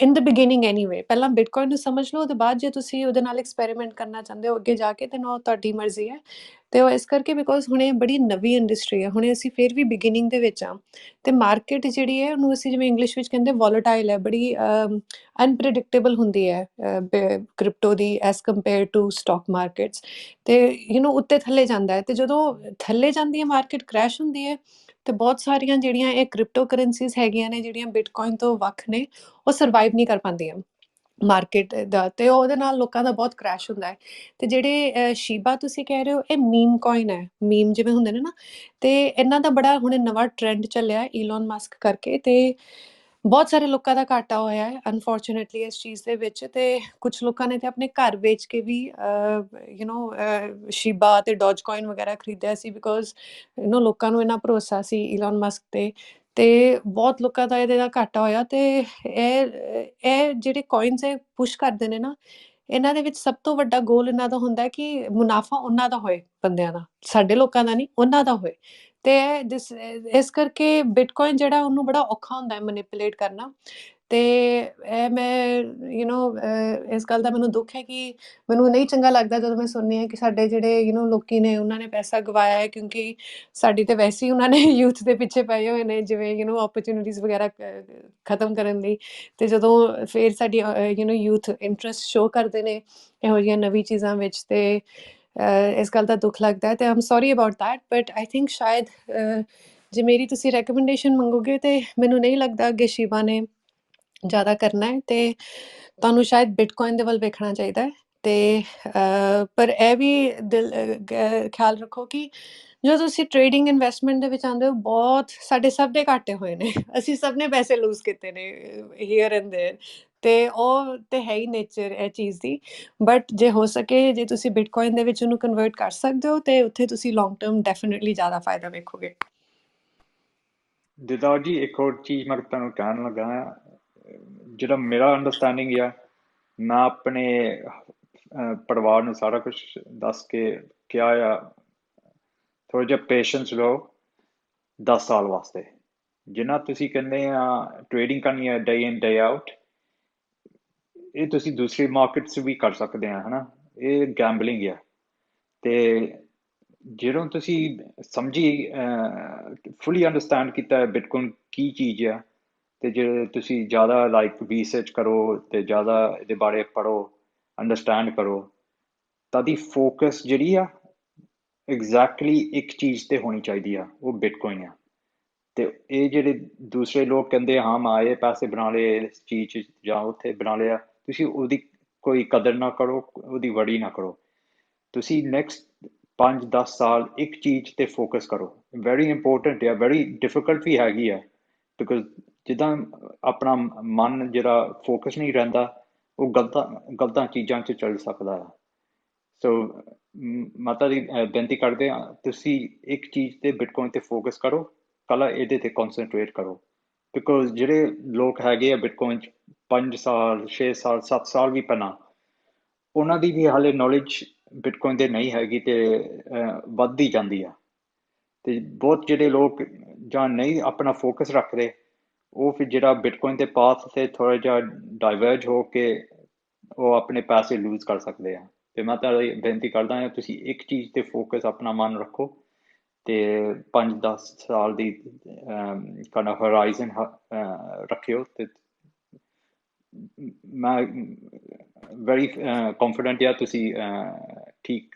ਇਨ ਦ ਬਿਗਿਨਿੰਗ ਐਨੀਵੇ। ਪਹਿਲਾਂ ਬਿਟਕੋਇਨ ਨੂੰ ਸਮਝ ਲਓ, ਉਹਦੇ ਬਾਅਦ ਜੇ ਤੁਸੀਂ ਉਹਦੇ ਨਾਲ ਐਕਸਪੈਰੀਮੈਂਟ ਕਰਨਾ ਚਾਹੁੰਦੇ ਹੋ ਅੱਗੇ ਜਾ ਕੇ, ਤੇ ਉਹ ਤੁਹਾਡੀ ਮਰਜ਼ੀ ਹੈ। ਤੇ ਉਹ ਇਸ ਕਰਕੇ ਬਿਕੋਜ਼ ਹੁਣ ਇਹ ਬੜੀ ਨਵੀਂ ਇੰਡਸਟਰੀ ਹੈ, ਹੁਣ ਅਸੀਂ ਫਿਰ ਵੀ ਬਿਗਿਨਿੰਗ ਦੇ ਵਿੱਚ ਹਾਂ। ਤੇ ਮਾਰਕੀਟ ਜਿਹੜੀ ਹੈ ਉਹਨੂੰ ਅਸੀਂ ਜਿਵੇਂ ਇੰਗਲਿਸ਼ ਵਿੱਚ ਕਹਿੰਦੇ ਵੋਲੇਟਾਈਲ ਹੈ, ਬੜੀ ਅਨਪ੍ਰੈਡਿਕਟੇਬਲ ਹੁੰਦੀ ਹੈ ਕ੍ਰਿਪਟੋ ਦੀ as compare to stock markets. ਤੇ ਉੱਤੇ ਥੱਲੇ ਜਾਂਦਾ ਹੈ, ਤੇ ਜਦੋਂ ਥੱਲੇ ਜਾਂਦੀ ਹੈ ਮਾਰਕੀਟ, ਕ੍ਰੈਸ਼ ਹੁੰਦੀ ਹੈ, ਤੇ ਬਹੁਤ ਸਾਰੀਆਂ ਜਿਹੜੀਆਂ ਇਹ ਕ੍ਰਿਪਟੋ ਕਰੰਸੀਜ਼ ਹੈਗੀਆਂ ਨੇ, ਜਿਹੜੀਆਂ ਬਿਟਕੋਇਨ ਤੋਂ ਵੱਖ ਨੇ, ਉਹ ਸਰਵਾਈਵ ਨਹੀਂ ਕਰ ਪਾਉਂਦੀਆਂ ਮਾਰਕੀਟ ਦਾ, ਤੇ ਉਹਦੇ ਨਾਲ ਲੋਕਾਂ ਦਾ ਬਹੁਤ ਕ੍ਰੈਸ਼ ਹੁੰਦਾ ਹੈ। ਤੇ ਜਿਹੜੇ ਸ਼ੀਬਾ ਤੁਸੀਂ ਕਹਿ ਰਹੇ ਹੋ, ਇਹ ਮੀਮ ਕੋਇਨ ਹੈ, ਮੀਮ ਜਿਵੇਂ ਹੁੰਦੇ ਨੇ ਨਾ, ਤੇ ਇਹਨਾਂ ਦਾ ਬੜਾ ਹੁਣ ਨਵਾਂ ਟ੍ਰੈਂਡ ਚੱਲਿਆ ਈਲੋਨ ਮਸਕ ਕਰਕੇ, ਤੇ ਬਹੁਤ ਸਾਰੇ ਲੋਕਾਂ ਦਾ ਘਾਟਾ ਹੋਇਆ ਹੈ ਅਨਫੋਰਚੂਨੇਟਲੀ ਇਸ ਚੀਜ਼ ਦੇ ਵਿੱਚ। ਤੇ ਕੁਝ ਲੋਕਾਂ ਨੇ ਤੇ ਆਪਣੇ ਘਰ ਵੇਚ ਕੇ ਵੀ ਸ਼ੀਬਾ ਤੇ ਡੋਜ ਕੋਇਨ ਵਗੈਰਾ ਖਰੀਦਿਆ ਸੀ, ਬਿਕੋਜ਼ ਲੋਕਾਂ ਨੂੰ ਇੰਨਾ ਭਰੋਸਾ ਸੀ ਈਲੋਨ ਮਸਕ ਤੇ ਬਹੁਤ ਲੋਕਾਂ ਦਾ ਇਹਦੇ ਨਾਲ ਘਾਟਾ ਹੋਇਆ। ਤੇ ਇਹ ਜਿਹੜੇ ਕੋਇਨਸ ਇਹ ਪੁਸ਼ ਕਰਦੇ ਨੇ ਨਾ, ਇਹਨਾਂ ਦੇ ਵਿੱਚ ਸਭ ਤੋਂ ਵੱਡਾ ਗੋਲ ਇਹਨਾਂ ਦਾ ਹੁੰਦਾ ਕਿ ਮੁਨਾਫਾ ਉਹਨਾਂ ਦਾ ਹੋਏ, ਬੰਦਿਆਂ ਦਾ, ਸਾਡੇ ਲੋਕਾਂ ਦਾ ਨਹੀਂ, ਉਹਨਾਂ ਦਾ ਹੋਏ। ਤੇ ਇਸ ਕਰਕੇ ਬਿਟਕੋਇਨ ਜਿਹੜਾ ਉਹਨੂੰ ਬੜਾ ਔਖਾ ਹੁੰਦਾ ਹੈ ਮੈਨੀਪੂਲੇਟ ਕਰਨਾ। ਤੇ ਇਹ ਮੈਂ ਇਸ ਗੱਲ ਦਾ ਮੈਨੂੰ ਦੁੱਖ ਹੈ ਕਿ ਮੈਨੂੰ ਨਹੀਂ ਚੰਗਾ ਲੱਗਦਾ ਜਦੋਂ ਮੈਂ ਸੁਣਦੀ ਹਾਂ ਕਿ ਸਾਡੇ ਜਿਹੜੇ ਲੋਕੀ ਨੇ, ਉਹਨਾਂ ਨੇ ਪੈਸਾ ਗਵਾਇਆ ਹੈ, ਕਿਉਂਕਿ ਸਾਡੀ ਤੇ ਵੈਸੇ ਹੀ ਉਹਨਾਂ ਨੇ ਯੂਥ ਦੇ ਪਿੱਛੇ ਪਏ ਹੋਏ ਨੇ, ਜਿਵੇਂ ਓਪਰਚੁਨਿਟੀਜ਼ ਵਗੈਰਾ ਖਤਮ ਕਰਨ ਲਈ। ਤੇ ਜਦੋਂ ਫਿਰ ਸਾਡੀ ਯੂਥ ਇੰਟਰਸਟ ਸ਼ੋ ਕਰਦੇ ਨੇ ਇਹੋ ਜਿਹੀਆਂ ਨਵੀਂ ਚੀਜ਼ਾਂ ਵਿੱਚ, ਤੇ ਇਸ ਗੱਲ ਦਾ ਦੁੱਖ ਲੱਗਦਾ ਹੈ। ਤੇ I'm sorry about that, but I think ਸ਼ਾਇਦ ਜੇ ਮੇਰੀ ਤੁਸੀਂ ਰეკਮੈਂਡੇਸ਼ਨ ਮੰਗੋਗੇ, ਤੇ ਮੈਨੂੰ ਨਹੀਂ ਲੱਗਦਾ ਅੱਗੇ ਸ਼ੀਬਾ ਨੇ ਜ਼ਿਆਦਾ ਕਰਨਾ ਹੈ, ਤੇ ਤੁਹਾਨੂੰ ਸ਼ਾਇਦ ਬਿਟਕੋਇਨ ਦੇ ਵੱਲ ਵੇਖਣਾ ਚਾਹੀਦਾ ਹੈ। ਤੇ ਪਰ ਇਹ ਵੀ ਖਿਆਲ ਰੱਖੋ ਕਿ ਜਦੋਂ ਤੁਸੀਂ ਟ੍ਰੇਡਿੰਗ ਇਨਵੈਸਟਮੈਂਟ ਦੇ ਵਿੱਚ ਆਉਂਦੇ ਹੋ, ਬਹੁਤ ਸਾਡੇ ਸਭ ਦੇ ਘਾਟੇ ਹੋਏ ਨੇ, ਅਸੀਂ ਸਭ ਨੇ ਪੈਸੇ ਲੂਜ਼ ਕੀਤੇ ਨੇ ਹੀਅਰ ਐਂਡ ਦੇਅਰ, ਤੇ ਉਹ ਤੇ ਹੈ ਹੀ ਨੇਚਰ ਇਹ ਚੀਜ਼ ਦੀ। ਬਟ ਜੇ ਹੋ ਸਕੇ, ਜੇ ਤੁਸੀਂ ਬਿਟਕੋਇਨ ਦੇ ਵਿੱਚ ਉਹਨੂੰ ਕਨਵਰਟ ਕਰ ਸਕਦੇ ਹੋ, ਤੇ ਉੱਥੇ ਤੁਸੀਂ ਲੌਂਗ ਟਰਮ ਡੈਫੀਨਿਟਲੀ ਜ਼ਿਆਦਾ ਫਾਇਦਾ ਵੇਖੋਗੇ। ਦੀਦਾਰ ਜੀ, ਇੱਕ ਹੋਰ ਚੀਜ਼ ਮੈਂ ਤੁਹਾਨੂੰ ਕਹਿਣ ਲੱਗਾ ਹਾਂ, ਜਿਹੜਾ ਮੇਰਾ ਅੰਡਰਸਟੈਂਡਿੰਗ ਆ, ਮੈਂ ਆਪਣੇ ਪਰਿਵਾਰ ਨੂੰ ਸਾਰਾ ਕੁਝ ਦੱਸ ਕੇ ਕਿਹਾ ਆ, ਥੋੜ੍ਹਾ ਜਿਹਾ ਪੇਸ਼ੈਂਸ ਲਓ 10 ਸਾਲ ਵਾਸਤੇ। ਜਿੰਨਾ ਤੁਸੀਂ ਕਹਿੰਦੇ ਆ ਟ੍ਰੇਡਿੰਗ ਕਰਨੀ ਹੈ ਡੇ ਇਨ ਡੇ ਆਊਟ, ਇਹ ਤੁਸੀਂ ਦੂਸਰੀ ਮਾਰਕੀਟ 'ਚ ਵੀ ਕਰ ਸਕਦੇ ਆ, ਹੈ ਨਾ। ਇਹ ਗੈਂਬਲਿੰਗ ਆ। ਤੇ ਜਦੋਂ ਤੁਸੀਂ ਸਮਝੀ, ਫੁੱਲੀ ਅੰਡਰਸਟੈਂਡ ਕੀਤਾ ਹੈ ਬਿਟਕੋਇਨ ਕੀ ਚੀਜ਼ ਆ, ਤੇ ਜੇ ਤੁਸੀਂ ਜ਼ਿਆਦਾ ਰਿਸਰਚ ਕਰੋ ਤੇ ਜ਼ਿਆਦਾ ਇਹਦੇ ਬਾਰੇ ਪੜ੍ਹੋ, ਅੰਡਰਸਟੈਂਡ ਕਰੋ, ਤਾਂ ਦੀ ਫੋਕਸ ਜਿਹੜੀ ਆ ਐਗਜ਼ੈਕਟਲੀ ਇੱਕ ਚੀਜ਼ ਤੇ ਹੋਣੀ ਚਾਹੀਦੀ ਆ, ਉਹ ਬਿਟਕੋਇਨ ਆ। ਤੇ ਇਹ ਜਿਹੜੇ ਦੂਸਰੇ ਲੋਕ ਕਹਿੰਦੇ ਹਾਂ ਮੈਂ ਇਹ ਪੈਸੇ ਬਣਾ ਲਏ ਇਸ ਚੀਜ਼ 'ਚ ਜਾਂ ਉੱਥੇ ਬਣਾ ਲਿਆ, ਤੁਸੀਂ ਉਹਦੀ ਕੋਈ ਕਦਰ ਨਾ ਕਰੋ, ਉਹਦੀ ਵੜੀ ਨਾ ਕਰੋ। ਤੁਸੀਂ ਨੈਕਸਟ 5-10 ਸਾਲ ਇੱਕ ਚੀਜ਼ ਤੇ ਫੋਕਸ ਕਰੋ। ਵੈਰੀ ਇੰਪੋਰਟੈਂਟ ਆ, ਵੈਰੀ ਡਿਫਿਕਲਟ ਵੀ ਹੈਗੀ ਆ, ਬਿਕੋਜ਼ ਜਿੱਦਾਂ ਆਪਣਾ ਮਨ ਜਿਹੜਾ ਫੋਕਸ ਨਹੀਂ ਰਹਿੰਦਾ, ਉਹ ਗਲਤਾਂ ਚੀਜ਼ਾਂ 'ਚ ਚੱਲ ਸਕਦਾ ਆ। ਸੋ ਮਾਤਾ ਦੀ ਬੇਨਤੀ ਕਰਦੇ ਹਾਂ, ਤੁਸੀਂ ਇੱਕ ਚੀਜ਼ ਤੇ ਬਿਟਕੋਇਨ ਤੇ ਫੋਕਸ ਕਰੋ, ਕੱਲ੍ਹ ਇਹਦੇ ਤੇ ਕੌਨਸਨਟਰੇਟ ਕਰੋ। ਬਿਕੋਜ਼ ਜਿਹੜੇ ਲੋਕ ਹੈਗੇ ਆ ਬਿਟਕੋਇਨ 'ਚ 5 ਸਾਲ 6 ਸਾਲ 7 ਸਾਲ ਵੀ ਪਹਿਲਾਂ, ਉਹਨਾਂ ਦੀ ਵੀ ਹਾਲੇ ਨੌਲੇਜ ਬਿਟਕੋਇਨ ਦੇ ਨਹੀਂ ਹੈਗੀ, ਤੇ ਵੱਧਦੀ ਜਾਂਦੀ ਆ। ਤੇ ਬਹੁਤ ਜਿਹੜੇ ਲੋਕ ਜਾਂ ਨਹੀਂ ਆਪਣਾ ਫੋਕਸ ਰੱਖਦੇ, ਉਹ ਫਿਰ ਜਿਹੜਾ ਬਿਟਕੋਇਨ ਦੇ ਪਾਥ ਤੇ ਥੋੜ੍ਹਾ ਜਿਹਾ ਡਾਇਵਰਜ ਹੋ ਕੇ ਉਹ ਆਪਣੇ ਪੈਸੇ ਲੂਜ਼ ਕਰ ਸਕਦੇ ਆ। ਤੇ ਮੈਂ ਤਾਂ ਬੇਨਤੀ ਕਰਦਾ ਹਾਂ, ਤੁਸੀਂ ਇੱਕ ਚੀਜ਼ ਤੇ ਫੋਕਸ ਆਪਣਾ ਮਨ ਰੱਖੋ, ਤੇ 5-10 ਸਾਲ ਦੀ kind of horizon ਰੱਖਿਓ। ਤੇ ਮੈਂ ਵੈਰੀ ਕੌਨਫੀਡੈਂਟ ਆ ਤੁਸੀਂ ਠੀਕ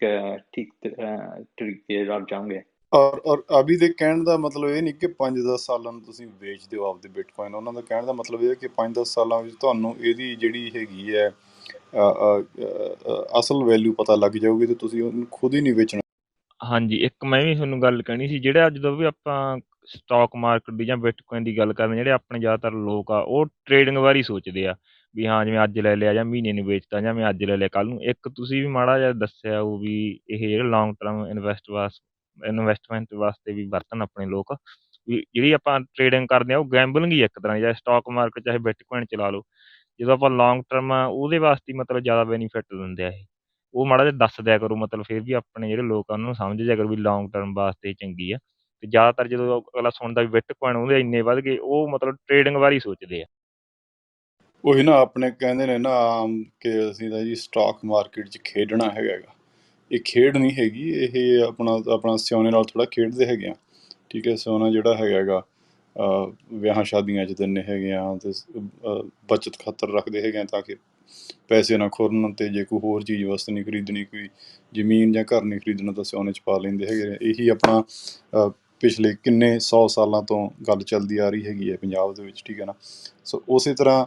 ਤਰੀਕੇ ਨਾਲ ਜਾਓਗੇ। ਔਰ ਅਭੀ ਦੇ ਕਹਿਣ ਦਾ ਮਤਲਬ ਇਹ ਨਹੀਂ ਕਿ 5-10 ਸਾਲਾਂ ਨੂੰ ਤੁਸੀਂ ਵੇਚ ਦਿਓ ਆਪਦੇ ਬਿਟਕੋਇਨ। ਉਹਨਾਂ ਦਾ ਕਹਿਣ ਦਾ ਮਤਲਬ ਇਹ ਹੈ ਕਿ 5-10 ਸਾਲਾਂ ਵਿੱਚ ਤੁਹਾਨੂੰ ਇਹਦੀ ਜਿਹੜੀ ਹੈਗੀ ਹੈ ਅਸਲ ਵੈਲਿਊ ਪਤਾ ਲੱਗ ਜਾਊਗੀ, ਤੇ ਤੁਸੀਂ ਉਹਨੂੰ ਖੁਦ ਹੀ ਨਹੀਂ ਵੇਚਣਾ। ਹਾਂਜੀ, ਇੱਕ ਮੈਂ ਵੀ ਤੁਹਾਨੂੰ ਗੱਲ ਕਹਿਣੀ ਸੀ, ਜਿਹੜਾ ਜਦੋਂ ਵੀ ਆਪਾਂ ਸਟਾਕ ਮਾਰਕੀਟ ਦੀ ਜਾਂ ਬਿਟਕੋਇਨ ਦੀ ਗੱਲ ਕਰਦੇ ਜਿਹੜੇ ਆਪਣੇ ਜ਼ਿਆਦਾਤਰ ਲੋਕ ਆ ਉਹ ਟ੍ਰੇਡਿੰਗ ਬਾਰੇ ਸੋਚਦੇ ਆ ਵੀ ਹਾਂ ਜਿਵੇਂ ਅੱਜ ਲੈ ਲਿਆ ਜਾਂ ਮਹੀਨੇ ਨੂੰ ਵੇਚਤਾ ਜਾਂ ਮੈਂ ਅੱਜ ਲੈ ਲਿਆ ਕੱਲ ਨੂੰ। ਇੱਕ ਤੁਸੀਂ ਵੀ ਮਾੜਾ ਜਿਹਾ ਦੱਸਿਆ ਉਹ ਵੀ ਇਹ ਜਿਹੜੇ ਲੌਂਗ ਟਰਮ ਇਨਵੈਸਟਮੈਂਟ ਵਾਸਤੇ ਵੀ ਵਰਤਣ ਆਪਣੇ ਲੋਕ ਵੀ ਜਿਹੜੀ ਆਪਾਂ ਟ੍ਰੇਡਿੰਗ ਕਰਦੇ ਆ ਉਹ ਗੈਂਬਲਿੰਗ ਹੀ ਇੱਕ ਤਰ੍ਹਾਂ ਦੀ, ਚਾਹੇ ਸਟਾਕ ਮਾਰਕੀਟ ਚਾਹੇ ਬਿਟਕੋਇਨ ਚਲਾ ਲਓ। ਜਦੋਂ ਆਪਾਂ ਲੌਂਗ ਟਰਮ ਆ ਉਹਦੇ ਵਾਸਤੇ ਮਤਲਬ ਜ਼ਿਆਦਾ ਬੈਨੀਫਿਟ ਦਿੰਦੇ ਆ ਇਹ। ਉਹ ਮਾੜਾ ਜਿਹਾ ਦੱਸ ਦਿਆ ਕਰੋ, ਮਤਲਬ ਫਿਰ ਵੀ ਆਪਣੇ ਜਿਹੜੇ ਲੋਕ ਆ ਉਹਨਾਂ ਨੂੰ ਸਮਝ ਜਾਇਆ ਕਰੋ ਵੀ ਲੌਂਗ ਟਰਮ ਵਾਸਤੇ ਚੰਗੀ ਆ। ਤੇ ਜ਼ਿਆਦਾਤਰ ਜਦੋਂ ਅਗਲਾ ਸੁਣਦਾ ਵੀ ਬਿਟਕੋਇਨ ਉਹਦੇ ਇੰਨੇ ਵੱਧ ਗਏ, ਉਹ ਮਤਲਬ ਟ੍ਰੇਡਿੰਗ ਬਾਰੇ ਹੀ ਸੋਚਦੇ ਆ। ਉਹੀ ਨਾ ਆਪਣੇ ਕਹਿੰਦੇ ਨੇ ਨਾ ਆਮ ਕਿ ਅਸੀਂ ਤਾਂ ਜੀ ਸਟਾਕ ਮਾਰਕੀਟ 'ਚ ਖੇਡਣਾ ਹੈਗਾ ਗਾ। ਇਹ ਖੇਡ ਨਹੀਂ ਹੈਗੀ, ਇਹ ਆਪਣਾ ਸਿਉਣੇ ਨਾਲ ਥੋੜ੍ਹਾ ਖੇਡਦੇ ਹੈਗੇ ਆ। ਠੀਕ ਹੈ, ਸਿਉਣਾ ਜਿਹੜਾ ਹੈਗਾ ਗਾ ਵਿਆਹਾਂ ਸ਼ਾਦੀਆਂ 'ਚ ਦਿੰਦੇ ਹੈਗੇ ਆ ਅਤੇ ਬੱਚਤ ਖਾਤਰ ਰੱਖਦੇ ਹੈਗੇ ਆ ਤਾਂ ਕਿ ਪੈਸੇ ਨਾ ਖੁਰਨ। ਅਤੇ ਜੇ ਕੋਈ ਹੋਰ ਚੀਜ਼ ਵਸਤ ਨਹੀਂ ਖਰੀਦਣੀ, ਕੋਈ ਜ਼ਮੀਨ ਜਾਂ ਘਰ ਨਹੀਂ ਖਰੀਦਣਾ ਤਾਂ ਸਿਉਣੇ 'ਚ ਪਾ ਲੈਂਦੇ ਹੈਗੇ। ਇਹੀ ਆਪਣਾ ਪਿਛਲੇ ਕਿੰਨੇ 100 ਸਾਲਾਂ ਤੋਂ ਗੱਲ ਚੱਲਦੀ ਆ ਰਹੀ ਹੈਗੀ ਹੈ ਪੰਜਾਬ ਦੇ ਵਿੱਚ। ਠੀਕ ਹੈ ਨਾ। ਸੋ ਉਸੇ ਤਰ੍ਹਾਂ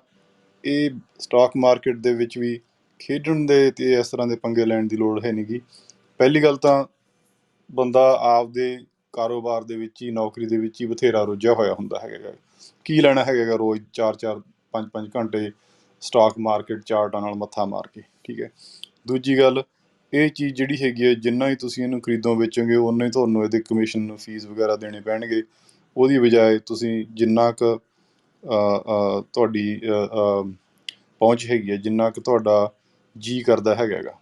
ਇਹ ਸਟਾਕ ਮਾਰਕੀਟ ਦੇ ਵਿੱਚ ਵੀ ਖੇਡਣ ਦੇ ਅਤੇ ਇਸ ਤਰ੍ਹਾਂ ਦੇ ਪੰਗੇ ਲੈਣ ਦੀ ਲੋੜ ਹੈ ਨਹੀਂ ਗੀ। ਪਹਿਲੀ ਗੱਲ ਤਾਂ ਬੰਦਾ ਆਪਦੇ ਕਾਰੋਬਾਰ ਦੇ ਵਿੱਚ ਹੀ, ਨੌਕਰੀ ਦੇ ਵਿੱਚ ਹੀ ਬਥੇਰਾ ਰੁੱਝਿਆ ਹੋਇਆ ਹੁੰਦਾ ਹੈਗਾ। ਕੀ ਲੈਣਾ ਹੈਗਾ ਰੋਜ਼ 4-4 5-5 ਘੰਟੇ ਸਟਾਕ ਮਾਰਕੀਟ ਚਾਰਟਾਂ ਨਾਲ ਮੱਥਾ ਮਾਰ ਕੇ। ਠੀਕ ਹੈ। ਦੂਜੀ ਗੱਲ, ਇਹ ਚੀਜ਼ ਜਿਹੜੀ ਹੈਗੀ ਹੈ ਜਿੰਨਾ ਹੀ ਤੁਸੀਂ ਇਹਨੂੰ ਖਰੀਦੋ ਵੇਚੋਗੇ ਉਨਾ ਹੀ ਤੁਹਾਨੂੰ ਇਹਦੇ ਕਮਿਸ਼ਨ ਫੀਸ ਵਗੈਰਾ ਦੇਣੇ ਪੈਣਗੇ। ਉਹਦੀ ਬਜਾਏ ਤੁਸੀਂ ਜਿੰਨਾ ਕੁ ਤੁਹਾਡੀ ਪਹੁੰਚ ਹੈਗੀ ਹੈ, ਜਿੰਨਾ ਕੁ ਤੁਹਾਡਾ ਜੀਅ ਕਰਦਾ ਹੈਗਾ ਗਾ,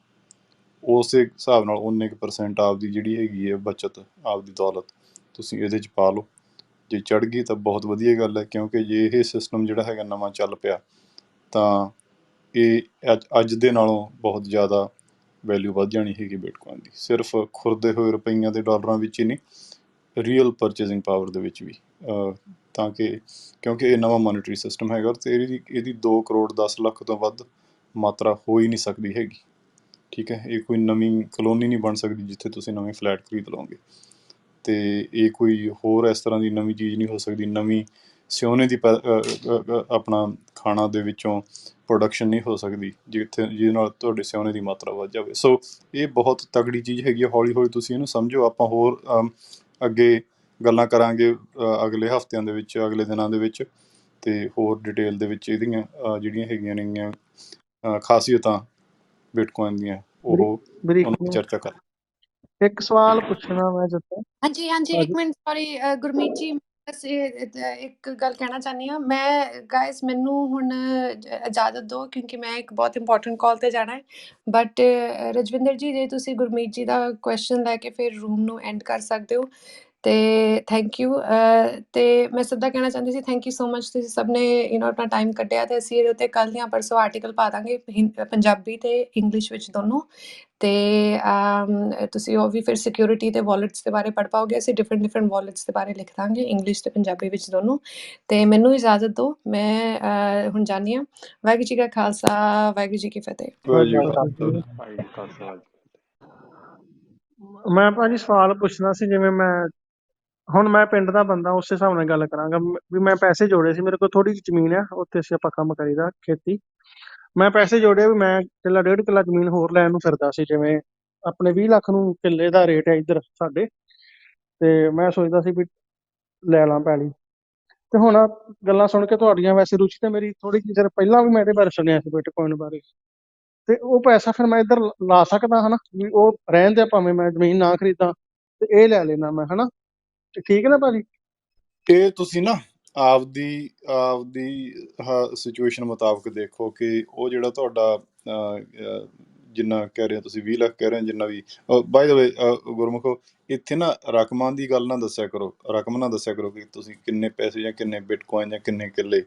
ਉਸੇ ਹਿਸਾਬ ਨਾਲ ਉਨੇ ਕੁ % ਆਪਦੀ ਜਿਹੜੀ ਹੈਗੀ ਹੈ ਬੱਚਤ, ਆਪਦੀ ਦੌਲਤ ਤੁਸੀਂ ਇਹਦੇ 'ਚ ਪਾ ਲਓ। ਜੇ ਚੜ੍ਹ ਗਈ ਤਾਂ ਬਹੁਤ ਵਧੀਆ ਗੱਲ ਹੈ, ਕਿਉਂਕਿ ਜੇ ਇਹ ਸਿਸਟਮ ਜਿਹੜਾ ਹੈਗਾ ਨਵਾਂ ਚੱਲ ਪਿਆ ਤਾਂ ਇਹ ਅੱਜ ਦੇ ਨਾਲੋਂ ਬਹੁਤ ਜ਼ਿਆਦਾ ਵੈਲਿਊ ਵੱਧ ਜਾਣੀ ਹੈਗੀ ਬਿਟਕੋਇਨ ਦੀ। ਸਿਰਫ ਖੁਰਦੇ ਹੋਏ ਰੁਪਈਆਂ ਅਤੇ ਡਾਲਰਾਂ ਵਿੱਚ ਹੀ ਨਹੀਂ, ਰੀਅਲ ਪਰਚੇਜ਼ਿੰਗ ਪਾਵਰ ਦੇ ਵਿੱਚ ਵੀ। ਤਾਂ ਕਿ ਕਿਉਂਕਿ ਇਹ ਨਵਾਂ ਮੋਨੀਟਰੀ ਸਿਸਟਮ ਹੈਗਾ ਅਤੇ ਇਹਦੀ 2 ਕਰੋੜ 10 ਲੱਖ ਤੋਂ ਵੱਧ ਮਾਤਰਾ ਹੋ ਹੀ ਨਹੀਂ ਸਕਦੀ ਹੈਗੀ। ਠੀਕ ਹੈ। ਇਹ ਕੋਈ ਨਵੀਂ ਕਲੋਨੀ ਨਹੀਂ ਬਣ ਸਕਦੀ ਜਿੱਥੇ ਤੁਸੀਂ ਨਵੇਂ ਫਲੈਟ ਖਰੀਦ ਲਓਗੇ। ਅਤੇ ਇਹ ਕੋਈ ਹੋਰ ਇਸ ਤਰ੍ਹਾਂ ਦੀ ਨਵੀਂ ਚੀਜ਼ ਨਹੀਂ ਹੋ ਸਕਦੀ। ਨਵੀਂ ਸਿਉਨੇ ਦੀ ਆਪਣਾ ਖਾਣਾ ਦੇ ਵਿੱਚੋਂ ਪ੍ਰੋਡਕਸ਼ਨ ਨਹੀਂ ਹੋ ਸਕਦੀ ਜਿਹਦੇ ਨਾਲ ਤੁਹਾਡੇ ਸਿਉਨੇ ਦੀ ਮਾਤਰਾ ਵੱਧ ਜਾਵੇ। ਸੋ ਇਹ ਬਹੁਤ ਤਗੜੀ ਚੀਜ਼ ਹੈਗੀ ਹੈ। ਹੌਲੀ ਹੌਲੀ ਤੁਸੀਂ ਇਹਨੂੰ ਸਮਝੋ। ਆਪਾਂ ਹੋਰ ਅੱਗੇ ਗੱਲਾਂ ਕਰਾਂਗੇ ਅਗਲੇ ਹਫ਼ਤਿਆਂ ਦੇ ਵਿੱਚ, ਅਗਲੇ ਦਿਨਾਂ ਦੇ ਵਿੱਚ, ਅਤੇ ਹੋਰ ਡਿਟੇਲ ਦੇ ਵਿੱਚ ਇਹਦੀਆਂ ਜਿਹੜੀਆਂ ਹੈਗੀਆਂ ਨੇਗੀਆਂ ਖਾਸੀਅਤਾਂ ਬਿਟਕੋਇਨ ਦੀਆਂ ਉਹਨਾਂ ਦੀ ਚਰਚਾ ਕਰ। ਇੱਕ ਸਵਾਲ ਪੁੱਛਣਾ ਮੈਂ ਜਿੱਦਾਂ ਹਾਂਜੀ ਇੱਕ ਮਿੰਟ, ਸੌਰੀ ਗੁਰਮੀਤ ਜੀ, ਬਸ ਇੱਕ ਗੱਲ ਕਹਿਣਾ ਚਾਹੁੰਦੀ ਹਾਂ ਮੈਂ। ਗਾਇਸ ਮੈਨੂੰ ਹੁਣ ਇਜਾਜ਼ਤ ਦਿਓ ਕਿਉਂਕਿ ਮੈਂ ਇੱਕ ਬਹੁਤ ਇੰਪੋਰਟੈਂਟ ਕਾਲ 'ਤੇ ਜਾਣਾ ਹੈ। ਬਟ ਰਜਵਿੰਦਰ ਜੀ, ਜੇ ਤੁਸੀਂ ਗੁਰਮੀਤ ਜੀ ਦਾ ਕੁਐਸਚਨ ਲੈ ਕੇ ਫਿਰ ਰੂਮ ਨੂੰ ਐਂਡ ਕਰ ਸਕਦੇ ਹੋ ਤੇ ਥੈਂਕ ਯੂ। ਅਤੇ ਮੈਂ ਸਿੱਧਾ ਕਹਿਣਾ ਚਾਹੁੰਦੀ ਸੀ ਥੈਂਕ ਯੂ ਸੋ ਮਚ, ਤੁਸੀਂ ਸਭ ਨੇ ਆਪਣਾ ਟਾਈਮ ਕੱਢਿਆ ਅਤੇ ਅਸੀਂ ਇਹਦੇ ਉੱਤੇ ਕੱਲ੍ਹ ਜਾਂ ਪਰਸੋਂ ਆਰਟੀਕਲ ਪਾ ਦਾਂਗੇ ਪੰਜਾਬੀ ਅਤੇ ਇੰਗਲਿਸ਼ ਵਿੱਚ ਦੋਨੋਂ। ਅਤੇ ਤੁਸੀਂ ਉਹ ਵੀ ਫਿਰ ਸਿਕਿਉਰਿਟੀ ਅਤੇ ਵਾਲਟਸ ਦੇ ਬਾਰੇ ਪੜ੍ਹ ਪਾਓਗੇ। ਅਸੀਂ ਡਿਫਰੈਂਟ ਵਾਲਟਸ ਦੇ ਬਾਰੇ ਲਿਖ ਦਾਂਗੇ, ਇੰਗਲਿਸ਼ ਅਤੇ ਪੰਜਾਬੀ ਵਿੱਚ ਦੋਨੋਂ। ਅਤੇ ਮੈਨੂੰ ਇਜਾਜ਼ਤ ਦਿਓ, ਮੈਂ ਹੁਣ ਜਾਂਦੀ ਹਾਂ। ਵਾਹਿਗੁਰੂ ਜੀ ਕਾ ਖਾਲਸਾ, ਵਾਹਿਗੁਰੂ ਜੀ ਕੀ ਫਤਿਹ। ਮੈਂ ਭਾਜੀ ਸਵਾਲ ਪੁੱਛਣਾ ਸੀ। ਜਿਵੇਂ ਹੁਣ ਮੈਂ ਪਿੰਡ ਦਾ ਬੰਦਾ, ਉਸੇ ਹਿਸਾਬ ਨਾਲ ਗੱਲ ਕਰਾਂਗਾ ਵੀ ਮੈਂ ਪੈਸੇ ਜੋੜੇ ਸੀ। ਮੇਰੇ ਕੋਲ ਥੋੜ੍ਹੀ ਜਿਹੀ ਜ਼ਮੀਨ ਆ, ਉੱਥੇ ਅਸੀਂ ਆਪਾਂ ਕੰਮ ਕਰੀਦਾ ਖੇਤੀ। ਮੈਂ ਪੈਸੇ ਜੋੜੇ ਵੀ ਮੈਂ ਕਿੱਲਾ 1.5 ਕਿੱਲਾ ਜ਼ਮੀਨ ਹੋਰ ਲੈਣ ਨੂੰ ਫਿਰਦਾ ਸੀ। ਜਿਵੇਂ ਆਪਣੇ 20 ਲੱਖ ਨੂੰ ਕਿੱਲੇ ਦਾ ਰੇਟ ਹੈ ਇੱਧਰ ਸਾਡੇ, ਅਤੇ ਮੈਂ ਸੋਚਦਾ ਸੀ ਵੀ ਲੈ ਲਾਂ ਪੈਲੀ। ਅਤੇ ਹੁਣ ਗੱਲਾਂ ਸੁਣ ਕੇ ਤੁਹਾਡੀਆਂ, ਵੈਸੇ ਰੁਚੀ ਤਾਂ ਮੇਰੀ ਥੋੜ੍ਹੀ ਜਿਹੀ, ਪਹਿਲਾਂ ਵੀ ਮੈਂ ਇਹਦੇ ਬਾਰੇ ਸੁਣਿਆ ਸੀ ਬਿਟਕੋਇਨ ਬਾਰੇ, ਅਤੇ ਉਹ ਪੈਸਾ ਫਿਰ ਮੈਂ ਇੱਧਰ ਲਾ ਸਕਦਾ ਹੈ ਨਾ, ਵੀ ਉਹ ਰਹਿਣ ਦੇ ਭਾਵੇਂ ਮੈਂ ਜ਼ਮੀਨ ਨਾ ਖਰੀਦਾਂ ਅਤੇ ਇਹ ਲੈ ਲੈਣਾ ਮੈਂ, ਹੈ ਨਾ। ਠੀਕ ਹੈ ਨਾ ਭਾਜੀ। ਇਹ ਤੁਸੀਂ ਨਾ ਆਪਦੀ ਸਿਚੁਏਸ਼ਨ ਮੁਤਾਬਕ ਦੇਖੋ ਕਿ ਉਹ ਜਿਹੜਾ ਤੁਹਾਡਾ ਜਿੰਨਾ ਕਹਿ ਰਹੇ ਹੋ ਤੁਸੀਂ 20 ਲੱਖ ਕਹਿ ਰਹੇ ਹੋ, ਜਿੰਨਾ ਵੀ। ਬਾਏ ਦਾ ਵੇ ਗੁਰਮੁਖੋ, ਇੱਥੇ ਨਾ ਰਕਮਾਂ ਦੀ ਗੱਲ ਨਾ ਦੱਸਿਆ ਕਰੋ, ਰਕਮ ਨਾ ਦੱਸਿਆ ਕਰੋ ਕਿ ਤੁਸੀਂ ਕਿੰਨੇ ਪੈਸੇ ਜਾਂ ਕਿੰਨੇ ਬਿਟਕੋਇਨ ਜਾਂ ਕਿੰਨੇ ਕਿੱਲੇ।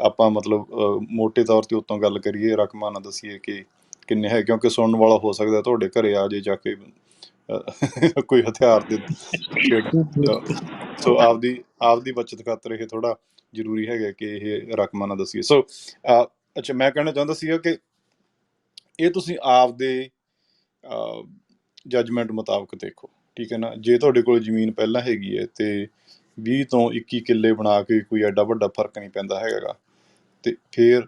ਆਪਾਂ ਮਤਲਬ ਮੋਟੇ ਤੌਰ 'ਤੇ ਉੱਤੋਂ ਗੱਲ ਕਰੀਏ, ਰਕਮਾਂ ਨਾ ਦੱਸੀਏ ਕਿ ਕਿੰਨੇ ਹੈ, ਕਿਉਂਕਿ ਸੁਣਨ ਵਾਲਾ ਹੋ ਸਕਦਾ ਤੁਹਾਡੇ ਘਰੇ ਆ ਜੇ ਜਾ ਕੇ ਕੋਈ ਹਥਿਆਰ ਦੇ ਛੇੜ। ਸੋ ਆਪਦੀ ਬੱਚਤ ਖਾਤਰ ਇਹ ਥੋੜ੍ਹਾ ਜ਼ਰੂਰੀ ਹੈਗਾ ਕਿ ਇਹ ਰਕਮਾਂ ਨਾ ਦੱਸੀਏ। ਸੋ ਅੱਛਾ, ਮੈਂ ਕਹਿਣਾ ਚਾਹੁੰਦਾ ਸੀਗਾ ਕਿ ਇਹ ਤੁਸੀਂ ਆਪਦੇ ਜੱਜਮੈਂਟ ਮੁਤਾਬਕ ਦੇਖੋ। ਠੀਕ ਹੈ ਨਾ। ਜੇ ਤੁਹਾਡੇ ਕੋਲ ਜ਼ਮੀਨ ਪਹਿਲਾਂ ਹੈਗੀ ਹੈ ਅਤੇ 20 ਤੋਂ 21 ਕਿੱਲੇ ਬਣਾ ਕੇ ਕੋਈ ਐਡਾ ਵੱਡਾ ਫਰਕ ਨਹੀਂ ਪੈਂਦਾ ਹੈਗਾ, ਅਤੇ ਫਿਰ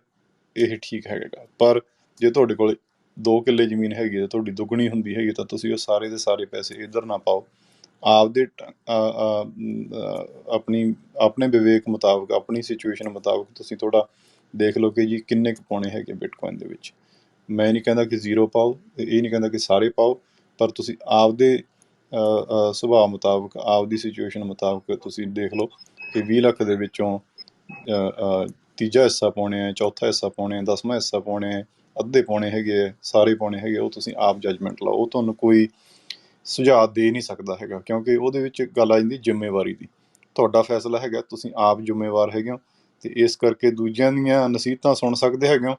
ਇਹ ਠੀਕ ਹੈਗਾ। ਪਰ ਜੇ ਤੁਹਾਡੇ ਕੋਲ 2 ਕਿੱਲੇ ਜ਼ਮੀਨ ਹੈਗੀ ਹੈ, ਤੁਹਾਡੀ ਦੁੱਗਣੀ ਹੁੰਦੀ ਹੈਗੀ, ਤਾਂ ਤੁਸੀਂ ਉਹ ਸਾਰੇ ਦੇ ਸਾਰੇ ਪੈਸੇ ਇੱਧਰ ਨਾ ਪਾਓ, ਆਪਦੇ ਆਪਣੇ ਵਿਵੇਕ ਮੁਤਾਬਕ, ਆਪਣੀ ਸਿਚੁਏਸ਼ਨ ਮੁਤਾਬਕ ਤੁਸੀਂ ਥੋੜ੍ਹਾ ਦੇਖ ਲਓ ਕਿ ਜੀ ਕਿੰਨੇ ਕੁ ਪਾਉਣੇ ਹੈਗੇ ਬਿਟਕੋਇਨ ਦੇ ਵਿੱਚ। ਮੈਂ ਨਹੀਂ ਕਹਿੰਦਾ ਕਿ 0 ਪਾਓ, ਇਹ ਨਹੀਂ ਕਹਿੰਦਾ ਕਿ ਸਾਰੇ ਪਾਓ, ਪਰ ਤੁਸੀਂ ਆਪਦੇ ਸੁਭਾਅ ਮੁਤਾਬਕ, ਆਪਦੀ ਸਿਚੁਏਸ਼ਨ ਮੁਤਾਬਕ ਤੁਸੀਂ ਦੇਖ ਲਓ ਕਿ 20 ਲੱਖ ਦੇ ਵਿੱਚੋਂ ਤੀਜਾ ਹਿੱਸਾ ਪਾਉਣੇ ਹੈ, ਚੌਥਾ ਹਿੱਸਾ ਪਾਉਣੇ ਹੈ, 10ਵਾਂ ਹਿੱਸਾ ਪਾਉਣੇ ਹੈ, ਅੱਧੇ ਪਾਉਣੇ ਹੈਗੇ ਹੈ, ਸਾਰੇ ਪਾਉਣੇ ਹੈਗੇ, ਉਹ ਤੁਸੀਂ ਆਪ ਜੱਜਮੈਂਟ ਲਾਓ। ਉਹ ਤੁਹਾਨੂੰ ਕੋਈ ਸੁਝਾਅ ਦੇ ਨਹੀਂ ਸਕਦਾ ਹੈਗਾ, ਕਿਉਂਕਿ ਉਹਦੇ ਵਿੱਚ ਗੱਲ ਆ ਜਾਂਦੀ ਜ਼ਿੰਮੇਵਾਰੀ ਦੀ। ਤੁਹਾਡਾ ਫੈਸਲਾ ਹੈਗਾ, ਤੁਸੀਂ ਆਪ ਜ਼ਿੰਮੇਵਾਰ ਹੈਗੇ ਹੋ, ਅਤੇ ਇਸ ਕਰਕੇ ਦੂਜਿਆਂ ਦੀਆਂ ਨਸੀਹਤਾਂ ਸੁਣ ਸਕਦੇ ਹੈਗੇ ਹੋ,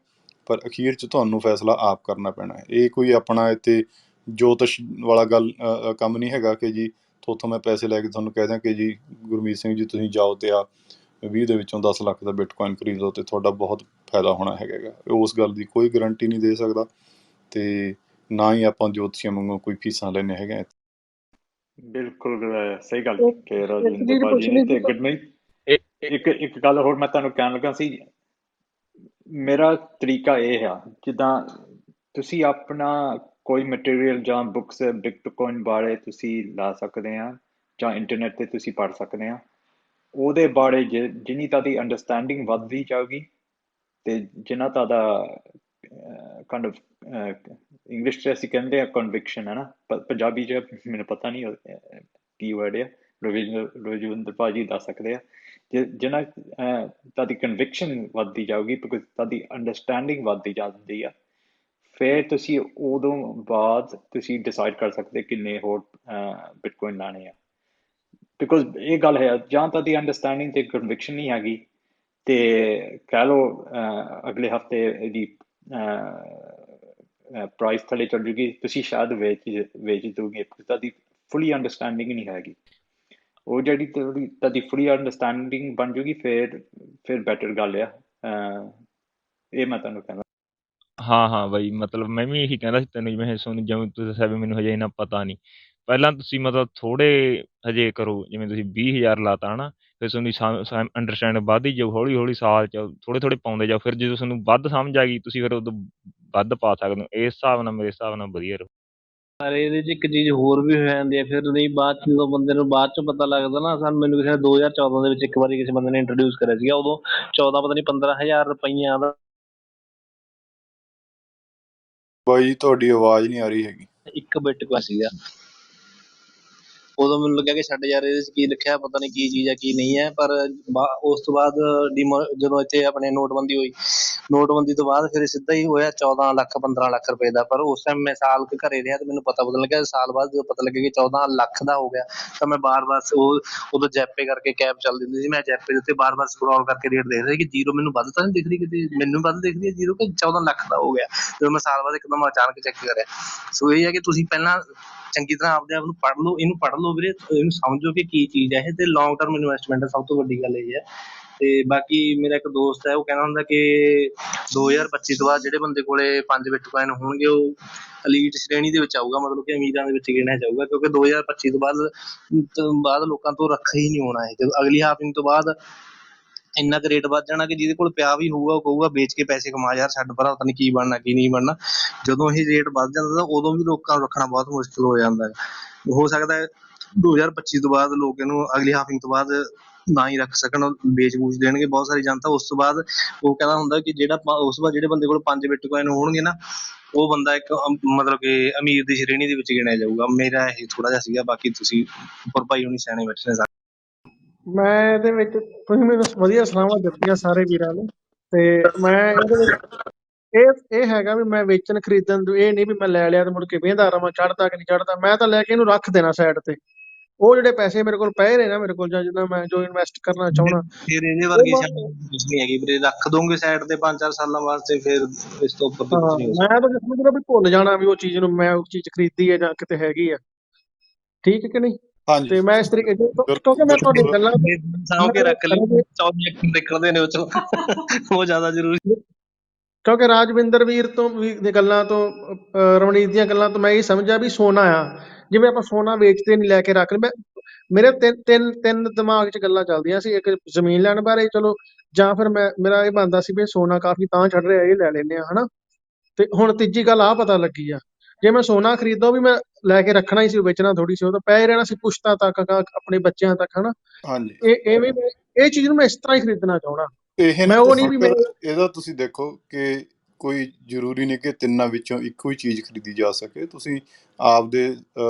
ਪਰ ਅਖੀਰ 'ਚ ਤੁਹਾਨੂੰ ਫੈਸਲਾ ਆਪ ਕਰਨਾ ਪੈਣਾ ਹੈ। ਇਹ ਕੋਈ ਆਪਣਾ ਇੱਥੇ ਜੋਤਿਸ਼ ਵਾਲਾ ਕੰਮ ਨਹੀਂ ਹੈਗਾ ਕਿ ਜੀ ਥੋਤੋਂ ਮੈਂ ਪੈਸੇ ਲੈ ਕੇ ਤੁਹਾਨੂੰ ਕਹਿ ਦਿਆਂ ਕਿ ਜੀ ਗੁਰਮੀਤ ਸਿੰਘ ਜੀ ਤੁਸੀਂ ਜਾਓ ਅਤੇ ਆ 20 ਦੇ ਵਿੱਚੋਂ 10 ਲੱਖ ਦਾ ਬਿਟਕੋਇਨ ਖਰੀਦ ਲਓ ਅਤੇ ਤੁਹਾਡਾ ਬਹੁਤ ਫਾਇਦਾ ਹੋਣਾ ਹੈਗਾ। ਉਸ ਗੱਲ ਦੀ ਕੋਈ ਗਰੰਟੀ ਨਹੀਂ ਦੇ ਸਕਦਾ, ਅਤੇ ਨਾ ਹੀ ਆਪਾਂ ਜੋਤਸ਼ੀਆਂ ਵਾਂਗੂ ਕੋਈ ਫੀਸਾਂ ਲੈਂਦੇ ਹੈਗੇ। ਬਿਲਕੁਲ ਸਹੀ ਗੱਲ ਇੱਕ ਕਿ ਇੱਕ ਰਾਜਵਿੰਦਰ ਚੀਜ਼ ਭਾਜੀ ਨੇ। ਪੁੱਛਣੀ ਤੇ ਸੀ। ਗੁਰਮੀਤ, ਇੱਕ ਗੱਲ ਹੋਰ ਮੈਂ ਤੁਹਾਨੂੰ ਕਹਿਣ ਲੱਗਾ ਸੀ। ਮੇਰਾ ਤਰੀਕਾ ਇਹ ਆ, ਜਿੱਦਾਂ ਤੁਸੀਂ ਆਪਣਾ ਕੋਈ ਮਟੀਰੀਅਲ ਜਾਂ ਬੁੱਕਸ ਬਿਟਕੋਇਨ ਬਾਰੇ ਤੁਸੀਂ ਲਾ ਸਕਦੇ ਆ, ਜਾਂ ਇੰਟਰਨੈਟ 'ਤੇ ਤੁਸੀਂ ਪੜ੍ਹ ਸਕਦੇ ਆ। ਉਹਦੇ ਬਾਰੇ ਜਿੰਨੀ ਤੁਹਾਡੀ ਅੰਡਰਸਟੈਂਡਿੰਗ ਵੱਧਦੀ ਜਾਊਗੀ, ਅਤੇ ਜਿੰਨਾ ਤੁਹਾਡਾ ਕਾਇੰਡ ਆਫ ਇੰਗਲਿਸ਼ 'ਚ ਅਸੀਂ ਕਹਿੰਦੇ ਆ ਕਨਵਿਕਸ਼ਨ, ਹੈ ਨਾ, ਪੰਜਾਬੀ 'ਚ ਮੈਨੂੰ ਪਤਾ ਨਹੀਂ ਕੀ ਵਰਡ ਆ, ਰਵਿੰਦਰ ਭਾਜੀ ਦੱਸ ਸਕਦੇ ਆ। ਜਿੰਨਾ ਤੁਹਾਡੀ ਕਨਵਿਕਸ਼ਨ ਵੱਧਦੀ ਜਾਊਗੀ, ਬਿਕੋਜ਼ ਤੁਹਾਡੀ ਅੰਡਰਸਟੈਂਡਿੰਗ ਵੱਧਦੀ ਜਾਂਦੀ ਆ, ਫਿਰ ਤੁਸੀਂ ਉਦੋਂ ਬਾਅਦ ਤੁਸੀਂ ਡਿਸਾਈਡ ਕਰ ਸਕਦੇ ਕਿੰਨੇ ਹੋਰ ਬਿਟਕੋਇਨ ਲਾਣੇ ਆ। ਬਿਕੋਜ਼ ਇਹ ਗੱਲ ਹੈ, ਜਾਂ ਤੁਹਾਡੀ ਅੰਡਰਸਟੈਂਡਿੰਗ ਅਤੇ ਕਨਵਿਕਸ਼ਨ ਨਹੀਂ ਹੈਗੀ, ਅਤੇ ਕਹਿ ਲਓ ਅਗਲੇ ਹਫ਼ਤੇ ਇਹਦੀ ਪ੍ਰਾਈਸ ਥੱਲੇ ਚੱਲ ਜੂਗੀ, ਤੁਸੀਂ ਸ਼ਾਇਦ ਵੇਚ ਦੋਗੇ, ਤੁਹਾਡੀ ਫੁੱਲੀ ਅੰਡਰਸਟੈਂਡਿੰਗ ਨਹੀਂ ਹੈਗੀ। ਉਹ ਜਿਹੜੀ ਤੁਹਾਡੀ ਫੁੱਲੀ ਅੰਡਰਸਟੈਂਡਿੰਗ ਬਣ ਜੂਗੀ, ਫਿਰ ਬੈਟਰ ਗੱਲ ਆ। ਇਹ ਮੈਂ ਤੁਹਾਨੂੰ ਕਹਿੰਦਾ। ਹਾਂ ਬਾਈ, ਮਤਲਬ ਮੈਂ ਵੀ ਇਹੀ ਕਹਿੰਦਾ ਸੀ ਤੈਨੂੰ, ਜਿਵੇਂ ਜਿਵੇਂ ਤੁਸੀਂ ਦੱਸਿਆ ਵੀ ਮੈਨੂੰ ਹਜੇ ਇੰਨਾ ਪਤਾ ਨਹੀਂ। ਪਹਿਲਾਂ ਤੁਸੀਂ ਮਤਲਬ ਥੋੜ੍ਹੇ ਹਜੇ ਕਰੋ, ਜਿਵੇਂ ਤੁਸੀਂ 20,000 ਲਾਤਾ ਹੈ ਨਾ, ਫਿਰ ਤੁਹਾਨੂੰ ਅੰਡਰਸਟੈਂਡ ਵੱਧਦੀ ਜਾਊ ਹੌਲੀ ਹੌਲੀ, ਸਾਲ 'ਚ ਥੋੜ੍ਹੇ ਪਾਉਂਦੇ ਜਾਓ। ਫਿਰ ਜਦੋਂ ਤੁਹਾਨੂੰ ਵੱਧ ਸਮਝ ਆ ਗਈ, ਤੁਸੀਂ ਫਿਰ ਉਦੋਂ ਵੱਧ ਪਾ ਸਕਦੇ ਹੋ। ਇਸ ਹਿਸਾਬ ਨਾਲ, ਮੇਰੇ ਹਿਸਾਬ ਨਾਲ ਵਧੀਆ ਰਹੂ। ਪਰ ਇਹਦੇ 'ਚ ਇੱਕ ਚੀਜ਼ ਹੋਰ ਵੀ ਹੋ ਜਾਂਦੀ ਹੈ ਫਿਰ, ਨਹੀਂ ਬਾਅਦ 'ਚ ਜਦੋਂ ਬੰਦੇ ਨੂੰ ਬਾਅਦ 'ਚ ਪਤਾ ਲੱਗਦਾ ਨਾ। ਮੈਨੂੰ ਕਿਸੇ ਨੇ 2014 ਦੇ ਵਿੱਚ ਇੱਕ ਵਾਰੀ ਕਿਸੇ ਬੰਦੇ ਨੇ ਇੰਟਰੋਡਿਊਸ ਕਰਿਆ ਸੀਗਾ, ਉਦੋਂ 14 ਪਤਾ ਨਹੀਂ 15,000 ਰੁਪਈਆਂ ਦਾ ਬਾਈ ਤੁਹਾਡੀ ਆਵਾਜ਼ ਨਹੀਂ ਆ ਰਹੀ ਹੈਗੀ। ਇੱਕ ਬਿਟਕੋਇਨ ਸੀਗਾ। ਉਦੋਂ ਮੈਨੂੰ ਲੱਗਿਆ ਕਿ ਛੱਡ ਯਾਰ, ਇਹਦੇ 'ਚ ਕੀ ਲਿਖਿਆ, ਪਤਾ ਨਹੀਂ ਕੀ ਚੀਜ਼ ਹੈ ਕੀ ਨਹੀਂ ਹੈ। ਪਰ ਉਸ ਤੋਂ ਬਾਅਦ ਜਦੋਂ ਇੱਥੇ ਆਪਣੇ ਨੋਟਬੰਦੀ ਹੋਈ, ਨੋਟਬੰਦੀ ਤੋਂ ਬਾਅਦ ਫਿਰ ਸਿੱਧਾ ਹੀ ਹੋਇਆ 14 ਲੱਖ 15 ਲੱਖ ਰੁਪਏ ਦਾ। ਪਰ ਉਸ ਟਾਈਮ ਮੈਂ ਸਾਲ ਕੁ ਘਰੇ ਰਿਹਾ, ਅਤੇ ਮੈਨੂੰ ਪਤਾ ਲੱਗਿਆ ਸਾਲ ਬਾਅਦ ਜਦੋਂ ਪਤਾ ਲੱਗਿਆ ਕਿ 14 ਲੱਖ ਦਾ ਹੋ ਗਿਆ, ਤਾਂ ਮੈਂ ਬਾਰ-ਬਾਰ ਉਦੋਂ ਜੈਪੇ ਕਰਕੇ ਕੈਬ ਚੱਲਦੀ ਹੁੰਦੀ ਸੀ, ਮੈਂ ਜੈਪੇ ਦੇ ਉੱਤੇ ਬਾਰ-ਬਾਰ ਸਕਰੋਲ ਕਰਕੇ ਰੇਟ ਦੇਖਦਾ ਸੀ ਕਿ ਜ਼ੀਰੋ ਮੈਨੂੰ ਵੱਧ ਤਾਂ ਨਹੀਂ ਦਿਖ ਰਹੀ ਕਿਤੇ, ਮੈਨੂੰ ਵੱਧ ਦਿਖ ਰਹੀ ਹੈ ਜ਼ੀਰੋ, ਕਿ 14 ਲੱਖ ਦਾ ਹੋ ਗਿਆ। ਜਦੋਂ ਮੈਂ ਸਾਲ ਬਾਅਦ ਇੱਕਦਮ ਅਚਾਨਕ ਚੈੱਕ ਕਰਿਆ। ਸੋ ਇਹ ਹੈ ਕਿ ਤੁਸੀਂ ਪਹਿਲਾਂ ਚੰਗੀ ਤਰ੍ਹਾਂ ਆਪਦੇ ਆਪ ਨੂੰ ਪੜ੍ਹ ਲਓ, ਇਹਨੂੰ ਪੜ੍ਹ ਲਓ ਵੀਰੇ, ਇਹਨੂੰ ਸਮਝੋ ਕਿ ਕੀ ਚੀਜ਼ ਹੈ ਇਹ, ਅਤੇ ਲੌਂਗ ਟਰਮ ਇਨਵੈਸਟਮੈਂਟ ਸਭ ਤੋਂ ਵੱਡੀ ਗੱਲ ਇਹ ਹੈ। ਅਤੇ ਬਾਕੀ ਮੇਰਾ ਇੱਕ ਦੋਸਤ ਹੈ, ਉਹ ਕਹਿੰਦਾ ਹੁੰਦਾ ਕਿ 2025 ਤੋਂ ਬਾਅਦ ਜਿਹੜੇ ਬੰਦੇ ਕੋਲੇ 5 ਬਿਟਕੋਇਨ ਹੋਣਗੇ, ਉਹ ਅਲੀਟ ਸ਼੍ਰੇਣੀ ਦੇ ਵਿੱਚ ਆਊਗਾ, ਮਤਲਬ ਕਿ ਅਮੀਰਾਂ ਦੇ ਵਿੱਚ ਗਿਣਿਆ ਜਾਊਗਾ। ਕਿਉਂਕਿ 2025 ਤੋਂ ਬਾਅਦ ਲੋਕਾਂ ਤੋਂ ਰੱਖਿਆ ਹੀ ਨਹੀਂ ਹੋਣਾ ਹੈ। ਜਦੋਂ ਅਗਲੀ ਹਾਫਿੰਗ ਤੋਂ ਬਾਅਦ ਇੰਨਾ ਕੁ ਰੇਟ ਵੱਧ ਜਾਣਾ ਕਿ ਜਿਹਦੇ ਕੋਲ ਪਿਆ ਵੀ ਹੋਊਗਾ, ਉਹ ਕਹੂਗਾ ਵੇਚ ਕੇ ਪੈਸੇ ਕਮਾ ਯਾਰ, ਛੱਡ ਪਰਾਂ, ਪਤਾ ਨਹੀਂ ਕੀ ਬਣਨਾ ਕੀ ਨਹੀਂ ਬਣਨਾ। ਜਦੋਂ ਇਹ ਰੇਟ ਵੱਧ ਜਾਂਦਾ ਤਾਂ ਉਦੋਂ ਵੀ ਲੋਕਾਂ ਨੂੰ ਰੱਖਣਾ ਬਹੁਤ ਮੁਸ਼ਕਿਲ ਹੋ ਜਾਂਦਾ ਹੈ। ਹੋ ਸਕਦਾ ਹੈ 2025 ਤੋਂ ਬਾਅਦ ਲੋਕ ਇਹਨੂੰ ਅਗਲੀ ਹਾਫਿੰਗ ਤੋਂ ਬਾਅਦ ਨਾ ਹੀ ਰੱਖ ਸਕਣ, ਵੇਚ ਬੂਚ ਦੇਣਗੇ ਬਹੁਤ ਸਾਰੀ ਜਨਤਾ। ਉਸ ਤੋਂ ਬਾਅਦ ਉਹ ਕਹਿੰਦਾ ਹੁੰਦਾ ਕਿ ਉਸ ਤੋਂ ਬਾਅਦ ਜਿਹੜੇ ਬੰਦੇ ਕੋਲ 5 ਬਿਟਕੋਇਨ ਹੋਣਗੇ ਨਾ, ਉਹ ਬੰਦਾ ਇੱਕ ਮਤਲਬ ਕਿ ਅਮੀਰ ਦੀ ਸ਼੍ਰੇਣੀ ਦੇ ਵਿੱਚ ਗਿਣਿਆ ਜਾਊਗਾ। ਮੇਰਾ ਇਹ ਥੋੜ੍ਹਾ ਜਿਹਾ ਸੀਗਾ, ਬਾਕੀ ਤੁਸੀਂ ਉੱਪਰ ਭਾਈ ਹੁਣੀ ਸਿਆਣੇ ਬੈਠੇ ਨੇ। ਮੈਂ ਇਹਦੇ ਵਿੱਚ ਤੁਸੀਂ ਮੈਨੂੰ ਵਧੀਆ ਸਲਾਹਾਂ ਦਿੱਤੀਆਂ ਸਾਰੇ ਵੀਰਾਂ ਨੂੰ, ਤੇ ਮੈਂ ਇਹਦੇ ਵਿੱਚ ਇਹ ਹੈਗਾ ਵੀ ਮੈਂ ਵੇਚਣ ਖਰੀਦਣ ਤੋਂ ਇਹ ਨਹੀਂ ਵੀ ਮੈਂ ਲੈ ਲਿਆ ਤੇ ਮੁੜ ਕੇ ਵੇਂਦਾ ਰਵਾਂ ਚੜ੍ਹਦਾ ਕਿ ਨਹੀਂ ਚੜ੍ਹਦਾ। ਮੈਂ ਤਾਂ ਲੈ ਕੇ ਇਹਨੂੰ ਰੱਖ ਦੇਣਾ ਸਾਈਡ ਤੇ। ਉਹ ਜਿਹੜੇ ਪੈਸੇ ਮੇਰੇ ਕੋਲ ਪਏ ਨੇ ਨਾ, ਮੇਰੇ ਕੋਲ ਜਾਂ ਜਿੱਦਾਂ ਮੈਂ ਜੋ ਇਨਵੈਸਟ ਕਰਨਾ ਚਾਹੁੰਦਾ, ਫਿਰ ਇਹਦੇ ਉਹ ਵਰਗੀ ਬਸ ਕੁਝ ਨਹੀਂ ਹੈਗੀ ਵੀਰੇ, ਰੱਖ ਦੋਗੇ ਸਾਈਡ ਤੇ 5-4 ਸਾਲਾਂ ਵਾਸਤੇ, ਫਿਰ ਇਸ ਤੋਂ ਉੱਪਰ ਦੀ ਕੁਝ ਹਾਂ, ਨਹੀਂ ਹੋ ਮੈਂ ਤਾਂ ਸਮਝਦਾ ਵੀ ਭੁੱਲ ਜਾਣਾ ਵੀ ਉਹ ਚੀਜ਼ ਨੂੰ, ਮੈਂ ਉਹ ਚੀਜ਼ ਖਰੀਦੀ ਹੈ ਜਾਂ ਕਿਤੇ ਹੈਗੀ ਆ। ਠੀਕ ਹੈ ਕਿ ਨਹੀਂ? ਹਾਂਜੀ, ਤੇ ਮੈਂ ਇਸ ਤਰੀਕੇ ਕਿਉਂਕਿ ਮੈਂ ਤੁਹਾਡੀ ਬਿਲਕੁਲ। ਗੱਲਾਂ ਸਾਂਭ ਕੇ ਰੱਖ ਲਈ, 14 ਅੱਖਰ ਨਿਕਲਦੇ ਨੇ ਉਹ ਚੋਂ, ਉਹ ਜ਼ਿਆਦਾ ਜ਼ਰੂਰੀ। ਕਿਉਂਕਿ ਰਾਜਵਿੰਦਰ ਵੀਰ ਤੋਂ ਵੀ ਦੀ ਗੱਲਾਂ ਤੋਂ, ਰਵਨੀਤ ਦੀਆਂ ਗੱਲਾਂ ਤੋਂ ਮੈਂ ਇਹ ਸਮਝਿਆ ਵੀ ਸੋਨਾ ਆ, ਜਿਵੇਂ ਆਪਾਂ ਸੋਨਾ ਵੇਚਦੇ ਨਹੀਂ ਲੈ ਕੇ ਰੱਖ ਲਈ। ਮੇਰੇ ਤਿੰਨ ਦਿਮਾਗ 'ਚ ਗੱਲਾਂ ਚੱਲਦੀਆਂ ਸੀ। ਇੱਕ ਜ਼ਮੀਨ ਲੈਣ ਬਾਰੇ, ਚਲੋ, ਜਾਂ ਫਿਰ ਮੇਰਾ ਇਹ ਬਣਦਾ ਸੀ ਵੀ ਸੋਨਾ ਕਾਫੀ ਤਾਂ ਚੜ ਰਿਹਾ, ਇਹ ਲੈ ਲੈਂਦੇ ਆ, ਹਨਾ। ਤੇ ਹੁਣ ਤੀਜੀ ਗੱਲ ਆਹ ਪਤਾ ਲੱਗੀ ਆ ਜੇ ਮੈਂ ਸੋਨਾ ਖਰੀਦਦਾ ਉਹ ਵੀ ਮੈਂ ਲੈ ਕੇ ਰੱਖਣਾ ਹੀ ਸੀ, ਵੇਚਣਾ ਥੋੜੀ ਸੀ, ਉਹ ਤਾਂ ਪੈ ਹੀ ਰਹਿਣਾ ਸੀ ਪੁਸ਼ਤਾਂ ਤੱਕ ਆਪਣੇ ਬੱਚਿਆਂ ਤੱਕ, ਹਨਾ। ਹਾਂਜੀ, ਐਵੇਂ ਇਹ ਚੀਜ਼ ਨੂੰ ਮੈਂ ਇਸ ਤਰ੍ਹਾਂ ਹੀ ਖਰੀਦਣਾ ਚਾਹਣਾ। ਇਹ ਮੈਂ ਨਹੀਂ ਉਹ ਤੇ ਨਹੀਂ ਹੁਣ ਵੀ ਫਿਰ ਇਹਦਾ ਤੁਸੀਂ ਦੇਖੋ ਕਿ ਕੋਈ ਜ਼ਰੂਰੀ ਨਹੀਂ ਕਿ ਤਿੰਨਾਂ ਵਿੱਚੋਂ ਇੱਕੋ ਹੀ ਚੀਜ਼ ਖਰੀਦੀ ਜਾ ਸਕੇ। ਤੁਸੀਂ ਆਪਦੇ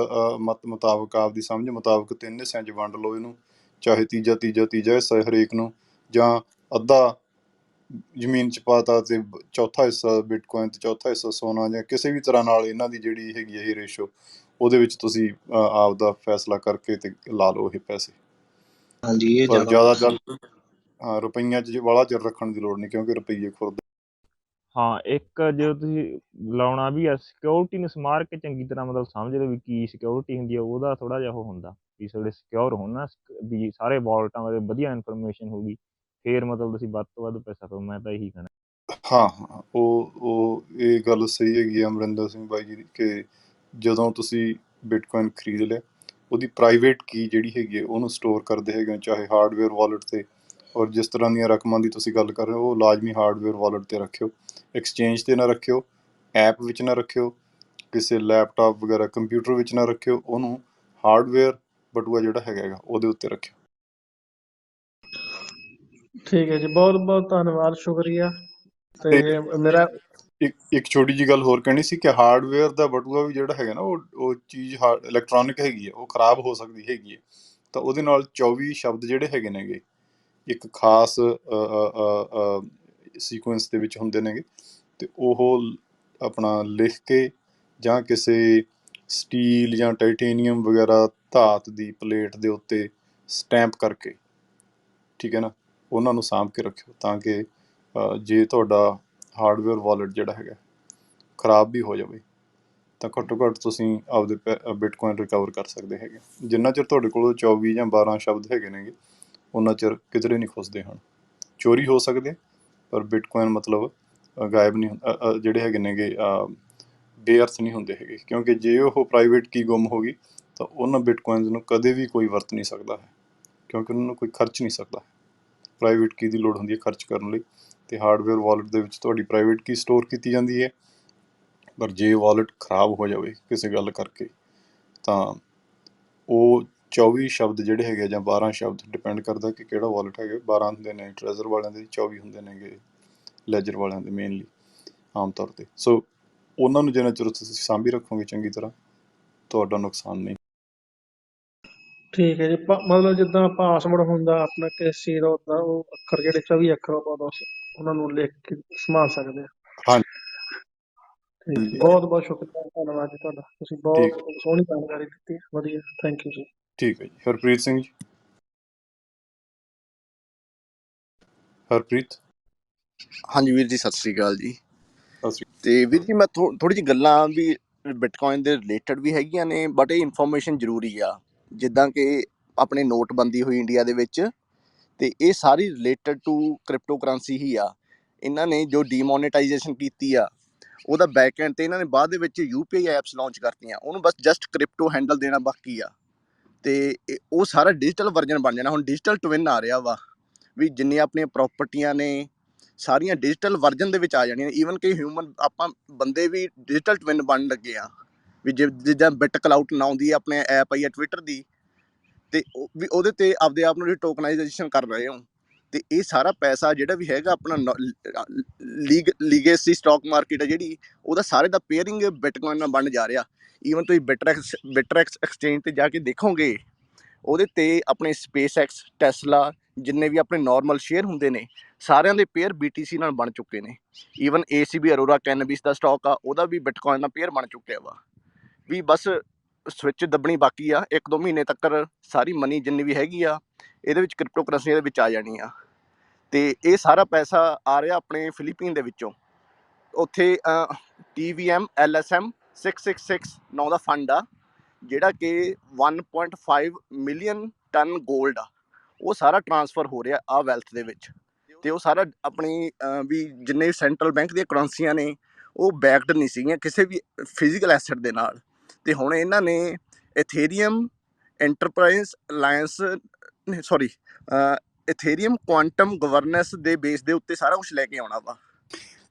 ਮਤ ਮੁਤਾਬਕ, ਆਪਦੀ ਸਮਝ ਮੁਤਾਬਕ ਤਿੰਨ ਹਿੱਸਿਆਂ 'ਚ ਵੰਡ ਲਓ ਇਹਨੂੰ, ਚਾਹੇ ਤੀਜਾ ਹਿੱਸਾ ਹਰੇਕ ਨੂੰ, ਜਾਂ ਅੱਧਾ ਜ਼ਮੀਨ 'ਚ ਪਾਤਾ ਤੇ ਚੌਥਾ ਹਿੱਸਾ ਬਿਟਕੋਇਨ ਤੇ ਚੌਥਾ ਹਿੱਸਾ ਸੋਨਾ, ਜਾਂ ਕਿਸੇ ਵੀ ਤਰ੍ਹਾਂ ਨਾਲ ਇਹਨਾਂ ਦੀ ਜਿਹੜੀ ਹੈਗੀ ਇਹ ਰੇਸ਼ੋ, ਉਹਦੇ ਵਿੱਚ ਤੁਸੀਂ ਆਪਦਾ ਫੈਸਲਾ ਕਰਕੇ ਤੇ ਲਾ ਲਓ ਇਹ ਪੈਸੇ। ਹਾਂਜੀ, ਇਹ ਪਰ ਜ਼ਿਆਦਾ ਜ਼ਿਆਦਾ ਹਾਂ, ਰੁਪਈਆਂ 'ਚ ਵਾਲਾ ਚਿਰ ਰੱਖਣ ਦੀ ਲੋੜ ਨਹੀਂ, ਕਿਉਂਕਿ ਰੁਪਈਏ ਖੁਰਦ। ਹਾਂ, ਇੱਕ ਜਦੋਂ ਤੁਸੀਂ ਲਾਉਣਾ ਵੀ ਆ ਸਿਕਿਉਰਿਟੀ ਨੂੰ ਸਮਾਰ ਕੇ ਚੰਗੀ ਤਰ੍ਹਾਂ ਮਤਲਬ ਸਮਝ ਲਓ ਵੀ ਕੀ ਸਿਕਿਉਰਿਟੀ ਹੁੰਦੀ ਆ, ਉਹਦਾ ਥੋੜ੍ਹਾ ਜਿਹਾ ਉਹ ਹੁੰਦਾ ਵੀ ਤੁਹਾਡੇ ਸਿਕਿਉਰ ਹੋਣ ਨਾ, ਵੀ ਸਾਰੇ ਵਾਲਟਾਂ ਬਾਰੇ ਵਧੀਆ ਇਨਫੋਰਮੇਸ਼ਨ ਹੋਊਗੀ, ਫਿਰ ਮਤਲਬ ਤੁਸੀਂ ਵੱਧ ਤੋਂ ਵੱਧ ਪੈਸਾ ਪਾਓ। ਮੈਂ ਤਾਂ ਇਹੀ ਕਹਿਣਾ। ਹਾਂ ਹਾਂ, ਉਹ ਇਹ ਗੱਲ ਸਹੀ ਹੈਗੀ ਆ ਅਮਰਿੰਦਰ ਸਿੰਘ ਬਾਈ ਜੀ ਦੀ, ਕਿ ਜਦੋਂ ਤੁਸੀਂ ਬਿਟਕੋਇਨ ਖਰੀਦ ਲਿਆ, ਉਹਦੀ ਪ੍ਰਾਈਵੇਟ ਕੀ ਜਿਹੜੀ ਹੈਗੀ ਹੈ ਉਹਨੂੰ ਸਟੋਰ ਕਰਦੇ ਹੈਗੇ ਹੋ, ਚਾਹੇ ਹਾਰਡਵੇਅਰ ਵਾਲਟ 'ਤੇ, ਔਰ ਜਿਸ ਤਰ੍ਹਾਂ ਦੀਆਂ ਰਕਮਾਂ ਦੀ ਤੁਸੀਂ ਗੱਲ ਕਰ ਰਹੇ ਹੋ ਉਹ ਲਾਜ਼ਮੀ ਹਾਰਡਵੇਅਰ ਵਾਲਟ 'ਤੇ ਰੱਖਿਓ, ਐਕਸਚੇਂਜ 'ਤੇ ਨਾ ਰੱਖਿਓ, ਐਪ ਵਿੱਚ ਨਾ ਰੱਖਿਓ, ਕਿਸੇ ਲੈਪਟਾਪ ਵਗੈਰਾ ਕੰਪਿਊਟਰ ਵਿੱਚ ਨਾ ਰੱਖਿਓ, ਉਹਨੂੰ ਹਾਰਡਵੇਅਰ ਬਟੂਆ ਜਿਹੜਾ ਹੈਗਾ ਉਹਦੇ ਉੱਤੇ ਰੱਖਿਓ। ਠੀਕ ਹੈ ਜੀ, ਬਹੁਤ ਬਹੁਤ ਧੰਨਵਾਦ, ਸ਼ੁਕਰੀਆ। ਤੇ ਤੇ ਮੇਰਾ ਇੱਕ ਛੋਟੀ ਜਿਹੀ ਗੱਲ ਹੋਰ ਕਹਿਣੀ ਸੀ ਕਿ ਹਾਰਡਵੇਅਰ ਦਾ ਬਟੂਆ ਵੀ ਜਿਹੜਾ ਹੈਗਾ ਨਾ, ਉਹ ਚੀਜ਼ ਇਲੈਕਟ੍ਰੋਨਿਕ ਹੈਗੀ ਹੈ, ਉਹ ਖਰਾਬ ਹੋ ਸਕਦੀ ਹੈਗੀ ਹੈ, ਤਾਂ ਉਹਦੇ ਨਾਲ 24 ਸ਼ਬਦ ਜਿਹੜੇ ਹੈਗੇ ਨੇਗੇ ਇੱਕ ਖਾਸ ਸੀਕੁਐਂਸ ਦੇ ਵਿੱਚ ਹੁੰਦੇ ਨੇਗੇ, ਤੇ ਉਹ ਆਪਣਾ ਲਿਖ ਕੇ ਜਾਂ ਕਿਸੇ ਸਟੀਲ ਜਾਂ ਟਾਈਟੇਨੀਅਮ ਵਗੈਰਾ ਧਾਤ ਦੀ ਪਲੇਟ ਦੇ ਉੱਤੇ ਸਟੈਂਪ ਕਰਕੇ, ਠੀਕ ਹੈ ਨਾ, ਉਹਨਾਂ ਨੂੰ ਸਾਂਭ ਕੇ ਰੱਖਿਓ, ਤਾਂ ਕਿ ਜੇ ਤੁਹਾਡਾ ਹਾਰਡਵੇਅਰ ਵਾਲਟ ਜਿਹੜਾ ਹੈਗਾ ਖਰਾਬ ਵੀ ਹੋ ਜਾਵੇ ਤਾਂ ਘੱਟੋ ਘੱਟ ਤੁਸੀਂ ਆਪਦੇ ਬਿਟਕੋਇਨ ਰਿਕਵਰ ਕਰ ਸਕਦੇ ਹੈਗੇ। ਜਿੰਨਾ ਚਿਰ ਤੁਹਾਡੇ ਕੋਲ 24 ਜਾਂ 12 ਸ਼ਬਦ ਹੈਗੇ ਨੇਗੇ, ਉਹਨਾਂ ਚਿਰ ਕਿਧਰੇ ਨਹੀਂ ਖੁੱਸਦੇ ਹਨ। ਚੋਰੀ ਹੋ ਸਕਦੇ, ਪਰ ਬਿਟਕੋਇਨ ਮਤਲਬ ਗਾਇਬ ਨਹੀਂ ਜਿਹੜੇ ਹੈਗੇ ਨੇਗੇ ਬੇਅਰਥ ਨਹੀਂ ਹੁੰਦੇ ਹੈਗੇ, ਕਿਉਂਕਿ ਜੇ ਉਹ ਪ੍ਰਾਈਵੇਟ ਕੀ ਗੁੰਮ ਹੋ ਗਈ ਤਾਂ ਉਹਨਾਂ ਬਿਟਕੋਇਨਸ ਨੂੰ ਕਦੇ ਵੀ ਕੋਈ ਵਰਤ ਨਹੀਂ ਸਕਦਾ ਹੈ, ਕਿਉਂਕਿ ਉਹਨਾਂ ਨੂੰ ਕੋਈ ਖਰਚ ਨਹੀਂ ਸਕਦਾ। ਪ੍ਰਾਈਵੇਟ ਕੀ ਦੀ ਲੋੜ ਹੁੰਦੀ ਹੈ ਖਰਚ ਕਰਨ ਲਈ, ਅਤੇ ਹਾਰਡਵੇਅਰ ਵਾਲਟ ਦੇ ਵਿੱਚ ਤੁਹਾਡੀ ਪ੍ਰਾਈਵੇਟ ਕੀ ਸਟੋਰ ਕੀਤੀ ਜਾਂਦੀ ਹੈ। ਪਰ ਜੇ ਵਾਲਟ ਖਰਾਬ ਹੋ ਜਾਵੇ ਕਿਸੇ ਗੱਲ ਕਰਕੇ, ਤਾਂ ਉਹ 24 ਸ਼ਬਦ ਜਿਹੜੇ ਹੈਗੇ ਜਾਂ 12 ਸ਼ਬਦ, ਡਿਪੈਂਡ ਕਰਦਾ ਕਿ ਕਿਹੜਾ ਵਾਲਟ ਹੈਗਾ, 12 ਹੁੰਦੇ ਨੇ ਟ੍ਰੈਜ਼ਰ ਵਾਲਿਆਂ ਦੇ, 24 ਹੁੰਦੇ ਨੇਗੇ ਲੈਜਰ ਵਾਲਿਆਂ ਦੇ ਮੇਨਲੀ ਆਮ ਤੌਰ 'ਤੇ। ਸੋ ਉਹਨਾਂ ਨੂੰ ਜਿੰਨਾ ਚਿਰ ਤੁਸੀਂ ਸਾਂਭੀ ਰੱਖੋਗੇ ਚੰਗੀ ਤਰ੍ਹਾਂ, ਤੁਹਾਡਾ ਨੁਕਸਾਨ ਨਹੀਂ। ਠੀਕ ਹੈ ਜੀ, ਮਤਲਬ ਜਿੱਦਾਂ ਪਾਸਵਰਡ ਹੁੰਦਾ ਆਪਣਾ ਕਿਸ ਚੀਜ਼ ਦਾ, ਉੱਦਾਂ ਉਹ ਅੱਖਰ ਜਿਹੜੇ 24 ਅੱਖਰ ਆਪਾਂ ਉਹਨਾਂ ਨੂੰ ਲਿਖ ਕੇ ਸੰਭਾਲ ਸਕਦੇ ਹਾਂ। ਹਾਂਜੀ, ਠੀਕ, ਬਹੁਤ ਬਹੁਤ ਸ਼ੁਕਰੀਆ, ਧੰਨਵਾਦ ਜੀ ਤੁਹਾਡਾ, ਤੁਸੀਂ ਠੀਕ ਬਹੁਤ ਸੋਹਣੀ ਜਾਣਕਾਰੀ ਦਿੱਤੀ, ਵਧੀਆ, ਥੈਂਕ ਯੂ ਜੀ। ਠੀਕ ਹੈ ਜੀ। ਹਰਪ੍ਰੀਤ ਸਿੰਘ ਜੀ। ਹਰਪ੍ਰੀਤ। ਹਾਂਜੀ ਵੀਰ ਜੀ, ਸਤਿ ਸ੍ਰੀ ਅਕਾਲ ਜੀ। ਅਸੀਂ ਤੇ ਵੀਰ ਜੀ, ਮੈਂ ਥੋੜੀ ਜਿਹੀ ਗੱਲਾਂ ਵੀ ਬਿਟਕੋਇਨ ਦੇ ਰਿਲੇਟਡ ਵੀ ਹੈਗੀਆਂ ਨੇ, ਬਟ ਇਹ ਇਨਫੋਰਮੇਸ਼ਨ ਜ਼ਰੂਰੀ ਆ। ਜਿੱਦਾਂ ਕਿ ਆਪਣੇ ਨੋਟਬੰਦੀ ਹੋਈ ਇੰਡੀਆ ਦੇ ਵਿੱਚ, ਤੇ ਇਹ ਸਾਰੀ ਰਿਲੇਟਡ ਟੂ ਕ੍ਰਿਪਟੋ ਕਰੰਸੀ ਹੀ ਆ। ਇਹਨਾਂ ਨੇ ਜੋ ਡੀਮੋਨੇਟਾਈਜੇਸ਼ਨ ਕੀਤੀ ਆ, ਉਹਦਾ ਬੈਕ ਐਂਡ ਤੇ ਇਹਨਾਂ ਨੇ ਬਾਅਦ ਦੇ ਵਿੱਚ UPI ਐਪਸ ਲਾਂਚ ਕਰਤੀਆਂ, ਉਹਨੂੰ ਬਸ ਜਸਟ ਕ੍ਰਿਪਟੋ ਹੈਂਡਲ ਦੇਣਾ ਬਾਕੀ ਆ, ਤੇ ਉਹ ਸਾਰਾ ਡਿਜੀਟਲ ਵਰਜਨ ਬਣ ਜਾਣਾ। ਹੁਣ ਡਿਜੀਟਲ ਟਵਿਨ ਆ ਰਿਹਾ ਵਾ, ਵੀ ਜਿੰਨੀਆਂ ਆਪਣੀਆਂ ਪ੍ਰੋਪਰਟੀਆਂ ਨੇ ਸਾਰੀਆਂ ਡਿਜੀਟਲ ਵਰਜਨ ਦੇ ਵਿੱਚ ਆ ਜਾਣੀਆਂ। ਈਵਨ ਕਿ ਹਿਊਮਨ ਆਪਾਂ ਬੰਦੇ ਵੀ ਡਿਜੀਟਲ ਟਵਿਨ ਬਣਨ ਲੱਗੇ ਆ, ਵੀ ਜਿੱਦਾਂ ਬਿਟ ਕਲਾਊਡ ਨਾਂ ਦੀ ਆਪਣੇ ਐਪ ਆਈ ਆ ਟਵਿੱਟਰ ਦੀ, ਤੇ ਵੀ ਉਹਦੇ ਤੇ ਆਪਦੇ ਆਪ ਨੂੰ ਟੋਕਨਾਈਜੇਸ਼ਨ ਕਰ ਰਹੇ ਹੋ। ਤੇ ਇਹ ਸਾਰਾ ਪੈਸਾ ਜਿਹੜਾ ਵੀ ਹੈਗਾ ਆਪਣਾ ਲੀਗੇਸੀ ਸਟਾਕ ਮਾਰਕੀਟ ਆ ਜਿਹੜੀ, ਉਹਦਾ ਸਾਰੇ ਦਾ ਪੇਅਰਿੰਗ ਬਿਟਕੋਇਨ ਨਾਲ ਬਣ ਜਾ ਰਿਹਾ। ਈਵਨ ਤੁਸੀਂ ਬਿਟਰੈਕਸ ਐਕਸਚੇਂਜ ਤੇ ਜਾ ਕੇ ਦੇਖੋਗੇ, ਉਹਦੇ ਤੇ ਆਪਣੇ SpaceX, ਟੈਸਲਾ, ਜਿੰਨੇ ਵੀ ਆਪਣੇ ਨਾਰਮਲ ਸ਼ੇਅਰ ਹੁੰਦੇ ਨੇ, ਸਾਰਿਆਂ ਦੇ ਪੇਅਰ BTC ਨਾਲ ਬਣ ਚੁੱਕੇ ਨੇ। ਈਵਨ ACB ਅਰੋਰਾ ਕੈਨਬਿਸ ਦਾ ਸਟਾਕ ਆ, ਉਹਦਾ ਵੀ ਬਿਟਕੋਇਨ ਨਾਲ ਪੇਅਰ ਬਣ ਚੁੱਕਿਆ ਵਾ। ਵੀ ਬਸ ਸਵਿੱਚ ਦੱਬਣੀ ਬਾਕੀ ਆ, 1-2 ਮਹੀਨੇ ਤੱਕ ਸਾਰੀ ਮਨੀ ਜਿੰਨੀ ਵੀ ਹੈਗੀ ਆ ਇਹਦੇ ਵਿੱਚ ਕ੍ਰਿਪਟੋ ਕਰੰਸੀ ਦੇ ਵਿੱਚ ਆ ਜਾਣੀ ਆ। ਤੇ ਇਹ ਸਾਰਾ ਪੈਸਾ ਆ ਰਿਹਾ ਆਪਣੇ ਫਿਲੀਪੀਨ ਦੇ ਵਿੱਚੋਂ। ਉੱਥੇ TVM LSM 666 ਨਾਂ ਦਾ ਫੰਡ ਆ, ਜਿਹੜਾ ਕਿ 1.5 ਮਿਲੀਅਨ ਟਨ ਗੋਲਡ ਆ, ਉਹ ਸਾਰਾ ਟਰਾਂਸਫਰ ਹੋ ਰਿਹਾ ਆ ਵੈਲਥ ਦੇ ਵਿੱਚ। ਤੇ ਉਹ ਸਾਰਾ ਆਪਣੀ ਵੀ ਜਿੰਨੇ ਸੈਂਟਰਲ ਬੈਂਕ ਦੀਆਂ ਕਰੰਸੀਆਂ ਨੇ, ਉਹ ਬੈਕਡ ਨਹੀਂ ਸੀਗੀਆਂ ਕਿਸੇ ਵੀ ਫਿਜ਼ੀਕਲ ਐਸਟ ਦੇ ਨਾਲ। ਤੇ ਹੁਣ ਇਹਨਾਂ ਨੇ ਇਥੇਰੀਅਮ ਐਂਟਰਪ੍ਰਾਈਜ਼ ਅਲਾਇੰਸ ਇਥੇਰੀਅਮ ਕੁਆਂਟਮ ਗਵਰਨੈਂਸ ਦੇ ਬੇਸ ਦੇ ਉੱਤੇ ਸਾਰਾ ਕੁਝ ਲੈ ਕੇ ਆਉਣਾ ਵਾ,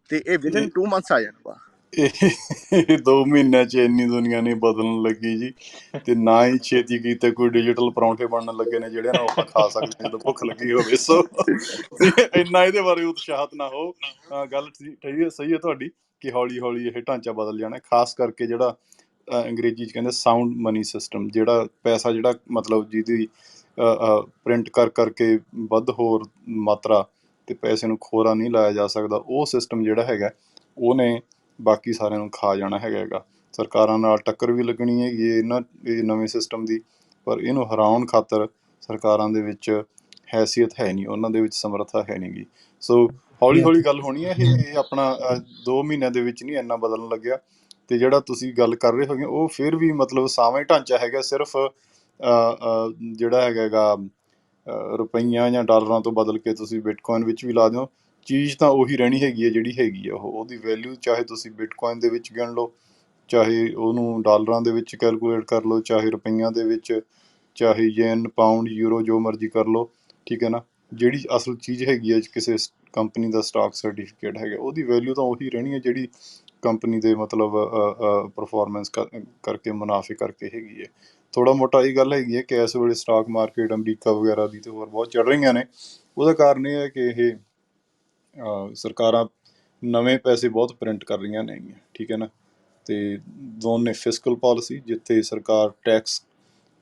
ਤੇ ਇਹ ਵਿਦਨ 2 ਮੰਥਸ ਆ ਜਾਣਾ ਵਾ। ਇਹ 2 ਮਹੀਨਿਆਂ 'ਚ ਇੰਨੀ ਦੁਨੀਆ ਨਹੀਂ ਬਦਲਣ ਲੱਗੀ ਜੀ, ਤੇ ਨਾ ਹੀ ਛੇਤੀ ਕੀਤੇ ਕੋਈ ਡਿਜੀਟਲ ਪਰੌਂਠੇ ਬਣਨ ਲੱਗੇ ਨੇ ਜਿਹੜਿਆਂ ਨੂੰ ਆਪਾਂ ਖਾ ਸਕਦੇ ਹਾਂ ਜਦੋਂ ਭੁੱਖ ਲੱਗੀ ਹੋਵੇ। ਸੋ ਤੁਸੀਂ ਇੰਨਾ ਇਹਦੇ ਬਾਰੇ ਉਤਸ਼ਾਹਿਤ ਨਾ ਹੋ। ਗੱਲ ਸਹੀ ਹੈ ਤੁਹਾਡੀ ਕਿ ਹੌਲੀ ਹੌਲੀ ਇਹ ਢਾਂਚਾ ਬਦਲ ਜਾਣਾ, ਖਾਸ ਕਰਕੇ ਜਿਹੜਾ ਅੰਗਰੇਜ਼ੀ 'ਚ ਕਹਿੰਦੇ ਸਾਊਂਡ ਮਨੀ ਸਿਸਟਮ, ਜਿਹੜਾ ਪੈਸਾ ਜਿਹੜਾ ਮਤਲਬ ਜਿਹਦੀ ਪ੍ਰਿੰਟ ਕਰ ਕਰਕੇ ਵੱਧ ਹੋਰ ਮਾਤਰਾ ਤੇ ਪੈਸੇ ਨੂੰ ਖੋਰਾ ਨਹੀਂ ਲਾਇਆ ਜਾ ਸਕਦਾ, ਉਹ ਸਿਸਟਮ ਜਿਹੜਾ ਹੈਗਾ ਉਹਨੇ ਬਾਕੀ ਸਾਰਿਆਂ ਨੂੰ ਖਾ ਜਾਣਾ ਹੈਗਾ। ਸਰਕਾਰਾਂ ਨਾਲ ਟੱਕਰ ਵੀ ਲੱਗਣੀ ਹੈਗੀ ਇਹ ਨਵੇਂ ਸਿਸਟਮ ਦੀ, ਪਰ ਇਹਨੂੰ ਹਰਾਉਣ ਖਾਤਰ ਸਰਕਾਰਾਂ ਦੇ ਵਿੱਚ ਹੈਸੀਅਤ ਹੈ ਨਹੀਂ, ਉਹਨਾਂ ਦੇ ਵਿੱਚ ਸਮਰੱਥਾ ਹੈ ਨਹੀਂ ਗੀ। ਸੋ ਹੌਲੀ ਹੌਲੀ ਗੱਲ ਹੋਣੀ ਹੈ। ਇਹ ਆਪਣਾ 2 ਮਹੀਨਿਆਂ ਦੇ ਵਿੱਚ ਨਹੀਂ ਇੰਨਾ ਬਦਲਣ ਲੱਗਿਆ। ਤੇ ਜਿਹੜਾ ਤੁਸੀਂ ਗੱਲ ਕਰ ਰਹੇ ਹੋਗੇ ਉਹ ਫਿਰ ਵੀ ਮਤਲਬ ਸਾਵਾਂ ਹੀ ਢਾਂਚਾ ਹੈਗਾ, ਸਿਰਫ ਜਿਹੜਾ ਹੈਗਾ ਰੁਪਈਆਂ ਜਾਂ ਡਾਲਰਾਂ ਤੋਂ ਬਦਲ ਕੇ ਤੁਸੀਂ ਬਿਟਕੋਇਨ ਵਿੱਚ ਵੀ ਲਾ ਦਿਓ, ਚੀਜ਼ ਤਾਂ ਉਹੀ ਰਹਿਣੀ ਹੈਗੀ ਹੈ ਜਿਹੜੀ ਹੈਗੀ ਆ। ਉਹਦੀ ਵੈਲਿਊ ਚਾਹੇ ਤੁਸੀਂ ਬਿਟਕੋਇਨ ਦੇ ਵਿੱਚ ਗਿਣ ਲਓ, ਚਾਹੇ ਉਹਨੂੰ ਡਾਲਰਾਂ ਦੇ ਵਿੱਚ ਕੈਲਕੂਲੇਟ ਕਰ ਲਓ, ਚਾਹੇ ਰੁਪਈਆਂ ਦੇ ਵਿੱਚ, ਚਾਹੇ ਯੈਨ, ਪਾਊਂਡ, ਯੂਰੋ, ਜੋ ਮਰਜ਼ੀ ਕਰ ਲਓ, ਠੀਕ ਹੈ ਨਾ। ਜਿਹੜੀ ਅਸਲ ਚੀਜ਼ ਹੈਗੀ ਹੈ ਕਿਸੇ ਕੰਪਨੀ ਦਾ ਸਟਾਕ ਸਰਟੀਫਿਕੇਟ ਹੈਗਾ, ਉਹਦੀ ਵੈਲਿਊ ਤਾਂ ਉਹੀ ਰਹਿਣੀ ਹੈ ਜਿਹੜੀ ਕੰਪਨੀ ਦੇ ਮਤਲਬ ਪਰਫੋਰਮੈਂਸ ਕਰਕੇ, ਮੁਨਾਫੇ ਕਰਕੇ ਹੈਗੀ ਹੈ। ਥੋੜ੍ਹਾ ਮੋਟਾ ਇਹ ਗੱਲ ਹੈਗੀ ਹੈ ਕਿ ਇਸ ਵੇਲੇ ਸਟਾਕ ਮਾਰਕੀਟ ਅਮਰੀਕਾ ਵਗੈਰਾ ਦੀ ਤੇ ਹੋਰ ਬਹੁਤ ਚੜ੍ਹ ਰਹੀਆਂ ਨੇ। ਉਹਦਾ ਕਾਰਨ ਇਹ ਹੈ ਕਿ ਇਹ ਸਰਕਾਰਾਂ ਨਵੇਂ ਪੈਸੇ ਬਹੁਤ ਪ੍ਰਿੰਟ ਕਰ ਰਹੀਆਂ ਨੇਗੀਆਂ, ਠੀਕ ਹੈ ਨਾ। ਤੇ ਦੋਨੇ ਫਿਸਕਲ ਪਾਲਿਸੀ, ਜਿੱਥੇ ਸਰਕਾਰ ਟੈਕਸ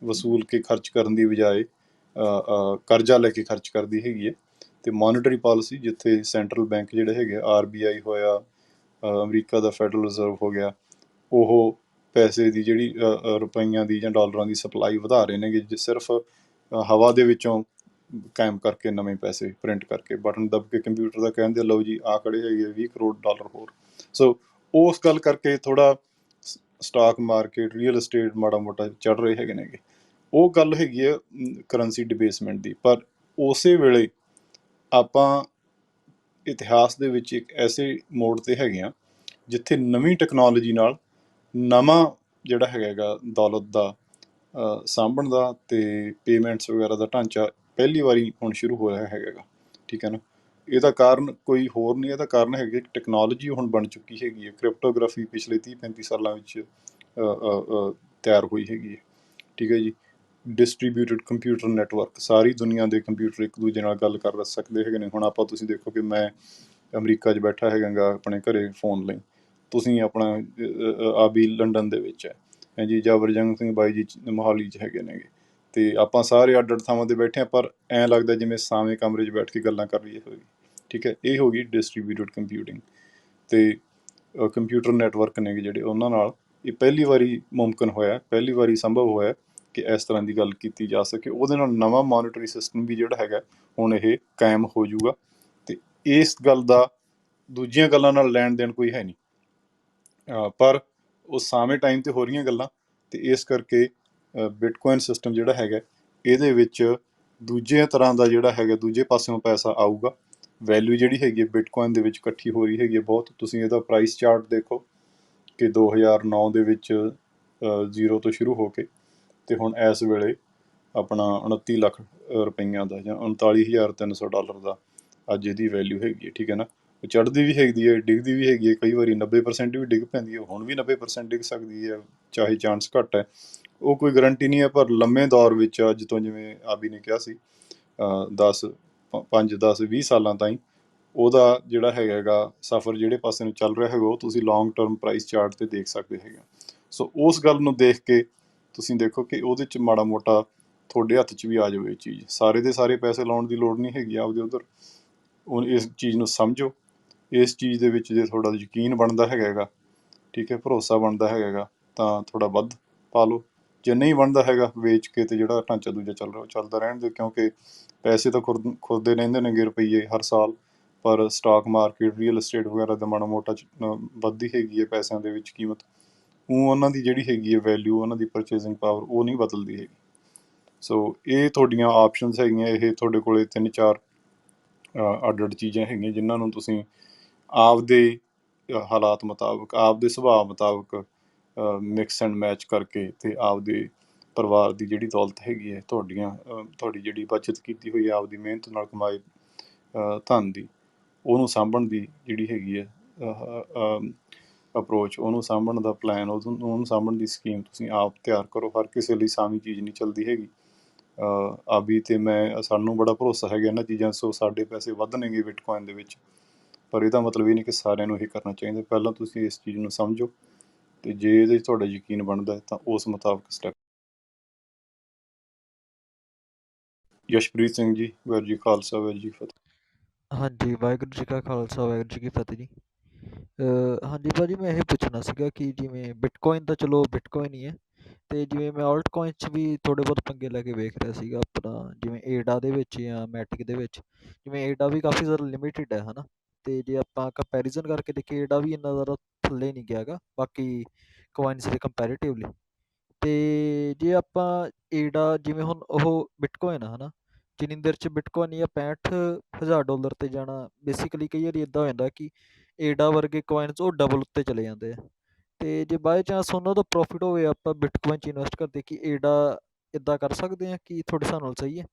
ਵਸੂਲ ਕੇ ਖਰਚ ਕਰਨ ਦੀ ਬਜਾਏ ਕਰਜ਼ਾ ਲੈ ਕੇ ਖਰਚ ਕਰਦੀ ਹੈਗੀ ਹੈ, ਤੇ ਮੋਨੀਟਰੀ ਪਾਲਿਸੀ, ਜਿੱਥੇ ਸੈਂਟਰਲ ਬੈਂਕ ਜਿਹੜੇ ਹੈਗੇ RBI ਹੋਇਆ, ਅਮਰੀਕਾ ਦਾ ਫੈਡਰਲ ਰਿਜ਼ਰਵ ਹੋ ਗਿਆ, ਉਹ ਪੈਸੇ ਦੀ ਜਿਹੜੀ ਰੁਪਈਆਂ ਦੀ ਜਾਂ ਡਾਲਰਾਂ ਦੀ ਸਪਲਾਈ ਵਧਾ ਰਹੇ ਨੇਗੇ, ਸਿਰਫ ਹਵਾ ਦੇ ਵਿੱਚੋਂ ਕਾਇਮ ਕਰਕੇ ਨਵੇਂ ਪੈਸੇ ਪ੍ਰਿੰਟ ਕਰਕੇ ਬਟਨ ਦੱਬ ਕੇ ਕੰਪਿਊਟਰ ਦਾ ਕਹਿੰਦੇ ਲਓ ਜੀ ਆ ਖੜੇ ਹੈਗੇ 20 ਕਰੋੜ ਡਾਲਰ ਹੋਰ। ਸੋ ਉਸ ਗੱਲ ਕਰਕੇ ਥੋੜ੍ਹਾ ਸਟਾਕ ਮਾਰਕੀਟ, ਰੀਅਲ estate ਮਾੜਾ ਮੋਟਾ ਚੜ੍ਹ ਰਹੇ ਹੈਗੇ ਨੇਗੇ। ਉਹ ਗੱਲ ਹੈਗੀ ਹੈ ਕਰੰਸੀ ਡਿਬੇਸਮੈਂਟ ਦੀ। ਪਰ ਉਸੇ ਵੇਲੇ ਆਪਾਂ ਇਤਿਹਾਸ ਦੇ ਵਿੱਚ ਇੱਕ ਐਸੇ ਮੋੜ ਤੇ ਹੈਗੇ ਆ ਜਿੱਥੇ ਨਵੀਂ ਟੈਕਨੋਲੋਜੀ ਨਾਲ ਨਵਾਂ ਜਿਹੜਾ ਹੈਗਾ ਦੌਲਤ ਦਾ ਸਾਂਭਣ ਦਾ ਤੇ ਪੇਮੈਂਟਸ ਵਗੈਰਾ ਦਾ ਢਾਂਚਾ ਪਹਿਲੀ ਵਾਰੀ ਹੁਣ ਸ਼ੁਰੂ ਹੋਇਆ ਹੈਗਾ, ਠੀਕ ਹੈ ਨਾ। ਇਹਦਾ ਕਾਰਨ ਕੋਈ ਹੋਰ ਨਹੀਂ, ਇਹਦਾ ਕਾਰਨ ਹੈਗਾ ਕਿ ਟੈਕਨੋਲੋਜੀ ਹੁਣ ਬਣ ਚੁੱਕੀ ਹੈਗੀ ਹੈ। ਕ੍ਰਿਪਟੋਗ੍ਰਾਫੀ ਪਿਛਲੇ 30-35 ਸਾਲਾਂ ਵਿੱਚ ਤਿਆਰ ਹੋਈ ਹੈਗੀ ਹੈ, ਠੀਕ ਹੈ ਜੀ। ਡਿਸਟਰੀਬਿਊਟਡ ਕੰਪਿਊਟਰ ਨੈਟਵਰਕ, ਸਾਰੀ ਦੁਨੀਆ ਦੇ ਕੰਪਿਊਟਰ ਇੱਕ ਦੂਜੇ ਨਾਲ ਗੱਲ ਕਰ ਸਕਦੇ ਹੈਗੇ ਨੇ। ਹੁਣ ਤੁਸੀਂ ਦੇਖੋ ਕਿ ਮੈਂ ਅਮਰੀਕਾ 'ਚ ਬੈਠਾ ਹੈਗਾ ਆਪਣੇ ਘਰੇ ਫੋਨ ਲਈ, ਤੁਸੀਂ ਆਪਣਾ ਆਬੀ ਲੰਡਨ ਦੇ ਵਿੱਚ ਹੈ ਜੀ, ਜਾਂ ਵਰਜੰਗ ਸਿੰਘ ਬਾਈ ਜੀ ਮੋਹਾਲੀ 'ਚ ਹੈਗੇ ਨੇਗੇ, ਤੇ ਆਪਾਂ ਸਾਰੇ ਅੱਡ ਅੱਡ ਥਾਵਾਂ 'ਤੇ ਬੈਠੇ ਹਾਂ, ਪਰ ਐਂ ਲੱਗਦਾ ਜਿਵੇਂ ਸਾਵੇਂ ਕਮਰੇ 'ਚ ਬੈਠ ਕੇ ਗੱਲਾਂ ਕਰ ਰਹੀਏ ਹੋਈ, ਠੀਕ ਹੈ। ਇਹ ਹੋ ਗਈ ਡਿਸਟਰੀਬਿਊਟਡ ਕੰਪਿਊਟਿੰਗ। ਤੇ ਕੰਪਿਊਟਰ ਨੈਟਵਰਕ ਨੇ ਜਿਹੜੇ, ਉਹਨਾਂ ਨਾਲ ਇਹ ਪਹਿਲੀ ਵਾਰੀ ਮੁਮਕਿਨ ਹੋਇਆ, ਪਹਿਲੀ ਵਾਰੀ ਸੰਭਵ ਹੋਇਆ ਕਿ ਇਸ ਤਰ੍ਹਾਂ ਦੀ ਗੱਲ ਕੀਤੀ ਜਾ ਸਕੇ। ਉਹਦੇ ਨਾਲ ਨਵਾਂ ਮੋਨੀਟਰੀ ਸਿਸਟਮ ਵੀ ਜਿਹੜਾ ਹੈਗਾ ਹੁਣ ਇਹ ਕਾਇਮ ਹੋ ਜਾਊਗਾ, ਤੇ ਇਸ ਗੱਲ ਦਾ ਦੂਜੀਆਂ ਗੱਲਾਂ ਨਾਲ ਲੈਣ ਦੇਣ ਕੋਈ ਹੈ ਨਹੀਂ, ਪਰ ਉਹ ਸਾਵੇਂ ਟਾਈਮ 'ਤੇ ਹੋ ਰਹੀਆਂ ਗੱਲਾਂ। ਤੇ ਇਸ ਕਰਕੇ ਬਿਟਕੋਇਨ ਸਿਸਟਮ ਜਿਹੜਾ ਹੈਗਾ ਇਹਦੇ ਵਿੱਚ ਦੂਜੇ ਤਰ੍ਹਾਂ ਦਾ ਜਿਹੜਾ ਹੈਗਾ, ਦੂਜੇ ਪਾਸਿਓਂ ਪੈਸਾ ਆਊਗਾ। ਵੈਲਿਊ ਜਿਹੜੀ ਹੈਗੀ ਹੈ ਬਿਟਕੋਇਨ ਦੇ ਵਿੱਚ ਇਕੱਠੀ ਹੋ ਰਹੀ ਹੈਗੀ ਹੈ ਬਹੁਤ। ਤੁਸੀਂ ਇਹਦਾ ਪ੍ਰਾਈਸ ਚਾਰਟ ਦੇਖੋ ਕਿ 2009 ਦੇ ਵਿੱਚ 0 ਤੋਂ ਸ਼ੁਰੂ ਹੋ ਕੇ ਤੇ ਹੁਣ ਇਸ ਵੇਲੇ ਆਪਣਾ 29 ਲੱਖ ਰੁਪਈਆਂ ਦਾ ਜਾਂ 39,300 ਡਾਲਰ ਦਾ ਅੱਜ ਇਹਦੀ ਵੈਲਿਊ ਹੈਗੀ ਹੈ, ਠੀਕ ਹੈ ਨਾ। ਚੜ੍ਹਦੀ ਵੀ ਹੈਗੀ ਹੈ, ਡਿੱਗਦੀ ਵੀ ਹੈਗੀ ਹੈ, ਕਈ ਵਾਰੀ 90% ਵੀ ਡਿੱਗ ਪੈਂਦੀ ਹੈ, ਹੁਣ ਵੀ 90% ਡਿੱਗ ਸਕਦੀ ਹੈ, ਚਾਹੇ ਚਾਂਸ ਘੱਟ ਹੈ, ਉਹ ਕੋਈ ਗਰੰਟੀ ਨਹੀਂ ਹੈ। ਪਰ ਲੰਮੇ ਦੌਰ ਵਿੱਚ ਅੱਜ ਤੋਂ, ਜਿਵੇਂ ਆਬੀ ਨੇ ਕਿਹਾ ਸੀ, 5-10-20 ਸਾਲਾਂ ਤਾਈਂ ਉਹਦਾ ਜਿਹੜਾ ਹੈਗਾ ਸਫ਼ਰ ਜਿਹੜੇ ਪਾਸੇ ਨੂੰ ਚੱਲ ਰਿਹਾ ਹੈਗਾ, ਉਹ ਤੁਸੀਂ ਲੌਂਗ ਟਰਮ ਪ੍ਰਾਈਸ ਚਾਰਟ 'ਤੇ ਦੇਖ ਸਕਦੇ ਹੈਗੇ। ਸੋ ਉਸ ਗੱਲ ਨੂੰ ਦੇਖ ਕੇ ਤੁਸੀਂ ਦੇਖੋ ਕਿ ਉਹਦੇ 'ਚ ਮਾੜਾ ਮੋਟਾ ਤੁਹਾਡੇ ਹੱਥ 'ਚ ਵੀ ਆ ਜਾਵੇ ਚੀਜ਼। ਸਾਰੇ ਦੇ ਸਾਰੇ ਪੈਸੇ ਲਾਉਣ ਦੀ ਲੋੜ ਨਹੀਂ ਹੈਗੀ ਆਪਦੇ ਉੱਧਰ। ਉਹ ਇਸ ਚੀਜ਼ ਨੂੰ ਸਮਝੋ, ਇਸ ਚੀਜ਼ ਦੇ ਵਿੱਚ ਜੇ ਥੋੜ੍ਹਾ ਯਕੀਨ ਬਣਦਾ ਹੈਗਾ, ਠੀਕ ਹੈ, ਭਰੋਸਾ ਬਣਦਾ ਹੈਗਾ, ਤਾਂ ਥੋੜ੍ਹਾ ਵੱਧ ਪਾ ਲਓ। ਜੇ ਨਹੀਂ ਬਣਦਾ ਹੈਗਾ, ਵੇਚ ਕੇ ਤੇ ਜਿਹੜਾ ਢਾਂਚਾ ਦੂਜਾ ਚੱਲ ਰਿਹਾ ਉਹ ਚੱਲਦਾ ਰਹਿਣ ਦਿਓ, ਕਿਉਂਕਿ ਪੈਸੇ ਤਾਂ ਖੁਰਦੇ ਰਹਿੰਦੇ ਨੇਗੇ ਰੁਪਈਏ ਹਰ ਸਾਲ। ਪਰ ਸਟਾਕ ਮਾਰਕੀਟ, ਰੀਅਲ estate ਵਗੈਰਾ ਦਾ ਮਾੜਾ ਮੋਟਾ ਵੱਧਦੀ ਹੈਗੀ ਹੈ ਪੈਸਿਆਂ ਦੇ ਵਿੱਚ ਕੀਮਤ। ਉਹ ਉਹਨਾਂ ਦੀ ਜਿਹੜੀ ਹੈਗੀ ਹੈ ਵੈਲਿਊ, ਉਹਨਾਂ ਦੀ ਪਰਚੇਜ਼ਿੰਗ ਪਾਵਰ ਉਹ ਨਹੀਂ ਬਦਲਦੀ ਹੈਗੀ। ਸੋ ਇਹ ਤੁਹਾਡੀਆਂ ਆਪਸ਼ਨਸ ਹੈਗੀਆਂ, ਇਹ ਤੁਹਾਡੇ ਕੋਲ 3-4 ਅੱਡ ਅੱਡ ਚੀਜ਼ਾਂ ਹੈਗੀਆਂ ਜਿਨ੍ਹਾਂ ਨੂੰ ਤੁਸੀਂ ਆਪਦੇ ਹਾਲਾਤ ਮੁਤਾਬਕ, ਆਪਦੇ ਸੁਭਾਅ ਮੁਤਾਬਕ ਮਿਕਸ ਐਂਡ ਮੈਚ ਕਰਕੇ ਤੇ ਆਪਦੇ ਪਰਿਵਾਰ ਦੀ ਜਿਹੜੀ ਦੌਲਤ ਹੈਗੀ ਹੈ, ਤੁਹਾਡੀ ਜਿਹੜੀ ਬਚਤ ਕੀਤੀ ਹੋਈ ਹੈ ਆਪਦੀ ਮਿਹਨਤ ਨਾਲ ਕਮਾਏ ਧਨ ਦੀ, ਉਹਨੂੰ ਸਾਂਭਣ ਦੀ ਜਿਹੜੀ ਹੈਗੀ ਹੈ ਅਪਰੋਚ, ਉਹਨੂੰ ਸਾਂਭਣ ਦਾ ਪਲਾਨ, ਉਹਨੂੰ ਸਾਂਭਣ ਦੀ ਸਕੀਮ ਤੁਸੀਂ ਆਪ ਤਿਆਰ ਕਰੋ। ਹਰ ਕਿਸੇ ਲਈ ਸਾਵੀਂ ਚੀਜ਼ ਨਹੀਂ ਚੱਲਦੀ ਹੈਗੀ। ਆਬੀ ਅਤੇ ਮੈਂ ਸਾਨੂੰ ਬੜਾ ਭਰੋਸਾ ਹੈਗਾ ਇਹਨਾਂ ਚੀਜ਼ਾਂ, ਸੋ ਸਾਡੇ ਪੈਸੇ ਵੱਧ ਨੇਗੇ ਬਿਟਕੋਇਨ ਦੇ ਵਿੱਚ। ਪਰ ਇਹਦਾ ਮਤਲਬ ਇਹ ਨਹੀਂ ਕਿ ਸਾਰਿਆਂ ਨੂੰ ਇਹ ਕਰਨਾ ਚਾਹੀਦਾ। ਪਹਿਲਾਂ ਤੁਸੀਂ ਇਸ ਚੀਜ਼ ਨੂੰ ਸਮਝੋ, ਅਤੇ ਜੇ ਇਹਦੇ 'ਚ ਤੁਹਾਡਾ ਯਕੀਨ ਬਣਦਾ ਤਾਂ ਉਸ ਮੁਤਾਬਕ ਸਟੈਪ। ਯਸ਼ਪ੍ਰੀਤ ਸਿੰਘ ਜੀ, ਵਾਹਿਗੁਰੂ ਜੀ ਖਾਲਸਾ, ਵਾਹਿਗੁਰੂ ਜੀ ਫਤਿਹ। ਹਾਂਜੀ, ਵਾਹਿਗੁਰੂ ਜੀ ਕਾ ਖਾਲਸਾ, ਵਾਹਿਗੁਰੂ ਜੀ ਕੀ ਫਤਿਹ ਜੀ। ਹਾਂਜੀ ਭਾਅ ਜੀ, ਮੈਂ ਇਹ ਪੁੱਛਣਾ ਸੀਗਾ ਕਿ ਜਿਵੇਂ ਬਿਟਕੋਇਨ ਤਾਂ ਚਲੋ ਬਿਟਕੋਇਨ ਹੀ ਹੈ, ਅਤੇ ਜਿਵੇਂ ਮੈਂ ਆਲਟ ਕੋਇਨ 'ਚ ਵੀ ਥੋੜ੍ਹੇ ਬਹੁਤ ਪੰਗੇ ਲੈ ਕੇ ਵੇਖ ਰਿਹਾ ਸੀਗਾ ਆਪਣਾ, ਜਿਵੇਂ ਏਡਾ ਦੇ ਵਿੱਚ ਜਾਂ ਮੈਟਿਕ ਦੇ ਵਿੱਚ। ਜਿਵੇਂ ਏਡਾ ਵੀ ਕਾਫੀ ਜ਼ਿਆਦਾ ਲਿਮਿਟਿਡ ਹੈ ਨਾ, ਅਤੇ ਜੇ ਆਪਾਂ ਕੰਪੈਰੀਜ਼ਨ ਕਰਕੇ ਦੇਖੀਏ ਏਡਾ ਵੀ ਇੰਨਾ ਜ਼ਿਆਦਾ ਥੱਲੇ ਨਹੀਂ ਗਿਆ ਹੈਗਾ ਬਾਕੀ ਕੋਇਨਸ ਦੇ ਕੰਪੈਰੀਟਿਵਲੀ। ਅਤੇ ਜੇ ਆਪਾਂ ਏਡਾ ਜਿਵੇਂ ਹੁਣ ਉਹ ਬਿਟਕੋਇਨ ਆ ਹੈ ਨਾ, ਜਿੰਨੀ ਦੇਰ 'ਚ ਬਿਟਕੋਇਨ ਜਾਂ $65,000 'ਤੇ ਜਾਣਾ, ਬੇਸਿਕਲੀ ਕਈ ਵਾਰੀ ਇੱਦਾਂ ਹੋ ਜਾਂਦਾ ਕਿ ਏਡਾ ਵਰਗੇ ਕੋਇਨਸ ਉਹ ਡਬਲ ਉੱਤੇ ਚਲੇ ਜਾਂਦੇ ਆ। ਅਤੇ ਜੇ ਬਾਏ ਚਾਂਸ ਉਹਨਾਂ ਦਾ ਪ੍ਰੋਫਿਟ ਹੋਵੇ, ਆਪਾਂ ਬਿਟਕੋਇਨ 'ਚ ਇਨਵੈਸਟ ਕਰਦੇ ਕਿ ਏਡਾ ਇੱਦਾਂ ਕਰ ਸਕਦੇ ਹਾਂ, ਕਿ ਤੁਹਾਡੇ ਹਿਸਾਬ ਨਾਲ ਸਹੀ ਹੈ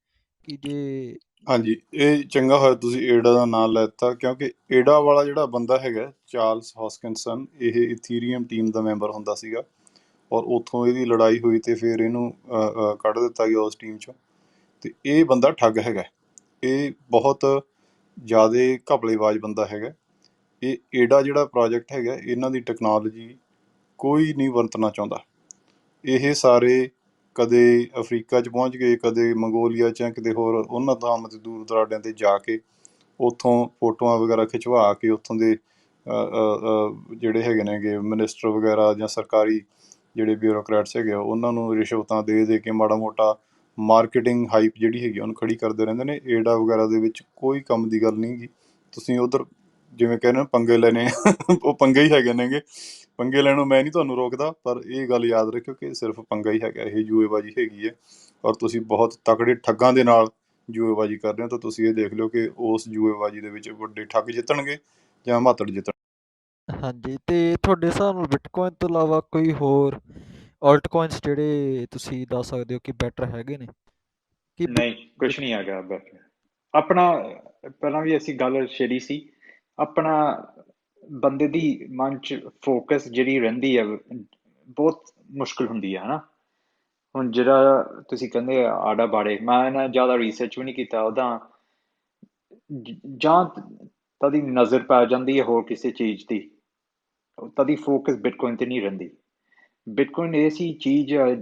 ਕਿ ਜੇ? ਹਾਂਜੀ, ਇਹ ਚੰਗਾ ਹੋਇਆ ਤੁਸੀਂ ਏਡਾ ਦਾ ਨਾਂ ਲੈ ਦਿੱਤਾ, ਕਿਉਂਕਿ ਏਡਾ ਵਾਲਾ ਜਿਹੜਾ ਬੰਦਾ ਹੈਗਾ ਚਾਰਲਸ ਹੌਸਕਿਨਸਨ, ਇਹ ਇਥੀਰੀਅਮ ਟੀਮ ਦਾ ਮੈਂਬਰ ਹੁੰਦਾ ਸੀਗਾ, ਔਰ ਉੱਥੋਂ ਇਹਦੀ ਲੜਾਈ ਹੋਈ ਅਤੇ ਫਿਰ ਇਹਨੂੰ ਕੱਢ ਦਿੱਤਾ ਗਿਆ ਉਸ ਟੀਮ 'ਚੋਂ। ਅਤੇ ਇਹ ਬੰਦਾ ਠੱਗ ਹੈਗਾ, ਇਹ ਬਹੁਤ ਜ਼ਿਆਦਾ ਘਪਲੇਬਾਜ਼ ਬੰਦਾ ਹੈਗਾ। ਇਹ ਏਡਾ ਜਿਹੜਾ ਪ੍ਰੋਜੈਕਟ ਹੈਗਾ, ਇਹਨਾਂ ਦੀ ਟੈਕਨੋਲੋਜੀ ਕੋਈ ਨਹੀਂ ਵਰਤਣਾ ਚਾਹੁੰਦਾ। ਇਹ ਸਾਰੇ ਕਦੇ ਅਫਰੀਕਾ 'ਚ ਪਹੁੰਚ ਗਏ, ਕਦੇ ਮੰਗੋਲੀਆ 'ਚ, ਕਿਤੇ ਹੋਰ ਉਹਨਾਂ ਥਾਵਾਂ 'ਤੇ ਦੂਰ ਦਰਾਡਿਆਂ 'ਤੇ ਜਾ ਕੇ ਉੱਥੋਂ ਫੋਟੋਆਂ ਵਗੈਰਾ ਖਿਚਵਾ ਕੇ ਉੱਥੋਂ ਦੇ ਜਿਹੜੇ ਹੈਗੇ ਨੇਗੇ ਮਿਨਿਸਟਰ ਵਗੈਰਾ ਜਾਂ ਸਰਕਾਰੀ ਜਿਹੜੇ ਬਿਊਰੋਕਰੈਟਸ ਹੈਗੇ ਆ, ਉਹਨਾਂ ਨੂੰ ਰਿਸ਼ਵਤਾਂ ਦੇ ਕੇ ਮਾੜਾ ਮੋਟਾ ਮਾਰਕੀਟਿੰਗ ਹਾਈਪ ਜਿਹੜੀ ਹੈਗੀ ਉਹਨੂੰ ਖੜੀ ਕਰਦੇ ਰਹਿੰਦੇ ਨੇ। ਏਡਾ ਵਗੈਰਾ ਦੇ ਵਿੱਚ ਕੋਈ ਕੰਮ ਦੀ ਗੱਲ ਨਹੀਂ ਗੀ। ਤੁਸੀਂ ਉੱਧਰ ਜਿਵੇਂ ਕਹਿੰਦੇ ਪੰਗੇ ਲੈਣੇ ਉਹ ਪੰਗੇ ਹੀ ਹੈਗੇ ਨੇਗੇ। ਪੰਗੇ ਲੈਣੋਂ ਮੈਂ ਨਹੀਂ ਤੁਹਾਨੂੰ ਰੋਕਦਾ, ਪਰ ਇਹ ਗੱਲ ਯਾਦ ਰੱਖਿਓ ਕਿ ਸਿਰਫ ਪੰਗਾ ਹੀ ਹੈਗਾ, ਇਹ ਜੂਏਬਾਜ਼ੀ ਹੈਗੀ ਹੈ। ਔਰ ਤੁਸੀਂ ਬਹੁਤ ਤਕੜੇ ਠੱਗਾਂ ਦੇ ਨਾਲ ਜੂਏਬਾਜ਼ੀ ਕਰ ਰਹੇ ਹੋ, ਤਾਂ ਤੁਸੀਂ ਇਹ ਦੇਖ ਲਿਓ ਕਿ ਉਸ ਜੂਏਬਾਜ਼ੀ ਦੇ ਵਿੱਚ ਵੱਡੇ ਠੱਗ ਜਿੱਤਣਗੇ ਜਾਂ ਮਾਤੜ ਜਿੱਤਣ। ਹਾਂਜੀ, ਅਤੇ ਤੁਹਾਡੇ ਹਿਸਾਬ ਨਾਲ ਬਿਟਕੋਇਨ ਤੋਂ ਇਲਾਵਾ ਕੋਈ ਹੋਰ ਆਲਟ ਕੋਇਨਸ ਜਿਹੜੇ ਤੁਸੀਂ ਦੱਸ ਸਕਦੇ ਹੋ ਕਿ ਬੈਟਰ ਹੈਗੇ ਨੇ? ਕਿ ਨਹੀਂ, ਕੁਛ ਨਹੀਂ ਹੈਗਾ ਬੈਟਰ। ਆਪਣਾ ਪਹਿਲਾਂ ਵੀ ਅਸੀਂ ਗੱਲ ਛੇੜੀ ਸੀ, ਆਪਣਾ ਬੰਦੇ ਦੀ ਮਨ 'ਚ ਫੋਕਸ ਜਿਹੜੀ ਰਹਿੰਦੀ ਹੈ ਬਹੁਤ ਮੁਸ਼ਕਿਲ ਹੁੰਦੀ ਹੈ ਨਾ। ਹੁਣ ਜਿਹੜਾ ਤੁਸੀਂ ਕਹਿੰਦੇ ਆਡਾ ਬਾਰੇ, ਮੈਂ ਨਾ ਜ਼ਿਆਦਾ ਰਿਸਰਚ ਵੀ ਨਹੀਂ ਕੀਤਾ ਉਹਦਾ, ਜਾਂ ਤਦੀ ਨਜ਼ਰ ਪੈ ਜਾਂਦੀ ਹੈ ਹੋਰ ਕਿਸੇ ਚੀਜ਼ ਦੀ, ਤਦੀ ਫੋਕਸ ਬਿਟਕੋਇਨ 'ਤੇ ਨਹੀਂ ਰਹਿੰਦੀ। ਬਿਟਕੋਇਨ ਐਸੀ ਚੀਜ਼ ਹੈ,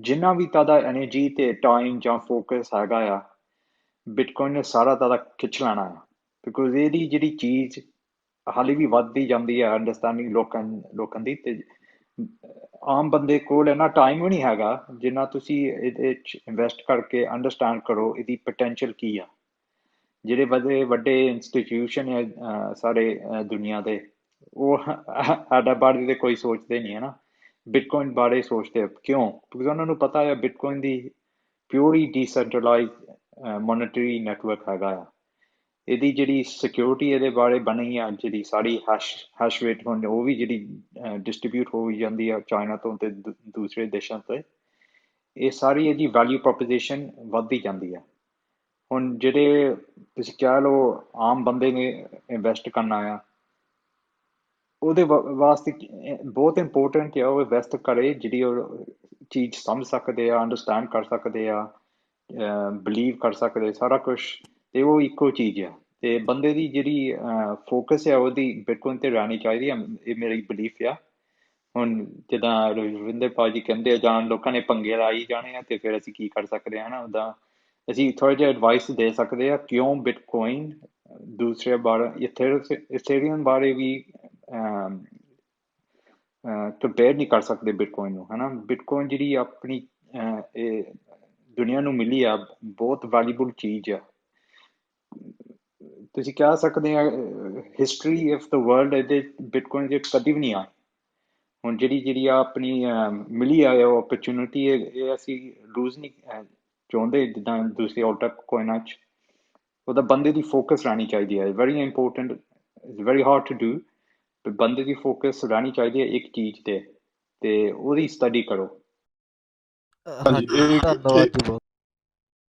ਜਿੰਨਾ ਵੀ ਤੁਹਾਡਾ ਐਨਰਜੀ ਅਤੇ ਟਾਈਮ ਜਾਂ ਫੋਕਸ ਹੈਗਾ ਆ, ਬਿਟਕੋਇਨ ਨੇ ਸਾਰਾ ਤੁਹਾਡਾ ਖਿੱਚ ਲੈਣਾ ਆ। ਬਿਕੋਜ਼ ਇਹਦੀ ਜਿਹੜੀ ਚੀਜ਼ ਹਾਲੇ ਵੀ ਵੱਧਦੀ ਜਾਂਦੀ ਹੈ ਅੰਡਰਸਟੈਂਡਿੰਗ ਲੋਕਾਂ ਦੀ, ਅਤੇ ਆਮ ਬੰਦੇ ਕੋਲ ਇੰਨਾ ਟਾਈਮ ਵੀ ਨਹੀਂ ਹੈਗਾ ਜਿੰਨਾ ਤੁਸੀਂ ਇਹਦੇ 'ਚ ਇਨਵੈਸਟ ਕਰਕੇ ਅੰਡਰਸਟੈਂਡ ਕਰੋ ਇਹਦੀ ਪੋਟੈਂਸ਼ੀਅਲ ਕੀ ਆ। ਜਿਹੜੇ ਵੱਡੇ ਇੰਸਟੀਟਿਊਸ਼ਨ ਹੈ ਸਾਰੇ ਦੁਨੀਆ ਦੇ, ਉਹ ਸਾਡਾ ਬਾਰੇ ਤਾਂ ਕੋਈ ਸੋਚਦੇ ਨਹੀਂ ਹੈ ਨਾ, ਬਿਟਕੋਇਨ ਬਾਰੇ ਸੋਚਦੇ। ਕਿਉਂ? ਬਿਕੋਜ਼ ਉਹਨਾਂ ਨੂੰ ਪਤਾ ਹੈ ਬਿਟਕੋਇਨ ਦੀ ਪਿਓਰਲੀ ਡੀਸੈਂਟਰਲਾਈਜ਼ ਮੋਨੇਟਰੀ ਨੈਟਵਰਕ ਹੈਗਾ ਆ। ਇਹਦੀ ਜਿਹੜੀ ਸਿਕਿਉਰਿਟੀ ਇਹਦੇ ਬਾਰੇ ਬਣੀ ਆ, ਜਿਹੜੀ ਸਾਰੀ ਹੈਸ਼ ਰੇਟ ਹੁਣ ਉਹ ਵੀ ਜਿਹੜੀ ਡਿਸਟਰੀਬਿਊਟ ਹੋਈ ਜਾਂਦੀ ਆ ਚਾਈਨਾ ਤੋਂ ਅਤੇ ਦੂਸਰੇ ਦੇਸ਼ਾਂ 'ਤੇ, ਇਹ ਸਾਰੀ ਇਹਦੀ ਵੈਲਿਊ ਪ੍ਰੋਪੋਜੀਸ਼ਨ ਵੱਧਦੀ ਜਾਂਦੀ ਆ। ਹੁਣ ਜਿਹੜੇ ਤੁਸੀਂ ਕਹਿ ਲਓ ਆਮ ਬੰਦੇ ਨੇ ਇਨਵੈਸਟ ਕਰਨਾ ਆ, ਉਹਦੇ ਵਾਸਤੇ ਬਹੁਤ ਇੰਪੋਰਟੈਂਟ ਆ ਉਹ ਇਨਵੈਸਟ ਕਰੇ ਜਿਹੜੀ ਉਹ ਚੀਜ਼ ਸਮਝ ਸਕਦੇ ਆ, ਅੰਡਰਸਟੈਂਡ ਕਰ ਸਕਦੇ ਆ, ਬਿਲੀਵ ਕਰ ਸਕਦੇ ਸਾਰਾ ਕੁਛ, ਅਤੇ ਉਹ ਇੱਕੋ ਚੀਜ਼ ਆ। ਅਤੇ ਬੰਦੇ ਦੀ ਜਿਹੜੀ ਫੋਕਸ ਆ ਉਹਦੀ ਬਿਟਕੋਇਨ 'ਤੇ ਰਹਿਣੀ ਚਾਹੀਦੀ ਆ, ਇਹ ਮੇਰੀ ਬਿਲੀਫ ਆ। ਹੁਣ ਜਿੱਦਾਂ ਰਵਿੰਦਰ ਭਾਅ ਜੀ ਕਹਿੰਦੇ ਆ, ਜਾਂ ਲੋਕਾਂ ਨੇ ਪੰਗੇ ਲਾਈ ਜਾਣੇ ਆ, ਅਤੇ ਫਿਰ ਅਸੀਂ ਕੀ ਕਰ ਸਕਦੇ ਹਾਂ ਨਾ, ਉੱਦਾਂ ਅਸੀਂ ਥੋੜ੍ਹਾ ਜਿਹਾ ਐਡਵਾਈਸ ਦੇ ਸਕਦੇ ਆ ਕਿਉਂ ਬਿਟਕੋਇਨ ਦੂਸਰੇ ਬਾਰੇ, ਇਥੇਰੀਅਮ ਬਾਰੇ ਵੀ ਕੰਪੇਅਰ ਨਹੀਂ ਕਰ ਸਕਦੇ ਬਿਟਕੋਇਨ ਨੂੰ, ਹੈ ਨਾ। ਬਿਟਕੋਇਨ ਜਿਹੜੀ ਆਪਣੀ ਇਹ ਦੁਨੀਆ ਨੂੰ ਮਿਲੀ ਆ, ਬਹੁਤ ਵੈਲਿਊਬਲ ਚੀਜ਼ ਆ। ਤੁਸੀਂ ਕਹਿ ਸਕਦੇ ਆ ਹਿਸਟਰੀ ਆਫ ਦ ਵਰਲਡ ਇਹਦੇ ਬਿਟਕੋਇਨ 'ਚ ਕਦੀ ਵੀ ਨਹੀਂ ਆ। ਹੁਣ ਜਿਹੜੀ ਆਪਣੀ ਮਿਲੀ ਆ ਉਹ ਓਪਰਚੁਨਿਟੀ, ਇਹ ਅਸੀਂ ਲੂਜ਼ ਨਹੀਂ ਚਾਹੁੰਦੇ ਜਿੱਦਾਂ ਦੂਸਰੇ ਆਲਟ ਕੋਇਨਾਂ 'ਚ। ਉਹਦਾ ਬੰਦੇ ਦੀ ਫੋਕਸ ਰਹਿਣੀ ਚਾਹੀਦੀ ਹੈ, very important, very hard to do. ਬੰਦੇ ਦੀ ਫੋਕਸ ਰਹਿਣੀ ਚਾਹੀਦੀ ਹੈ ਇੱਕ ਚੀਜ਼ 'ਤੇ, ਅਤੇ ਉਹਦੀ ਸਟੱਡੀ ਕਰੋ। ਹਾਂਜੀ, ਧੰਨਵਾਦ ਜੀ ਬਹੁਤ।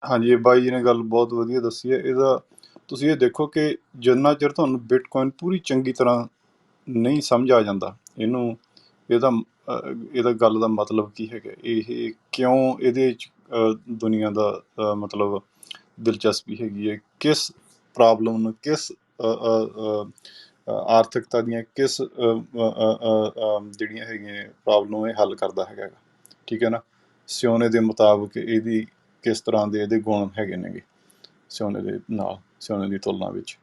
ਹਾਂਜੀ, ਇਹ ਬਾਈ ਜੀ ਨੇ ਗੱਲ ਬਹੁਤ ਵਧੀਆ ਦੱਸੀ ਹੈ। ਇਹਦਾ ਤੁਸੀਂ ਇਹ ਦੇਖੋ ਕਿ ਜਿੰਨਾ ਚਿਰ ਤੁਹਾਨੂੰ ਬਿਟਕੋਇਨ ਪੂਰੀ ਚੰਗੀ ਤਰ੍ਹਾਂ ਨਹੀਂ ਸਮਝ ਆ ਜਾਂਦਾ, ਇਹਦਾ ਗੱਲ ਦਾ ਮਤਲਬ ਕੀ ਹੈਗਾ, ਇਹ ਕਿਉਂ ਇਹਦੇ 'ਚ ਦੁਨੀਆ ਦਾ ਮਤਲਬ ਦਿਲਚਸਪੀ ਹੈਗੀ ਹੈ, ਕਿਸ ਪ੍ਰੋਬਲਮ ਨੂੰ, ਕਿਸ ਆਰਥਿਕਤਾ ਦੀਆਂ ਕਿਸ ਜਿਹੜੀਆਂ ਹੈਗੀਆਂ ਪ੍ਰੋਬਲਮ ਇਹ ਹੱਲ ਕਰਦਾ ਹੈਗਾ, ਠੀਕ ਹੈ ਨਾ। ਸਿਉਨੇ ਦੇ ਮੁਤਾਬਕ ਇਹਦੀ ਕਿਸ ਤਰ੍ਹਾਂ ਦੇ ਇਹਦੇ ਗੁਣ ਹੈਗੇ ਨੇਗੇ ਸਿਉਨੇ ਦੇ ਨਾਲ, ਸਿਉਨੇ ਦੀ ਤੁਲਨਾ ਵਿੱਚ।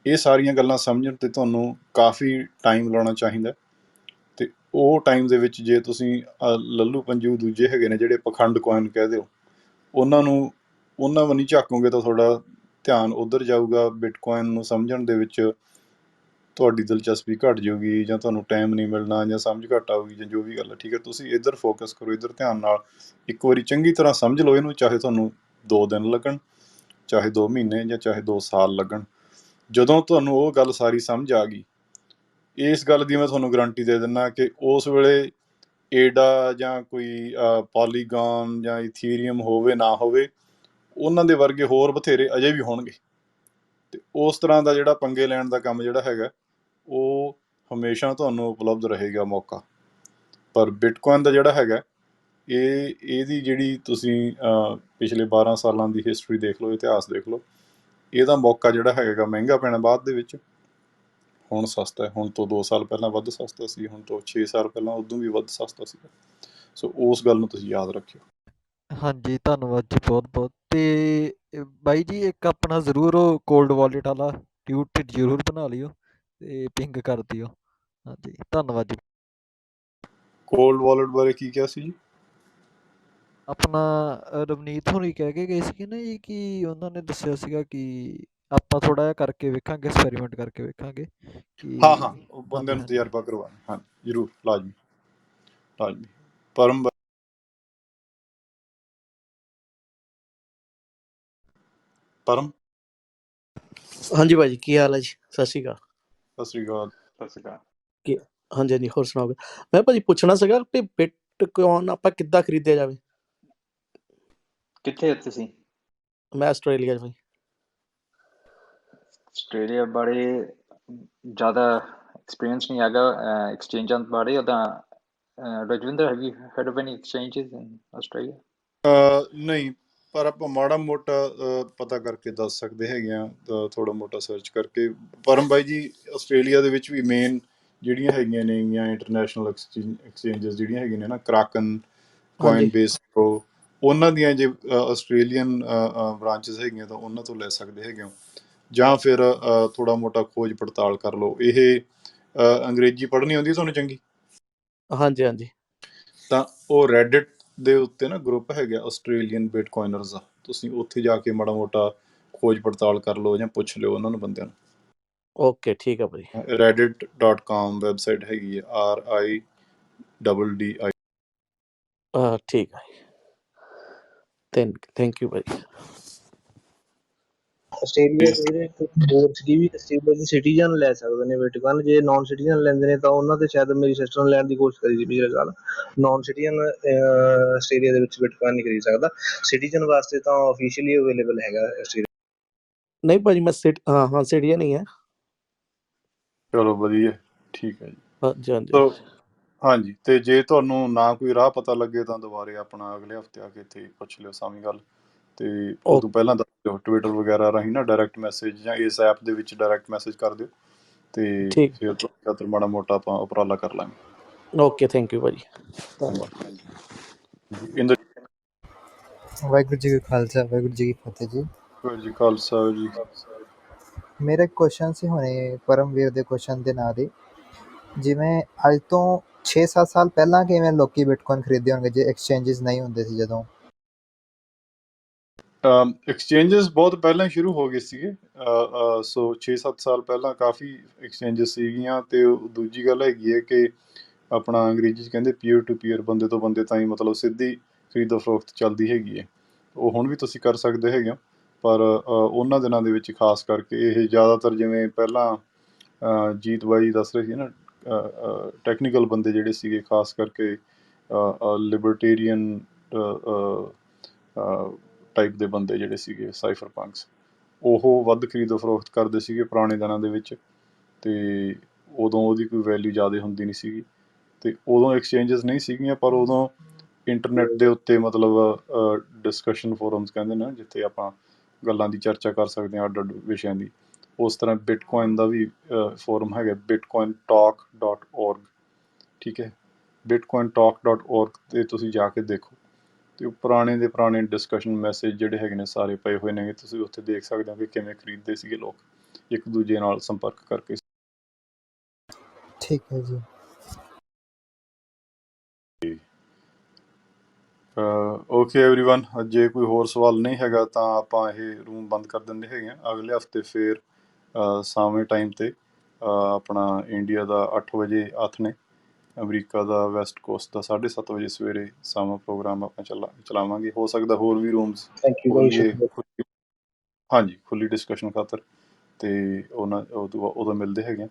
ਇਹ ਸਾਰੀਆਂ ਗੱਲਾਂ ਸਮਝਣ ਤੇ ਤੁਹਾਨੂੰ ਕਾਫੀ ਟਾਈਮ ਲਾਉਣਾ ਚਾਹੀਦਾ, ਅਤੇ ਉਹ ਟਾਈਮ ਦੇ ਵਿੱਚ ਜੇ ਤੁਸੀਂ ਲੱਲੂ ਪੰਜੂ ਦੂਜੇ ਹੈਗੇ ਨੇ ਜਿਹੜੇ ਪਖੰਡ ਕੋਇਨ ਕਹਿ ਦਿਓ, ਉਹਨਾਂ ਵੱਲ ਨਹੀਂ ਝਾਕੋਗੇ ਤਾਂ ਤੁਹਾਡਾ ਧਿਆਨ ਉੱਧਰ ਜਾਊਗਾ। ਬਿਟਕੋਇਨ ਨੂੰ ਸਮਝਣ ਦੇ ਵਿੱਚ ਤੁਹਾਡੀ ਦਿਲਚਸਪੀ ਘੱਟ ਜਾਊਗੀ, ਜਾਂ ਤੁਹਾਨੂੰ ਟਾਈਮ ਨਹੀਂ ਮਿਲਣਾ, ਜਾਂ ਸਮਝ ਘੱਟ ਆਊਗੀ, ਜਾਂ ਜੋ ਵੀ ਗੱਲ ਹੈ, ਠੀਕ ਹੈ। ਤੁਸੀਂ ਇੱਧਰ ਫੋਕਸ ਕਰੋ, ਇੱਧਰ ਧਿਆਨ ਨਾਲ ਇੱਕ ਵਾਰੀ ਚੰਗੀ ਤਰ੍ਹਾਂ ਸਮਝ ਲਓ ਇਹਨੂੰ, ਚਾਹੇ ਤੁਹਾਨੂੰ 2 ਦਿਨ ਲੱਗਣ, ਚਾਹੇ 2 ਮਹੀਨੇ, ਜਾਂ ਚਾਹੇ 2 ਸਾਲ ਲੱਗਣ। ਜਦੋਂ ਤੁਹਾਨੂੰ ਉਹ ਗੱਲ ਸਾਰੀ ਸਮਝ ਆ ਗਈ, ਇਸ ਗੱਲ ਦੀ ਮੈਂ ਤੁਹਾਨੂੰ ਗਰੰਟੀ ਦੇ ਦਿੰਦਾ ਕਿ ਉਸ ਵੇਲੇ ਏਡਾ ਜਾਂ ਕੋਈ ਪੋਲੀਗੌਨ ਜਾਂ ਇਥੀਰੀਅਮ ਹੋਵੇ ਨਾ ਹੋਵੇ, ਉਹਨਾਂ ਦੇ ਵਰਗੇ ਹੋਰ ਬਥੇਰੇ ਅਜੇ ਵੀ ਹੋਣਗੇ। ਅਤੇ ਉਸ ਤਰ੍ਹਾਂ ਦਾ ਜਿਹੜਾ ਪੰਗੇ ਲੈਣ ਦਾ ਕੰਮ ਜਿਹੜਾ ਹੈਗਾ, ਉਹ ਹਮੇਸ਼ਾ ਤੁਹਾਨੂੰ ਉਪਲਬਧ ਰਹੇਗਾ ਮੌਕਾ। ਪਰ ਬਿਟਕੋਇਨ ਦਾ ਜਿਹੜਾ ਹੈਗਾ, ਇਹਦੀ ਜਿਹੜੀ ਤੁਸੀਂ ਪਿਛਲੇ 12 ਸਾਲਾਂ ਦੀ ਹਿਸਟਰੀ ਦੇਖ ਲਓ, ਇਤਿਹਾਸ ਦੇਖ ਲਓ, ਇਹਦਾ ਮੌਕਾ ਜਿਹੜਾ ਹੈਗਾ ਮਹਿੰਗਾ ਪੈਣਾ ਬਾਅਦ ਦੇ ਵਿੱਚ। ਹੁਣ ਸਸਤਾ ਹੈ, ਹੁਣ ਤੋਂ 2 ਸਾਲ ਪਹਿਲਾਂ ਵੱਧ ਸਸਤਾ ਸੀ, ਹੁਣ ਤੋਂ 6 ਸਾਲ ਪਹਿਲਾਂ ਉਦੋਂ ਵੀ ਵੱਧ ਸਸਤਾ ਸੀ। ਸੋ ਉਸ ਗੱਲ ਨੂੰ ਤੁਸੀਂ ਯਾਦ ਰੱਖਿਓ। ਹਾਂਜੀ, ਧੰਨਵਾਦ ਜੀ ਬਹੁਤ ਬਹੁਤ। ਅਤੇ ਬਾਈ ਜੀ ਇੱਕ ਆਪਣਾ ਜ਼ਰੂਰ ਉਹ ਕੋਲਡ ਵਾਲਟ ਵਾਲਾ ਟਿਊਟ ਜ਼ਰੂਰ ਬਣਾ ਲਿਓ ਅਤੇ ਪਿੰਗ ਕਰ ਦਿਓ। ਹਾਂਜੀ, ਧੰਨਵਾਦ ਜੀ। ਕੋਲਡ ਵਾਲਟ ਬਾਰੇ ਕੀ ਕਿਹਾ ਸੀ ਜੀ? ਆਪਣਾ ਰਵਨੀਤ ਹੋਣੀ ਕਹਿ ਕੇ ਗਏ ਸੀਗੇ ਨਾ ਜੀ, ਕਿ ਉਹਨਾਂ ਨੇ ਦੱਸਿਆ ਸੀਗਾ ਕਿ ਆਪਾਂ ਥੋੜ੍ਹਾ ਜਿਹਾ ਕਰਕੇ ਵੇਖਾਂਗੇ, ਐਕਸਪੈਰੀਮੈਂਟ ਕਰਕੇ ਵੇਖਾਂਗੇ ਕਿ ਹਾਂ ਉਹ ਬੰਦੇ ਹਾਂਜੀ ਨੂੰ ਹਾਂਜੀ ਤਜਰਬਾ ਕਰਵਾਉਣਾ। ਹਾਂ ਜ਼ਰੂਰ, ਲਾਜ਼ਮੀ ਲਾਜ਼ਮੀ। ਪਰਮ ਹਾਂਜੀ ਭਾਜੀ, ਕੀ ਹਾਲ ਹੈ ਜੀ? ਸਤਿ ਸ਼੍ਰੀ ਅਕਾਲ। ਸਤਿ ਸ਼੍ਰੀ ਅਕਾਲ। ਸਤਿ ਸ਼੍ਰੀ ਅਕਾਲ। ਕੀ ਹਾਂਜੀ ਹਾਂਜੀ, ਹੋਰ ਸੁਣਾਓ? ਮੈਂ ਭਾਜੀ ਪੁੱਛਣਾ ਸੀਗਾ ਕਿ ਬਿਟਕੋਇਨ ਆਪਾਂ ਕਿੱਦਾਂ ਖਰੀਦਿਆ ਜਾਵੇ? ਕਿੱਥੇ ਤੁਸੀਂ? ਮੈਂ ਆਸਟ੍ਰੇਲੀਆ 'ਚ ਭਾਈ। ਆਸਟ੍ਰੇਲੀਆ ਬਾਰੇ ਜ਼ਿਆਦਾ ਐਕਸਪੀਰੀਅੰਸ ਨਹੀਂ ਹੈਗਾ ਐਕਸਚੇਂਜਾਂ ਬਾਰੇ। ਉੱਦਾਂ Rajwinder, have you heard of any exchanges in Australia? ਨਹੀਂ, ਪਰ ਆਪਾਂ ਮਾੜਾ ਮੋਟਾ ਪਤਾ ਕਰਕੇ ਦੱਸ ਸਕਦੇ ਹੈਗੇ ਹਾਂ, ਥੋੜ੍ਹਾ ਮੋਟਾ ਸਰਚ ਕਰਕੇ। ਪਰਮ ਬਾਈ ਜੀ, ਆਸਟ੍ਰੇਲੀਆ ਦੇ ਵਿੱਚ ਵੀ ਮੇਨ ਜਿਹੜੀਆਂ ਹੈਗੀਆਂ ਨੇਗੀਆਂ ਇੰਟਰਨੈਸ਼ਨਲ ਐਕਸਚੇਂਜਸ ਜਿਹੜੀਆਂ ਹੈਗੀਆਂ ਨੇ ਨਾ, ਕ੍ਰਾਕਨ, ਹਾਂਜੀ ਕੋਇਨਬੇਸ ਪ੍ਰੋ, ਉਹਨਾਂ ਦੀਆਂ ਜੇ ਆਸਟ੍ਰੇਲੀਅਨ ਬ੍ਰਾਂਚਿਸ ਹੈਗੀਆਂ ਤਾਂ ਉਹਨਾਂ ਤੋਂ ਲੈ ਸਕਦੇ ਹੈਗੇ ਹੋ। ਜਾਂ ਫਿਰ ਥੋੜ੍ਹਾ ਮੋਟਾ ਖੋਜ ਪੜਤਾਲ ਕਰ ਲਓ। ਇਹ ਅੰਗਰੇਜ਼ੀ ਪੜ੍ਹਨੀ ਆਉਂਦੀ ਤੁਹਾਨੂੰ ਚੰਗੀ? ਹਾਂਜੀ ਹਾਂਜੀ। ਤਾਂ ਉਹ ਰੈਡਿਟ ਦੇ ਉੱਤੇ ਨਾ ਗਰੁੱਪ ਹੈਗਾ ਆਸਟ੍ਰੇਲੀਅਨ ਬਿਟਕੋਇਨਰਸ ਦਾ, ਤੁਸੀਂ ਉੱਥੇ ਜਾ ਕੇ ਮਾੜਾ ਮੋਟਾ ਖੋਜ ਪੜਤਾਲ ਕਰ ਲਓ, ਜਾਂ ਪੁੱਛ ਲਿਓ ਉਹਨਾਂ ਨੂੰ, ਬੰਦਿਆਂ ਨੂੰ। ਓਕੇ, ਠੀਕ ਆ ਭਾਜੀ। reddit.com ਵੈਬਸਾਈਟ ਹੈਗੀ ਹੈ, RIDDI। ਠੀਕ ਆ ਜੀ, ਥੈਂਕ ਯੂ ਭਾਜੀ। ਆਸਟ੍ਰੇਲੀਆ ਦੇ ਜਿਹੜੇ ਪੋਰਚੁਗੀ ਵੀ ਆਸਟ੍ਰੇਲੀਆ ਦੇ ਸਿਟੀਜ਼ਨ ਲੈ ਸਕਦੇ ਨੇ ਬਿਟਕੋਇਨ। ਜੇ ਨਾਨ ਸਿਟੀਜ਼ਨ ਲੈਂਦੇ ਨੇ ਤਾਂ ਉਹਨਾਂ ਤੇ ਸ਼ਾਇਦ ਮੇਰੀ ਸਿਸਟਰ ਨੇ ਲੈਣ ਦੀ ਕੋਸ਼ਿਸ਼ ਕਰੀ ਸੀ ਪਿਛਲੇ ਸਾਲ। ਨਾਨ ਸਿਟੀਜ਼ਨ ਆਸਟ੍ਰੇਲੀਆ ਦੇ ਵਿੱਚ ਬਿਟਕੋਇਨ ਨਹੀਂ ਖਰੀਦ ਸਕਦਾ। ਸਿਟੀਜ਼ਨ ਵਾਸਤੇ ਤਾਂ ਆਫੀਸ਼ੀਅਲੀ ਅਵੇਲੇਬਲ ਹੈਗਾ ਆਸਟ੍ਰੇਲੀਆ। ਨਹੀਂ ਭਾਜੀ, ਮੈਂ ਹਾਂ ਸਿਟੀਜ਼ਨ ਨਹੀਂ ਹੈ। ਚਲੋ ਵਧੀਆ, ਠੀਕ ਹੈ ਜੀ। ਹਾਂਜੀ ਹਾਂਜੀ ਸੋ ਹਾਂਜੀ, ਅਤੇ ਜੇ ਤੁਹਾਨੂੰ ਨਾ ਕੋਈ ਰਾਹ ਪਤਾ ਲੱਗੇ ਤਾਂ ਦੁਬਾਰੇ ਆਪਣਾ ਅਗਲੇ ਹਫਤੇ ਆ ਕੇ ਇੱਥੇ ਪੁੱਛ ਲਿਓ ਸਾਵੀਂ ਗੱਲ। ਅਤੇ ਉਦੋਂ ਪਹਿਲਾਂ ਦੱਸ ਦਿਓ, ਟਵਿੱਟਰ ਵਗੈਰਾ ਰਾਹੀਂ ਨਾ ਡਾਇਰੈਕਟ ਮੈਸੇਜ, ਜਾਂ ਇਸ ਐਪ ਦੇ ਵਿੱਚ ਡਾਇਰੈਕਟ ਮੈਸੇਜ ਕਰ ਦਿਓ, ਅਤੇ ਠੀਕ। ਫਿਰ ਤੁਹਾਡੇ ਖਾਤਰ ਮਾੜਾ ਮੋਟਾ ਆਪਾਂ ਉਪਰਾਲਾ ਕਰ ਲਾਂਗੇ। ਓਕੇ, ਥੈਂਕ ਯੂ ਭਾਜੀ, ਧੰਨਵਾਦ। ਇੰਦਰ ਵਾਹਿਗੁਰੂ ਜੀ ਕਾ ਖਾਲਸਾ, ਵਾਹਿਗੁਰੂ ਜੀ ਕੀ ਫਤਿਹ ਜੀ। ਵਾਹਿਗੁਰੂ ਜੀ ਖਾਲਸਾ ਜੀ। ਮੇਰਾ ਇੱਕ ਕੁਐਸਚਨ ਸੀ ਹੁਣੇ ਪਰਮਵੀਰ ਦੇ ਕੁਐਸਚਨ ਦੇ ਨਾਲ ਹੀ, ਜਿਵੇਂ ਅੱਜ ਤੋਂ 6-7 ਸਾਲ ਪਹਿਲਾਂ ਕਿਵੇਂ ਲੋਕੀ ਬਿਟਕੋਇਨ ਖਰੀਦੇ ਹੋਣਗੇ ਜੇ ਐਕਸਚੇਂਜਿਸ ਨਹੀਂ ਹੁੰਦੇ ਸੀ ਜਦੋਂ? ਐਕਸਚੇਂਜਸ ਬਹੁਤ ਪਹਿਲਾਂ ਹੀ ਸ਼ੁਰੂ ਹੋ ਗਏ ਸੀਗੇ। ਸੋ 6-7 ਸਾਲ ਪਹਿਲਾਂ ਕਾਫੀ ਐਕਸਚੇਂਜਸ ਸੀਗੀਆਂ। ਅਤੇ ਦੂਜੀ ਗੱਲ ਹੈਗੀ ਹੈ ਕਿ ਆਪਣਾ ਅੰਗਰੇਜ਼ੀ 'ਚ ਕਹਿੰਦੇ ਪੀਅਰ ਟੂ ਪੀਅਰ, ਬੰਦੇ ਤੋਂ ਬੰਦੇ ਤਾਈਂ, ਮਤਲਬ ਸਿੱਧੀ ਖਰੀਦੋ ਫਰੋਖਤ ਚੱਲਦੀ ਹੈਗੀ ਹੈ। ਉਹ ਹੁਣ ਵੀ ਤੁਸੀਂ ਕਰ ਸਕਦੇ ਹੈਗੇ ਹੋ, ਪਰ ਉਹਨਾਂ ਦਿਨਾਂ ਦੇ ਵਿੱਚ ਖਾਸ ਕਰਕੇ ਇਹ ਜ਼ਿਆਦਾਤਰ, ਜਿਵੇਂ ਪਹਿਲਾਂ ਜੀਤ ਬਾਈ ਦੱਸ ਰਹੇ ਸੀ ਨਾ, ਟੈਕਨੀਕਲ ਬੰਦੇ ਜਿਹੜੇ ਸੀਗੇ, ਖਾਸ ਕਰਕੇ ਲਿਬਰਟੇਰੀਅਨ ਟਾਈਪ ਦੇ ਬੰਦੇ ਜਿਹੜੇ ਸੀਗੇ, ਸਾਈਫਰ ਪੰਕਸ, ਉਹ ਵੱਧ ਖਰੀਦੋ ਫਰੋਖਤ ਕਰਦੇ ਸੀਗੇ ਪੁਰਾਣੇ ਦਿਨਾਂ ਦੇ ਵਿੱਚ। ਅਤੇ ਉਦੋਂ ਉਹਦੀ ਕੋਈ ਵੈਲਿਊ ਜ਼ਿਆਦਾ ਹੁੰਦੀ ਨਹੀਂ ਸੀਗੀ। ਤੇ ਉਦੋਂ ਐਕਸਚੇਂਜਸ ਨਹੀਂ ਸੀਗੀਆਂ, ਪਰ ਉਦੋਂ ਇੰਟਰਨੈਟ ਦੇ ਉੱਤੇ ਮਤਲਬ ਡਿਸਕਸ਼ਨ ਫੋਰਮਸ ਕਹਿੰਦੇ ਨੇ, ਜਿੱਥੇ ਆਪਾਂ ਗੱਲਾਂ ਦੀ ਚਰਚਾ ਕਰ ਸਕਦੇ ਹਾਂ ਅੱਡ ਅੱਡ ਵਿਸ਼ਿਆਂ ਦੀ। ਉਸ ਤਰ੍ਹਾਂ ਬਿਟਕੋਇਨ ਦਾ ਵੀ ਫੋਰਮ ਹੈਗਾ, bitcointalk.org, ਠੀਕ ਹੈ। bitcointalk.org 'ਤੇ ਤੁਸੀਂ ਜਾ ਕੇ ਦੇਖੋ, ਤੇ ਉਹ ਪੁਰਾਣੇ ਦੇ ਪੁਰਾਣੇ ਡਿਸਕਸ਼ਨ ਮੈਸੇਜ ਜਿਹੜੇ ਹੈਗੇ ਨੇ ਸਾਰੇ ਪਏ ਹੋਏ ਨੇ, ਤੁਸੀਂ ਉੱਥੇ ਦੇਖ ਸਕਦੇ ਹੋ ਕਿ ਕਿਵੇਂ ਖਰੀਦਦੇ ਸੀਗੇ ਲੋਕ ਇੱਕ ਦੂਜੇ ਨਾਲ ਸੰਪਰਕ ਕਰਕੇ। ਠੀਕ ਹੈ ਜੀ। ਓਕੇ ਐਵਰੀਵਨ, ਜੇ ਕੋਈ ਹੋਰ ਸਵਾਲ ਨਹੀਂ ਹੈਗਾ ਤਾਂ ਆਪਾਂ ਇਹ ਰੂਮ ਬੰਦ ਕਰ ਦਿੰਦੇ ਹੈਗੇ ਹਾਂ। ਅਗਲੇ ਹਫਤੇ ਫੇਰ ਸਾਵੇਂ ਟਾਈਮ 'ਤੇ ਆਪਣਾ ਇੰਡੀਆ ਦਾ 8 ਵਜੇ ਅੱਠ ਨੇ, ਅਮਰੀਕਾ ਦਾ ਵੈਸਟ ਕੋਸਟ ਦਾ 7:30 ਵਜੇ ਸਵੇਰੇ ਸਾਵਾਂ ਪ੍ਰੋਗਰਾਮ ਆਪਾਂ ਚਲਾਵਾਂਗੇ। ਹੋ ਸਕਦਾ ਹੋਰ ਵੀ ਰੂਮਸ ਥੈਂਕ ਯੂ, ਖੋਲੀਏ, very shukriya। ਹਾਂਜੀ, ਖੁੱਲੀ ਡਿਸਕਸ਼ਨ ਖਾਤਰ, ਤੇ ਉਦੋਂ ਮਿਲਦੇ ਹੈਗੇ।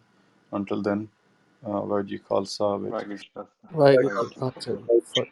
ਅੰਟਿਲ ਦੈਨ, ਵਾਹਿਗੁਰੂ ਜੀ ਖਾਲਸਾ, ਵਾਹਿਗੁਰੂ ਜੀ ਵਾਹਿਗੁਰੂ ਜੀ ਕਾ ਖਾਲਸਾ, ਵਾਹਿਗੁਰੂ ਵਾਹਿਗੁਰੂ ਜੀ ਜੀ ਕਾ ਕੀ ਫਤਿਹ। ਖਾਲਸਾ।